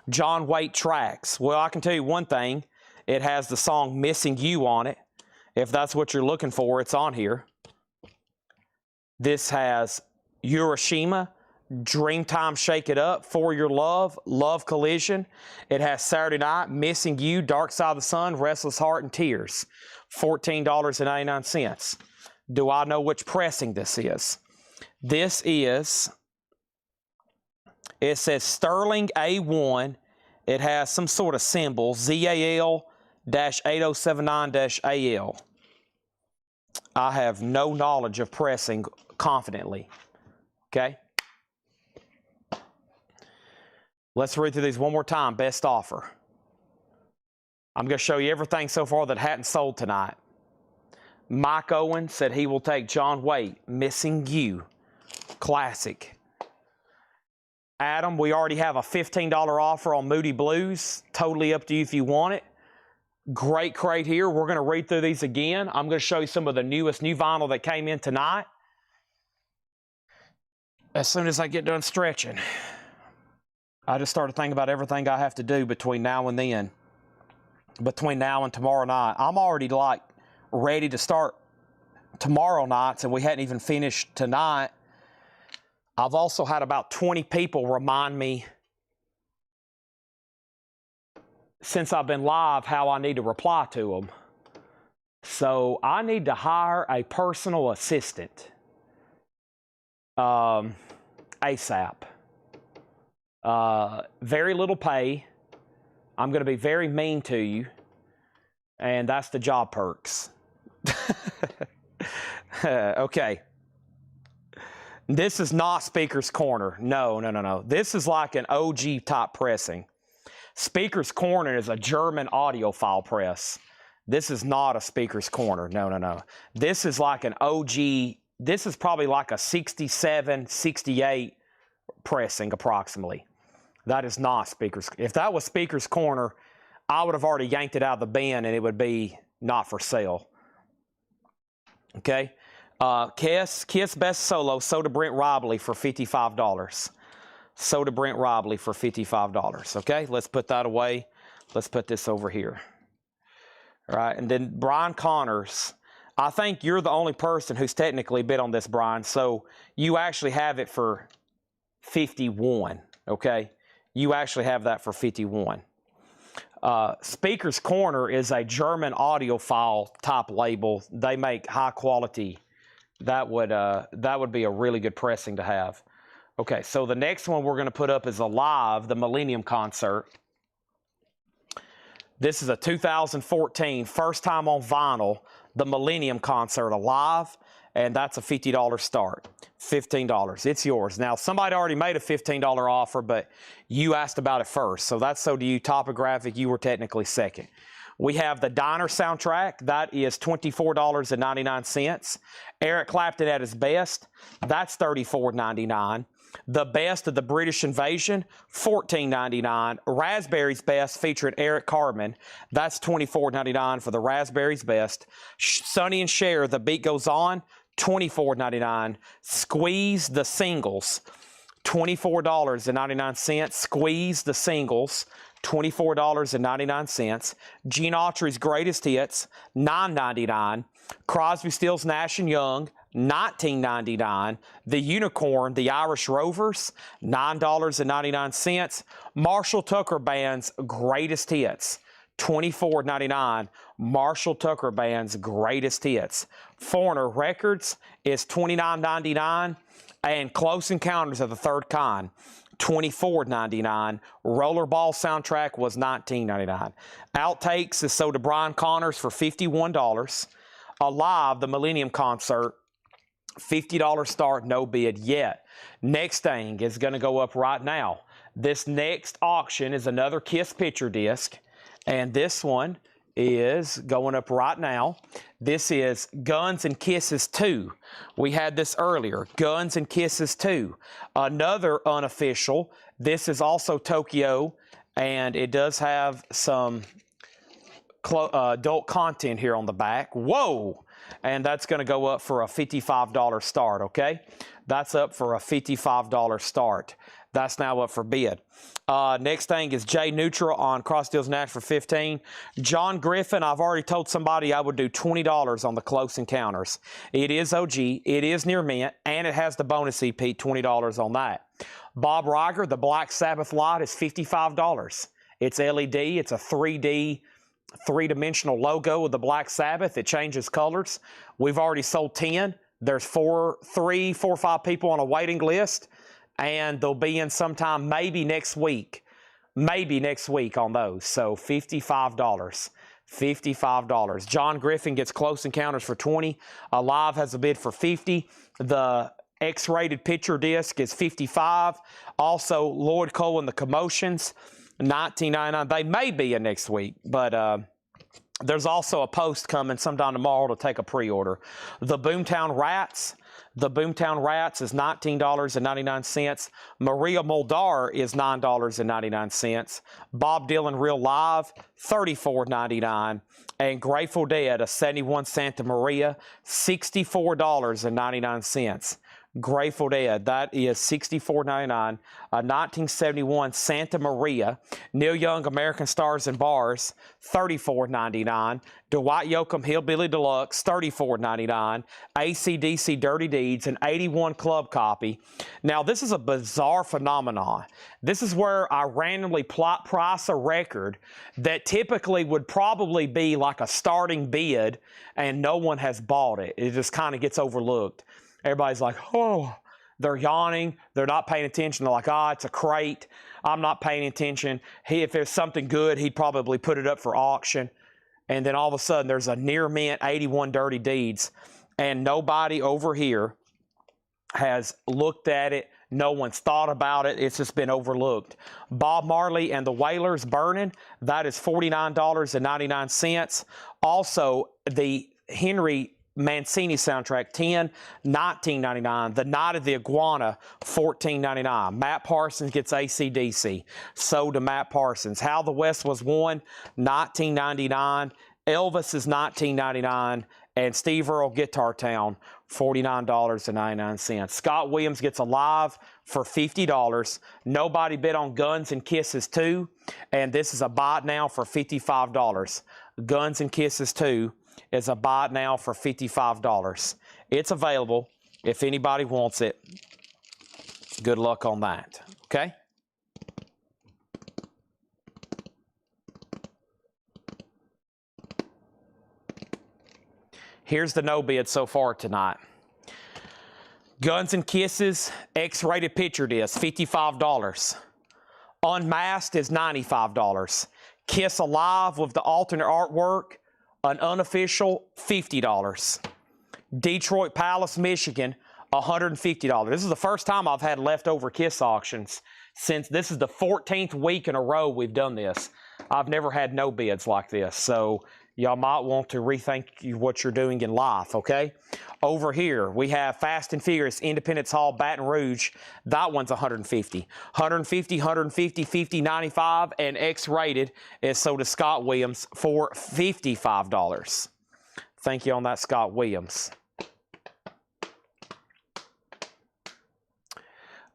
John Waite tracks. Well, I can tell you one thing. It has the song Missing You on it. If that's what you're looking for, it's on here. This has Hiroshima, Dreamtime Shake It Up, For Your Love, Love Collision. It has Saturday Night, Missing You, Dark Side of the Sun, Restless Heart, and Tears. $14.99. Do I know which pressing this is? This is, it says Sterling A1. It has some sort of symbol, ZAL-8079-AL. I have no knowledge of pressing confidently, okay? Let's read through these one more time. Best offer. I'm going to show you everything so far that hadn't sold tonight. Mike Owen said he will take John Waite, Missing You. Classic. Adam, we already have a $15 offer on Moody Blues. Totally up to you if you want it. Great crate here. We're going to read through these again. I'm going to show you some of the new vinyl that came in tonight. As soon as I get done stretching, I just started thinking about everything I have to do between now and then. Between now and tomorrow night. I'm already like ready to start tomorrow night, and we hadn't even finished tonight. I've also had about 20 people remind me since I've been live how I need to reply to them. So I need to hire a personal assistant ASAP. Very little pay. I'm going to be very mean to you, and that's the job perks. Okay. This is not Speaker's Corner. No. This is like an OG type pressing. Speaker's Corner is a German audiophile press. This is not a Speaker's Corner. No. This is like an OG. This is probably like a 67, 68 pressing approximately. That is not Speaker's. If that was Speaker's Corner, I would have already yanked it out of the bin and it would be not for sale. Okay. Kiss Best Solo, Soda Brent Robley for $55. Soda Brent Robley for $55. Okay, let's put that away. Let's put this over here. All right, and then Brian Connors. I think you're the only person who's technically bid on this, Brian. So you actually have it for 51. Okay, you actually have that for 51. Speaker's Corner is a German audiophile type label. They make high quality. That would be a really good pressing to have. Okay, so the next one we're going to put up is Alive, the Millennium Concert. This is a 2014, first time on vinyl, the Millennium Concert Alive, and that's a $50 start. $15. It's yours. Now, somebody already made a $15 offer, but you asked about it first. So that's so to you, Topographic, you were technically second. We have the Diner soundtrack. That is $24.99. Eric Clapton at his best. That's $34.99. The Best of the British Invasion, $14.99. Raspberry's Best featuring Eric Carmen. That's $24.99 for the Raspberry's Best. Sonny and Cher, The Beat Goes On, $24.99. Squeeze the Singles, $24.99. Squeeze the Singles, $24.99. Gene Autry's Greatest Hits, $9.99. Crosby, Stills, Nash & Young, $19.99. The Unicorn, the Irish Rovers, $9.99. Marshall Tucker Band's Greatest Hits, $24.99. Marshall Tucker Band's Greatest Hits. Foreigner Records is $29.99. And Close Encounters of the Third Kind, $24.99. Rollerball soundtrack was $19.99. Outtakes is sold to Brian Connors for $51. Alive, the Millennium Concert, $50 start, no bid yet. Next thing is going to go up right now. This next auction is another Kiss picture disc, and this one is going up right now. This is Guns and Kisses 2. We had this earlier, Guns and Kisses 2. Another unofficial. This is also Tokyo, and it does have some adult content here on the back. Whoa! And that's going to go up for a $55 start, okay? That's up for a $55 start. That's now up for bid. Next thing is Jay Neutral on Cross Deals Nash for $15. John Griffin, I've already told somebody I would do $20 on the Close Encounters. It is OG, it is near mint, and it has the bonus EP, $20 on that. Bob Riger, the Black Sabbath light is $55. It's LED, it's a 3D, three-dimensional logo of the Black Sabbath. It changes colors. We've already sold 10. There's 4 or 5 people on a waiting list, and they'll be in sometime maybe next week on those. So $55. John Griffin gets Close Encounters for $20. Alive has a bid for $50. The X-rated picture disc is $55. Also, Lloyd Cole and the Commotions, $19.99. They may be in next week, but there's also a post coming sometime tomorrow to take a pre-order. The Boomtown Rats. The Boomtown Rats is $19.99. Maria Muldaur is $9.99. Bob Dylan Real Live, $34.99. And Grateful Dead, a 71 Santa Maria, $64.99. Grateful Dead, that is $64.99. A 1971 Santa Maria. Neil Young, American Stars and Bars, $34.99. Dwight Yoakam Hillbilly Deluxe, $34.99. AC/DC Dirty Deeds, an 81 club copy. Now, this is a bizarre phenomenon. This is where I randomly price a record that typically would probably be like a starting bid, and no one has bought it. It just kind of gets overlooked. Everybody's like, oh, they're yawning. They're not paying attention. They're like, ah, it's a crate. I'm not paying attention. If there's something good, he'd probably put it up for auction. And then all of a sudden, there's a near mint 81 Dirty Deeds. And nobody over here has looked at it. No one's thought about it. It's just been overlooked. Bob Marley and the Wailers, Burning, that is $49.99. Also, the Henry Mancini soundtrack, $19.99. The Night of the Iguana, $14.99. Matt Parsons gets AC/DC. So do Matt Parsons. How the West Was Won, $19.99. Elvis is $19.99. And Steve Earle Guitar Town, $49.99. Scott Williams gets Alive for $50. Nobody bid on Guns and Kisses 2. And this is a buy it now for $55. Guns and Kisses 2 is a buy it now for $55. It's available if anybody wants it. Good luck on that. Okay? Here's the no bid so far tonight. Guns and Kisses, X-rated picture disc, $55. Unmasked is $95. Kiss Alive with the alternate artwork, an unofficial, $50. Detroit Palace, Michigan, $150. This is the first time I've had leftover Kiss auctions since this is the 14th week in a row we've done this. I've never had no bids like this, so y'all might want to rethink what you're doing in life, okay? Over here, we have Fast and Furious, Independence Hall, Baton Rouge. That one's $150. $150, $150, $50, $95, and X-rated is sold to Scott Williams for $55. Thank you on that, Scott Williams.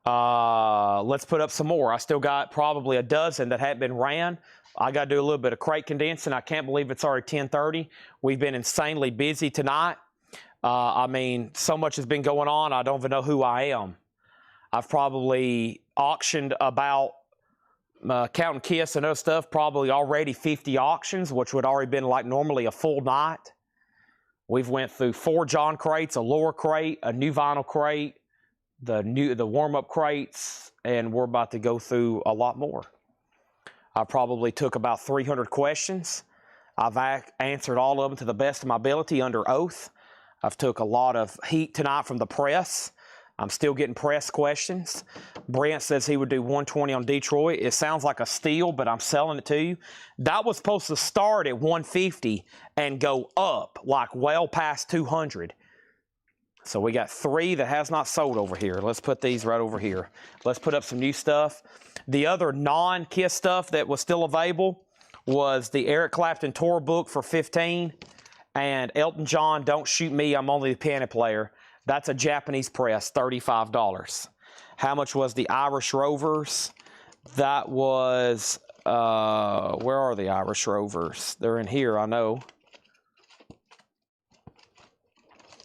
Let's put up some more. I still got probably a dozen that haven't been ran. I got to do a little bit of crate condensing. I can't believe it's already 10:30. We've been insanely busy tonight. I mean, so much has been going on, I don't even know who I am. I've probably auctioned about, counting Kiss and other stuff, probably already 50 auctions, which would already been like normally a full night. We've went through 4 John crates, a lower crate, a new vinyl crate, the warm-up crates, and we're about to go through a lot more. I probably took about 300 questions. I've answered all of them to the best of my ability under oath. I've took a lot of heat tonight from the press. I'm still getting press questions. Brent says he would do 120 on Detroit. It sounds like a steal, but I'm selling it to you. That was supposed to start at 150 and go up like well past 200. So we got 3 that has not sold over here. Let's put these right over here. Let's put up some new stuff. The other non-Kiss stuff that was still available was the Eric Clapton tour book for $15 and Elton John, Don't Shoot Me, I'm Only the Piano Player. That's a Japanese press, $35. How much was the Irish Rovers? That was, where are the Irish Rovers? They're in here, I know.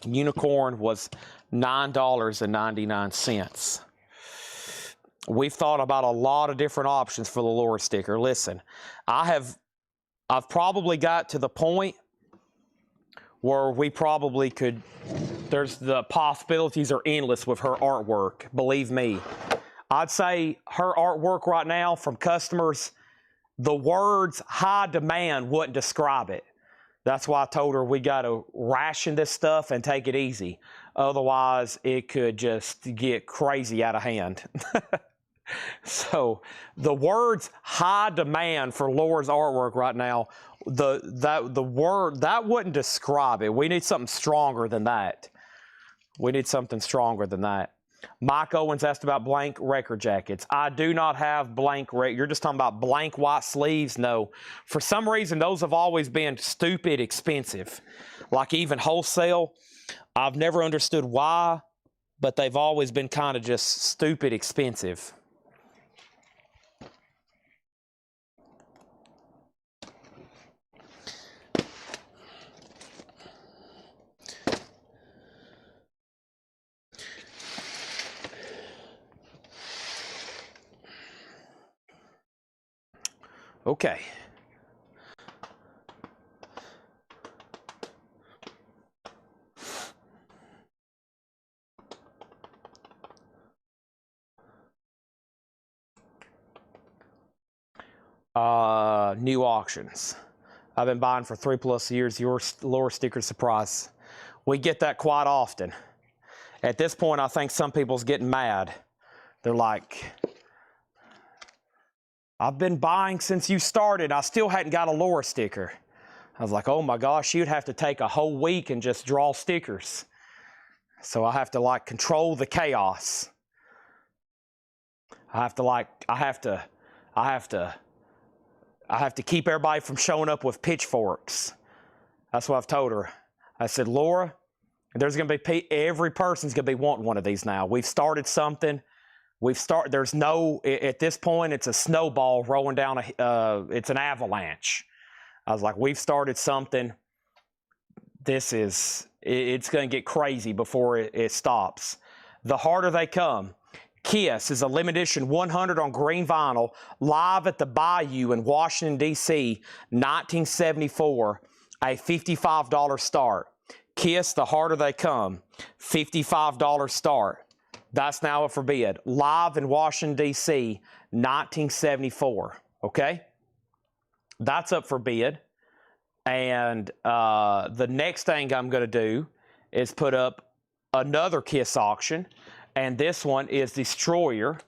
Unicorn was $9.99. We've thought about a lot of different options for the lure sticker. Listen, I've probably got to the point where we probably could, the possibilities are endless with her artwork, believe me. I'd say her artwork right now from customers, the words high demand wouldn't describe it. That's why I told her we got to ration this stuff and take it easy. Otherwise, it could just get crazy out of hand. So the words high demand for Laura's artwork right now, the word, that wouldn't describe it. We need something stronger than that. We need something stronger than that. Mike Owens asked about blank record jackets. I do not have blank you're just talking about blank white sleeves? No. For some reason, those have always been stupid expensive. Like even wholesale, I've never understood why, but they've always been kind of just stupid expensive. Okay. New auctions. I've been buying for 3+ years. Your Laura sticker surprise. We get that quite often. At this point, I think some people's getting mad. They're like, I've been buying since you started. I still hadn't got a Laura sticker. I was like, oh my gosh, you'd have to take a whole week and just draw stickers. So I have to like control the chaos. I have to keep everybody from showing up with pitchforks. That's what I've told her. I said, Laura, there's going to be, every person's going to be wanting one of these now. We've started something. There's no, at this point, it's a snowball rolling down, it's an avalanche. I was like, we've started something. It's going to get crazy before it stops. The harder they come. Kiss is a limited edition 100 on green vinyl, live at the Bayou in Washington, D.C., 1974, a $55 start. Kiss, the harder they come, $55 start. That's now up for bid. Live in Washington, D.C., 1974, okay? That's up for bid. And the next thing I'm going to do is put up another Kiss auction. And this one is Destroyer.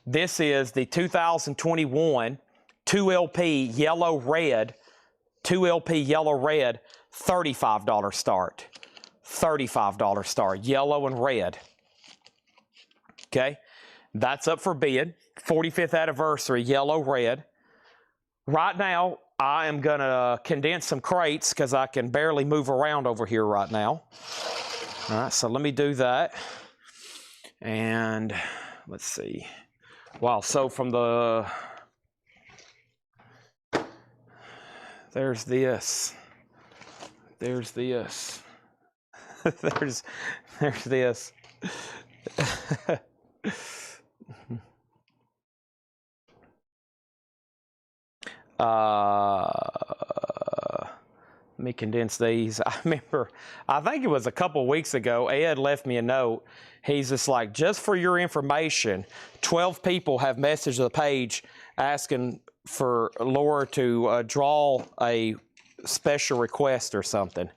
This is the 2021 2LP yellow red, 2LP yellow red, $35 start. $35 start, yellow and red. Okay, that's up for bid. 45th anniversary, yellow red. Right now, I am gonna condense some crates because I can barely move around over here right now. All right, so let me do that. And let's see. Wow, so from the, there's this, there's this, there's this. Let me condense these. I remember, I think it was a couple weeks ago, Ed left me a note. He's just like, just for your information, 12 people have messaged the page asking for Laura to draw a special request or something.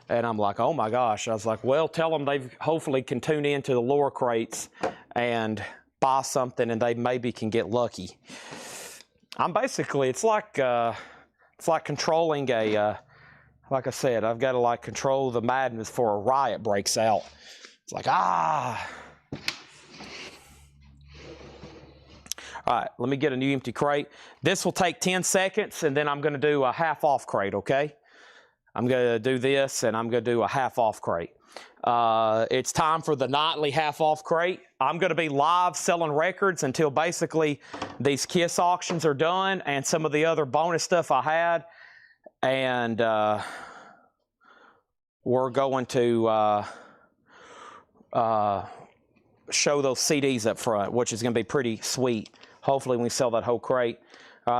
And I'm like, oh my gosh. I was like, well, tell them they hopefully can tune into the Laura crates and buy something and they maybe can get lucky. I'm basically, it's like controlling a, like I said, I've got to like control the madness before a riot breaks out. It's like, ah. All right, let me get a new empty crate. This will take 10 seconds, and then I'm going to do a half-off crate, okay? I'm going to do this, and I'm going to do a half-off crate. It's time for the nightly half-off crate. I'm going to be live selling records until basically these Kiss auctions are done and some of the other bonus stuff I had. And we're going to show those CDs up front, which is going to be pretty sweet. Hopefully we sell that whole crate.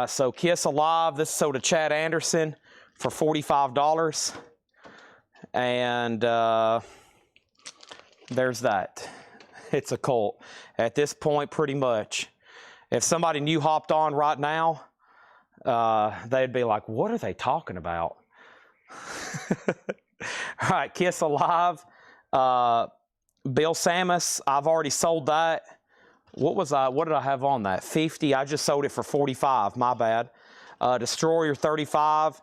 So Kiss Alive, this is sold to Chad Anderson for $45. And there's that. It's a cult. At this point, pretty much. If somebody new hopped on right now, they'd be like, what are they talking about? All right, Kiss Alive. Bill Samus, I've already sold that. What did I have on that? 50. I just sold it for 45. My bad. Destroyer 35.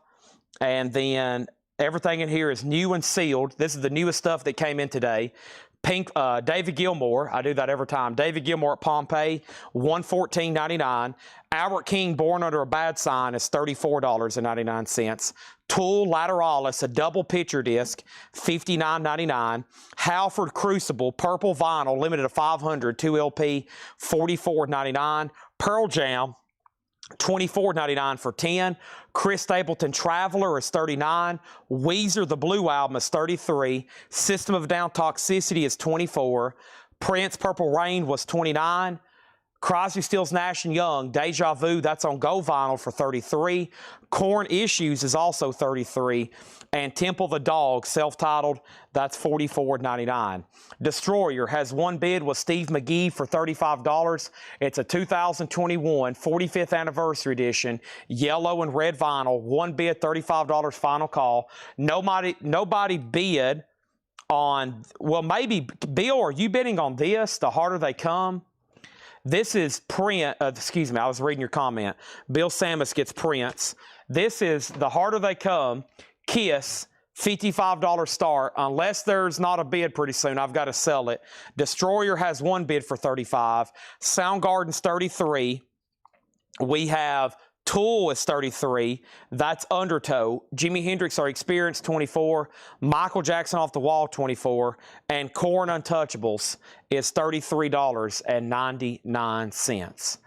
And then everything in here is new and sealed. This is the newest stuff that came in today. Pink, David Gilmour, I do that every time. David Gilmour at Pompeii, $114.99. Albert King, Born Under a Bad Sign, is $34.99. Tool Lateralis, a double picture disc, $59.99. Halford Crucible, purple vinyl, limited to 500, 2LP, $44.99. Pearl Jam, $24.99 for 10. Chris Stapleton Traveler is $39. Weezer, the Blue Album, is $33. System of a Down Toxicity is $24. Prince Purple Rain was $29. Crosby, Stills, Nash & Young, Deja Vu, that's on Go Vinyl for $33. Korn Issues is also $33. And Temple the Dog, self-titled, that's $44.99. Destroyer has one bid with Steve McGee for $35. It's a 2021 45th Anniversary Edition, yellow and red vinyl. One bid, $35 final call. Nobody bid on, well, maybe, Bill, are you bidding on this, The Harder They Come? This is print, excuse me, I was reading your comment. Bill Samus gets Prince. This is The Harder They Come, Kiss, $55 start. Unless there's not a bid pretty soon, I've got to sell it. Destroyer has one bid for $35. Soundgarden's $33. We have Tool is $33. That's Undertow. Jimi Hendrix or Experience, $24. Michael Jackson Off the Wall, $24. And Korn Untouchables is $33.99.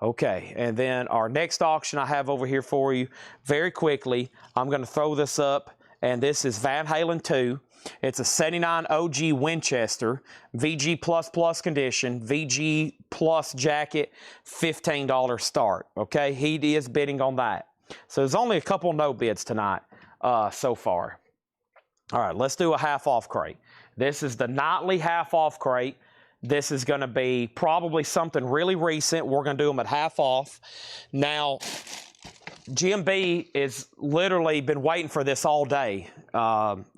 Okay, and then our next auction I have over here for you, very quickly, I'm going to throw this up, and this is Van Halen 2. It's a 79 OG Winchester, VG++ condition, VG plus jacket, $15 start. Okay, he is bidding on that. So there's only a couple no bids tonight so far. All right, let's do a half-off crate. This is the nightly half-off crate. This is going to be probably something really recent. We're going to do them at half off. Now, Jim B is literally been waiting for this all day.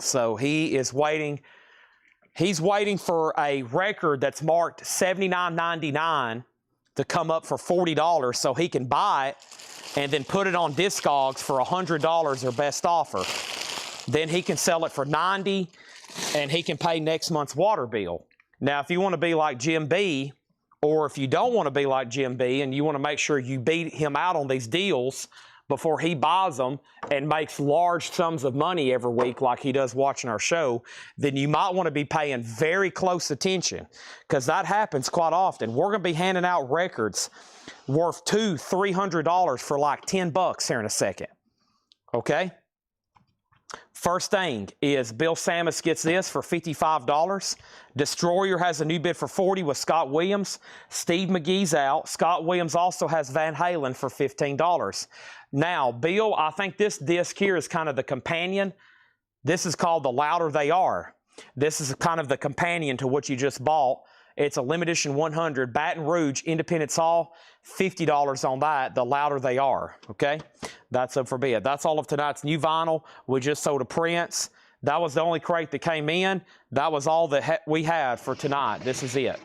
So he is waiting. He's waiting for a record that's marked $79.99 to come up for $40 so he can buy it and then put it on Discogs for $100 or best offer. Then he can sell it for $90 and he can pay next month's water bill. Now, if you want to be like Jim B, or if you don't want to be like Jim B and you want to make sure you beat him out on these deals before he buys them and makes large sums of money every week like he does watching our show, then you might want to be paying very close attention because that happens quite often. We're going to be handing out records worth $200, $300 for like $10 here in a second. Okay? First thing is Bill Samus gets this for $55. Destroyer has a new bid for $40 with Scott Williams. Steve McGee's out. Scott Williams also has Van Halen for $15. Now, Bill, I think this disc here is kind of the companion. This is called The Louder They Are. This is kind of the companion to what you just bought. It's a limited edition 100, Baton Rouge, Independence Hall, $50 on that, The Louder They Are, okay? That's up for bid. That's all of tonight's new vinyl. We just sold a Prince. That was the only crate that came in. That was all that we had for tonight. This is it.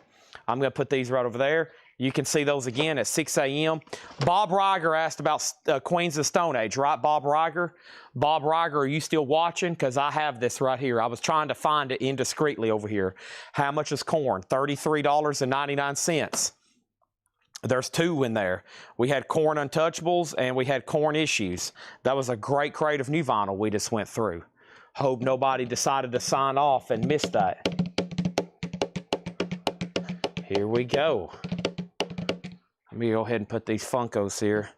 I'm going to put these right over there. You can see those again at 6 a.m. Bob Reiger asked about Queens of Stone Age, right, Bob Reiger? Bob Reiger, are you still watching? Because I have this right here. I was trying to find it indiscreetly over here. How much is Korn? $33.99. There's two in there. We had Korn Untouchables and we had Korn Issues. That was a great crate of new vinyl we just went through. Hope nobody decided to sign off and missed that. Here we go. Let me go ahead and put these Funkos here.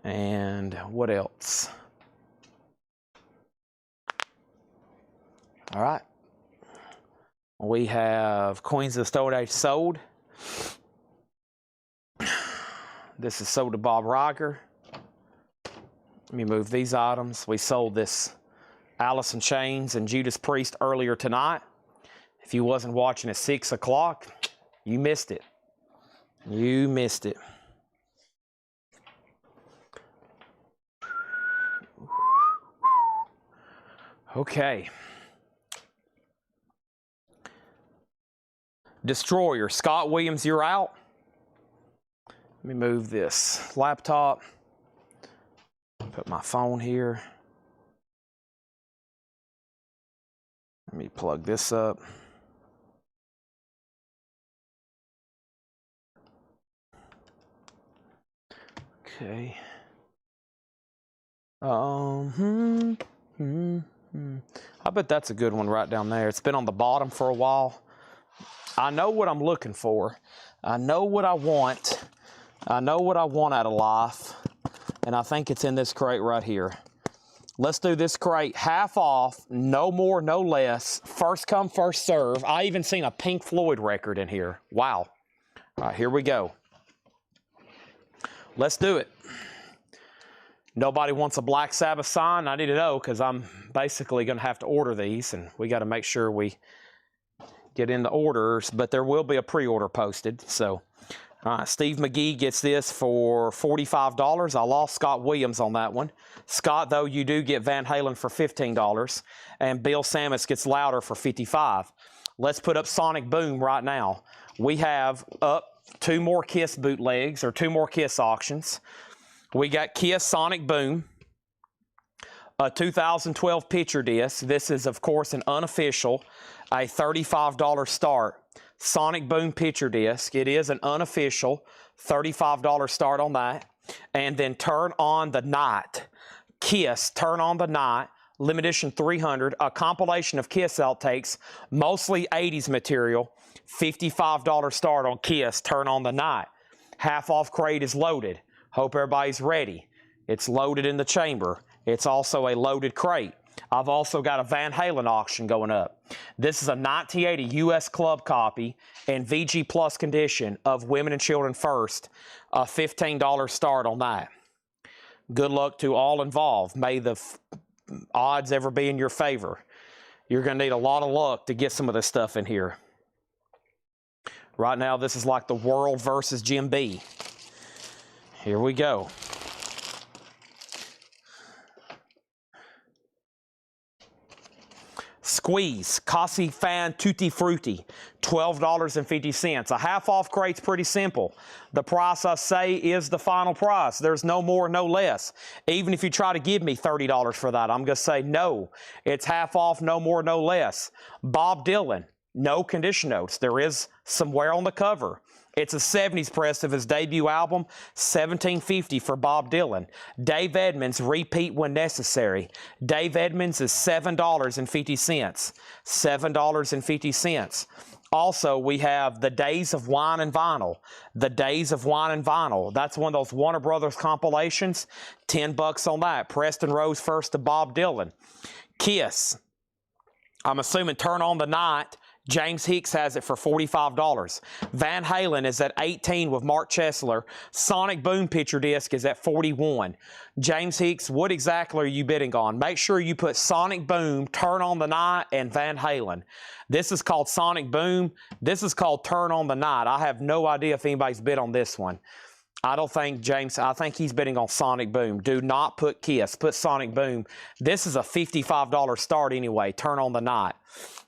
And what else? All right. We have Queens of the Stone Age sold. This is sold to Bob Reiger. Let me move these items. We sold this Alice in Chains and Judas Priest earlier tonight. If you wasn't watching at 6 o'clock, you missed it. You missed it. Okay. Destroyer, Scott Williams, you're out. Let me move this laptop. Put my phone here. Let me plug this up. Okay. I bet that's a good one right down there. It's been on the bottom for a while. I know what I'm looking for. I know what I want. I know what I want out of life. And I think it's in this crate right here. Let's do this crate half off, no more, no less. First come, first serve. I even seen a Pink Floyd record in here. Wow. All right, here we go. Let's do it. Nobody wants a Black Sabbath sign. I need to know because I'm basically going to have to order these, and we got to make sure we get in the orders, but there will be a pre-order posted. So, all right, Steve McGee gets this for $45. I lost Scott Williams on that one. Scott, though, you do get Van Halen for $15, and Bill Samus gets Louder for $55. Let's put up Sonic Boom right now. We have up 2 more Kiss bootlegs, or 2 more Kiss auctions. We got Kiss Sonic Boom, a 2012 picture disc. This is, of course, an unofficial, a $35 start. Sonic Boom picture disc. It is an unofficial $35 start on that. And then Turn on the Night. Kiss, Turn on the Night, limited edition 300, a compilation of Kiss outtakes, mostly 80s material, $55 start on Kiss, Turn on the Night. Half off crate is loaded. Hope everybody's ready. It's loaded in the chamber. It's also a loaded crate. I've also got a Van Halen auction going up. This is a 1980 U.S. Club copy in VG Plus condition of Women and Children First, a $15 start on that. Good luck to all involved. May the odds ever be in your favor. You're going to need a lot of luck to get some of this stuff in here. Right now, this is like the World versus Jim B. Here we go. Squeeze, Cossi Fan Tutti Frutti, $12.50. A half off crate's pretty simple. The price I say is the final price. There's no more, no less. Even if you try to give me $30 for that, I'm going to say no. It's half off, no more, no less. Bob Dylan, no condition notes. There is some wear on the cover. It's a 70s press of his debut album, $17.50 for Bob Dylan. Dave Edmunds, Repeat When Necessary. Dave Edmunds is $7.50. $7.50. Also, we have The Days of Wine and Vinyl. The Days of Wine and Vinyl. That's one of those Warner Brothers compilations. $10 on that. Preston Rose First to Bob Dylan. Kiss. I'm assuming Turn on the Night. James Hicks has it for $45. Van Halen is at $18 with Mark Chesler. Sonic Boom picture disc is at $41. James Hicks, what exactly are you bidding on? Make sure you put Sonic Boom, Turn on the Night, and Van Halen. This is called Sonic Boom. This is called Turn on the Night. I have no idea if anybody's bid on this one. I don't think James, I think he's bidding on Sonic Boom. Do not put Kiss, put Sonic Boom. This is a $55 start anyway, Turn on the Night.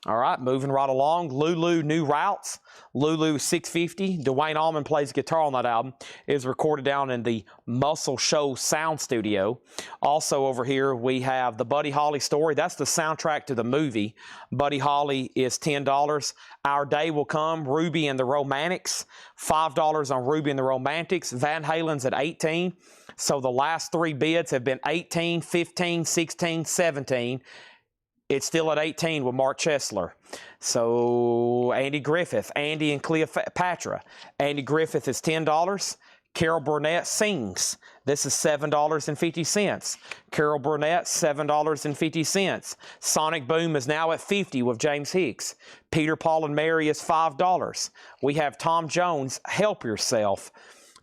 All right, moving right along. Lulu New Routes, Lulu 650. Dwayne Allman plays guitar on that album. It is recorded down in the Muscle Show Sound Studio. Also over here we have the Buddy Holly story. That's the soundtrack to the movie. Buddy Holly is $10. Our Day Will Come, Ruby and the Romantics, $5 on Ruby and the Romantics. Van Halen's at $18. So the last 3 bids have been $18, $15, $16, $17. It's still at $18 with Mark Chesler. So Andy Griffith, Andy and Cleopatra. Andy Griffith is $10. Carol Burnett Sings. This is $7.50. Carol Burnett, $7.50. Sonic Boom is now at $50 with James Hicks. Peter, Paul, and Mary is $5. We have Tom Jones, Help Yourself.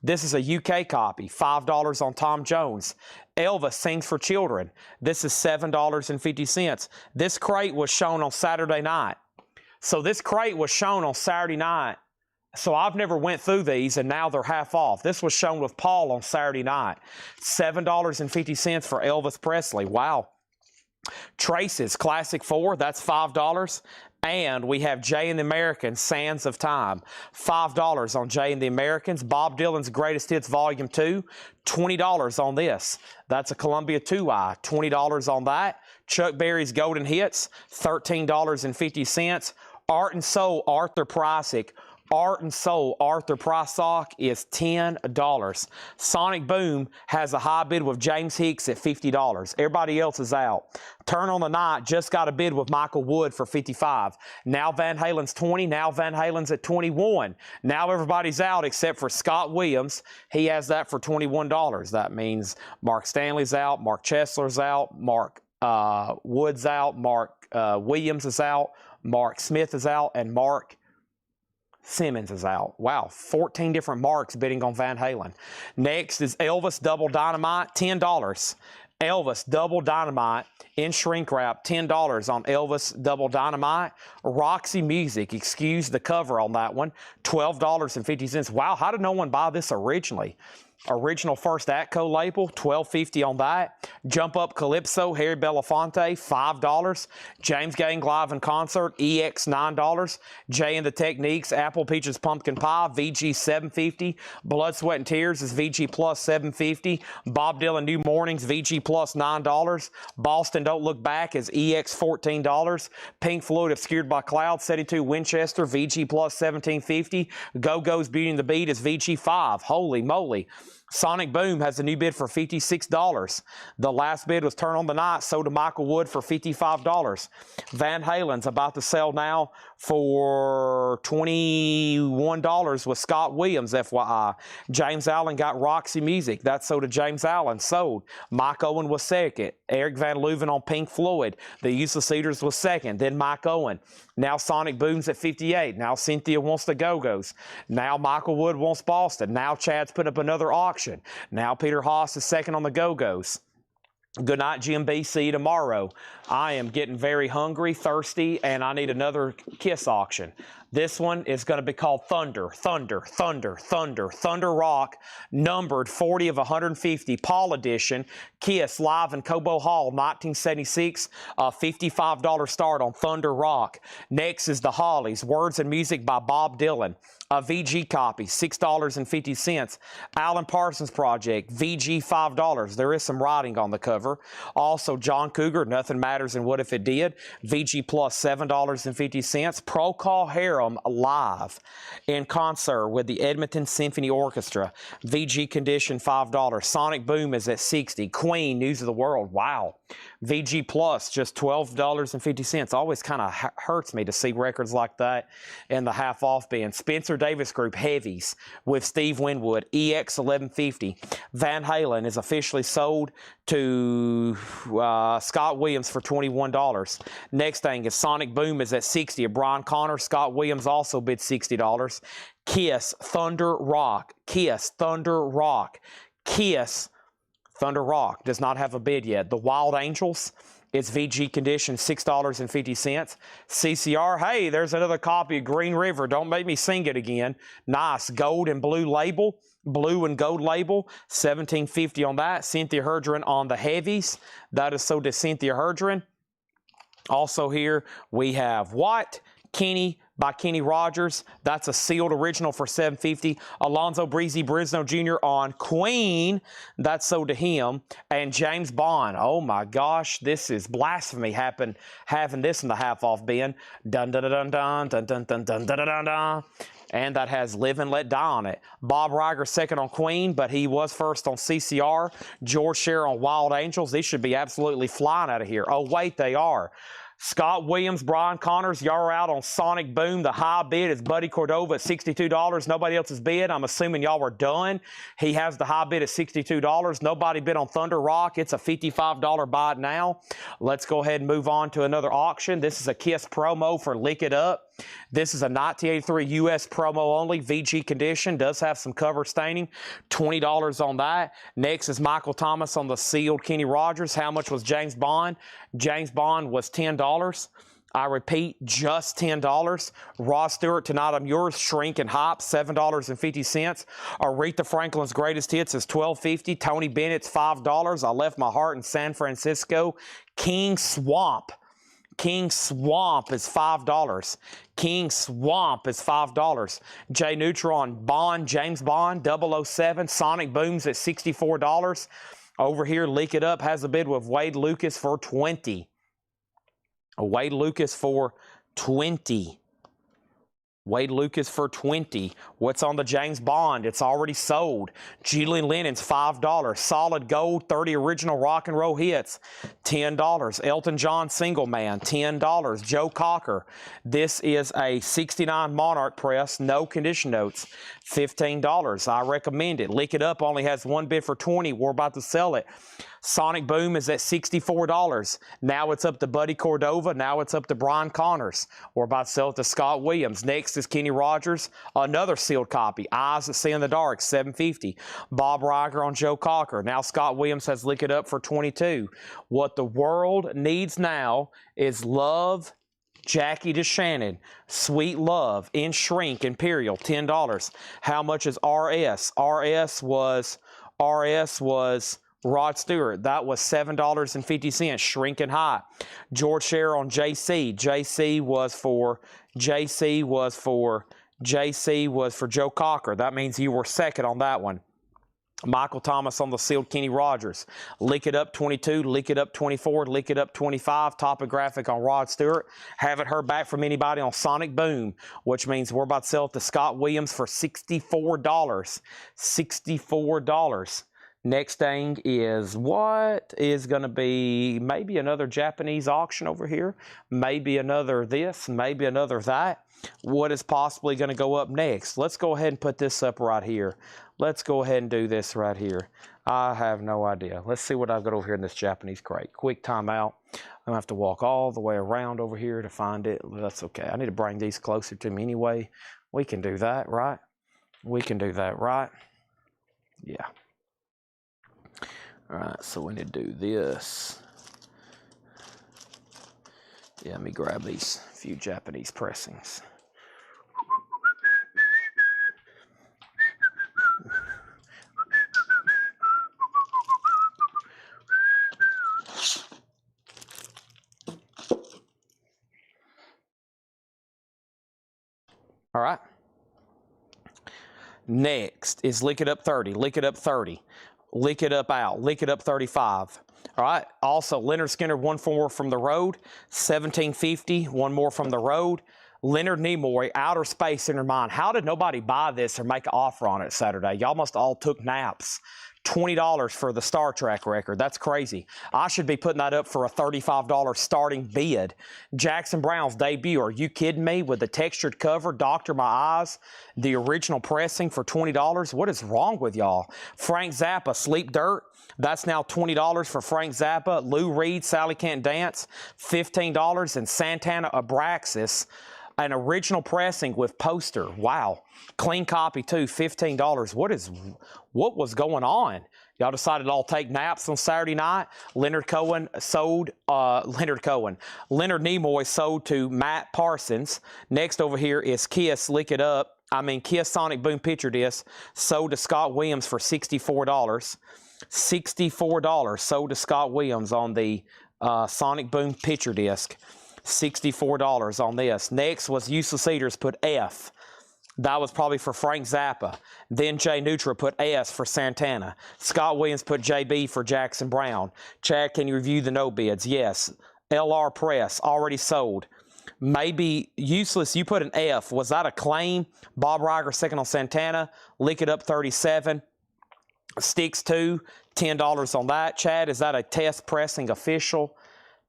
This is a UK copy, $5 on Tom Jones. Elvis Sings for Children. This is $7.50. This crate was shown on Saturday night. So this crate was shown on Saturday night. So I've never went through these, and now they're half off. This was shown with Paul on Saturday night. $7.50 for Elvis Presley. Wow. Traces, Classic 4, that's $5. And we have Jay and the Americans, Sands of Time, $5 on Jay and the Americans. Bob Dylan's Greatest Hits Volume 2, $20 on this. That's a Columbia 2i, $20 on that. Chuck Berry's Golden Hits, $13.50. Art and Soul, Arthur Prysock. Art and Soul, Arthur Prysock is $10. Sonic Boom has a high bid with James Hicks at $50. Everybody else is out. Turn on the Night just got a bid with Michael Wood for $55. Now Van Halen's $20. Now Van Halen's at $21. Now everybody's out except for Scott Williams. He has that for $21. That means Mark Stanley's out, Mark Chesler's out, Mark Wood's out, Mark Williams is out, Mark Smith is out, and Mark Simmons is out. Wow, 14 different marks bidding on Van Halen. Next is Elvis Double Dynamite, $10. Elvis Double Dynamite in shrink wrap, $10 on Elvis Double Dynamite. Roxy Music, excuse the cover on that one, $12.50. Wow, how did no one buy this originally? Original First Atco label, $12.50 on that. Jump Up Calypso, Harry Belafonte, $5. James Gang Live in Concert, EX, $9. Jay and the Techniques, Apple Peaches Pumpkin Pie, VG, $7.50. Blood, Sweat, and Tears is VG plus $7.50. Bob Dylan New Mornings, VG plus $9. Boston Don't Look Back is EX, $14. Pink Floyd Obscured by Cloud, 72 Winchester, VG plus $17.50. Go-Go's Beauty and the Beat is VG, $5. Holy moly. Sonic Boom has a new bid for $56. The last bid was Turn on the Night, sold to Michael Wood for $55. Van Halen's about to sell now for $21 with Scott Williams, FYI. James Allen got Roxy Music. That's sold to James Allen, sold. Mike Owen was second. Eric Van Leuven on Pink Floyd. The Useless Cedars was second. Then Mike Owen. Now Sonic Boom's at 58. Now Cynthia wants the Go-Go's. Now Michael Wood wants Boston. Now Chad's put up another auction. Now Peter Haas is second on the Go-Go's. Good night, Jim B. See you tomorrow. I am getting very hungry, thirsty, and I need another Kiss auction. This one is going to be called Thunder, Thunder, Thunder, Thunder, Thunder Rock, numbered 40 of 150, Paul Edition, Kiss, live in Cobo Hall, 1976, $55 start on Thunder Rock. Next is The Hollies, Words and Music by Bob Dylan. A VG copy, $6.50. Alan Parsons Project, VG, $5. There is some writing on the cover. Also, John Cougar, Nothing Matters and What If It Did, VG plus $7.50. Procol Harum live in concert with the Edmonton Symphony Orchestra, VG condition, $5. Sonic Boom is at $60. Queen, News of the World, wow. VG plus just $12.50. Always kind of hurts me to see records like that in the half off bin. Spencer Davis Group Heavies with Steve Winwood, EX, $11.50. Van Halen is officially sold to Scott Williams for $21. Next thing is Sonic Boom is at $60. Brian Connor, Scott Williams also bid $60. Kiss, Thunder Rock. Kiss, Thunder Rock. Kiss, Thunder Rock does not have a bid yet. The Wild Angels, it's VG condition, $6.50. CCR, hey, there's another copy of Green River. Don't make me sing it again. Nice gold and blue label, blue and gold label, $17.50 on that. Cynthia Herdron on the Heavies. That is sold to Cynthia Herdron. Also here we have what? Kenny by Kenny Rogers. That's a sealed original for $7.50. Alonzo Breezy Brisno Jr. on Queen. That's sold to him. And James Bond. Oh my gosh, this is blasphemy having this in the half-off bin. Dun dun dun dun dun dun dun dun dun dun dun. And that has Live and Let Die on it. Bob Riger second on Queen, but he was first on CCR. George Scher on Wild Angels. These should be absolutely flying out of here. Oh wait, they are. Scott Williams, Brian Connors, y'all are out on Sonic Boom. The high bid is Buddy Cordova at $62. Nobody else's bid. I'm assuming y'all were done. He has the high bid at $62. Nobody bid on Thunder Rock. It's a $55 buy now. Let's go ahead and move on to another auction. This is a Kiss promo for Lick It Up. This is a 1983 U.S. promo only, VG condition, does have some cover staining, $20 on that. Next is Michael Thomas on the sealed Kenny Rogers. How much was James Bond? James Bond was $10. I repeat, just $10. Rod Stewart, Tonight I'm Yours, Shrink and Hop, $7.50. Aretha Franklin's Greatest Hits is $12.50. Tony Bennett's $5. I Left My Heart in San Francisco. King Swamp is $5. King Swamp is $5. J Neutron Bond, James Bond, 007. Sonic Boom's at $64. Over here, Lick It Up has a bid with Wade Lucas for $20. Wade Lucas for $20. Wade Lucas for $20. What's on the James Bond? It's already sold. Julian Lennon's $5. Solid Gold 30 original rock and roll hits, $10. Elton John Single Man, $10. Joe Cocker. This is a 69 Monarch press, no condition notes, $15. I recommend it. Lick It Up only has one bid for $20. We're about to sell it. Sonic Boom is at $64. Now it's up to Buddy Cordova. Now it's up to Brian Connors. We're about to sell it to Scott Williams. Next is Kenny Rogers, another sealed copy. Eyes That See in the Dark, $7.50. Bob Riger on Joe Cocker. Now Scott Williams has Lick It Up for $22. What the world needs now is Love, Jackie DeShannon, Sweet Love, in Shrink, Imperial, $10. How much is RS? RS was Rod Stewart. That was $7.50. Shrinking High. George Scher on JC. JC was for Joe Cocker. That means you were second on that one. Michael Thomas on the sealed Kenny Rogers. Lick It Up 22, Lick It Up 24, Lick It Up 25. Topographic on Rod Stewart. Haven't heard back from anybody on Sonic Boom, which means we're about to sell it to Scott Williams for $64. $64. Next thing is what is going to be maybe another Japanese auction over here, maybe another this, maybe another that. What is possibly going to go up next? Let's go ahead and put this up right here. Let's go ahead and do this right here. I have no idea. Let's see what I've got over here in this Japanese crate. Quick timeout. I'm going to have to walk all the way around over here to find it. That's okay. I need to bring these closer to me anyway. We can do that, right? We can do that, right? Yeah. All right, so we need to do this. Yeah, let me grab these few Japanese pressings. All right. Next is Lick It Up 30, Lick It Up 30. Lick It Up Out, Lick It Up 35. All right, also Leonard Skinner, one more from the road, $17.50, one more from the road. Leonard Nimoy, Outer Space in Your Mind. How did nobody buy this or make an offer on it Saturday? Y'all must all took naps. $20 for the Star Trek record. That's crazy. I should be putting that up for a $35 starting bid. Jackson Browne's debut. Are you kidding me? With the textured cover, Doctor My Eyes, the original pressing for $20. What is wrong with y'all? Frank Zappa, Sleep Dirt. That's now $20 for Frank Zappa. Lou Reed, Sally Can't Dance, $15. And Santana Abraxas, an original pressing with poster. Wow. Clean copy too, $15. What was going on? Y'all decided to all take naps on Saturday night. Leonard Nimoy sold to Matt Parsons. Next over here is Kiss Kiss Sonic Boom picture disc, sold to Scott Williams for $64. $64 sold to Scott Williams on the Sonic Boom picture disc. $64 on this. Next was Useless Eaters, put F. That was probably for Frank Zappa. Then Jay Neutra put S for Santana. Scott Williams put JB for Jackson Browne. Chad, can you review the no bids? Yes. LR Press, already sold. Maybe Useless, you put an F. Was that a claim? Bob Riger, second on Santana. Lick It Up, 37. Sticks 2, $10 on that. Chad, is that a test pressing official?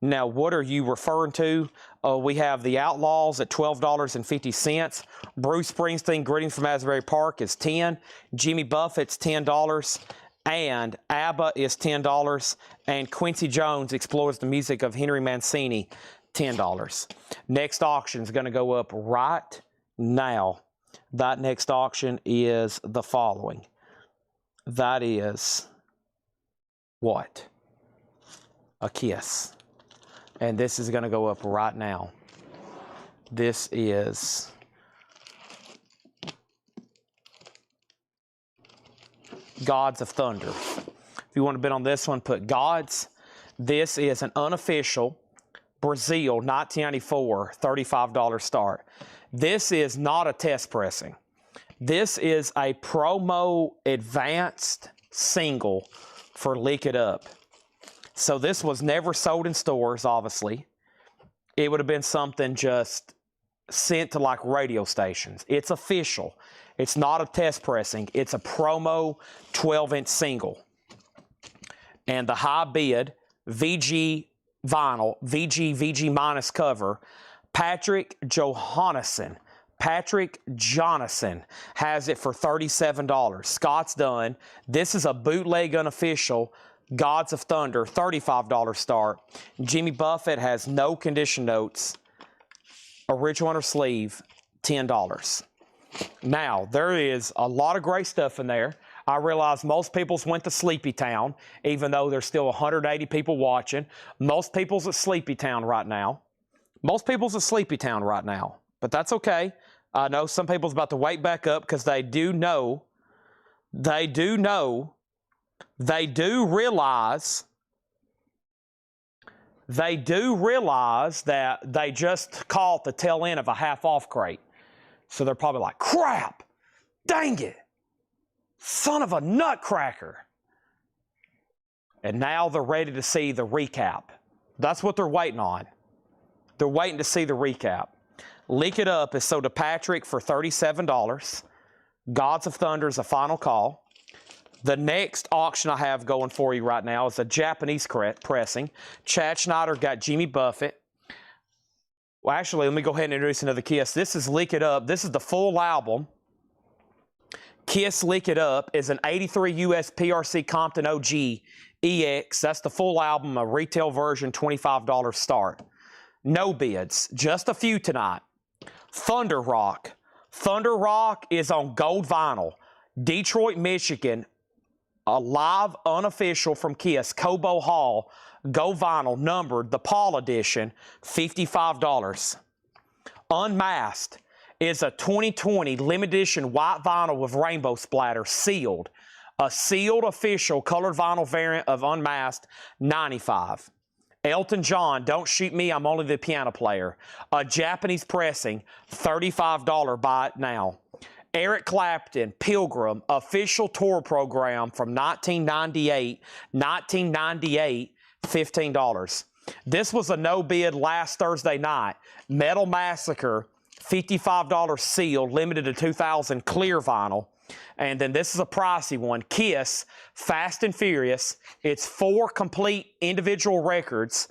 Now, what are you referring to? We have the Outlaws at $12.50. Bruce Springsteen, Greetings from Asbury Park is $10. Jimmy Buffett's $10. And ABBA is $10. And Quincy Jones explores the music of Henry Mancini, $10. Next auction is going to go up right now. That next auction is the following. That is what? A Kiss. And this is going to go up right now. This is Gods of Thunder. If you want to bid on this one, put Gods. This is an unofficial Brazil 1994 $35 start. This is not a test pressing. This is a promo advanced single for Lick It Up. So this was never sold in stores, obviously. It would have been something just sent to like radio stations. It's official. It's not a test pressing. It's a promo 12-inch single. And the high bid, VG vinyl, VG minus cover, Patrick Johannesson has it for $37. Scott's done. This is a bootleg unofficial Gods of Thunder, $35 start. Jimmy Buffett has no condition notes. Original under sleeve, $10. Now, there is a lot of great stuff in there. I realize most people's went to Sleepy Town, even though there's still 180 people watching. Most people's at Sleepy Town right now. But that's okay. I know some people's about to wake back up because they do realize that they just caught the tail end of a half-off crate. So they're probably like, crap, dang it, son of a nutcracker. And now they're ready to see the recap. That's what they're waiting on. They're waiting to see the recap. Lick It Up is sold to Patrick for $37. Gods of Thunder is a final call. The next auction I have going for you right now is a Japanese pressing. Chad Schneider got Jimmy Buffett. Well, actually, let me go ahead and introduce another Kiss. This is Lick It Up. This is the full album. Kiss Lick It Up is an 83 US PRC Compton OG EX. That's the full album, a retail version, $25 start. No bids, just a few tonight. Thunder Rock. Thunder Rock is on gold vinyl. Detroit, Michigan. A live unofficial from Kiss, Cobo Hall, gold vinyl, numbered, the Paul edition, $55. Unmasked is a 2020 limited edition white vinyl with rainbow splatter, sealed. A sealed official colored vinyl variant of Unmasked, $95. Elton John, Don't Shoot Me, I'm Only the Piano Player. A Japanese pressing, $35, buy it now. Eric Clapton, Pilgrim, official tour program from 1998, $15. This was a no bid last Thursday night. Metal Massacre, $55 sealed, limited to 2,000 clear vinyl. And then this is a pricey one. Kiss, Fast and Furious. It's 4 complete individual records,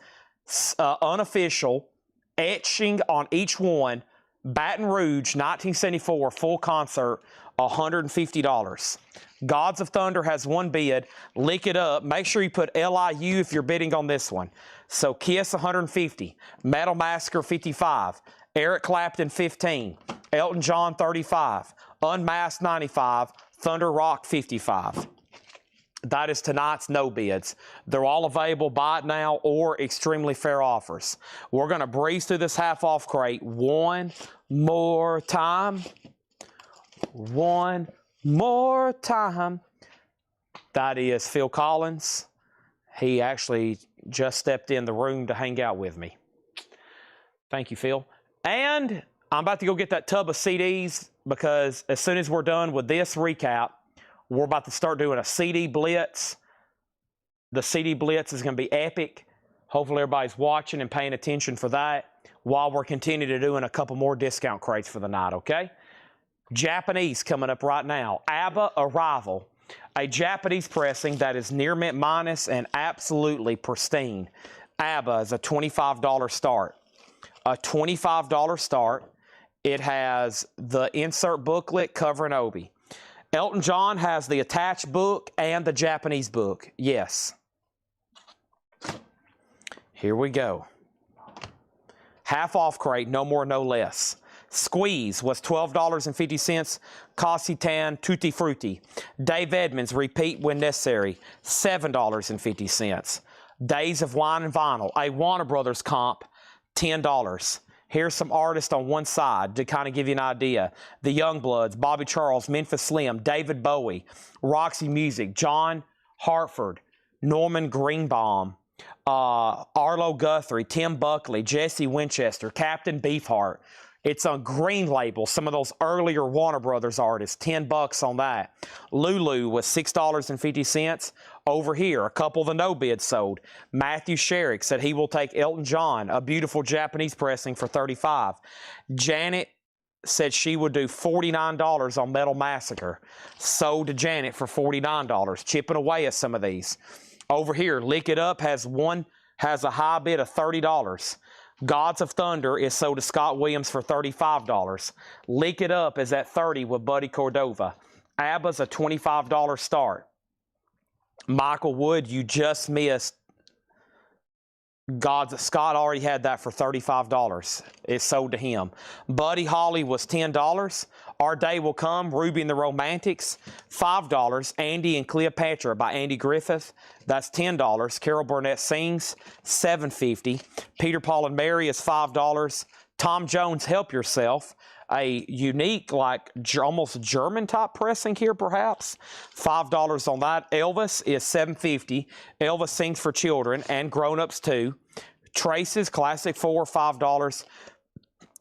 unofficial, etching on each one. Baton Rouge, 1974, full concert, $150. Gods of Thunder has one bid. Lick It Up. Make sure you put LIU if you're bidding on this one. So Kiss, $150. Metal Massacre, $55. Eric Clapton, $15. Elton John, $35. Unmasked, $95. Thunder Rock, $55. That is tonight's no bids. They're all available, buy it now or extremely fair offers. We're going to breeze through this half-off crate one more time. One more time. That is Phil Collins. He actually just stepped in the room to hang out with me. Thank you, Phil. And I'm about to go get that tub of CDs because as soon as we're done with this recap, we're about to start doing a CD blitz. The CD blitz is going to be epic. Hopefully everybody's watching and paying attention for that while we're continuing to doing a couple more discount crates for the night, okay? Japanese coming up right now. ABBA Arrival. A Japanese pressing that is near mint minus and absolutely pristine. ABBA is a $25 start. A $25 start. It has the insert booklet covering Obi. Elton John has the attached book and the Japanese book. Yes. Here we go. Half off crate, no more, no less. Squeeze was $12.50. Cositan Tutti Frutti. Dave Edmonds, repeat when necessary, $7.50. Days of Wine and Vinyl, a Warner Brothers comp, $10. Here's some artists on one side to kind of give you an idea. The Youngbloods, Bobby Charles, Memphis Slim, David Bowie, Roxy Music, John Hartford, Norman Greenbaum, Arlo Guthrie, Tim Buckley, Jesse Winchester, Captain Beefheart. It's on Green Label, some of those earlier Warner Brothers artists, $10 on that. Lulu was $6.50. Over here, a couple of the no bids sold. Matthew Sherrick said he will take Elton John, a beautiful Japanese pressing, for $35. Janet said she would do $49 on Metal Massacre. Sold to Janet for $49, chipping away at some of these. Over here, Lick It Up has a high bid of $30. Gods of Thunder is sold to Scott Williams for $35. Lick It Up is at $30 with Buddy Cordova. ABBA's a $25 start. Michael Wood, you just missed. Scott already had that for $35. It's sold to him. Buddy Holly was $10. Our Day Will Come, Ruby and the Romantics, $5. Andy and Cleopatra by Andy Griffith, that's $10. Carol Burnett Sings, $7.50. Peter, Paul, and Mary is $5. Tom Jones, Help Yourself, a unique, like almost German type pressing here perhaps, $5 on that. Elvis is $7.50. Elvis Sings for Children and grown-ups too. Trace's Classic 4, $5.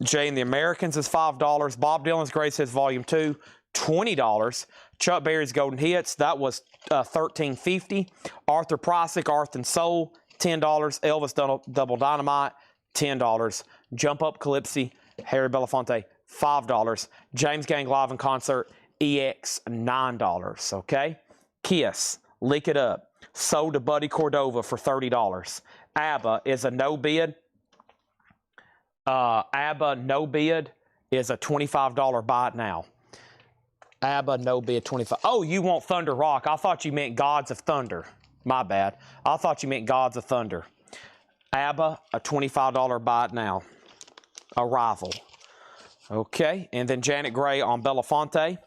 Jay and the Americans is $5. Bob Dylan's Greatest Hits Volume 2, $20. Chuck Berry's Golden Hits, that was $13.50. Arthur Prosick, Arth and Soul, $10. Elvis Double Dynamite, $10. Jump Up Calypsy, Harry Belafonte, $5. James Gang Live in Concert, EX, $9. Okay? Kiss, Lick It Up, sold to Buddy Cordova for $30. ABBA is a no bid. ABBA no bid is a $25 buy it now. ABBA no bid, $25. Oh, you want Thunder Rock? I thought you meant Gods of Thunder. My bad. I thought you meant Gods of Thunder. ABBA, a $25 buy it now. Arrival. Okay, and then Janet Gray on Belafonte.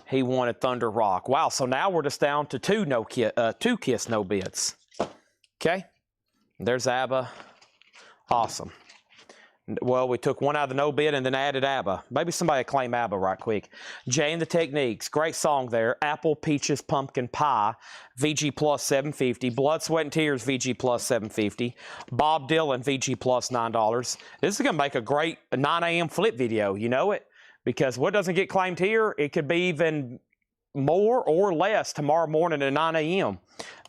He wanted Thunder Rock. Wow, so now we're just down to two Kiss no bids. Okay, there's ABBA. Awesome. Well, we took one out of the no bid and then added ABBA. Maybe somebody claim ABBA right quick. Jay and the Techniques, great song there. Apple, Peaches, Pumpkin Pie, VG plus $7.50. Blood, Sweat, and Tears, VG plus $7.50. Bob Dylan, VG plus $9. This is going to make a great 9 a.m. flip video. You know it? Because what doesn't get claimed here, it could be even more or less tomorrow morning at 9 a.m.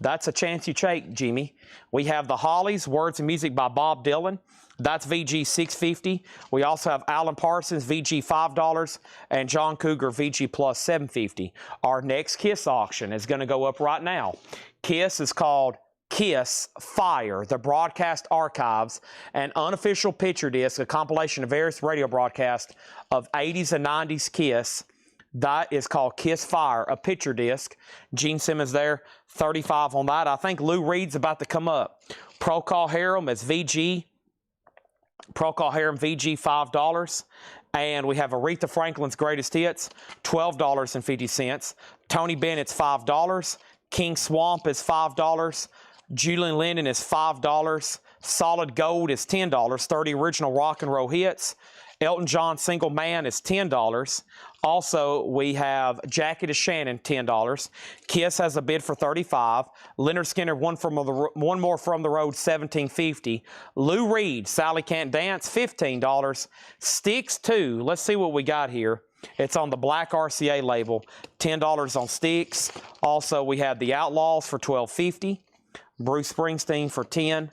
That's a chance you take, Jimmy. We have the Hollies, Words and Music by Bob Dylan. That's VG $6.50. We also have Alan Parsons, VG $5, and John Cougar, VG plus $7.50. Our next Kiss auction is going to go up right now. Kiss is called Kiss Fire, the Broadcast Archives, an unofficial picture disc, a compilation of various radio broadcasts of 80s and 90s Kiss. That is called Kiss Fire, a picture disc. Gene Simmons there, $35 on that. I think Lou Reed's about to come up. Procol Harum is VG. Procol Harum VG $5. And we have Aretha Franklin's Greatest Hits, $12.50. Tony Bennett's $5. King Swamp is $5. Julian Lennon is $5. Solid Gold is $10. 30 original rock and roll hits. Elton John Single Man is $10. Also, we have Jacket of Shannon, $10. Kiss has a bid for $35. Leonard Skinner, One More From the Road, $17.50. Lou Reed, Sally Can't Dance, $15. Styx 2, let's see what we got here. It's on the black RCA label, $10 on Styx. Also, we have The Outlaws for $12.50. Bruce Springsteen for $10.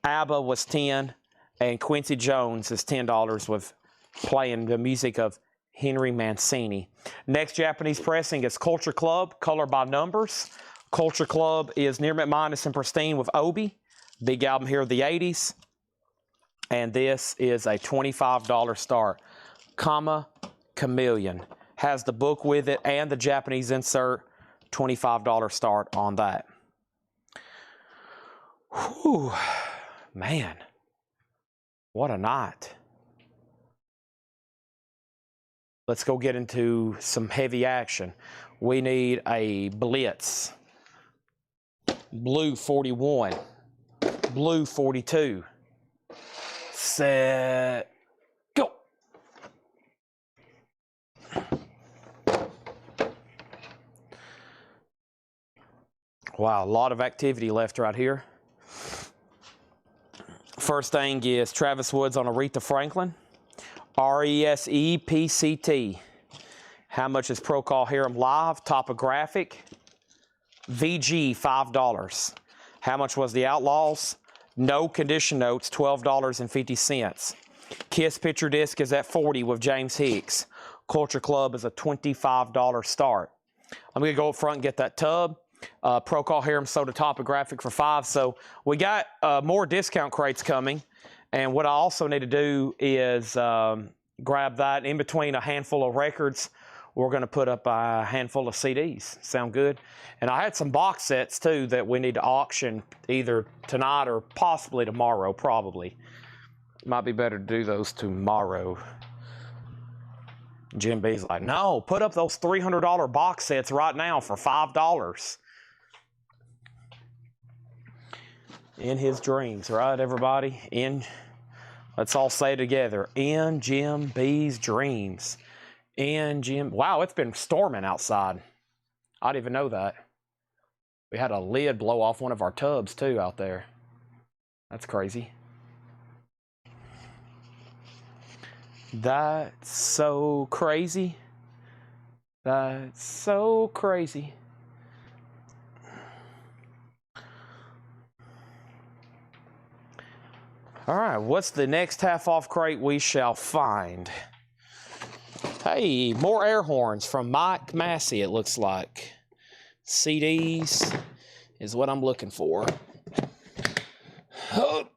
ABBA was $10. And Quincy Jones is $10 with playing the music of Henry Mancini. Next Japanese pressing is Culture Club, Color by Numbers. Culture Club is Near McMinus and Pristine with Obi. Big album here of the 80s. And this is a $25 start. Comma Chameleon. Has the book with it and the Japanese insert. $25 start on that. Whew. Man. What a night. Let's go get into some heavy action. We need a Blitz. Blue 41. Blue 42. set, go. Wow, a lot of activity left right here. First thing is Travis Woods on Aretha Franklin. RESEPCT. How much is Pro Call Harem Live? Topographic. VG, $5. How much was the Outlaws? No condition notes, $12.50. Kiss Picture Disc is at $40 with James Hicks. Culture Club is a $25 start. I'm going to go up front and get that tub. Pro Call Harem Soda Topographic for $5. So we got more discount crates coming. And what I also need to do is grab that in between a handful of records. We're going to put up a handful of CDs. Sound good? And I had some box sets, too, that we need to auction either tonight or possibly tomorrow, probably. Might be better to do those tomorrow. Jim B's like, no, put up those $300 box sets right now for $5. In his dreams, right, everybody? Let's all say it together. In Jim B's dreams. Wow, it's been storming outside. I didn't even know that. We had a lid blow off one of our tubs too out there. That's crazy. That's so crazy. That's so crazy. All right, what's the next half-off crate we shall find? Hey, more air horns from Mike Massey, it looks like. CDs is what I'm looking for. Oh.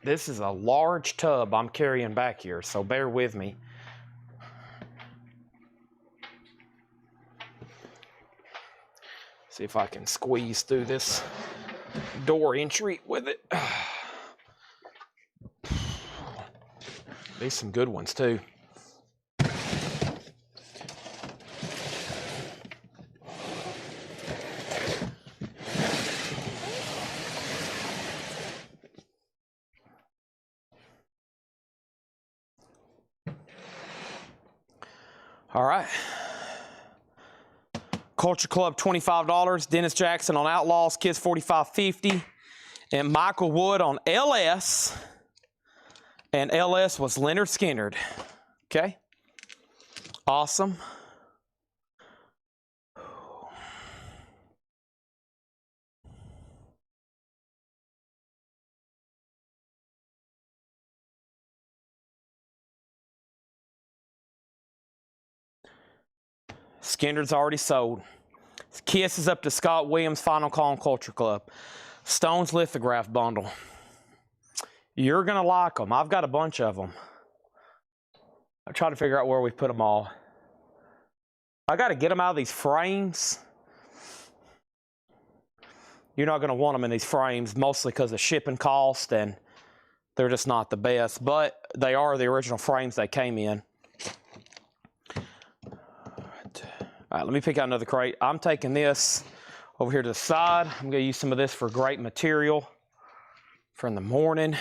This is a large tub I'm carrying back here, so bear with me. See if I can squeeze through this door entry with it. These some good ones too. All right. Culture Club, $25. Dennis Jackson on Outlaws, Kids $45.50. And Michael Wood on LS. And LS was Leonard Skinnard. Okay. Awesome. Skinnard's already sold. Kiss is up to Scott Williams, Final Call on Culture Club. Stone's lithograph bundle. You're going to like them. I've got a bunch of them. I try to figure out where we put them all. I got to get them out of these frames. You're not going to want them in these frames, mostly because of shipping cost, and they're just not the best. But they are the original frames they came in. All right, let me pick out another crate. I'm taking this over here to the side. I'm going to use some of this for great material from the morning.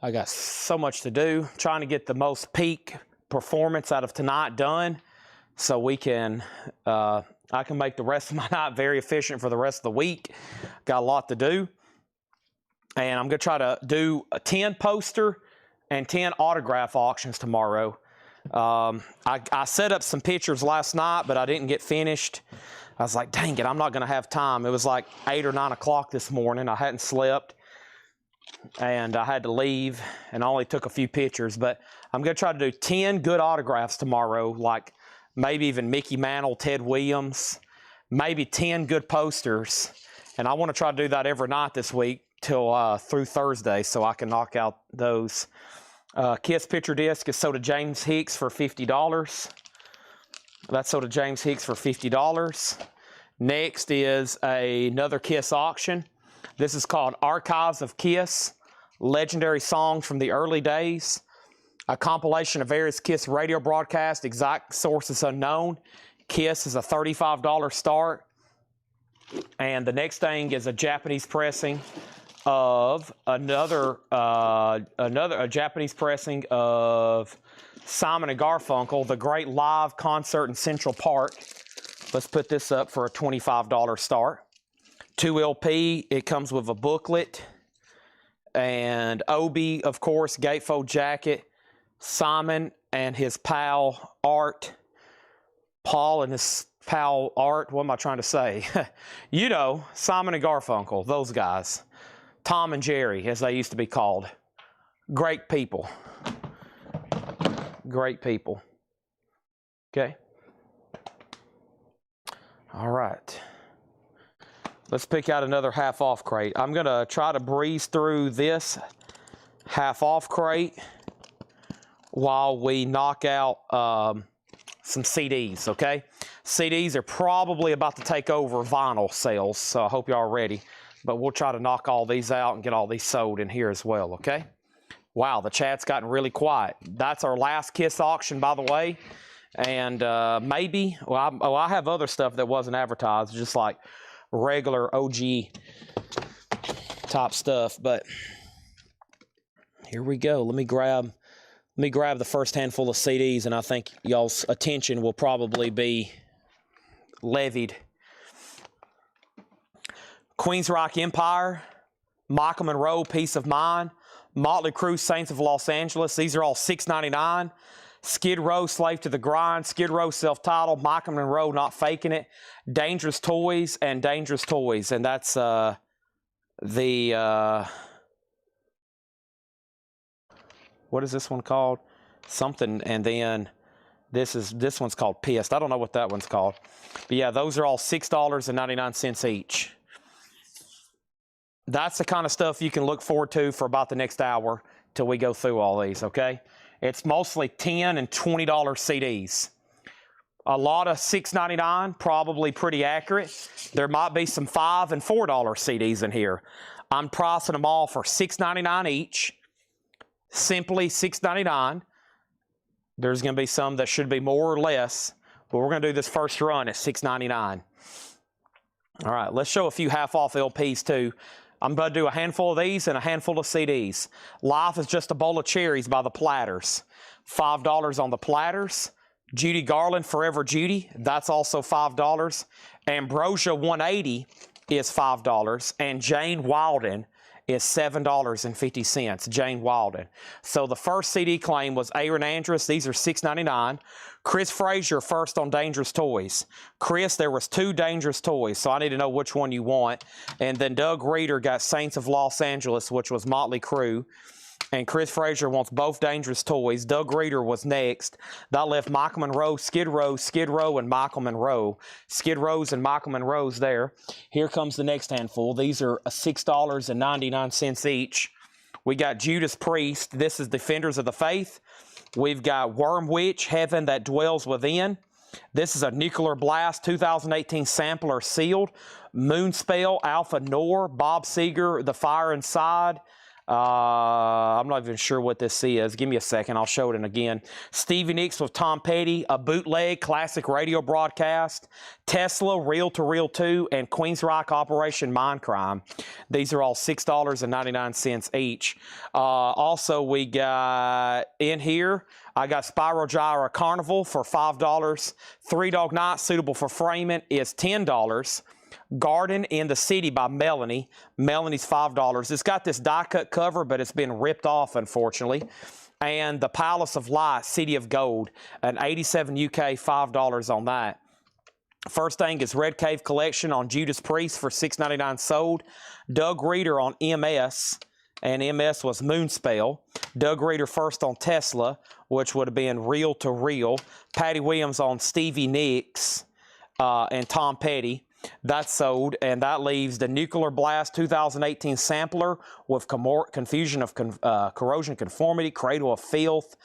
I got so much to do. Trying to get the most peak performance out of tonight done so we can, I can make the rest of my night very efficient for the rest of the week. Got a lot to do. And I'm going to try to do a 10 poster and 10 autograph auctions tomorrow. I set up some pictures last night, but I didn't get finished. I was like, dang it, I'm not going to have time. It was like 8 or 9 o'clock this morning. I hadn't slept, and I had to leave, and I only took a few pictures. But I'm going to try to do 10 good autographs tomorrow, like maybe even Mickey Mantle, Ted Williams, maybe 10 good posters. And I want to try to do that every night this week till through Thursday so I can knock out those. Kiss Picture Disc is sold to James Hicks for $50. That's sold to James Hicks for $50. Next is another Kiss auction. This is called Archives of Kiss, Legendary Songs from the Early Days. A compilation of various Kiss radio broadcasts, exact sources unknown. Kiss is a $35 start. And the next thing is a Japanese pressing of a Japanese pressing of Simon and Garfunkel, The Great Live Concert in Central Park. Let's put this up for a $25 start. 2 LP, it comes with a booklet. And Obi, of course, gatefold jacket. Simon and his pal Art. Paul and his pal Art, what am I trying to say? You know, Simon and Garfunkel, those guys. Tom and Jerry, as they used to be called. Great people. Great people. Okay. All right. Let's pick out another half-off crate. I'm going to try to breeze through this half-off crate while we knock out some CDs, okay? CDs are probably about to take over vinyl sales, so I hope y'all are ready. But we'll try to knock all these out and get all these sold in here as well, okay? Wow, the chat's gotten really quiet. That's our last Kiss auction, by the way. And maybe, well, I have other stuff that wasn't advertised, just like regular OG top stuff. But here we go. Let me grab the first handful of CDs, and I think y'all's attention will probably be levied. Queens Rock Empire, Michael Monroe, Peace of Mind, Motley Crue, Saints of Los Angeles. These are all $6.99. Skid Row, Slave to the Grind, Skid Row, self-titled, Michael Monroe, Not Faking It, Dangerous Toys, and Dangerous Toys. And that's what is this one called? Something, and then this one's called Pissed. I don't know what that one's called. But yeah, those are all $6.99 each. That's the kind of stuff you can look forward to for about the next hour till we go through all these, okay? It's mostly $10 and $20 CDs. A lot of $6.99, probably pretty accurate. There might be some $5 and $4 CDs in here. I'm pricing them all for $6.99 each. Simply $6.99. There's going to be some that should be more or less, but we're going to do this first run at $6.99. All right, let's show a few half-off LPs too. I'm going to do a handful of these and a handful of CDs. Life is Just a Bowl of Cherries by the Platters. $5 on the Platters. Judy Garland, Forever Judy. That's also $5. Ambrosia 180 is $5. And Jane Wilden is $7.50. Jane Wilden. So the first CD claim was Aaron Andrus. These are $6.99. Chris Frazier first on Dangerous Toys. Chris, there was 2 Dangerous Toys, so I need to know which one you want. And then Doug Reeder got Saints of Los Angeles, which was Motley Crue. And Chris Frazier wants both Dangerous Toys. Doug Reeder was next. That left Michael Monroe, Skid Row, and Michael Monroe. Skid Rows and Michael Monroe's there. Here comes the next handful. These are $6.99 each. We got Judas Priest. This is Defenders of the Faith. We've got Worm Witch, Heaven That Dwells Within. This is a Nuclear Blast 2018 sampler sealed. Moonspell, Alpha Nor, Bob Seger, The Fire Inside. I'm not even sure what this is. Give me a second. I'll show it again. Stevie Nicks with Tom Petty, a bootleg classic radio broadcast. Tesla, Reel to Reel 2, and Queens Rock Operation Mindcrime. These are all $6.99 each. Also, we got in here, I got Spiral Gyra Carnival for $5. Three Dog Night, suitable for framing, is $10. Garden in the City by Melanie. Melanie's $5. It's got this die-cut cover, but it's been ripped off, unfortunately. And The Palace of Light, City of Gold, an 87 UK, $5 on that. First thing is Red Cave Collection on Judas Priest for $6.99 sold. Doug Reeder on MS, and MS was Moonspell. Doug Reeder first on Tesla, which would have been Reel to Reel. Patty Williams on Stevie Nicks and Tom Petty. That's sold, and that leaves the Nuclear Blast 2018 sampler with Confusion of Corrosion Conformity, Cradle of Filth,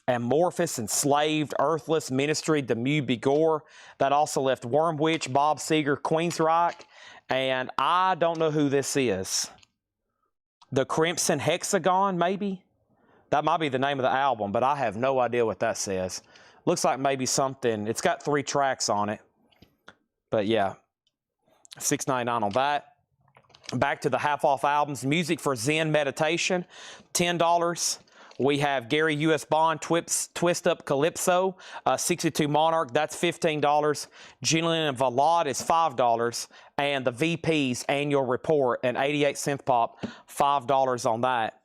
Amorphous, Enslaved, Earthless, Ministry, the Mew Begore. That also left Worm Witch, Bob Seger, Queens Rock, and I don't know who this is. The Crimson Hexagon, maybe? That might be the name of the album, but I have no idea what that says. Looks like maybe something. It's got 3 tracks on it. But yeah, $6.99 on that. back to the half-off albums. Music for Zen Meditation, $10. We have Gary U.S. Bond, Twist Up Calypso, 62 Monarch, that's $15. Julian and Valade is $5. And the VP's Annual Report, an 88 synth pop, $5 on that.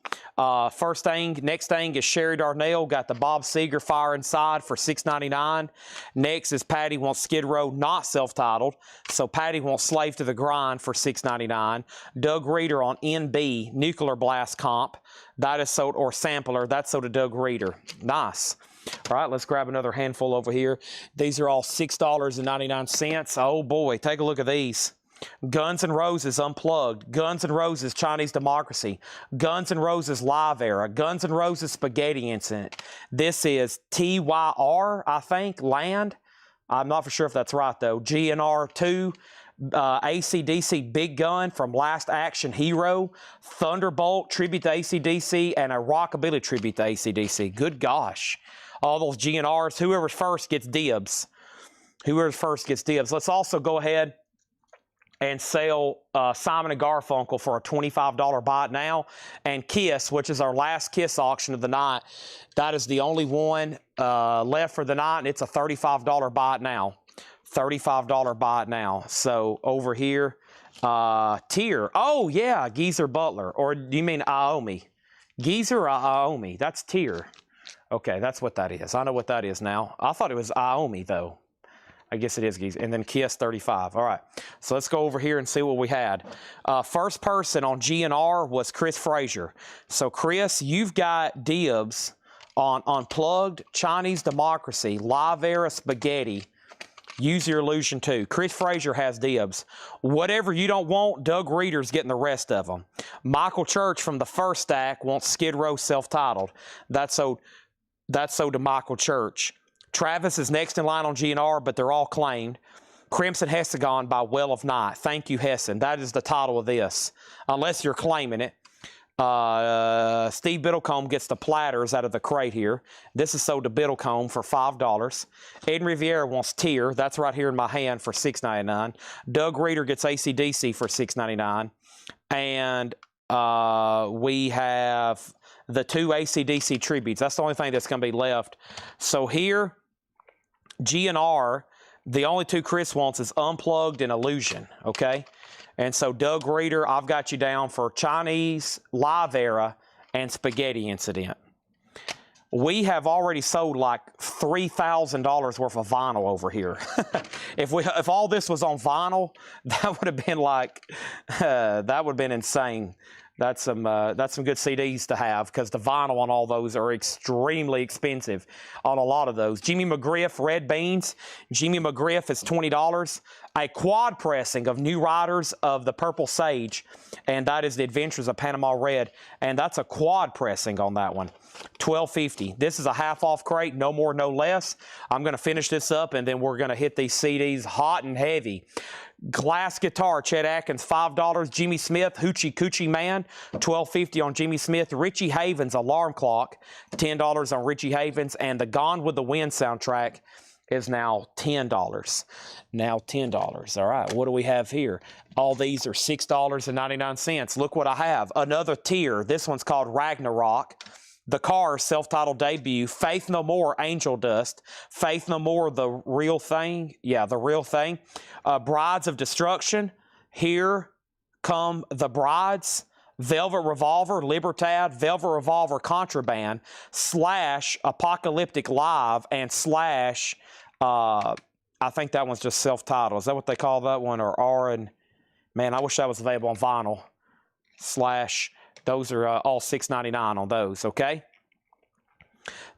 Next thing is Sherry Darnell, got the Bob Seger Fire Inside for $6.99. Next is Patty Wants Skid Row, not self-titled. So Patty Wants Slave to the Grind for $6.99. Doug Reeder on NB, Nuclear Blast Comp. That is sold, or Sampler, that's sold to Doug Reeder. Nice. All right, let's grab another handful over here. These are all $6.99. Oh boy, take a look at these. Guns N' Roses Unplugged, Guns N' Roses Chinese Democracy, Guns N' Roses Live Era, Guns N' Roses Spaghetti Incident. This is TYR, I think, Land. I'm not for sure if that's right, though. GNR 2, AC/DC Big Gun from Last Action Hero, Thunderbolt Tribute to AC/DC, and a Rockabilly Tribute to AC/DC. Good gosh. All those GNRs, whoever's first gets dibs. Whoever's first gets dibs. Let's also go ahead and sell Simon & Garfunkel for a $25 buy it now. And Kiss, which is our last Kiss auction of the night. That is the only one left for the night, and it's a $35 buy it now. $35 buy it now. So over here, Tier. Oh, yeah, Geezer Butler. Or do you mean Iomi? Geezer or Iomi? That's Tier. Okay, that's what that is. I know what that is now. I thought it was Iomi, though. I guess it is Geezer. And then Kiss 35. All right. So let's go over here and see what we had. First person on GNR was Chris Frazier. So, Chris, you've got dibs on Unplugged, Chinese Democracy, Live Era Spaghetti, Use Your Illusion 2. Chris Frazier has dibs. Whatever you don't want, Doug Reeder's getting the rest of them. Michael Church from the first stack wants Skid Row self-titled. That's sold to Michael Church. Travis is next in line on GNR, but they're all claimed. Crimson Hexagon by Well of Night. Thank you, Hessen. That is the title of this, unless you're claiming it. Steve Biddlecombe gets the platters out of the crate here. This is sold to Biddlecombe for $5. Ed Riviera wants Tier. That's right here in my hand for $6.99. Doug Reeder gets AC/DC for $6.99. And we have the two AC/DC tributes. That's the only thing that's going to be left. So here, GNR, the only two Chris wants is Unplugged and Illusion, okay? And so Doug Reeder, I've got you down for Chinese, Live Era, and Spaghetti Incident. We have already sold like $3,000 worth of vinyl over here. If all this was on vinyl, that would have been like, that would have been insane. That's some good CDs to have, because the vinyl on all those are extremely expensive on a lot of those. Jimmy McGriff, Red Beans. Jimmy McGriff is $20. A quad pressing of New Riders of the Purple Sage, and that is the Adventures of Panama Red, and that's a quad pressing on that one. $12.50. This is a half-off crate, no more, no less. I'm going to finish this up, and then we're going to hit these CDs hot and heavy. Glass Guitar, Chet Atkins, $5. Jimmy Smith, Hoochie Coochie Man, $12.50 on Jimmy Smith. Richie Havens, Alarm Clock, $10 on Richie Havens. And the Gone with the Wind soundtrack is now $10. Now $10. All right, what do we have here? All these are $6.99. Look what I have. Another tier. This one's called Ragnarok. The Cars self-titled debut, Faith No More, Angel Dust, Faith No More, The Real Thing, yeah, The Real Thing, Brides of Destruction, Here Come the Brides, Velvet Revolver, Libertad, Velvet Revolver Contraband, Slash, Apocalyptic Live, and Slash, I think that one's just self-titled. Is that what they call that one? Or R and, man, I wish that was available on vinyl. Slash, those are all $6.99 on those, okay?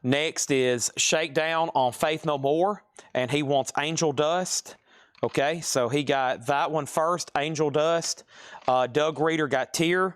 Next is Shakedown on Faith No More, and he wants Angel Dust. Okay, so he got that one first, Angel Dust. Doug Reeder got Tear,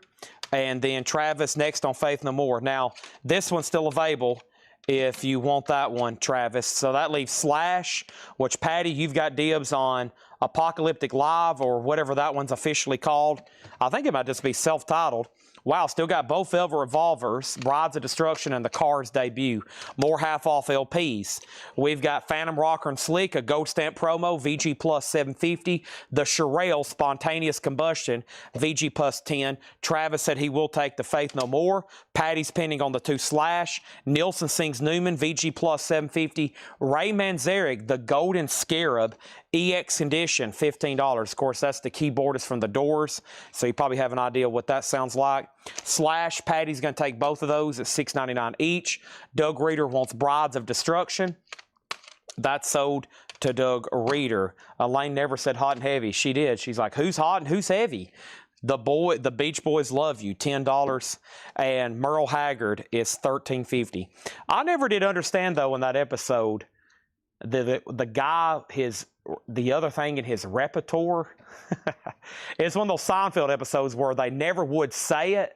and then Travis next on Faith No More. Now, this one's still available if you want that one, Travis. So that leaves Slash, which, Patty, you've got dibs on Apocalyptic Live, or whatever that one's officially called. I think it might just be self-titled. Wow, still got both Velvet Revolvers, Brides of Destruction, and the Cars debut. More half-off LPs. We've got Phantom Rocker and Slick, a gold stamp promo, VG plus 750. The Shirelle Spontaneous Combustion, VG plus 10. Travis said he will take the Faith No More. Patty's pending on the 2 Slash. Nielsen sings Newman, VG plus 750. Ray Manzarek, the Golden Scarab, EX Condition, $15. Of course, that's the keyboardist from the Doors, so you probably have an idea what that sounds like. Slash, Patty's going to take both of those at $6.99 each. Doug Reeder wants Brides of Destruction. That's sold to Doug Reeder. Elaine never said hot and heavy. She did. She's like, who's hot and who's heavy? The Beach Boys Love You, $10. And Merle Haggard is $13.50. I never did understand, though, in that episode, the guy, the other thing in his repertoire. It's one of those Seinfeld episodes where they never would say it.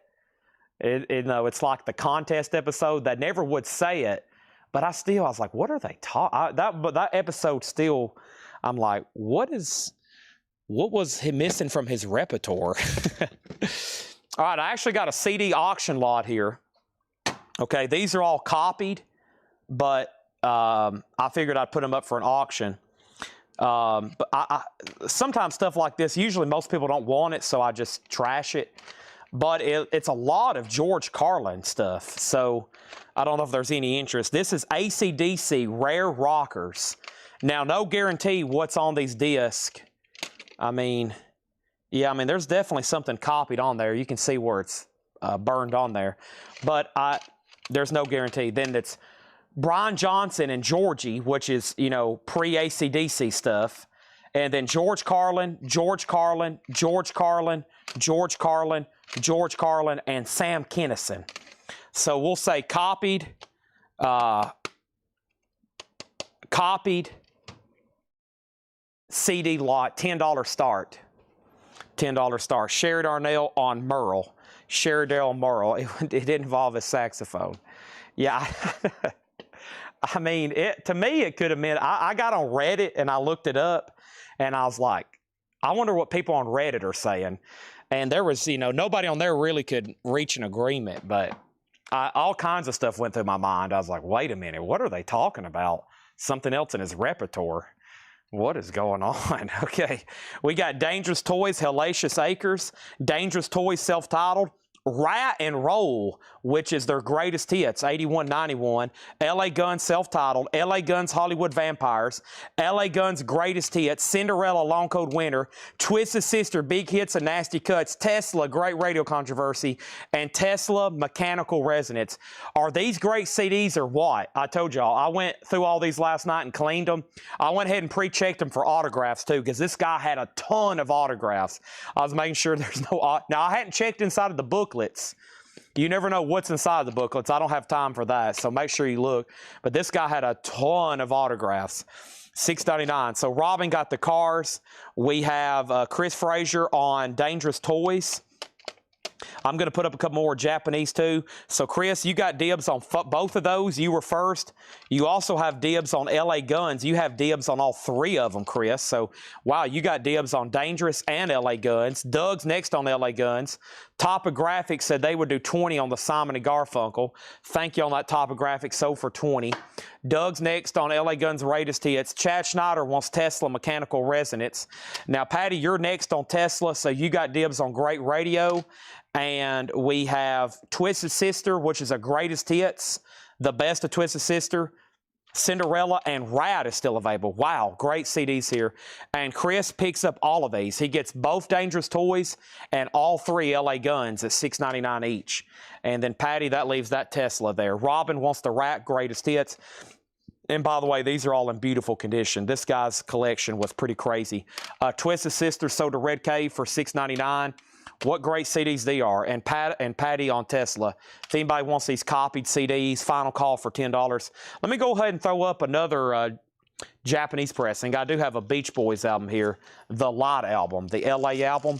It's like the contest episode. They never would say it. But I was like, what are they talking? But that episode still, I'm like, what was he missing from his repertoire? All right, I actually got a CD auction lot here. Okay, these are all copied, but I figured I'd put them up for an auction. But sometimes stuff like this, usually most people don't want it, so I just trash it. But it's a lot of George Carlin stuff, so I don't know if there's any interest. This is AC/DC Rare Rockers. Now, no guarantee what's on these discs. I mean, yeah, I mean, there's definitely something copied on there. You can see where it's burned on there. But there's no guarantee. Then it's Brian Johnson and Georgie, which is, pre-AC/DC stuff. And then George Carlin, George Carlin, George Carlin, George Carlin, George Carlin, and Sam Kinison. So we'll say copied, CD lot, $10 start. $10 start. Sherry Darnell on Merle. Sherry Darrell Merle. It did involve a saxophone. Yeah. I mean, to me, it could have meant, I got on Reddit and I looked it up and I was like, I wonder what people on Reddit are saying. And there was, nobody on there really could reach an agreement, but all kinds of stuff went through my mind. I was like, wait a minute, what are they talking about? Something else in his repertoire. What is going on? Okay, we got Dangerous Toys, Hellacious Acres, Dangerous Toys self-titled, Rat and Roll, which is their greatest hits, 81-91, LA Guns self-titled, LA Guns Hollywood Vampires, LA Guns Greatest Hits, Cinderella Long Cold Winter, Twisted Sister Big Hits and Nasty Cuts, Tesla Great Radio Controversy, and Tesla Mechanical Resonance. Are these great CDs or what? I told y'all, I went through all these last night and cleaned them. I went ahead and pre-checked them for autographs too, because this guy had a ton of autographs. I was making sure there's no, now I hadn't checked inside of the booklets. You never know what's inside the booklets. I don't have time for that, so make sure you look. But this guy had a ton of autographs. $6.99. So Robin got the Cars. We have Chris Frazier on Dangerous Toys. I'm going to put up a couple more Japanese too. So Chris, you got dibs on both of those. You were first. You also have dibs on LA Guns. You have dibs on all three of them, Chris. So, wow, you got dibs on Dangerous and LA Guns. Doug's next on LA Guns. Topographic said they would do 20 on the Simon & Garfunkel. Thank you on that Topographic. So for 20. Doug's next on LA Guns Greatest Hits. Chad Schneider wants Tesla Mechanical Resonance. Now, Patty, you're next on Tesla, so you got dibs on Great Radio. And we have Twisted Sister, which is a Greatest Hits, the best of Twisted Sister. Cinderella and Rat is still available. Wow, great CDs here. And Chris picks up all of these. He gets both Dangerous Toys and all three LA Guns at $6.99 each. And then Patty, that leaves that Tesla there. Robin wants the Rat Greatest Hits. And by the way, these are all in beautiful condition. This guy's collection was pretty crazy. Twisted Sister sold to Red Cave for $6.99. What great CDs they are. And Patty on Tesla. If anybody wants these copied CDs, final call for $10. Let me go ahead and throw up another Japanese pressing. I do have a Beach Boys album here, the Light album, the LA album.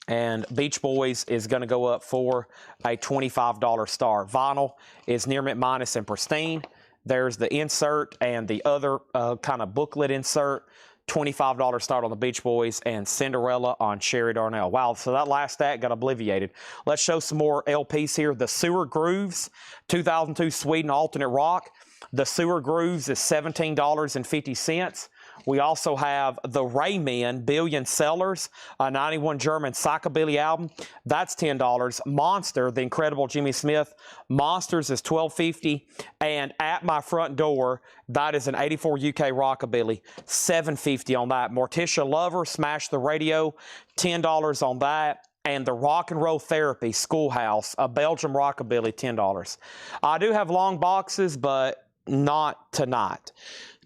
And Beach Boys is going to go up for a $25 star. Vinyl is near mint minus and pristine. There's the insert and the other kind of booklet insert. $25 start on the Beach Boys, and Cinderella on Sherry Darnell. Wow, so that last stack got obliviated. Let's show some more LPs here. The Sewer Grooves, 2002 Sweden alternate rock. The Sewer Grooves is $17.50. We also have the Raymen Billion Sellers, a 91 German psychobilly album. That's $10. Monster, the incredible Jimmy Smith. Monsters is $12.50. And At My Front Door, that is an 84 UK rockabilly, $7.50 on that. Morticia Lover, Smash the Radio, $10 on that. And the Rock and Roll Therapy Schoolhouse, a Belgium rockabilly, $10. I do have long boxes, but not tonight.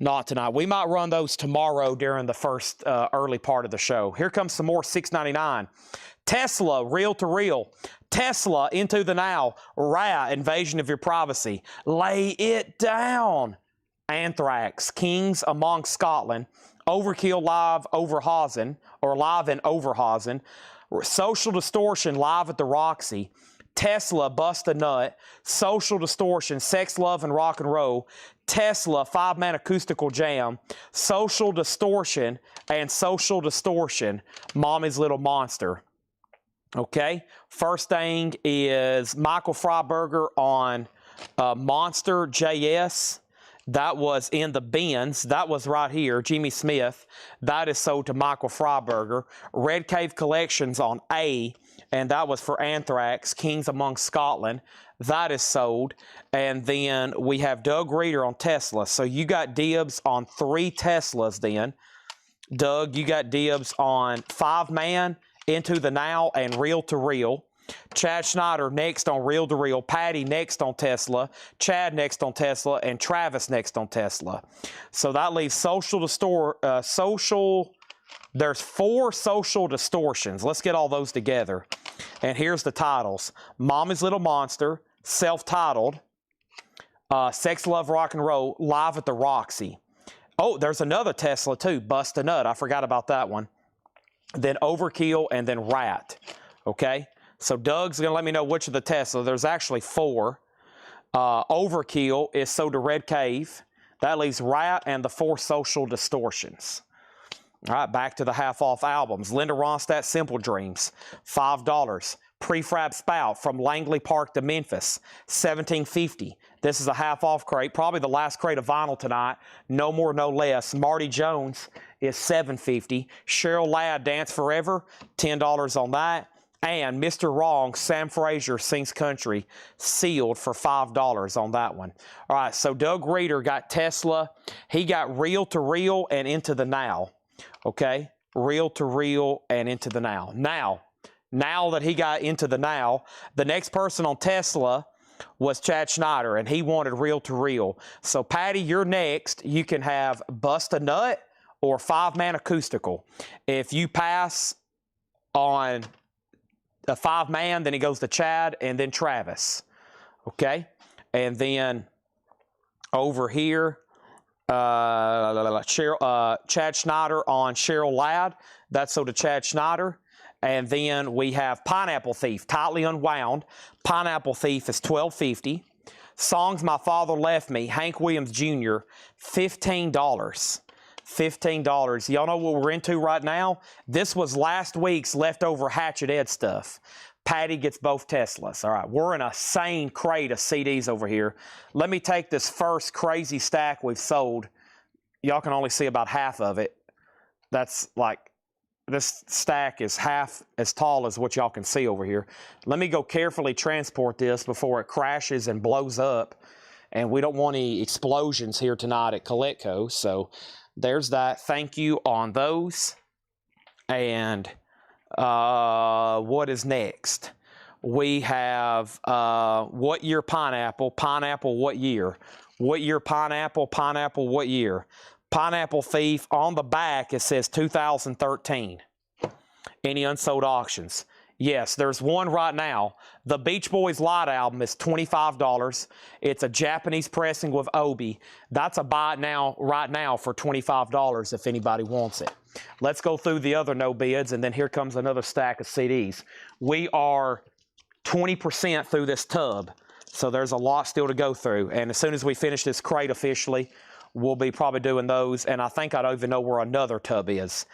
Not tonight. We might run those tomorrow during the first early part of the show. Here comes some more $6.99. Tesla, Reel to Reel. Tesla, Into the Now. Ra, Invasion of Your Privacy. Lay It Down. Anthrax, Kings Among Scotland. Overkill, Live Overhausen, or Live in Overhausen. Social Distortion, Live at the Roxy. Tesla, Bust a Nut. Social Distortion, Sex, Love, and Rock and Roll. Tesla, 5-man acoustical jam. Social Distortion and Social Distortion, Mommy's Little Monster. Okay, first thing is Michael Freiberger on Monster JS. That was in the bins. That was right here, Jimmy Smith. That is sold to Michael Freiberger. Red Cave Collections on A, and that was for Anthrax, Kings Among Scotland. That is sold. And then we have Doug Reeder on Tesla. So you got dibs on 3 Teslas then. Doug, you got dibs on 5-man, Into the Now, and Reel to Reel. Chad Schneider next on Reel to Reel. Patty next on Tesla. Chad next on Tesla. And Travis next on Tesla. So that leaves there's 4 Social Distortions. Let's get all those together. And here's the titles. Mommy's Little Monster, self-titled, Sex, Love, Rock and Roll, Live at the Roxy. Oh, there's another Tesla too, Bust a Nut. I forgot about that one. Then Overkill, and then Rat. Okay? So Doug's going to let me know which of the Tesla. There's actually 4. Overkill is sold to Red Cave. That leaves Rat and the 4 Social Distortions. All right, back to the half-off albums. Linda Ronstadt, Simple Dreams, $5. Prefab Spout, From Langley Park to Memphis, $17.50. This is a half-off crate, probably the last crate of vinyl tonight. No more, no less. Marty Jones is $7.50. Cheryl Ladd, Dance Forever, $10 on that. And Mr. Wrong, Sam Frazier Sings Country, sealed for $5 on that one. All right, so Doug Reeder got Tesla. He got Reel to Reel and Into the Now. Okay, Reel to Reel and Into the Now. Now that he got Into the Now, the next person on Tesla was Chad Schneider, and he wanted Reel to Reel. So, Patty, you're next. You can have Bust a Nut or 5-man acoustical. If you pass on a 5-man, then he goes to Chad and then Travis. Okay? And then over here, Chad Schneider on Cheryl Ladd. That's so to Chad Schneider. And then we have Pineapple Thief, Tightly Unwound. Pineapple Thief is $12.50. Songs My Father Left Me, Hank Williams Jr., $15. $15. Y'all know what we're into right now? This was last week's leftover Hatchet Ed stuff. Patty gets both Teslas. All right, we're in a sane crate of CDs over here. Let me take this first crazy stack we've sold. Y'all can only see about half of it. That's like, this stack is half as tall as what y'all can see over here. Let me go carefully transport this before it crashes and blows up. And we don't want any explosions here tonight at Collecco. So there's that. Thank you on those. And what is next? We have What Year Pineapple, Pineapple What Year? What Year Pineapple, Pineapple What Year? Pineapple Thief, on the back it says 2013. Any unsold auctions? Yes, there's one right now. The Beach Boys Light album is $25. It's a Japanese pressing with Obi. That's a buy now, right now, for $25 if anybody wants it. Let's go through the other no bids, and then here comes another stack of CDs. We are 20% through this tub, so there's a lot still to go through. And as soon as we finish this crate officially, we'll be probably doing those. And I think I don't even know where another tub is.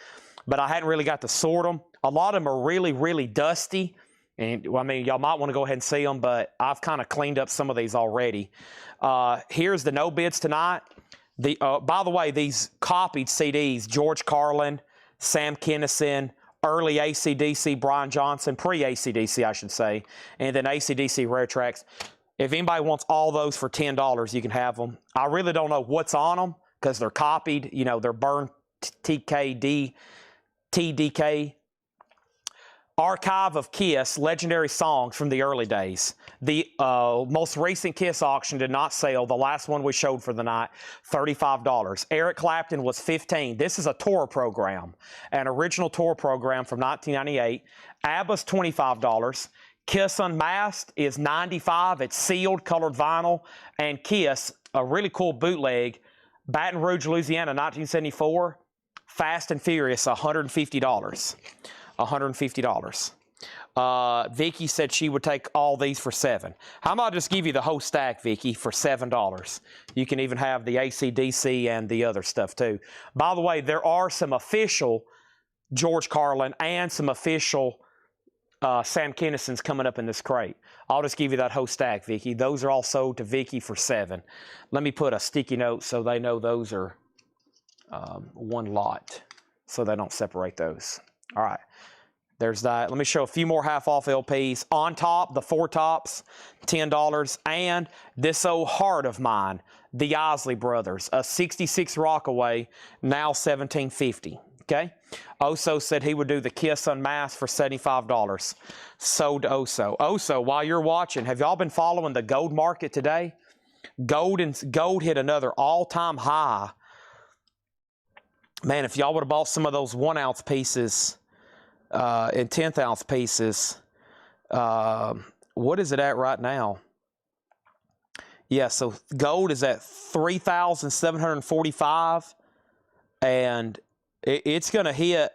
But I hadn't really got to sort them. A lot of them are really, really dusty. And I mean, y'all might want to go ahead and see them, but I've kind of cleaned up some of these already. Here's the no bids tonight. By the way, these copied CDs, George Carlin, Sam Kinison, early AC/DC, Brian Johnson, pre-AC/DC, I should say, and then AC/DC Rare Tracks. If anybody wants all those for $10, you can have them. I really don't know what's on them because they're copied. You know, they're burned TDK. Archive of Kiss, legendary songs from the early days. The most recent Kiss auction did not sell. The last one we showed for the night, $35. Eric Clapton was $15. This is a tour program, an original tour program from 1998. ABBA's $25. Kiss Unmasked is $95. It's sealed, colored vinyl. And Kiss, a really cool bootleg, Baton Rouge, Louisiana, 1974. Fast and Furious, $150. $150. Vicky said she would take all these for $7. How about I just give you the whole stack, Vicky, for $7? You can even have the AC/DC and the other stuff too. By the way, there are some official George Carlin and some official Sam Kinison's coming up in this crate. I'll just give you that whole stack, Vicky. Those are all sold to Vicky for $7. Let me put a sticky note so they know those are one lot, so they don't separate those. All right. There's that. Let me show a few more half-off LPs. On top, the 4 tops, $10. And this old heart of mine, the Isley Brothers, a 66 Rockaway, now $17.50. Okay? Oso said he would do the Kiss Unmasked for $75. Sold to Oso. Oso, while you're watching, have y'all been following the gold market today? Gold hit another all-time high. Man, if y'all would have bought some of those 1-ounce pieces and 10th-ounce pieces, what is it at right now? Yeah, so gold is at 3,745, and it's going to hit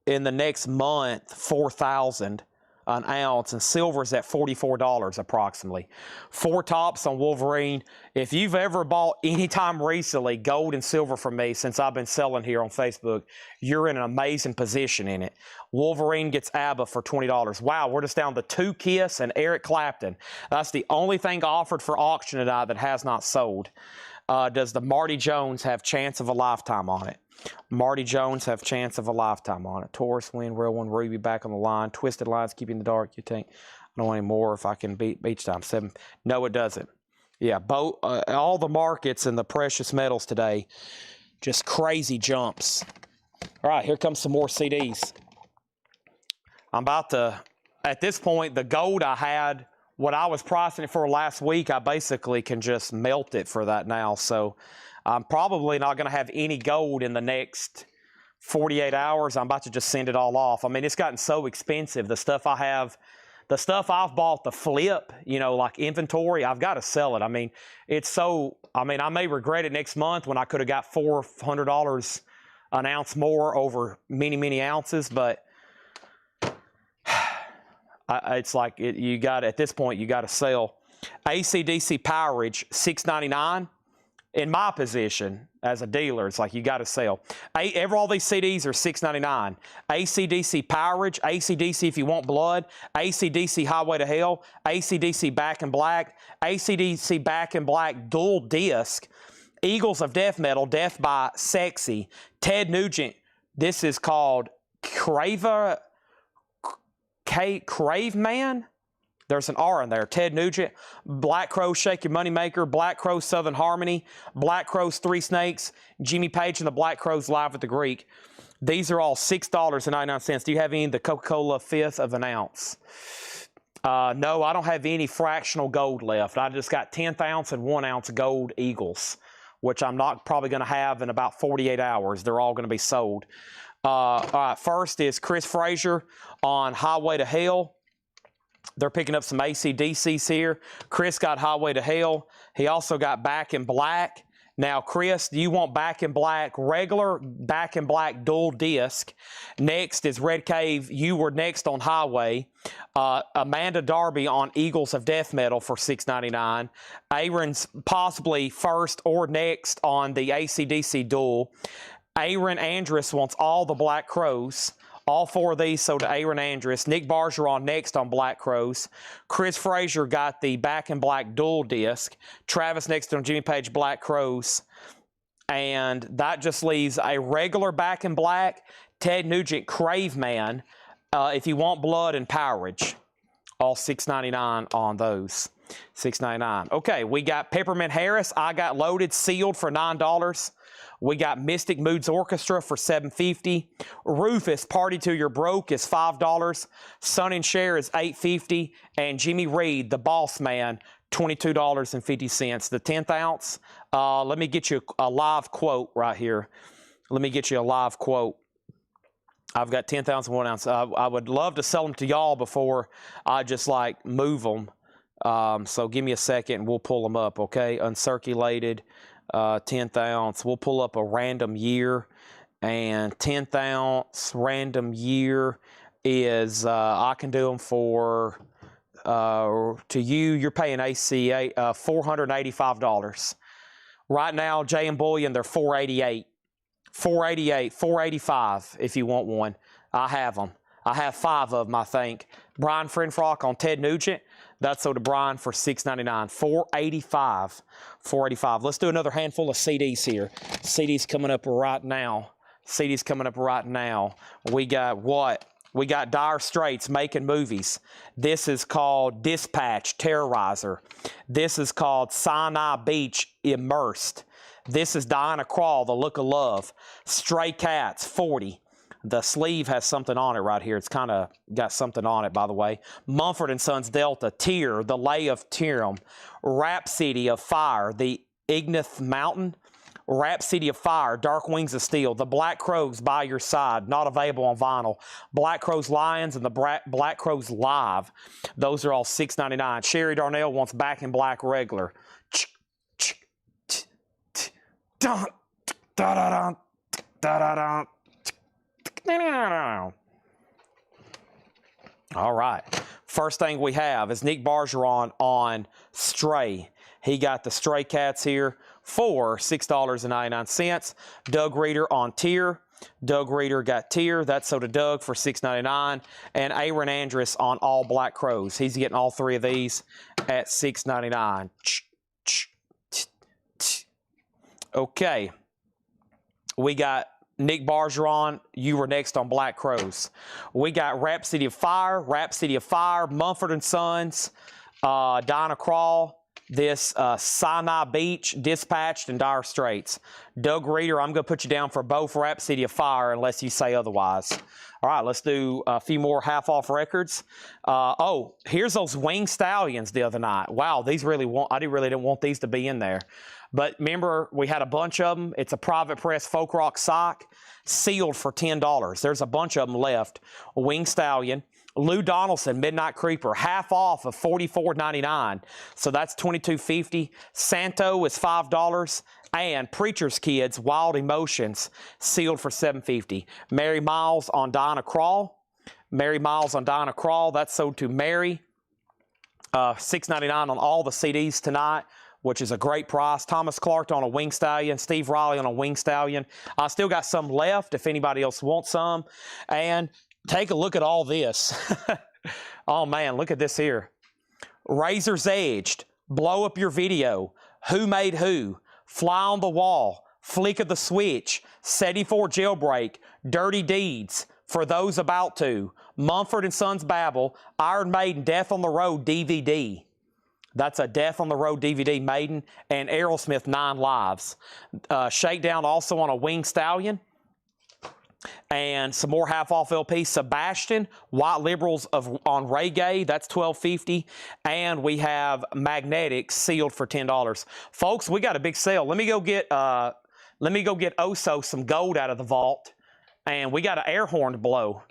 in the next month 4,000 an ounce, and silver's at $44 approximately. 4 tops on Wolverine. If you've ever bought anytime recently gold and silver from me since I've been selling here on Facebook, you're in an amazing position in it. Wolverine gets ABBA for $20. Wow, we're just down to 2 Kiss and Eric Clapton. That's the only thing offered for auction tonight that has not sold. Does the Marty Jones have chance of a lifetime on it? Marty Jones have chance of a lifetime on it. Taurus, Win, Real One, Ruby back on the line. Twisted Lines, Keep You in the Dark. You think, I don't want any more if I can beat Beach Time 7. No, it doesn't. Yeah, all the markets and the precious metals today, just crazy jumps. All right, here comes some more CDs. I'm about to, at this point, the gold I had, what I was pricing it for last week, I basically can just melt it for that now. So I'm probably not going to have any gold in the next 48 hours. I'm about to just send it all off. I mean, it's gotten so expensive. The stuff I have, the stuff I've bought, the flip, you know, like inventory, I've got to sell it. I mean, it's so, I mean, I may regret it next month when I could have got $400 an ounce more over many, many ounces, but it's like you got, at this point, you got to sell. AC/DC Powerage, $6.99. In my position as a dealer, it's like you got to sell. All these CDs are $6.99. AC/DC Powerage, AC/DC If You Want Blood, AC/DC Highway to Hell, AC/DC Back in Black, AC/DC Back in Black dual disc, Eagles of Death Metal, Death by Sexy, Ted Nugent. This is called Crave Man. There's an R in there. Ted Nugent, Black Crow, Shake Your Moneymaker, Black Crow, Southern Harmony, Black Crow's Three Snakes, Jimmy Page and the Black Crows Live at the Greek. These are all $6.99. Do you have any of the Coca-Cola 1/5 of an ounce? No, I don't have any fractional gold left. I just got 10th ounce and 1 ounce gold Eagles, which I'm not probably going to have in about 48 hours. They're all going to be sold. All right, first is Chris Frazier on Highway to Hell. They're picking up some AC/DCs here. Chris got Highway to Hell. He also got Back in Black Now, Chris, do you want back in black, regular back in black dual disc? Next is Red Cave. You were next on Highway. Amanda Darby on Eagles of Death Metal for $6.99. Aaron's possibly first or next on the AC/DC dual. Aaron Andrus wants all the Black Crows. All 4 of these sold to Aaron Andrus. Nick Bargeron next on Black Crows. Chris Frazier got the back in black dual disc. Travis next on Jimmy Page Black Crows. And that just leaves a regular back in black Ted Nugent Crave Man if you want blood and powerage. All $6.99 on those. $6.99. Okay, we got Peppermint Harris. I got loaded, sealed for $9. We got Mystic Moods Orchestra for $7.50. Rufus Party Till You're Broke is $5. Sun and Share is $8.50. And Jimmy Reed, the Boss Man, $22.50. The 10th ounce. Let me get you a live quote right here. Let me get you a live quote. I've got 10th ounce and 1 ounce. I would love to sell them to y'all before I just like move them. So give me a second and we'll pull them up, okay? Uncirculated. 10th ounce. We'll pull up a random year, and 10th ounce random year is I can do them for to you. You're paying ACA $485 right now. Jay and Bullion, they're $488, $485 if you want one. I have them. I have 5 of them, I think. Brian Frenfrock on Ted Nugent. That's sold to Brian for $6.99. $485. Let's do another handful of CDs here. CDs coming up right now. CDs coming up right now. We got what? We got Dire Straits Making Movies. This is called Dispatch Terrorizer. This is called Sinai Beach Immersed. This is Diana Krall, The Look of Love. Stray Cats, $40. The sleeve has something on it right here. It's kind of got something on it, by the way. Mumford & Sons Delta, Tyr, The Lay of Tyrim. Rhapsody of Fire, The Ignith Mountain. Rhapsody of Fire, Dark Wings of Steel. The Black Crows, By Your Side, not available on vinyl. Black Crows Lions and the Black Crows Live. Those are all $6.99. Sherry Darnell wants Back in Black regular. All right. First thing we have is Nick Bargeron on Stray. He got the Stray Cats here for $6.99. Doug Reeder on Tyr. Doug Reeder got Tyr. That's sold to Doug for $6.99. And Aaron Andrus on All Black Crows. He's getting all 3 of these at $6.99. Okay. We got Nick Bargeron, you were next on Black Crows. We got Rhapsody of Fire, Mumford & Sons, Dinah Krall, this Sinai Beach, Dispatched, and Dire Straits. Doug Reeder, I'm going to put you down for both Rhapsody of Fire unless you say otherwise. All right, let's do a few more half-off records. Oh, here's those Winged Stallions the other night. Wow, these really really didn't want these to be in there. But remember, we had a bunch of them. It's a Private Press Folk Rock sock, sealed for $10. There's a bunch of them left. Winged Stallion. Lou Donaldson, Midnight Creeper, half off of $44.99. So that's $22.50. Santo is $5. And Preacher's Kids, Wild Emotions, sealed for $7.50. Mary Miles on Dinah Krall. That's sold to Mary. $6.99 on all the CDs tonight, which is a great price. Thomas Clark on a Winged Stallion. Steve Riley on a Winged Stallion. I still got some left if anybody else wants some. And take a look at all this. Oh, man, look at this here. Razor's Edged, Blow Up Your Video, Who Made Who, Fly on the Wall, Flick of the Switch, SETI 4 Jailbreak, Dirty Deeds, For Those About To, Mumford & Sons Babel, Iron Maiden, Death on the Road DVD. That's a Death on the Road DVD, Maiden, and Aerosmith 9 Lives. Shakedown also on a Winged Stallion. And some more half-off LP. Sebastian, White Liberals on Reggae, that's $12.50. And we have Magnetics sealed for $10. Folks, we got a big sale. Let me go get Oso some gold out of the vault. And we got an air horn to blow.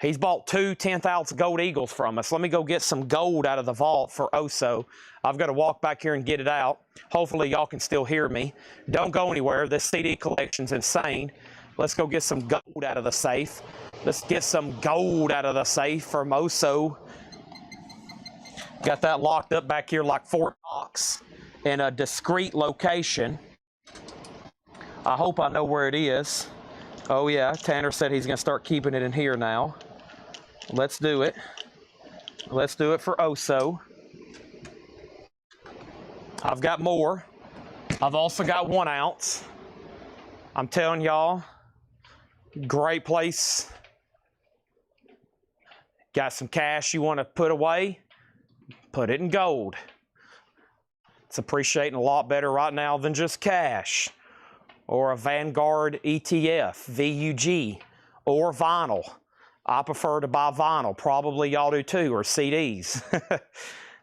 He's bought 2 10th-ounce gold eagles from us. Let me go get some gold out of the vault for Oso. I've got to walk back here and get it out. Hopefully y'all can still hear me. Don't go anywhere. This CD collection's insane. Let's go get some gold out of the safe. Let's get some gold out of the safe from Oso. Got that locked up back here like Fort Knox in a discreet location. I hope I know where it is. Oh yeah, Tanner said he's gonna start keeping it in here now. Let's do it. Let's do it for Oso. I've got more. I've also got 1 ounce. I'm telling y'all, great place. Got some cash you want to put away? Put it in gold. It's appreciating a lot better right now than just cash. Or a Vanguard ETF, VUG, or vinyl. I prefer to buy vinyl. Probably y'all do too, or CDs.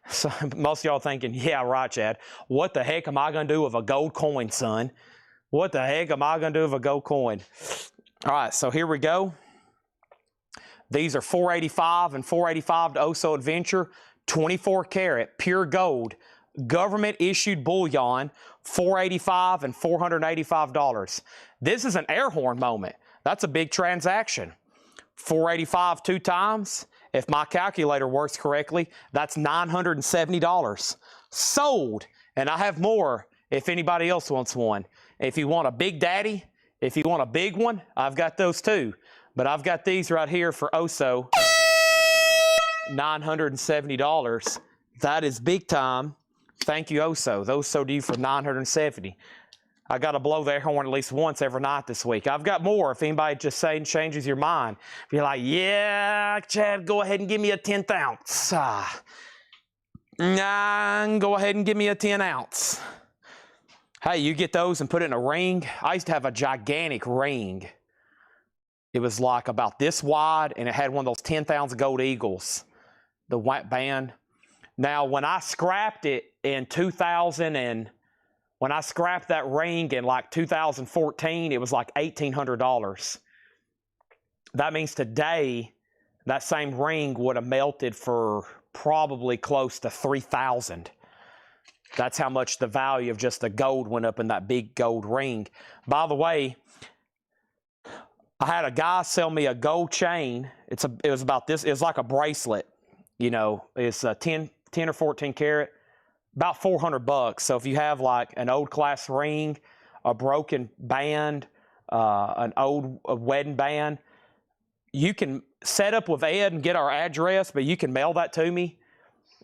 So most of y'all thinking, yeah, right, Chad. What the heck am I going to do with a gold coin, son? What the heck am I going to do with a gold coin? All right, so here we go. These are 485 and 485 to Oso Adventure, 24 karat, pure gold, government issued bullion, $485 and $485. This is an air horn moment. That's a big transaction. 485 2 times. If my calculator works correctly, that's $970. Sold. And I have more if anybody else wants one. If you want a big daddy, if you want a big one, I've got those too. But I've got these right here for Oso. $970. That is big time. Thank you, Oso. Those sold you for $970. I got to blow the air horn at least once every night this week. I've got more if anybody just saying changes your mind. If you're like, yeah, Chad, go ahead and give me a 10th ounce. Nah, go ahead and give me a 10 ounce. Hey, you get those and put it in a ring. I used to have a gigantic ring. It was like about this wide, and it had one of those 10th-ounce gold eagles, the white band. Now, when I scrapped it in 2000 and when I scrapped that ring in like 2014, it was like $1,800. That means today, that same ring would have melted for probably close to $3,000. That's how much the value of just the gold went up in that big gold ring. By the way, I had a guy sell me a gold chain. It was about this. It was like a bracelet. You know, it's a 10 or 14 karat. About $400. So if you have like an old class ring, a broken band, an old wedding band, you can set up with Ed and get our address, but you can mail that to me,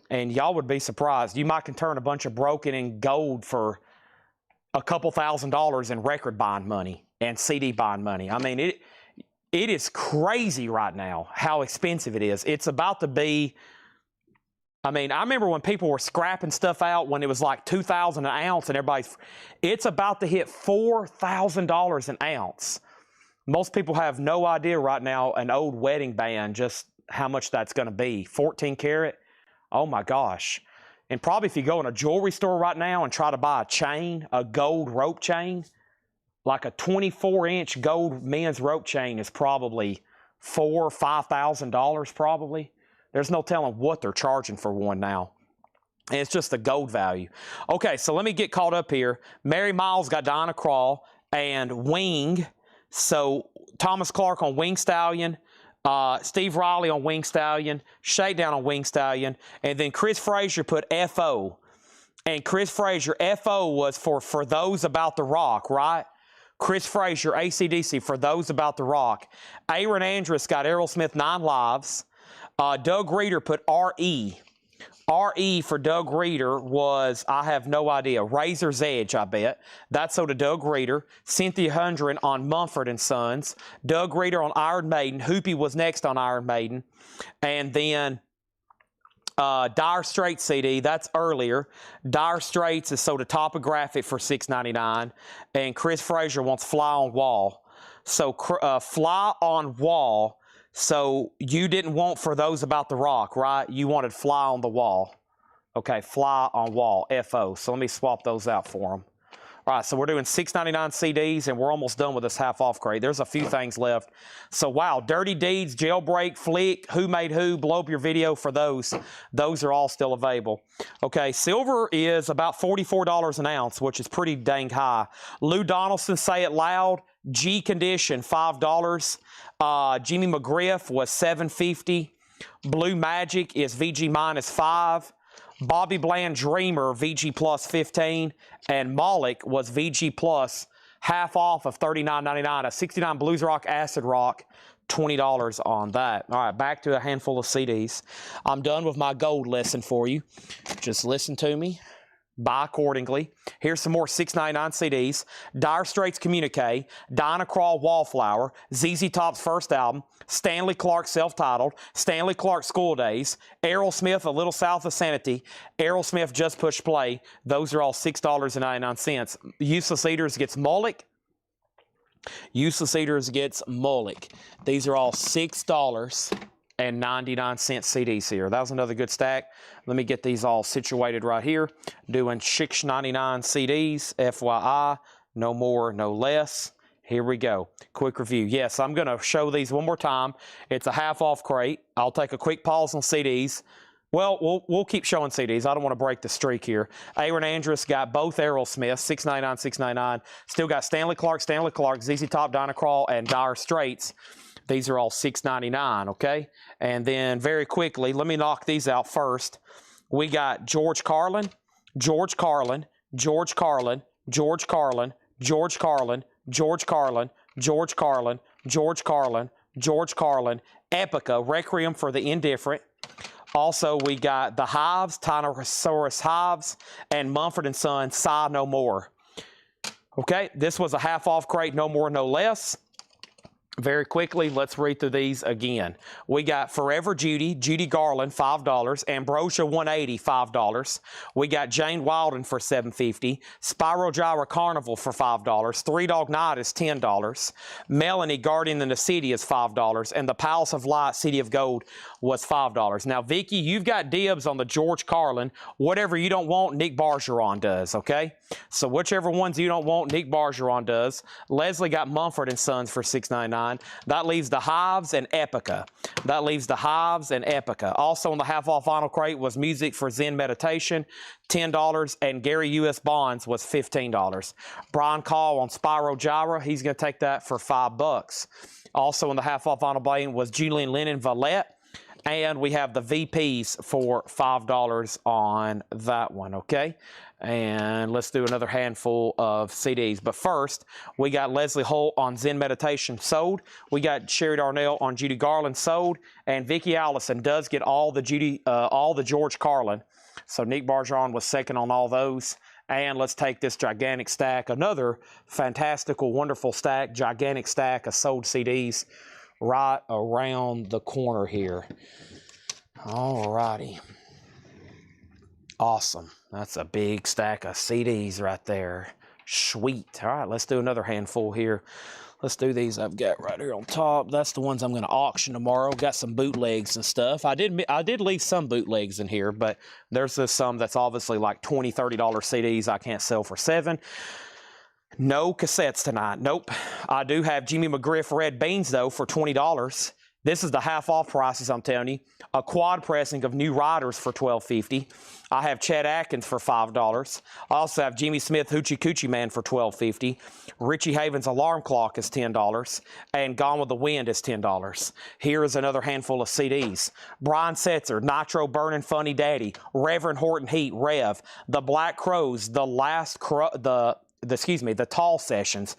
and y'all would be surprised. You might can turn a bunch of broken in gold for a couple $1,000s in record bond money and CD bond money. I mean, it is crazy right now how expensive it is. It's about to be. I mean, I remember when people were scrapping stuff out when it was like $2,000 an ounce, and it's about to hit $4,000 an ounce. Most people have no idea right now an old wedding band, just how much that's going to be. 14 karat, oh my gosh. And probably if you go in a jewelry store right now and try to buy a chain, a gold rope chain, like a 24-inch gold men's rope chain is probably $4,000 or $5,000 probably. There's no telling what they're charging for one now. And it's just the gold value. Okay, so let me get caught up here. Mary Miles got Diana Krall and Wing. So Thomas Clark on Wing Stallion, Steve Riley on Wing Stallion, Shakedown on Wing Stallion, and then Chris Frazier put FO. And Chris Frazier, FO was for those about the rock, right? Chris Frazier, AC/DC, for those about the rock. Aaron Andrus got Aerosmith 9 Lives. Doug Reeder put RE. RE for Doug Reeder was, I have no idea, Razor's Edge, I bet. That's so to Doug Reeder. Cynthia Hundred on Mumford & Sons. Doug Reeder on Iron Maiden. Hoopy was next on Iron Maiden. And then Dire Straits CD, that's earlier. Dire Straits is so to Topographic for $6.99. And Chris Frazier wants Fly on Wall. So Fly on Wall. So you didn't want for those about the rock, right? You wanted Fly on the Wall. Okay, Fly on Wall, FO. So let me swap those out for them. All right, so we're doing $6.99 CDs, and we're almost done with this half-off crate. There's a few things left. So, wow, Dirty Deeds, Jailbreak, Flick, Who Made Who, blow up your video for those. Those are all still available. Okay, silver is about $44 an ounce, which is pretty dang high. Lou Donaldson, Say It Loud, G Condition, $5. Jimmy McGriff was $7.50. Blue Magic is VG minus $5. Bobby Bland Dreamer, VG plus $15, and Malik was VG plus half off of $39.99. A 69 Blues Rock Acid Rock, $20 on that. All right, back to a handful of CDs. I'm done with my gold lesson for you. Just listen to me. Buy accordingly. Here's some more $6.99 CDs. Dire Straits Communique, Dinah Crawl Wallflower, ZZ Top's first album, Stanley Clark self-titled, Stanley Clark School Days, Aerosmith A Little South of Sanity, Aerosmith Just Push Play. Those are all $6.99. Useless Eaters gets Moloch. Useless Eaters gets Moloch. These are all $6.99 CDs here. That was another good stack. Let me get these all situated right here. Doing $6.99 CDs, FYI. No more, no less. Here we go. Quick review. Yes, I'm going to show these one more time. It's a half-off crate. I'll take a quick pause on CDs. Well, we'll keep showing CDs. I don't want to break the streak here. Aaron Andrus got both Aerosmith, $6.99, $6.99. Still got Stanley Clark, ZZ Top, Dinah Crawl, and Dire Straits. These are all $6.99, okay? And then very quickly, let me knock these out first. We got George Carlin, George Carlin, George Carlin, George Carlin, George Carlin, George Carlin, George Carlin, George Carlin, George Carlin, Epica, Requiem for the Indifferent. Also, we got the Hives, Tyrannosaurus Hives, and Mumford & Son, Sigh No More. Okay, this was a half-off crate, no more, no less. Very quickly, let's read through these again. We got Forever Judy, Judy Garland, $5. Ambrosia 180, $5. We got Jane Wilden for $7.50. Spyro Gyra Carnival for $5. Three Dog Night is $10. Melanie Guardian in the City is $5. And the Palace of Light, City of Gold was $5. Now, Vicky, you've got dibs on the George Carlin. Whatever you don't want, Nick Bargeron does, okay? So whichever ones you don't want, Nick Bargeron does. Leslie got Mumford & Sons for $6.99. That leaves the Hives and Epica. That leaves the Hives and Epica. Also on the half-off vinyl crate was Music for Zen Meditation, $10, and Gary U.S. Bonds was $15. Brian Call on Spyro Gyra, he's going to take that for $5. Also on the half-off vinyl blade was Julian Lennon Valette. And we have the VPs for $5 on that one, okay? And let's do another handful of CDs. But first, we got Leslie Holt on Zen Meditation sold. We got Sherry Darnell on Judy Garland sold. And Vicki Allison does get all the George Carlin. So Nick Bargeron was second on all those. And let's take this gigantic stack, another fantastical, wonderful stack, gigantic stack of sold CDs right around the corner here. All righty. Awesome. That's a big stack of CDs right there. Sweet. All right, let's do another handful here. Let's do these I've got right here on top. That's the ones I'm going to auction tomorrow. Got some bootlegs and stuff. I did leave some bootlegs in here, but there's just some that's obviously like $20, $30 CDs I can't sell for $7. No cassettes tonight. Nope. I do have Jimmy McGriff Red Beans, though, for $20. This is the half-off prices, I'm telling you. A quad pressing of New Riders for $12.50. I have Chet Atkins for $5. I also have Jimmy Smith Hoochie Coochie Man for $12.50. Richie Havens Alarm Clock is $10. And Gone with the Wind is $10. Here is another handful of CDs. Brian Setzer, Nitro Burning Funny Daddy, Reverend Horton Heat, Rev, The Black Crows, the Tall Sessions,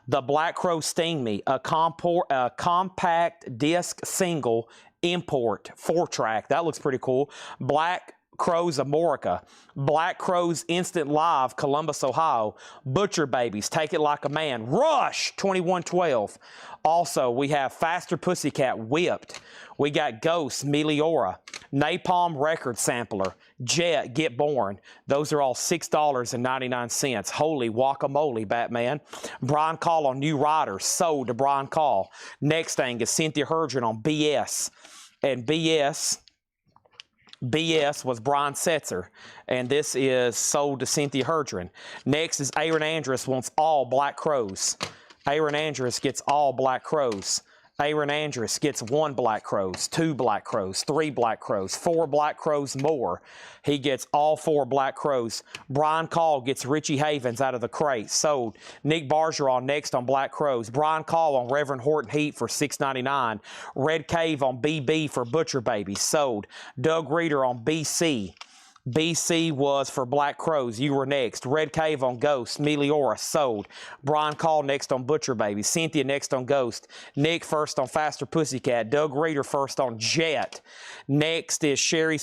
The Black Crow Sting Me, a compact disc single import 4-track. That looks pretty cool. Black Crows Amorica, Black Crows Instant Live, Columbus, Ohio, Butcher Babies, Take It Like a Man, Rush 2112. Also, we have Faster Pussycat, Whipped. We got Ghost, Meliora, Napalm Record Sampler, Jet, Get Born. Those are all $6.99. Holy guacamole, Batman. Brian Call on New Riders, sold to Brian Call. Next thing is Cynthia Hurgin on BS. And BS BS was Brian Setzer, and this is sold to Cynthia Herdren. Next is Aaron Andrus wants all Black Crows. Aaron Andrus gets all Black Crows. Aaron Andrus gets 1 Black Crows, 2 Black Crows, 3 Black Crows, 4 Black Crows more. He gets all 4 Black Crows. Brian Call gets Richie Havens out of the crate, sold. Nick Bargeron next on Black Crows. Brian Call on Reverend Horton Heat for $6.99. Red Cave on BB for Butcher Baby, sold. Doug Reeder on BC. BC was for Black Crows. You were next. Red Cave on Ghost. Meliora, sold. Brian Call next on Butcher Baby. Cynthia next on Ghost. Nick first on Faster Pussycat. Doug Reeder first on Jet. Next is Sherry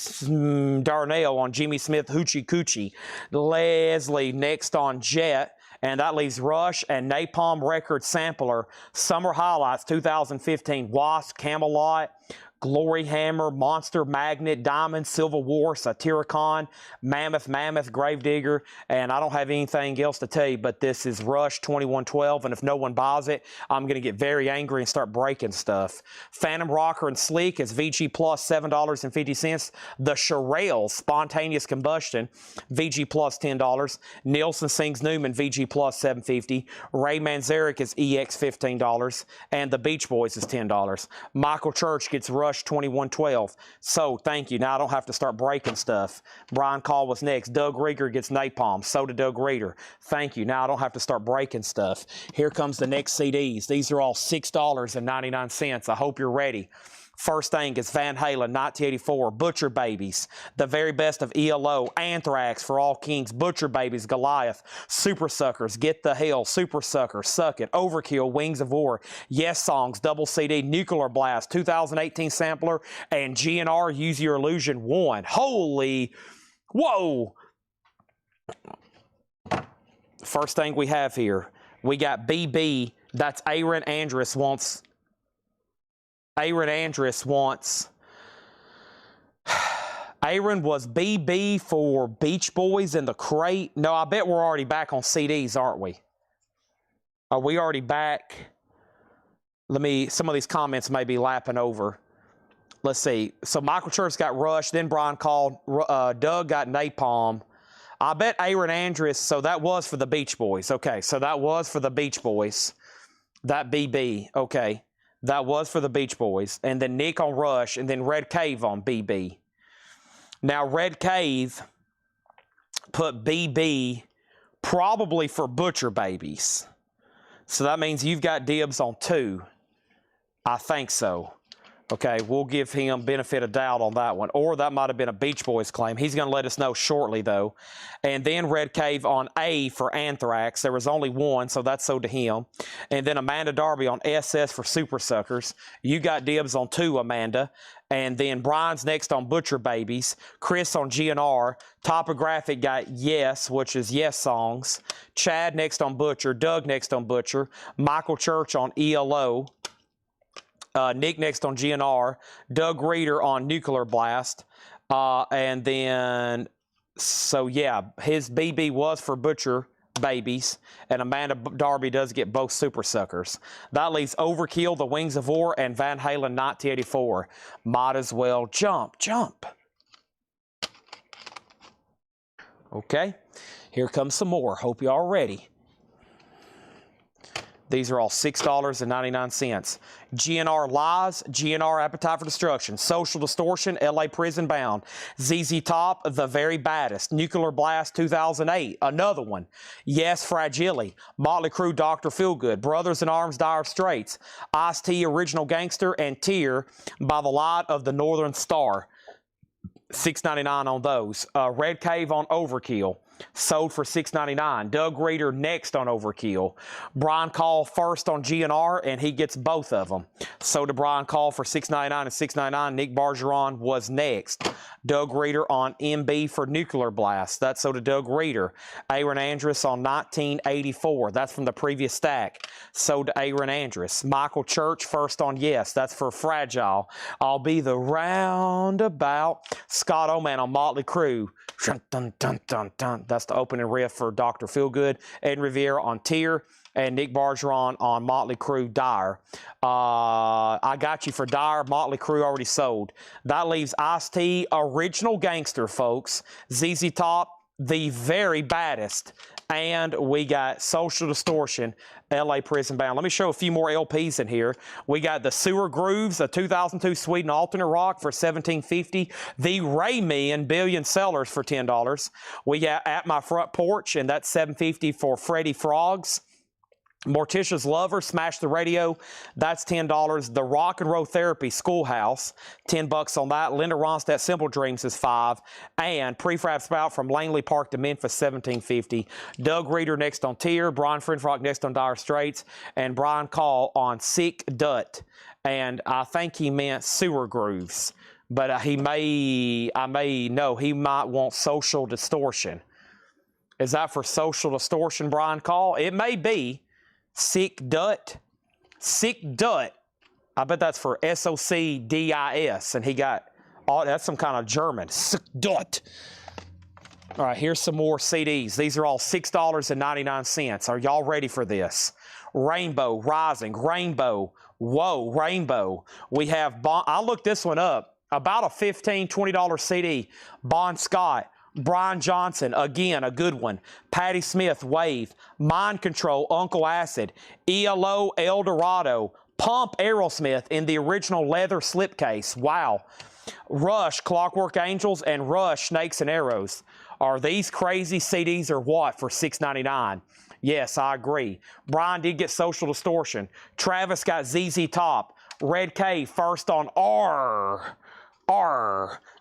Darnell on Jimmy Smith Hoochie Coochie. Leslie next on Jet. And that leaves Rush and Napalm Record Sampler. Summer Highlights 2015. Wasp, Camelot, Glory Hammer, Monster Magnet, Diamond, Civil War, Satyricon, Mammoth, Gravedigger, and I don't have anything else to tell you, but this is Rush 2112, and if no one buys it, I'm going to get very angry and start breaking stuff. Phantom Rocker and Sleek is VG Plus $7.50. The Shirelles Spontaneous Combustion, VG Plus $10. Nielsen Sings Newman, VG Plus $7.50. Ray Manzarek is EX $15, and the Beach Boys is $10. Michael Church gets Rush 2112. So, thank you. Now I don't have to start breaking stuff. Brian Call was next. Doug Rieger gets Napalm. So did Doug Reeder. Thank you. Now I don't have to start breaking stuff. Here comes the next CDs. These are all $6.99. I hope you're ready. First thing is Van Halen, 1984, Butcher Babies, The Very Best of ELO, Anthrax, For All Kings, Butcher Babies, Goliath, Super Suckers, Get the Hell, Super Sucker, Suck It, Overkill, Wings of War, Yes Songs, Double CD, Nuclear Blast, 2018 Sampler, and GNR Use Your Illusion 1. Holy, whoa! First thing we have here, we got BB, that's Aaron Andrus wants... Aaron was BB for Beach Boys in the crate. No, I bet we're already back on CDs, aren't we? Are we already back? Some of these comments may be lapping over. Let's see. So Michael Church got Rush, then Brian Call, Doug got Napalm. I bet Aaron Andrus, so that was for the Beach Boys. Okay, so that was for the Beach Boys. That BB, okay. That was for the Beach Boys. And then Nick on Rush, and then Red Cave on BB. Now, Red Cave put BB probably for Butcher Babies. So that means you've got dibs on 2. I think so. Okay, we'll give him benefit of doubt on that one. Or that might have been a Beach Boys claim. He's going to let us know shortly, though. And then Red Cave on A for Anthrax. There was only 1, so that's sold to him. And then Amanda Darby on SS for Super Suckers. You got dibs on 2, Amanda. And then Brian's next on Butcher Babies. Chris on GNR. Topographic got Yes, which is Yes Songs. Chad next on Butcher. Doug next on Butcher. Michael Church on ELO. Nick next on GNR, Doug Reeder on Nuclear Blast, and then, so yeah, his BB was for Butcher Babies, and Amanda Darby does get both Super Suckers. That leaves Overkill, The Wings of War, and Van Halen 1984. Might as well jump. Okay, here comes some more. Hope y'all ready. These are all $6.99. GNR Lies, GNR Appetite for Destruction, Social Distortion, LA Prison Bound, ZZ Top, The Very Baddest, Nuclear Blast 2008, another one. Yes, Fragile, Motley Crue, Dr. Feelgood, Brothers in Arms, Dire Straits, Ice-T, Original Gangster, and Tear by the Light of the Northern Star. $6.99 on those. Red Cave on Overkill. Sold for $6.99. Doug Reeder next on Overkill. Brian Call first on GNR, and he gets both of them. Sold to Brian Call for $6.99 and $6.99. Nick Bargeron was next. Doug Reeder on MB for Nuclear Blast. That's sold to Doug Reeder. Aaron Andrus on 1984. That's from the previous stack. Sold to Aaron Andrus. Michael Church first on Yes. That's for Fragile. I'll Be the Roundabout. Scott Oman on Motley Crue. Dun, dun, dun, dun, dun. That's the opening riff for Dr. Feelgood. Ed Rivera on Tear. and Nick Bargeron on Motley Crue Dyer. I got you for Dyer. Motley Crue already sold. That leaves Ice-T Original Gangster, folks. ZZ Top, the very baddest. And we got Social Distortion, LA Prison Bound. Let me show a few more LPs in here. We got the Sewer Grooves, a 2002 Sweden alternate rock for $17.50. The Rayman Billion Sellers for $10. We got At My Front Porch, and that's $7.50 for Freddie Frogs. Morticia's Lover, Smash the Radio, that's $10. The Rock and Roll Therapy Schoolhouse, $10 on that. Linda Ronstadt, Simple Dreams is $5. And Prefab Spout from Langley Park to Memphis, $17.50. Doug Reeder next on Tier, Brian Frenfrock next on Dire Straits, and Brian Call on Sick Dut. And I think he meant Sewer Grooves, but he might want Social Distortion. Is that for Social Distortion, Brian Call? It may be. Sick Dut. Sick Dut. I bet that's for SOCDIS. And he got, oh, that's some kind of German. Sick Dut. All right, here's some more CDs. These are all $6.99. Are y'all ready for this? Rainbow, Rising, Rainbow. Whoa, Rainbow. We have, I looked this one up. About a $15, $20 CD. Bon Scott. Brian Johnson, again, a good one. Patti Smith, Wave. Mind Control, Uncle Acid. ELO, El Dorado. Pump, Aerosmith in the original leather slipcase. Wow. Rush, Clockwork Angels, and Rush, Snakes and Arrows. Are these crazy CDs or what for $6.99? Yes, I agree. Brian did get Social Distortion. Travis got ZZ Top. Red Cave, first on R.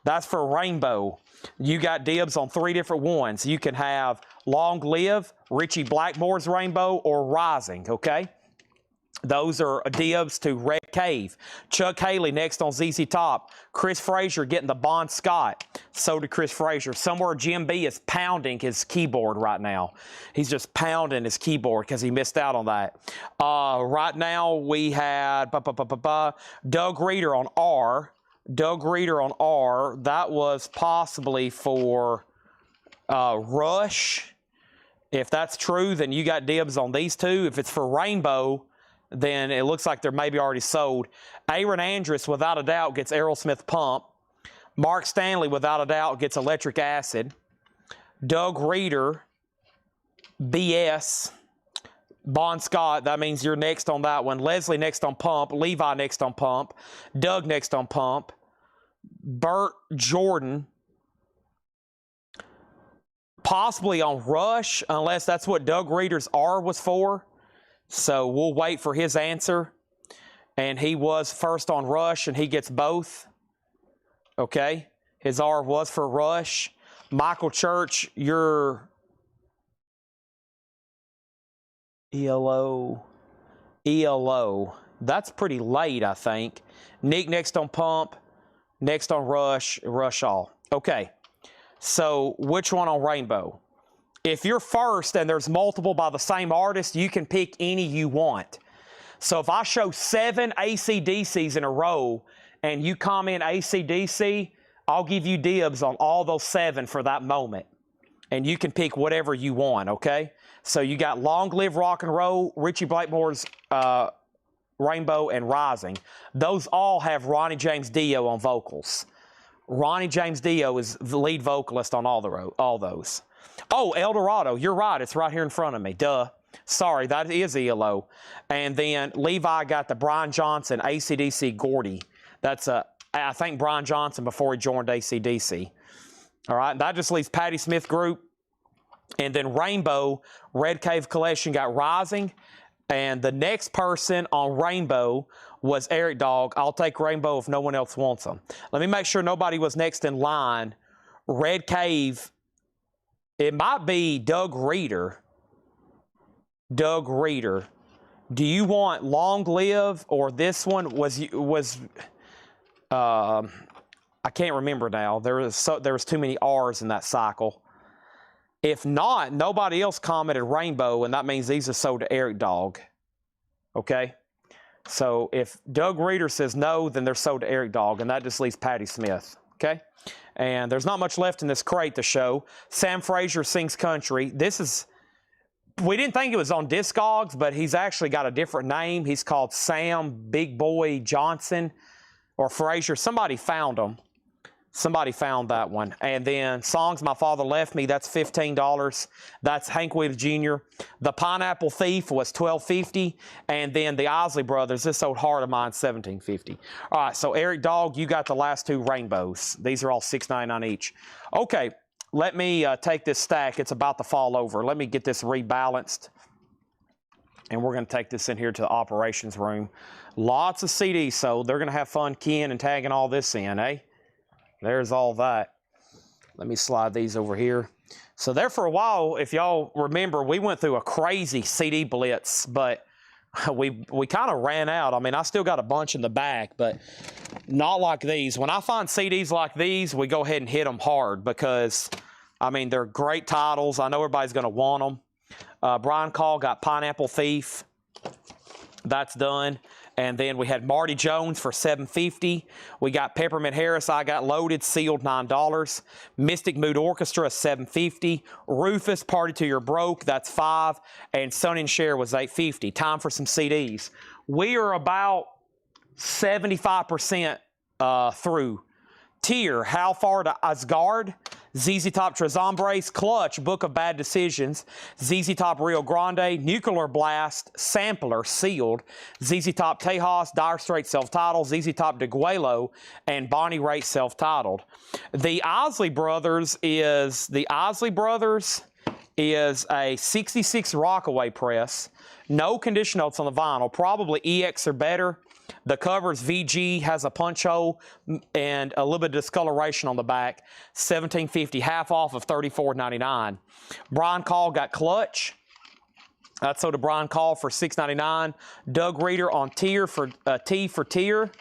That's for Rainbow. You got dibs on 3 different ones. You can have Long Live, Richie Blackmore's Rainbow, or Rising, okay? Those are dibs to Red Cave. Chuck Haley next on ZZ Top. Chris Frazier getting the Bon Scott. So did Chris Frazier. Somewhere Jim B is pounding his keyboard right now. He's just pounding his keyboard because he missed out on that. Right now we had Doug Reeder on R. Doug Reeder on R. That was possibly for Rush. If that's true, then you got dibs on these two. If it's for Rainbow, then it looks like they're maybe already sold. Aaron Andrus, without a doubt, gets Aerosmith Pump. Mark Stanley, without a doubt, gets Electric Acid. Doug Reeder, BS. Bon Scott, that means you're next on that one. Leslie next on Pump. Levi next on Pump. Doug next on Pump. Burt Jordan, possibly on Rush, unless that's what Doug Reeder's R was for. So we'll wait for his answer. And he was first on Rush, and he gets both. Okay, his R was for Rush. Michael Church, your ELO. That's pretty late, I think. Nick next on Pump. Next on Rush, Rush all. Okay, so which one on Rainbow? If you're first and there's multiple by the same artist, you can pick any you want. So if I show 7 AC/DCs in a row and you comment AC/DC, I'll give you dibs on all those 7 for that moment. And you can pick whatever you want, okay? So you got Long Live Rock and Roll, Richie Blackmore's Rainbow, and Rising. Those all have Ronnie James Dio on vocals. Ronnie James Dio is the lead vocalist on all those. Oh, El Dorado, you're right. It's right here in front of me. Duh. Sorry, that is ELO. And then Levi got the Brian Johnson AC/DC Gordy. That's, I think, Brian Johnson before he joined AC/DC. All right, that just leaves Patti Smith Group. And then Rainbow, Red Cave Collection got Rising. And the next person on Rainbow was Eric Dog. I'll take Rainbow if no one else wants them. Let me make sure nobody was next in line. Red Cave, it might be Doug Reeder. Doug Reeder. Do you want Long Live or this one? I can't remember now. There was too many R's in that cycle. If not, nobody else commented Rainbow, and that means these are sold to Eric Dog. Okay? So if Doug Reeder says no, then they're sold to Eric Dog, and that just leaves Patti Smith. Okay? And there's not much left in this crate to show. Sam Frazier Sings Country. This is We didn't think it was on Discogs, but he's actually got a different name. He's called Sam Big Boy Johnson or Frazier. Somebody found him. Somebody found that one. And then Songs My Father Left Me, that's $15. That's Hank Williams Jr. The Pineapple Thief was $12.50. And then the Isley Brothers, this old heart of mine, $17.50. All right, so Eric Dog, you got the last two rainbows. These are all $6.99 each. Okay, let me take this stack. It's about to fall over. Let me get this rebalanced. And we're going to take this in here to the operations room. Lots of CDs, so they're going to have fun keying and tagging all this in, eh? There's all that. Let me slide these over here. So there for a while, if y'all remember, we went through a crazy CD blitz, but we kind of ran out. I mean, I still got a bunch in the back, but not like these. When I find CDs like these, we go ahead and hit them hard because, I mean, they're great titles. I know everybody's going to want them. Brian Call got Pineapple Thief. That's done. And then we had Marty Jones for $7.50. We got Peppermint Harris, I Got Loaded, sealed $9. Mystic Mood Orchestra, $7.50. Rufus, Party Till You're Broke, that's $5. And Sonny and Cher was $8.50. Time for some CDs. We are about 75% through. Tier, How Far to Asgard, ZZ Top Tres Hombres, Clutch, Book of Bad Decisions, ZZ Top Rio Grande, Nuclear Blast, Sampler, sealed, ZZ Top Tejas, Dire Straits self-titled, ZZ Top DeGuelo, and Bonnie Raitt self-titled. The Isley Brothers is a 66 Rockaway press. No condition notes on the vinyl, probably EX or better. The cover's VG, has a punch hole and a little bit of discoloration on the back. $17.50, half off of $34.99. Brian Call got Clutch. That's sold to Brian Call for $6.99. Doug Reeder on Tier for T for Tier.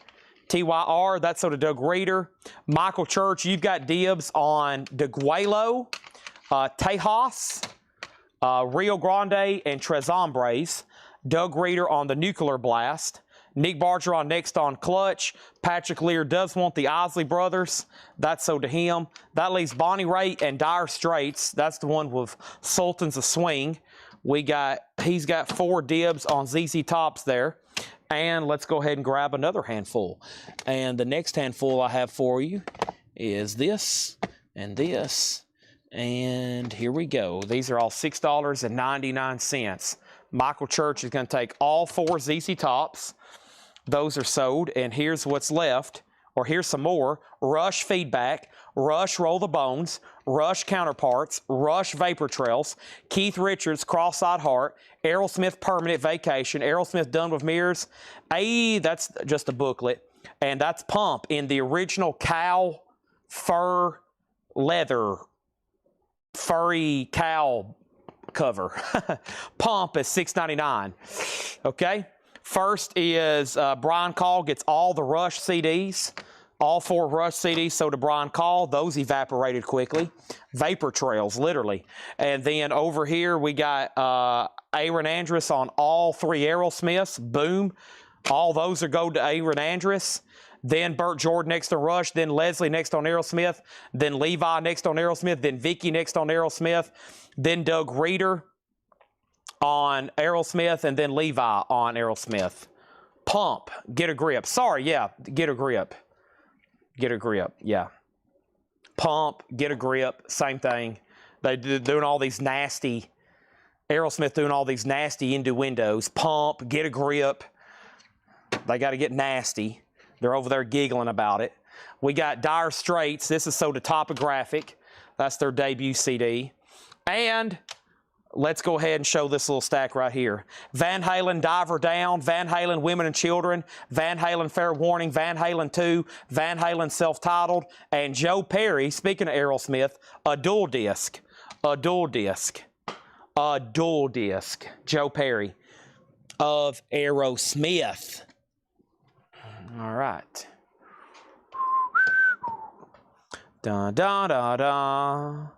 TYR, that's sold to Doug Reeder. Michael Church, you've got dibs on DeGuelo, Tejas, Rio Grande, and Tres Hombres. Doug Reeder on the Nuclear Blast. Nick Barger on Next on Clutch. Patrick Lear does want the Isley Brothers. That's sold to him. That leaves Bonnie Raitt and Dire Straits. That's the one with Sultans of Swing. He's got 4 dibs on ZZ Tops there. And let's go ahead and grab another handful. And the next handful I have for you is this and this. And here we go. These are all $6.99. Michael Church is going to take all 4 ZZ Tops. Those are sold, and here's what's left, or here's some more. Rush Feedback, Rush Roll the Bones, Rush Counterparts, Rush Vapor Trails, Keith Richards, Cross-Eyed Heart, Aerosmith Permanent Vacation, Aerosmith Done with Mirrors. That's just a booklet, and that's Pump in the original cow fur leather, furry cow cover. Pump is $6.99. Okay. First is Brian Call gets all the Rush CDs. All 4 Rush CDs sold to Brian Call. Those evaporated quickly. Vapor trails, literally. And then over here we got Aaron Andrus on all 3 Aerosmiths. Boom. All those are go to Aaron Andrus. Then Burt Jordan next on Rush. Then Leslie next on Aerosmith. Then Levi next on Aerosmith. Then Vicky next on Aerosmith. Then Doug Reeder on Aerosmith, and then Levi on Aerosmith. Pump, Get a Grip. Sorry, yeah, Get a Grip. Get a Grip, yeah. Pump, Get a Grip, same thing. They doing all these nasty, Aerosmith doing all these nasty innuendos. Pump, Get a Grip. They got to get nasty. They're over there giggling about it. We got Dire Straits. This is sold to Topographic. That's their debut CD. And let's go ahead and show this little stack right here. Van Halen, Diver Down, Van Halen, Women and Children, Van Halen, Fair Warning, Van Halen 2, Van Halen, Self-Titled, and Joe Perry, speaking of Aerosmith, a dual disc. A dual disc. A dual disc. Joe Perry of Aerosmith. All right. Dun, dun, dun, dun.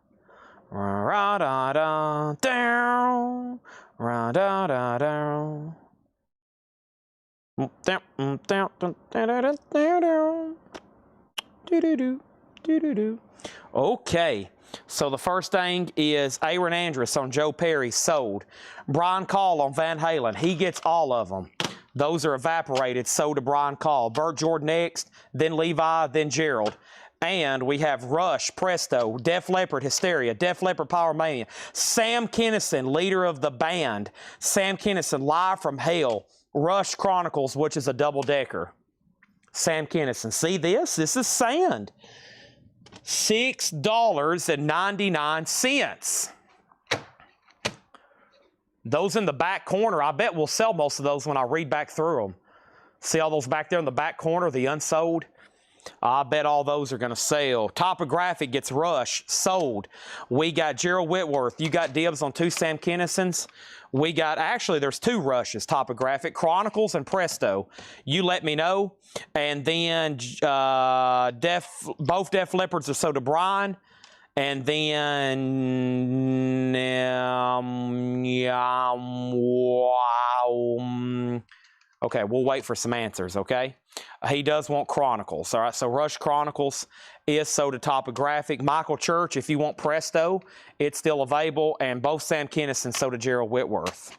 Ra da da down, ra da da down. Okay, So the first thing is Aaron Andrus on Joe Perry, sold. Brian Call on Van Halen, he gets all of them. Those are evaporated, sold to Brian Call. Burt Jordan next, then Levi, then Gerald. And we have Rush, Presto, Def Leppard, Hysteria, Def Leppard, Power Mania. Sam Kinison, leader of the band. Sam Kinison, Live from Hell. Rush Chronicles, which is a double-decker. Sam Kinison. See this? This is sand. $6.99. Those in the back corner, I bet we'll sell most of those when I read back through them. See all those back there in the back corner, the unsold? I bet all those are going to sell. Topographic gets Rush, sold. We got Gerald Whitworth. You got dibs on 2 Sam Kinisons. We got, actually, there's 2 Rushes, Topographic, Chronicles and Presto. You let me know. And then both Def Leppards are sold to Brian. And then, okay, we'll wait for some answers, okay? He does want Chronicles, all right? So Rush Chronicles is sold to Topographic. Michael Church, if you want Presto, it's still available. And both Sam Kinison sold to Gerald Whitworth.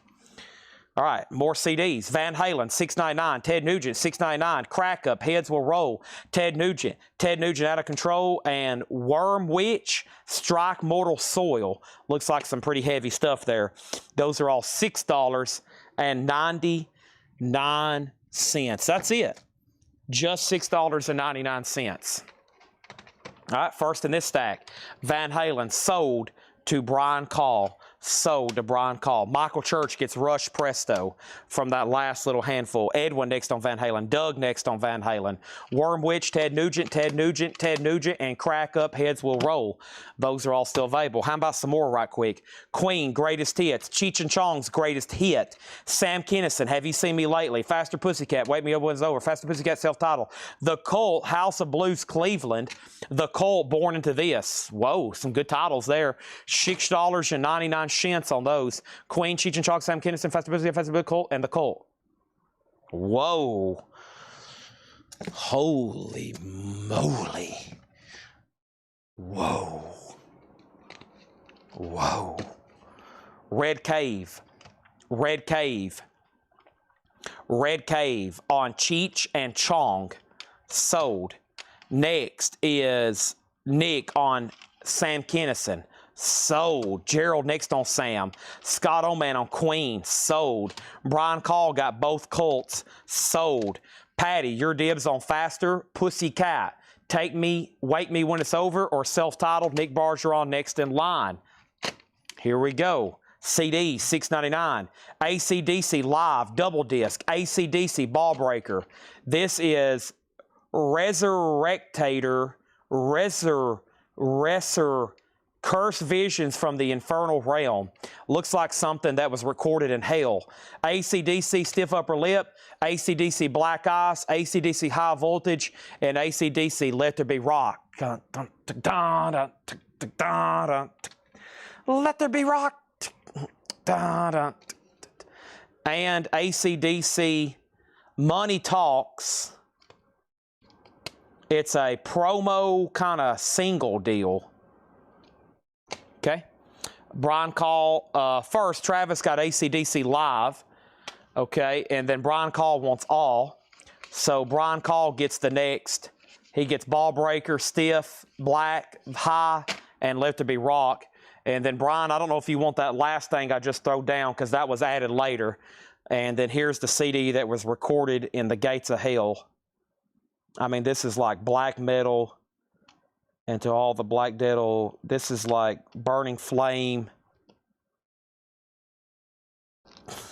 All right, more CDs. Van Halen, $6.99. Ted Nugent, $6.99. Crack Up, Heads Will Roll. Ted Nugent, Out of Control. And Worm Witch, Strike Mortal Soil. Looks like some pretty heavy stuff there. Those are all $6.99. That's it. Just $6.99. All right, first in this stack, Van Halen, sold to Brian Call. Sold to Brian Call. Michael Church gets Rush Presto from that last little handful. Edwin next on Van Halen. Doug next on Van Halen. Worm Witch, Ted Nugent, and Crack Up, Heads Will Roll. Those are all still available. How about some more right quick? Queen, Greatest Hits. Cheech and Chong's Greatest Hit. Sam Kinison, Have You Seen Me Lately? Faster Pussycat, Wake Me Up When It's Over. Faster Pussycat, self-titled. The Cult, House of Blues, Cleveland. The Cult, Born Into This. Whoa, some good titles there. $6.99 on those. Queen, Cheech and Chong, Sam Kinison, Faster Pussycat, Faster Cult, and The Cult. Whoa. Holy moly. Whoa. Whoa. Red Cave on Cheech and Chong, sold. Next is Nick on Sam Kinison, sold. Gerald next on Sam. Scott Oman on Queen, sold. Brian Call got both Cults, sold. Patty, your dibs on Faster Pussycat. Take Me, Wake Me When It's Over, or self-titled. Nick Bargeron next in line. Here we go. CD, $6.99. AC/DC Live, double disc. AC/DC Ball Breaker. This is Resurrectator, Curse Visions from the Infernal Realm. Looks like something that was recorded in hell. AC/DC Stiff Upper Lip, AC/DC Black Ice, AC/DC High Voltage, and AC/DC Let There Be Rock. Let There Be Rock. And AC/DC Money Talks. It's a promo kind of single deal. Okay. Brian Call, first, Travis got AC/DC Live. Okay. And then Brian Call wants all. So Brian Call gets the next. He gets Ball Breaker, Stiff, Black, High, and Let There Be Rock. And then Brian, I don't know if you want that last thing I just threw down because that was added later. And then here's the CD that was recorded in the Gates of Hell. I mean, this is like black metal. And to all the black metal, this is like Burning Flame.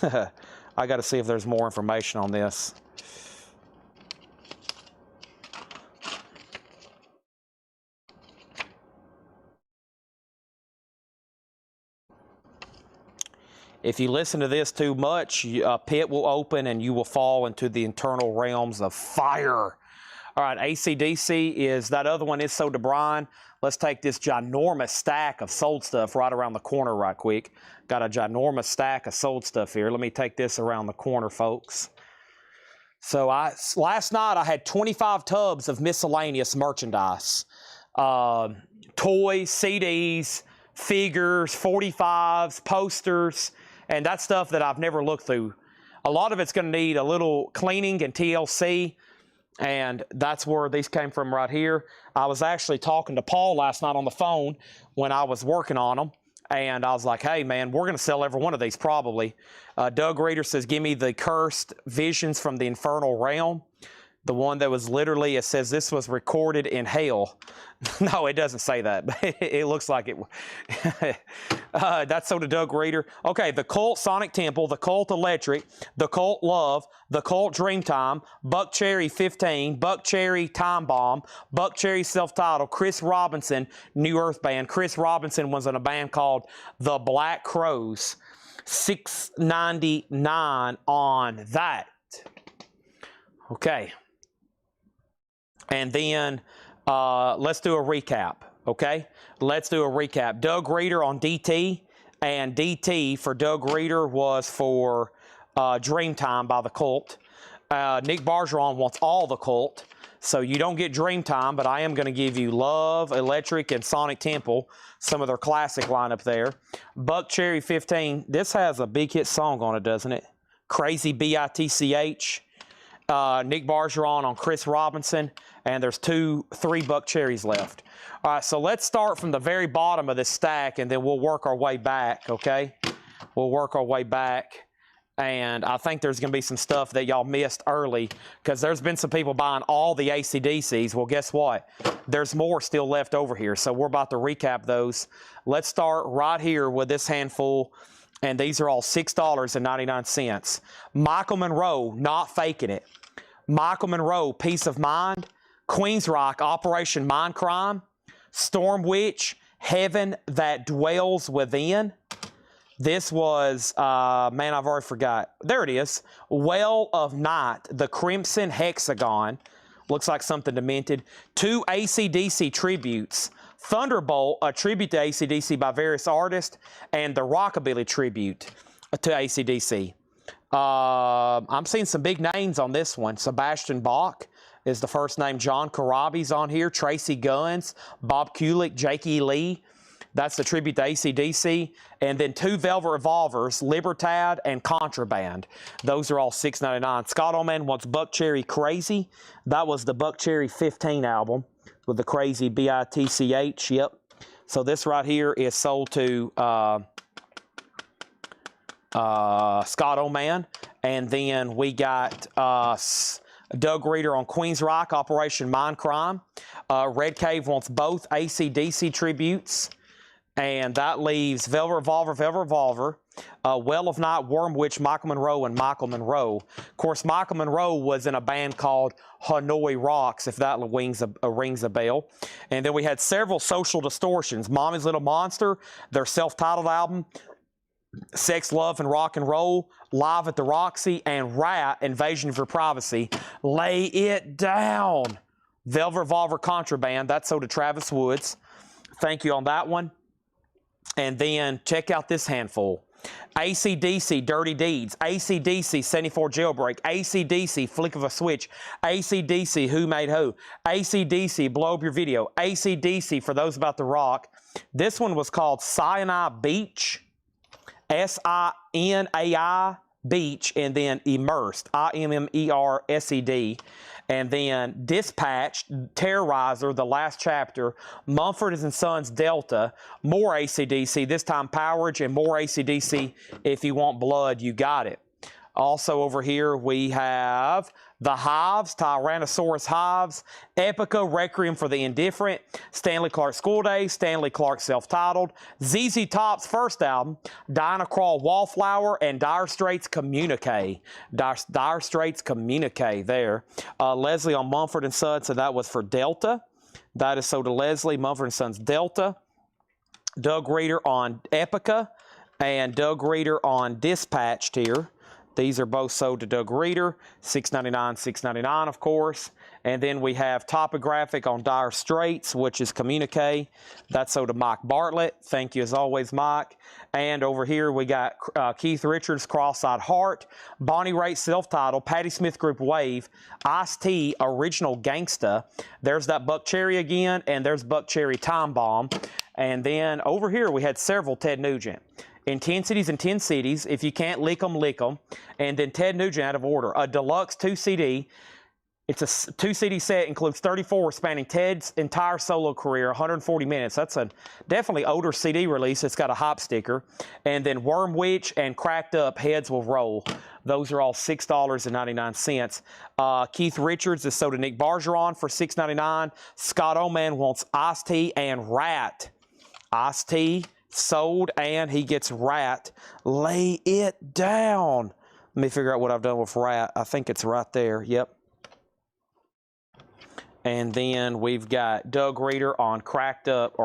I got to see if there's more information on this. If you listen to this too much, a pit will open and you will fall into the internal realms of fire. All right, AC/DC is, that other one is sold to Brian. Let's take this ginormous stack of sold stuff right around the corner right quick. Got a ginormous stack of sold stuff here. Let me take this around the corner, folks. So last night I had 25 tubs of miscellaneous merchandise. toys, CDs, figures, 45s, posters, and that's stuff that I've never looked through. A lot of it's going to need a little cleaning and TLC, and that's where these came from right here. I was actually talking to Paul last night on the phone when I was working on them, and I was like, hey, man, we're going to sell every one of these probably. Doug Reeder says, give me the Cursed Visions from the Infernal Realm. The one that was literally, it says this was recorded in hell. No, it doesn't say that, but it looks like it. That's so to Doug Reeder. Okay, the Cult Sonic Temple, the Cult Electric, the Cult Love, the Cult Dreamtime, Buck Cherry 15, Buck Cherry Time Bomb, Buck Cherry self-titled, Chris Robinson, New Earth Band. Chris Robinson was in a band called The Black Crows. $6.99 on that. Okay. And then let's do a recap, okay? Let's do a recap. Doug Reeder on DT, and DT for Doug Reeder was for Dreamtime by the Cult. Nick Bargeron wants all the Cult, so you don't get Dreamtime, but I am going to give you Love, Electric, and Sonic Temple, some of their classic lineup there. Buck Cherry 15, this has a big hit song on it, doesn't it? Crazy B-I-T-C-H. Nick Bargeron on Chris Robinson, and there's 3 Buck Cherries left. All right, so let's start from the very bottom of this stack, and then we'll work our way back, okay? We'll work our way back, and I think there's going to be some stuff that y'all missed early, because there's been some people buying all the AC/DCs. Well, guess what? There's more still left over here, so we're about to recap those. Let's start right here with this handful, and these are all $6.99. Michael Monroe, Not Faking It. Michael Monroe, Peace of Mind. Queen's Rock, Operation Mindcrime. Storm Witch, Heaven That Dwells Within. This was, man, I've already forgot. There it is. Well of Night, the Crimson Hexagon. Looks like something demented. 2 AC/DC tributes. Thunderbolt, a tribute to AC/DC by various artists, and the Rockabilly tribute to AC/DC. I'm seeing some big names on this one. Sebastian Bach is the first name. John Corabi's on here. Tracy Guns, Bob Kulick, Jake E. Lee. That's the tribute to AC/DC. And then 2 Velvet Revolvers, Libertad and Contraband. Those are all $6.99. Scott Oman wants Buck Cherry Crazy. That was the Buck Cherry 15 album with the crazy B-I-T-C-H. Yep. So this right here is sold to Scott Oman. And then we got Doug Reeder on Queen's Rock, Operation Mindcrime. Red Cave wants both AC/DC tributes. And that leaves Velvet Revolver, Well of Night, Worm Witch, Michael Monroe, and Michael Monroe. Of course, Michael Monroe was in a band called Hanoi Rocks, if that rings a bell. And then we had several Social Distortions. Mommy's Little Monster, their self-titled album, Sex, Love, and Rock and Roll, Live at the Roxy, and Rat, Invasion of Your Privacy. Lay It Down. Velvet Revolver, Contraband, that's sold to Travis Woods. Thank you on that one. And then check out this handful. AC/DC, Dirty Deeds. AC/DC, 74 Jailbreak. AC/DC, Flick of a Switch. AC/DC, Who Made Who. AC/DC, Blow Up Your Video. AC/DC, for those about to rock. This one was called Sinai Beach. S-I-N-A-I Beach, and then Immersed, I-M-M-E-R-S-E-D, and then Dispatched, Terrorizer, the last chapter, Mumford & Sons Delta, more AC/DC, this time Powerage, and more AC/DC. If you want blood, you got it. Also over here we have The Hives, Tyrannosaurus Hives, Epica, Requiem for the Indifferent, Stanley Clark School Days, Stanley Clark Self-Titled, ZZ Top's first album, Dinah Crawl Wallflower, and Dire Straits Communique. Dire Straits Communique there. Leslie on Mumford & Sons, so that was for Delta. That is so to Leslie, Mumford & Sons Delta. Doug Reeder on Epica, and Doug Reeder on Dispatched here. These are both sold to Doug Reeder, $6.99, $6.99, of course. And then we have Topographic on Dire Straits, which is Communique. That's so to Mike Bartlett. Thank you as always, Mike. And over here we got Keith Richards, Cross-Eyed Heart, Bonnie Raitt self-titled, Patti Smith Group Wave, Ice-T Original Gangsta. There's that Buck Cherry again, and there's Buck Cherry Time Bomb. And then over here we had several Ted Nugent. Intensities and 10 CDs. If you can't lick them, lick them. And then Ted Nugent out of order. A deluxe 2 CD. It's a 2 CD set, includes 34 spanning Ted's entire solo career, 140 minutes. That's a definitely older CD release. It's got a hop sticker. And then Worm Witch and Cracked Up Heads Will Roll. Those are all $6.99. Keith Richards is sold to Nick Bargeron for $6.99. Scott Oman wants Ice-T and Rat. Ice-T sold, and he gets Rat. Lay it down. Let me figure out what I've done with Rat. I think it's right there. Yep. And then we've got Doug Reeder on Cracked Up,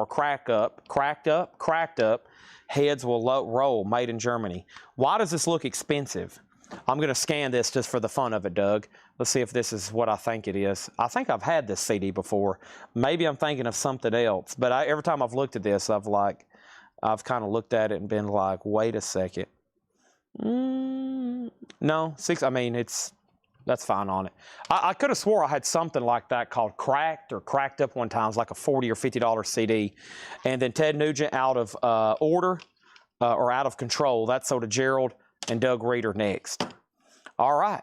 Heads Will Roll, made in Germany. Why does this look expensive? I'm going to scan this just for the fun of it, Doug. Let's see if this is what I think it is. I think I've had this CD before. Maybe I'm thinking of something else. But every time I've looked at this, I've kind of looked at it and been like, wait a second. No, that's fine on it. I could have swore I had something like that called Cracked or Cracked Up one time. It was like a $40 or $50 CD. And then Ted Nugent out of order or out of control. That's sold to Gerald and Doug Reeder next. All right.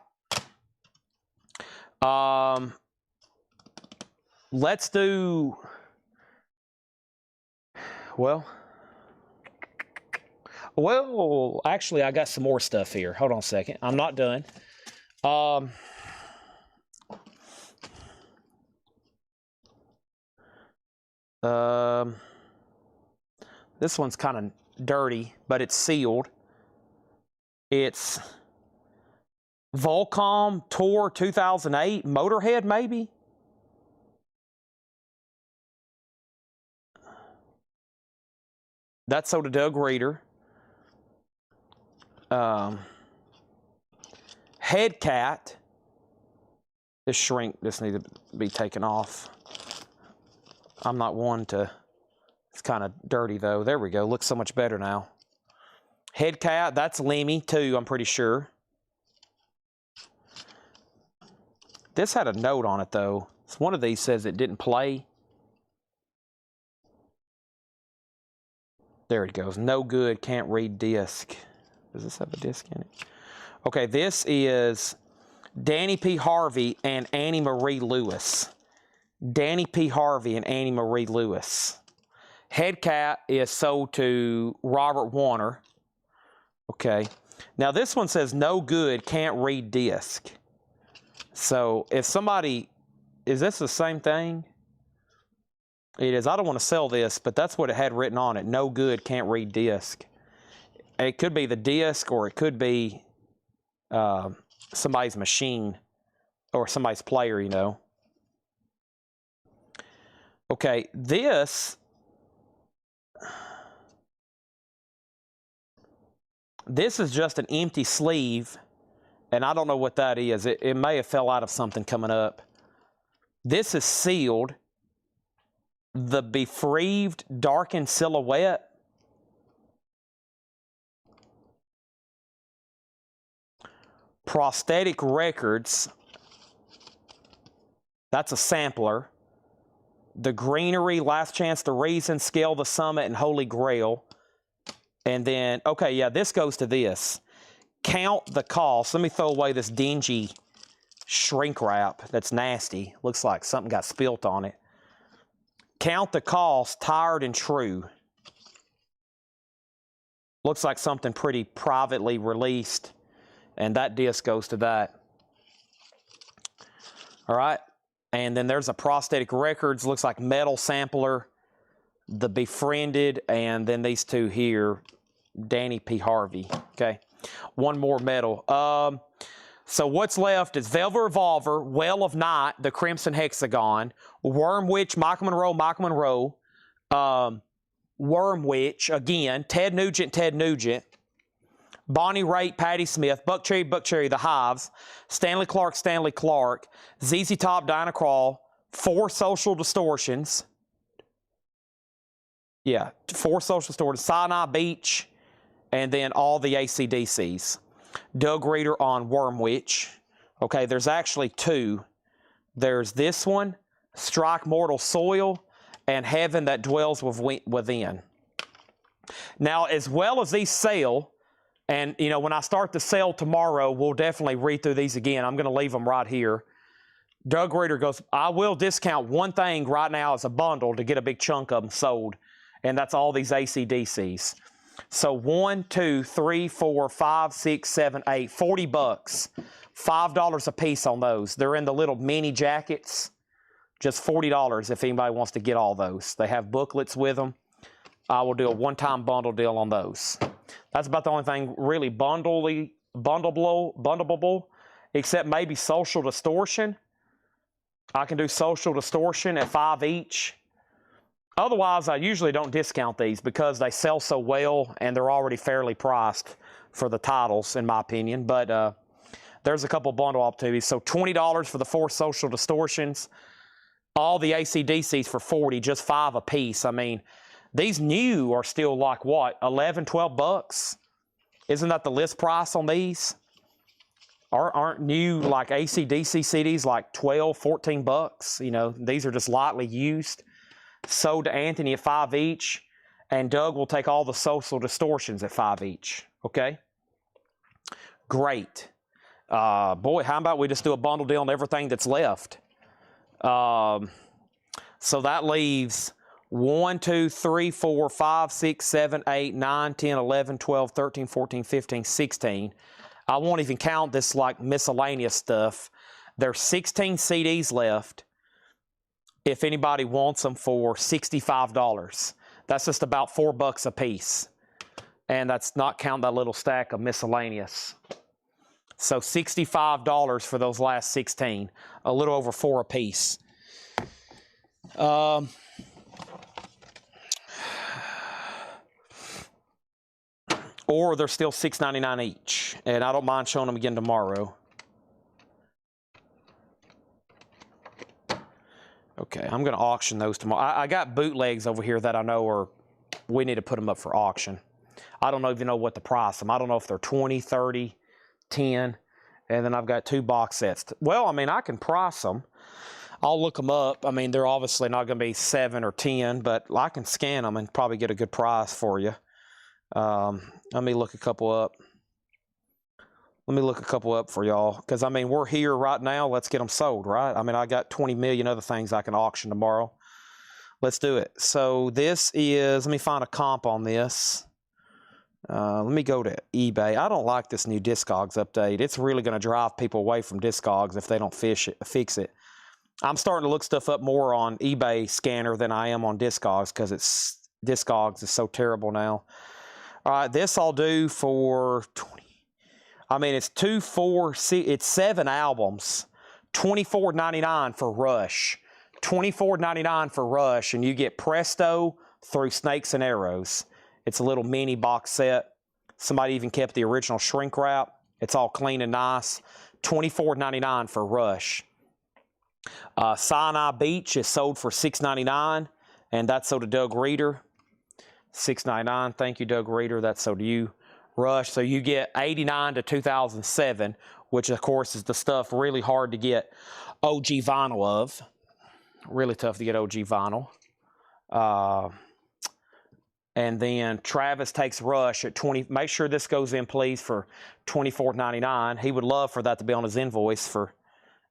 Let's do, well, actually, I got some more stuff here. Hold on a second. I'm not done. This one's kind of dirty, but it's sealed. It's Volcom Tour 2008, Motorhead maybe? That's sold to Doug Reeder. Headcat. This shrink, this needs to be taken off. I'm not one to, it's kind of dirty though. There we go, looks so much better now. Headcat, that's Lemmy too, I'm pretty sure. This had a note on it though. One of these says it didn't play. There it goes, no good, can't read disc. Does this have a disc in it? Okay, this is Danny P. Harvey and Annie Marie Lewis. Danny P. Harvey and Annie Marie Lewis. Headcat is sold to Robert Warner. Okay. Now this one says no good, can't read disc. So if somebody, is this the same thing? It is. I don't want to sell this, but that's what it had written on it. No good, can't read disc. It could be the disc or it could be somebody's machine or somebody's player, you know. Okay, this is just an empty sleeve, and I don't know what that is. It may have fell out of something coming up. This is sealed. The Befreeved Darkened Silhouette. Prosthetic Records. That's a sampler. The Greenery, Last Chance to Reason, Scale the Summit, and Holy Grail. And then, okay, yeah, this goes to this. Count the Cost. Let me throw away this dingy shrink wrap that's nasty. Looks like something got spilt on it. Count the Cost, Tired and True. Looks like something pretty privately released. And that disc goes to that. All right. And then there's a Prosthetic Records. Looks like Metal Sampler, The Befriended, and then these two here, Danny P. Harvey. Okay. One more metal. So what's left is Velvet Revolver, Well of Night, The Crimson Hexagon, Worm Witch, Michael Monroe, Worm Witch, again, Ted Nugent, Bonnie Raitt, Patti Smith, Buck Cherry, The Hives, Stanley Clark, ZZ Top, Diana Krall, 4 Social Distortions. Yeah, 4 Social Distortions, Sinai Beach, and then all the AC/DCs. Doug Reeder on Worm Witch. Okay, there's actually 2. There's this one, Strike Mortal Soil, and Heaven That Dwells Within. Now, as well as these sell, and, you know, when I start the sale tomorrow, we'll definitely read through these again. I'm going to leave them right here. Doug Reeder goes, I will discount one thing right now as a bundle to get a big chunk of them sold, and that's all these AC/DCs. So 1, 2, 3, 4, 5, 6, 7, 8, 40 bucks. $5 a piece on those. They're in the little mini jackets. Just $40 if anybody wants to get all those. They have booklets with them. I will do a one-time bundle deal on those. That's about the only thing really bundleable, except maybe Social Distortion. I can do Social Distortion at $5 each. Otherwise, I usually don't discount these because they sell so well and they're already fairly priced for the titles, in my opinion. But there's a couple bundle opportunities. So $20 for the 4 Social Distortions. All the AC/DCs for $40, just 5 a piece. I mean, these new are still like what, 11, 12 bucks? Isn't that the list price on these? Aren't new like AC/DC CDs like 12, 14 bucks? You know, these are just lightly used. Sold to Anthony at $5 each, and Doug will take all the Social Distortions at $5 each. Okay? Great. Boy, how about we just do a bundle deal on everything that's left? So that leaves 1, 2, 3, 4, 5, 6, 7, 8, 9, 10, 11, 12, 13, 14, 15, 16. I won't even count this like miscellaneous stuff. There's 16 CDs left. If anybody wants them for $65. That's just about $4 a piece. And that's not counting that little stack of miscellaneous. So $65 for those last 16. A little over $4 a piece. Or they're still $6.99 each. And I don't mind showing them again tomorrow. Okay, I'm going to auction those tomorrow. I got bootlegs over here that I know are, we need to put them up for auction. I don't even know what the price of them. I don't know if they're 20, 30, 10. And then I've got 2 box sets. Well, I mean, I can price them. I'll look them up. I mean, they're obviously not going to be 7 or 10, but I can scan them and probably get a good price for you. Let me look a couple up. Let me look a couple up for y'all. Because, I mean, we're here right now. Let's get them sold, right? I mean, I got 20 million other things I can auction tomorrow. Let's do it. So this is, let me find a comp on this. Let me go to eBay. I don't like this new Discogs update. It's really going to drive people away from Discogs if they don't fix it. I'm starting to look stuff up more on eBay scanner than I am on Discogs because Discogs is so terrible now. All right, this I'll do for 20. I mean, it's 7 albums, $24.99 for Rush. $24.99 for Rush, and you get Presto through Snakes and Arrows. It's a little mini box set. Somebody even kept the original shrink wrap. It's all clean and nice. $24.99 for Rush. Sinai Beach is sold for $6.99, and that's sold to Doug Reeder. $6.99. Thank you, Doug Reeder. That's sold to you. Rush. So you get 89 to 2007, which of course is the stuff really hard to get OG vinyl of. Really tough to get OG vinyl. And then Travis takes Rush at 20. Make sure this goes in, please, for $24.99. He would love for that to be on his invoice for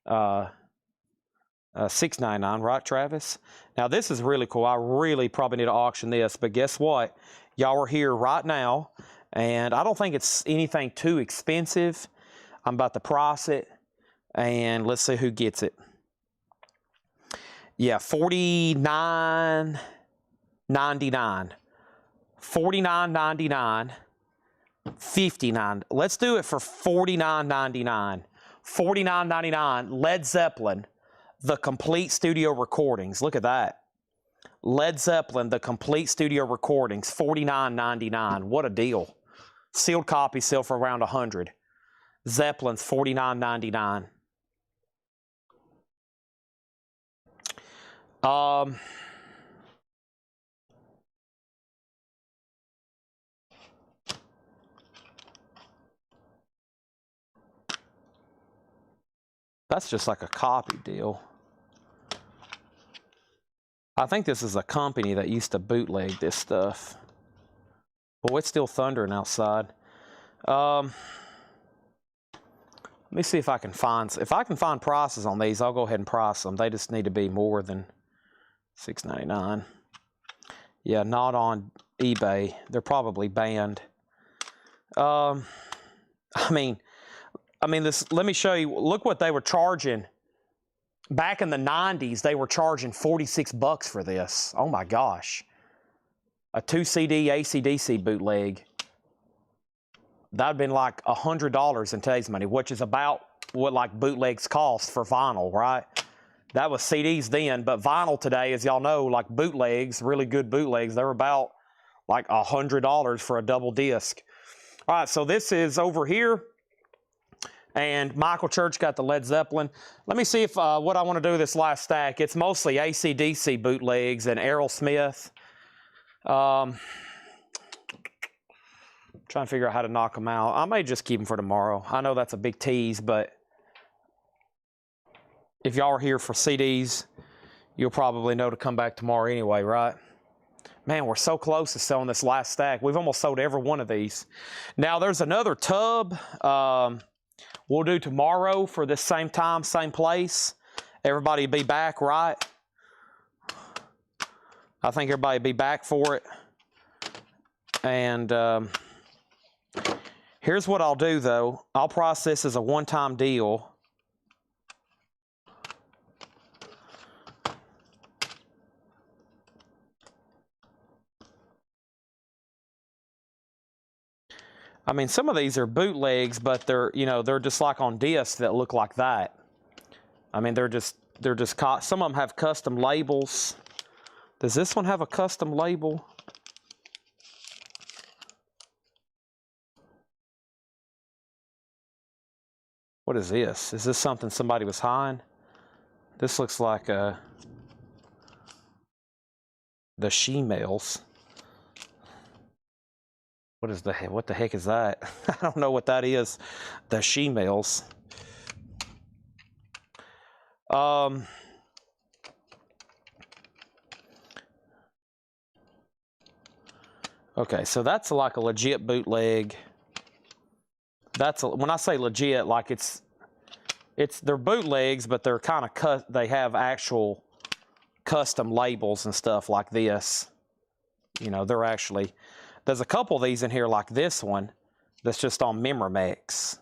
$6.99, right, Travis? Now, this is really cool. I really probably need to auction this, but guess what? Y'all are here right now, and I don't think it's anything too expensive. I'm about to price it, and let's see who gets it. Yeah, $49.99. $49.99. $59. Let's do it for $49.99. $49.99. Led Zeppelin, the complete studio recordings. Look at that. Led Zeppelin, the complete studio recordings. $49.99. What a deal. Sealed copies sell for around 100. Zeppelin's $49.99. That's just like a copy deal. I think this is a company that used to bootleg this stuff. Boy, it's still thundering outside. Let me see if I can find prices on these. I'll go ahead and price them. They just need to be more than $6.99. Yeah, not on eBay. They're probably banned. I mean, this. Let me show you. Look what they were charging. Back in the 90s, they were charging $46 for this. Oh my gosh. A 2-CD AC/DC bootleg. That'd been like $100 in today's money, which is about what like bootlegs cost for vinyl, right? That was CDs then, but vinyl today, as y'all know, like bootlegs, really good bootlegs, they're about like $100 for a double disc. All right, so this is over here. And Michael Church got the Led Zeppelin. Let me see if what I want to do this last stack. It's mostly AC/DC bootlegs and Aerosmith. Trying to figure out how to knock them out. I may just keep them for tomorrow. I know that's a big tease, but if y'all are here for CDs, you'll probably know to come back tomorrow anyway, right? Man, we're so close to selling this last stack. We've almost sold every one of these. Now, there's another tub. We'll do tomorrow for this same time, same place. Everybody will be back, right? I think everybody will be back for it. And here's what I'll do, though. I'll price this as a one-time deal. I mean, some of these are bootlegs, but they're, you know, they're just like on discs that look like that. I mean, they're just some of them have custom labels. Does this one have a custom label? What is this? Is this something somebody was hiding? This looks like the she-males. What the heck is that? I don't know what that is. The she-males. Okay, so that's like a legit bootleg. When I say legit, like they're bootlegs, but they're kind of they have actual custom labels and stuff like this. You know, they're actually. There's a couple of these in here like this one that's just on Memorex.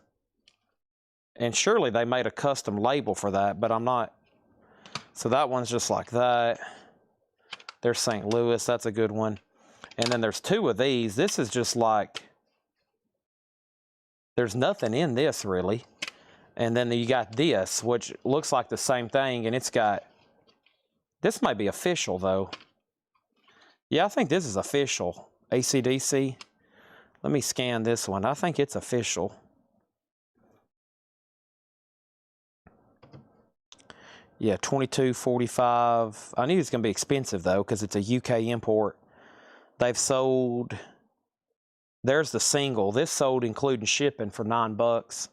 And surely they made a custom label for that, but I'm not. So that one's just like that. There's St. Louis, that's a good one. And then there's two of these. This is just like, there's nothing in this really. And then you got this, which looks like the same thing, and it's got, this might be official though. Yeah, I think this is official. AC/DC. Let me scan this one. I think it's official. Yeah, $22.45. I knew it was going to be expensive though, because it's a UK import. They've sold. There's the single. This sold including shipping for $9.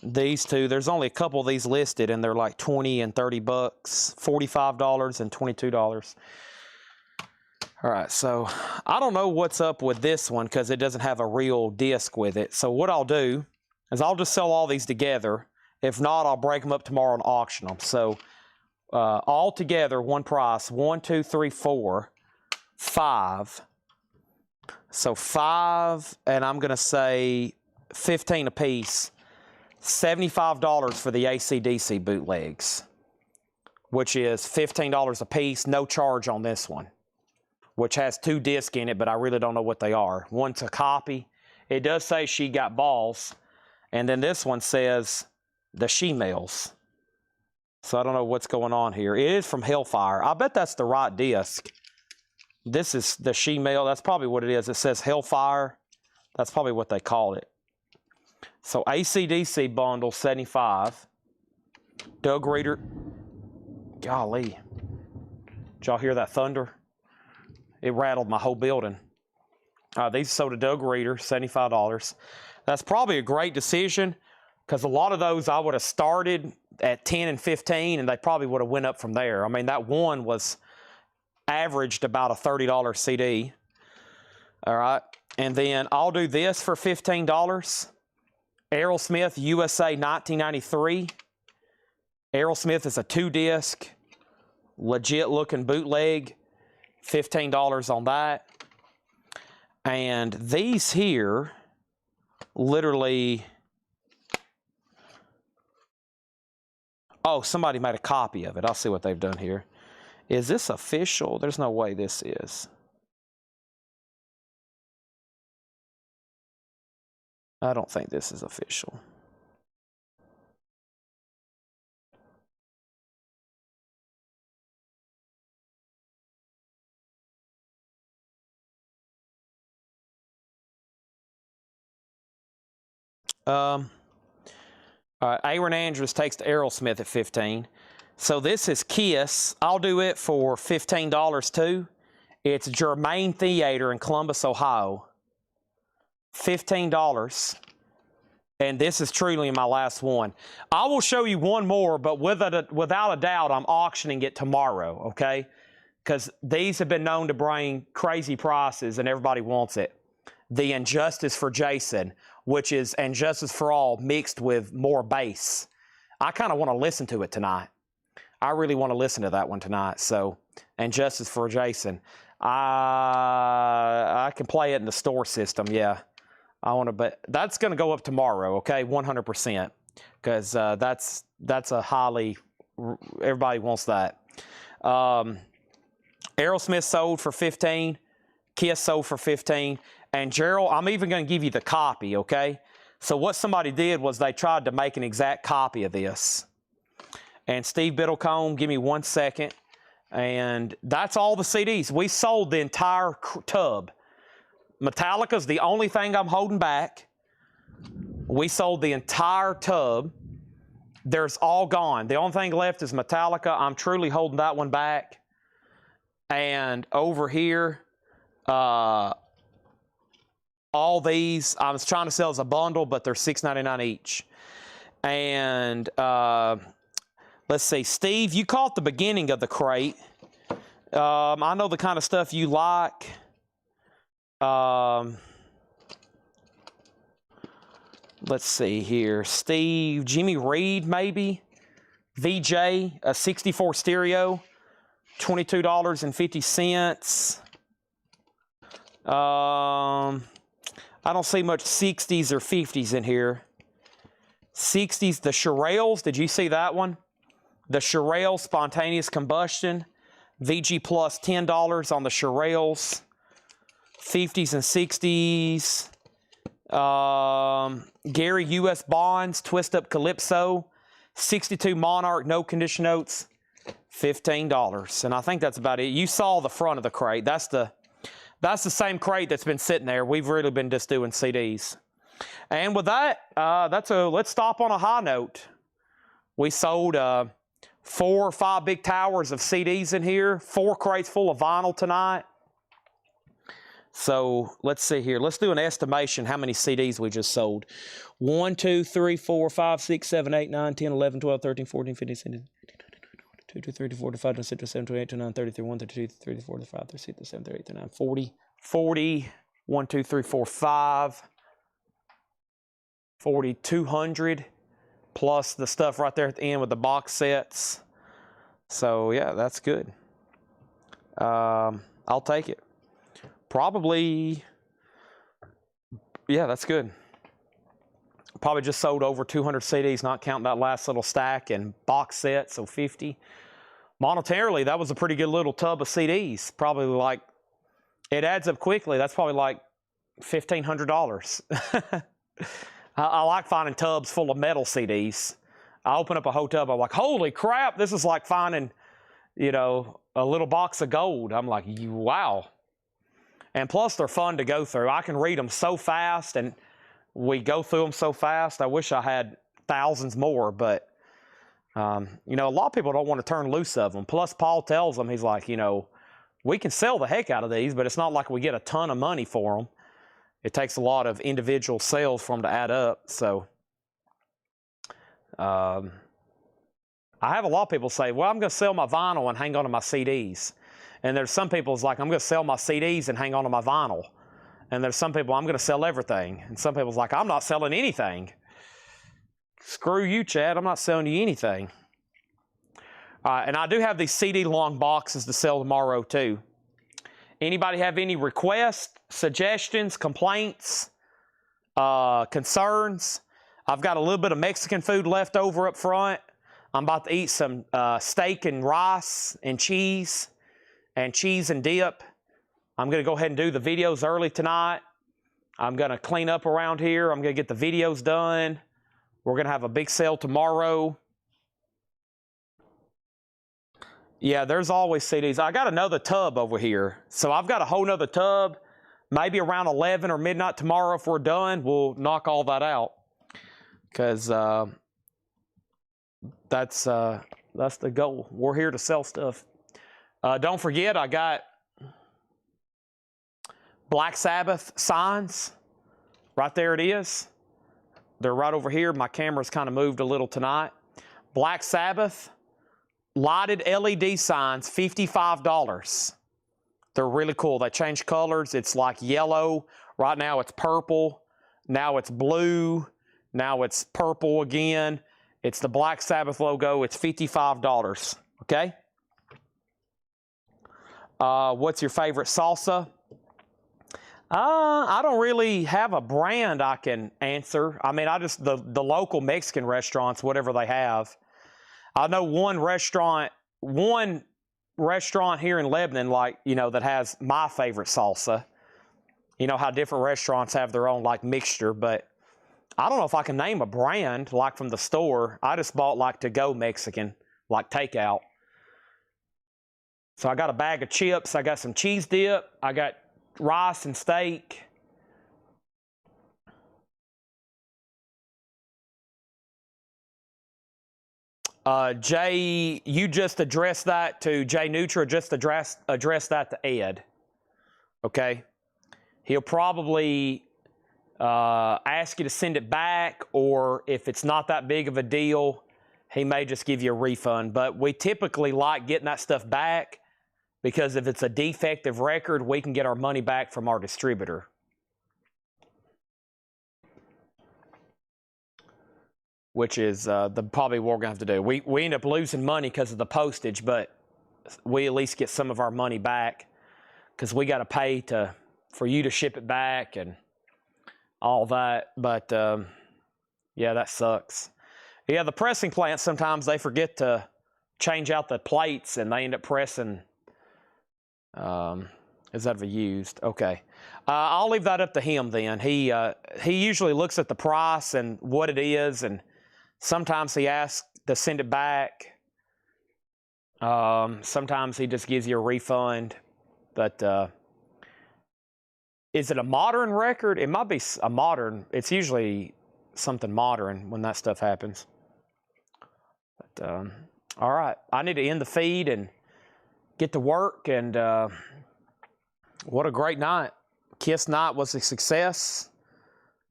These two, there's only a couple of these listed, and they're like $20 and $30, $45 and $22. All right, so I don't know what's up with this one because it doesn't have a real disc with it. So what I'll do is I'll just sell all these together. If not, I'll break them up tomorrow and auction them. So all together, one price, 1, 2, 3, 4, 5. So 5, and I'm going to say 15 a piece. $75 for the AC/DC bootlegs, which is $15 a piece, no charge on this one, which has 2 discs in it, but I really don't know what they are. One's a copy. It does say She Got Balls, and then this one says the she-males. So I don't know what's going on here. It is from Hellfire. I bet that's the right disc. This is the she-male. That's probably what it is. It says Hellfire. That's probably what they call it. So AC/DC bundle, 75. Doug Reader. Golly. Did y'all hear that thunder? It rattled my whole building. These sold a Doug Reader, $75. That's probably a great decision because a lot of those I would have started at 10 and 15 and they probably would have went up from there. I mean, that one was averaged about a $30 CD. All right. And then I'll do this for $15. Aerosmith USA 1993. Aerosmith is a 2-disc, legit looking bootleg. $15 on that. And these here, literally, oh, somebody made a copy of it. I'll see what they've done here. Is this official? There's no way this is. I don't think this is official. All right, Aaron Andrews takes the Aerosmith at 15. So this is Kiss. I'll do it for $15 too. It's Germain Theater in Columbus, Ohio. $15. And this is truly my last one. I will show you one more, but without a doubt, I'm auctioning it tomorrow, okay? Because these have been known to bring crazy prices and everybody wants it. The Injustice for Jason, which is Injustice for All mixed with more bass. I kind of want to listen to it tonight. I really want to listen to that one tonight. So, Injustice for Jason. I can play it in the store system, yeah. I want to, but that's going to go up tomorrow, okay? 100%. Because that's a highly, everybody wants that. Aerosmith sold for 15. Kiss sold for 15. And Gerald, I'm even going to give you the copy, okay? So what somebody did was they tried to make an exact copy of this. And Steve Biddlecombe, give me 1 second. And that's all the CDs. We sold the entire tub. Metallica's the only thing I'm holding back. We sold the entire tub. There's all gone. The only thing left is Metallica. I'm truly holding that one back. And over here, all these, I was trying to sell as a bundle, but they're $6.99 each. And let's see, Steve, you caught the beginning of the crate. I know the kind of stuff you like. Let's see here. Steve, Jimmy Reed, maybe. VJ, a 64 stereo, $22.50. I don't see much 60s or 50s in here. 60s, the Shirelles, did you see that one? The Shirelles Spontaneous Combustion, VG Plus $10 on the Shirelles. 50s and 60s. Gary U.S. Bonds, Twist Up Calypso, 62 Monarch, no condition notes, $15. And I think that's about it. You saw the front of the crate. That's the same crate that's been sitting there. We've really been just doing CDs. And with that, let's stop on a high note. We sold 4 or 5 big towers of CDs in here, 4 crates full of vinyl tonight. So let's see here. Let's do an estimation how many CDs we just sold. 1, 2, 3, 4, 5, 6, 7, 8, 9, 10, 11, 12, 13, 14, 15, 16, 2, 2, 3, 4, 5, 6, 7, 8, 9, 30, 31, 32, 34, 35, 36, 37, 38, 39, 40, 40, 1, 2, 3, 4, 5, 40, 200, plus the stuff right there at the end with the box sets. So yeah, that's good. I'll take it. Probably, yeah, that's good. Probably just sold over 200 CDs, not counting that last little stack and box set, so 50. Monetarily, that was a pretty good little tub of CDs. Probably like, it adds up quickly. That's probably like $1,500. I like finding tubs full of metal CDs. I open up a whole tub, I'm like, holy crap, this is like finding, you know, a little box of gold. I'm like, wow. And plus, they're fun to go through. I can read them so fast, and we go through them so fast. I wish I had thousands more, but, you know, a lot of people don't want to turn loose of them. Plus, Paul tells them, he's like, you know, we can sell the heck out of these, but it's not like we get a ton of money for them. It takes a lot of individual sales for them to add up. So I have a lot of people say, well, I'm going to sell my vinyl and hang on to my CDs. And there's some people who's like, I'm going to sell my CDs and hang on to my vinyl. And there's some people, I'm going to sell everything. And some people's like, I'm not selling anything. Screw you, Chad. I'm not selling you anything. And I do have these CD long boxes to sell tomorrow, too. Anybody have any requests, suggestions, complaints, concerns? I've got a little bit of Mexican food left over up front. I'm about to eat some steak and rice and cheese and dip. I'm going to go ahead and do the videos early tonight. I'm going to clean up around here. I'm going to get the videos done. We're going to have a big sale tomorrow. Yeah, there's always CDs. I got another tub over here. So I've got a whole nother tub. Maybe around 11 or midnight tomorrow if we're done, we'll knock all that out. Because that's the goal. We're here to sell stuff. Don't forget, I got Black Sabbath signs. Right there it is. They're right over here. My camera's kind of moved a little tonight. Black Sabbath. Lighted LED signs, $55. They're really cool. They change colors. It's like yellow. Right now it's purple. Now it's blue. Now it's purple again. It's the Black Sabbath logo. It's $55. Okay? What's your favorite salsa? I don't really have a brand I can answer. I mean, I just, the local Mexican restaurants, whatever they have. I know one restaurant here in Lebanon, like, you know, that has my favorite salsa. You know how different restaurants have their own, like, mixture, but I don't know if I can name a brand, like, from the store. I just bought, like, to-go Mexican, like, takeout. So I got a bag of chips. I got some cheese dip. I got rice and steak. Jay, you just addressed that to Jay Nutra, just address that to Ed. Okay? He'll probably ask you to send it back, or if it's not that big of a deal, he may just give you a refund. But we typically like getting that stuff back because if it's a defective record, we can get our money back from our distributor. Which is probably what we're going to have to do. We end up losing money because of the postage, but we at least get some of our money back because we got to pay for you to ship it back and all that. But, yeah, that sucks. Yeah, the pressing plants, sometimes they forget to change out the plates, and they end up pressing. Is that ever used? Okay. I'll leave that up to him then. He usually looks at the price and what it is, and sometimes he asks to send it back. Sometimes he just gives you a refund. But is it a modern record? It might be a modern. It's usually something modern when that stuff happens. But all right, I need to end the feed and get to work. And what a great night. Kiss night was a success.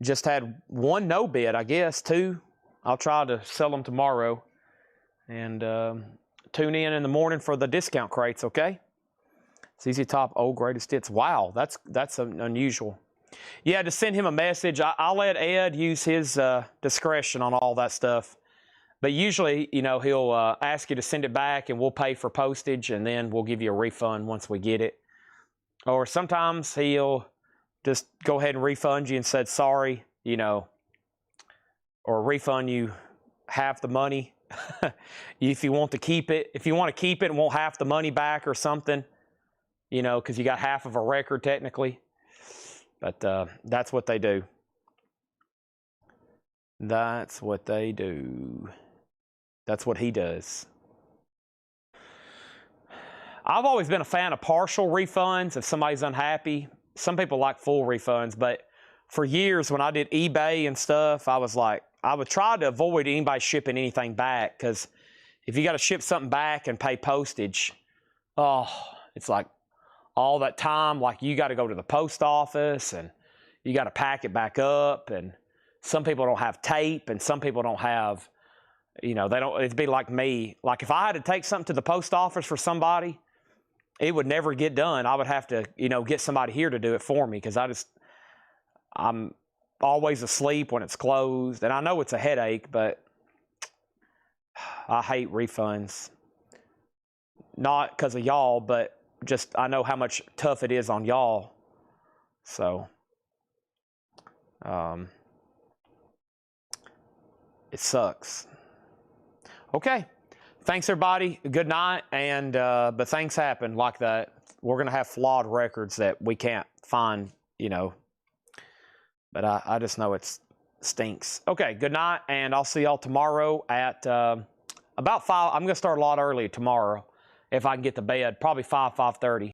Just had one no bid, I guess, two. I'll try to sell them tomorrow. And tune in the morning for the discount crates, okay? ZZ Top, old greatest hits. Wow, that's unusual. Yeah, just send him a message. I'll let Ed use his discretion on all that stuff. But usually, you know, he'll ask you to send it back, and we'll pay for postage, and then we'll give you a refund once we get it. Or sometimes he'll just go ahead and refund you and said sorry, you know, or refund you half the money if you want to keep it. If you want to keep it and want half the money back or something, you know, because you got half of a record technically. But that's what they do. That's what they do. That's what he does. I've always been a fan of partial refunds if somebody's unhappy. some people like full refunds, but for years when I did eBay and stuff, I was like, I would try to avoid anybody shipping anything back, because if you got to ship something back and pay postage, oh, it's like all that time, like you got to go to the post office and you got to pack it back up, and some people don't have tape and some people don't have, you know, they don't, it'd be like me. Like if I had to take something to the post office for somebody, it would never get done. I would have to, you know, get somebody here to do it for me, because I'm always asleep when it's closed. And I know it's a headache, but I hate refunds. Not because of y'all, but just I know how much tough it is on y'all. So, it sucks. Okay. Thanks, everybody. Good night. And but things happen like that. We're going to have flawed records that we can't find, you know. But I just know it stinks. Okay, good night, and I'll see y'all tomorrow at about 5. I'm going to start a lot early tomorrow if I can get to bed, probably 5:30.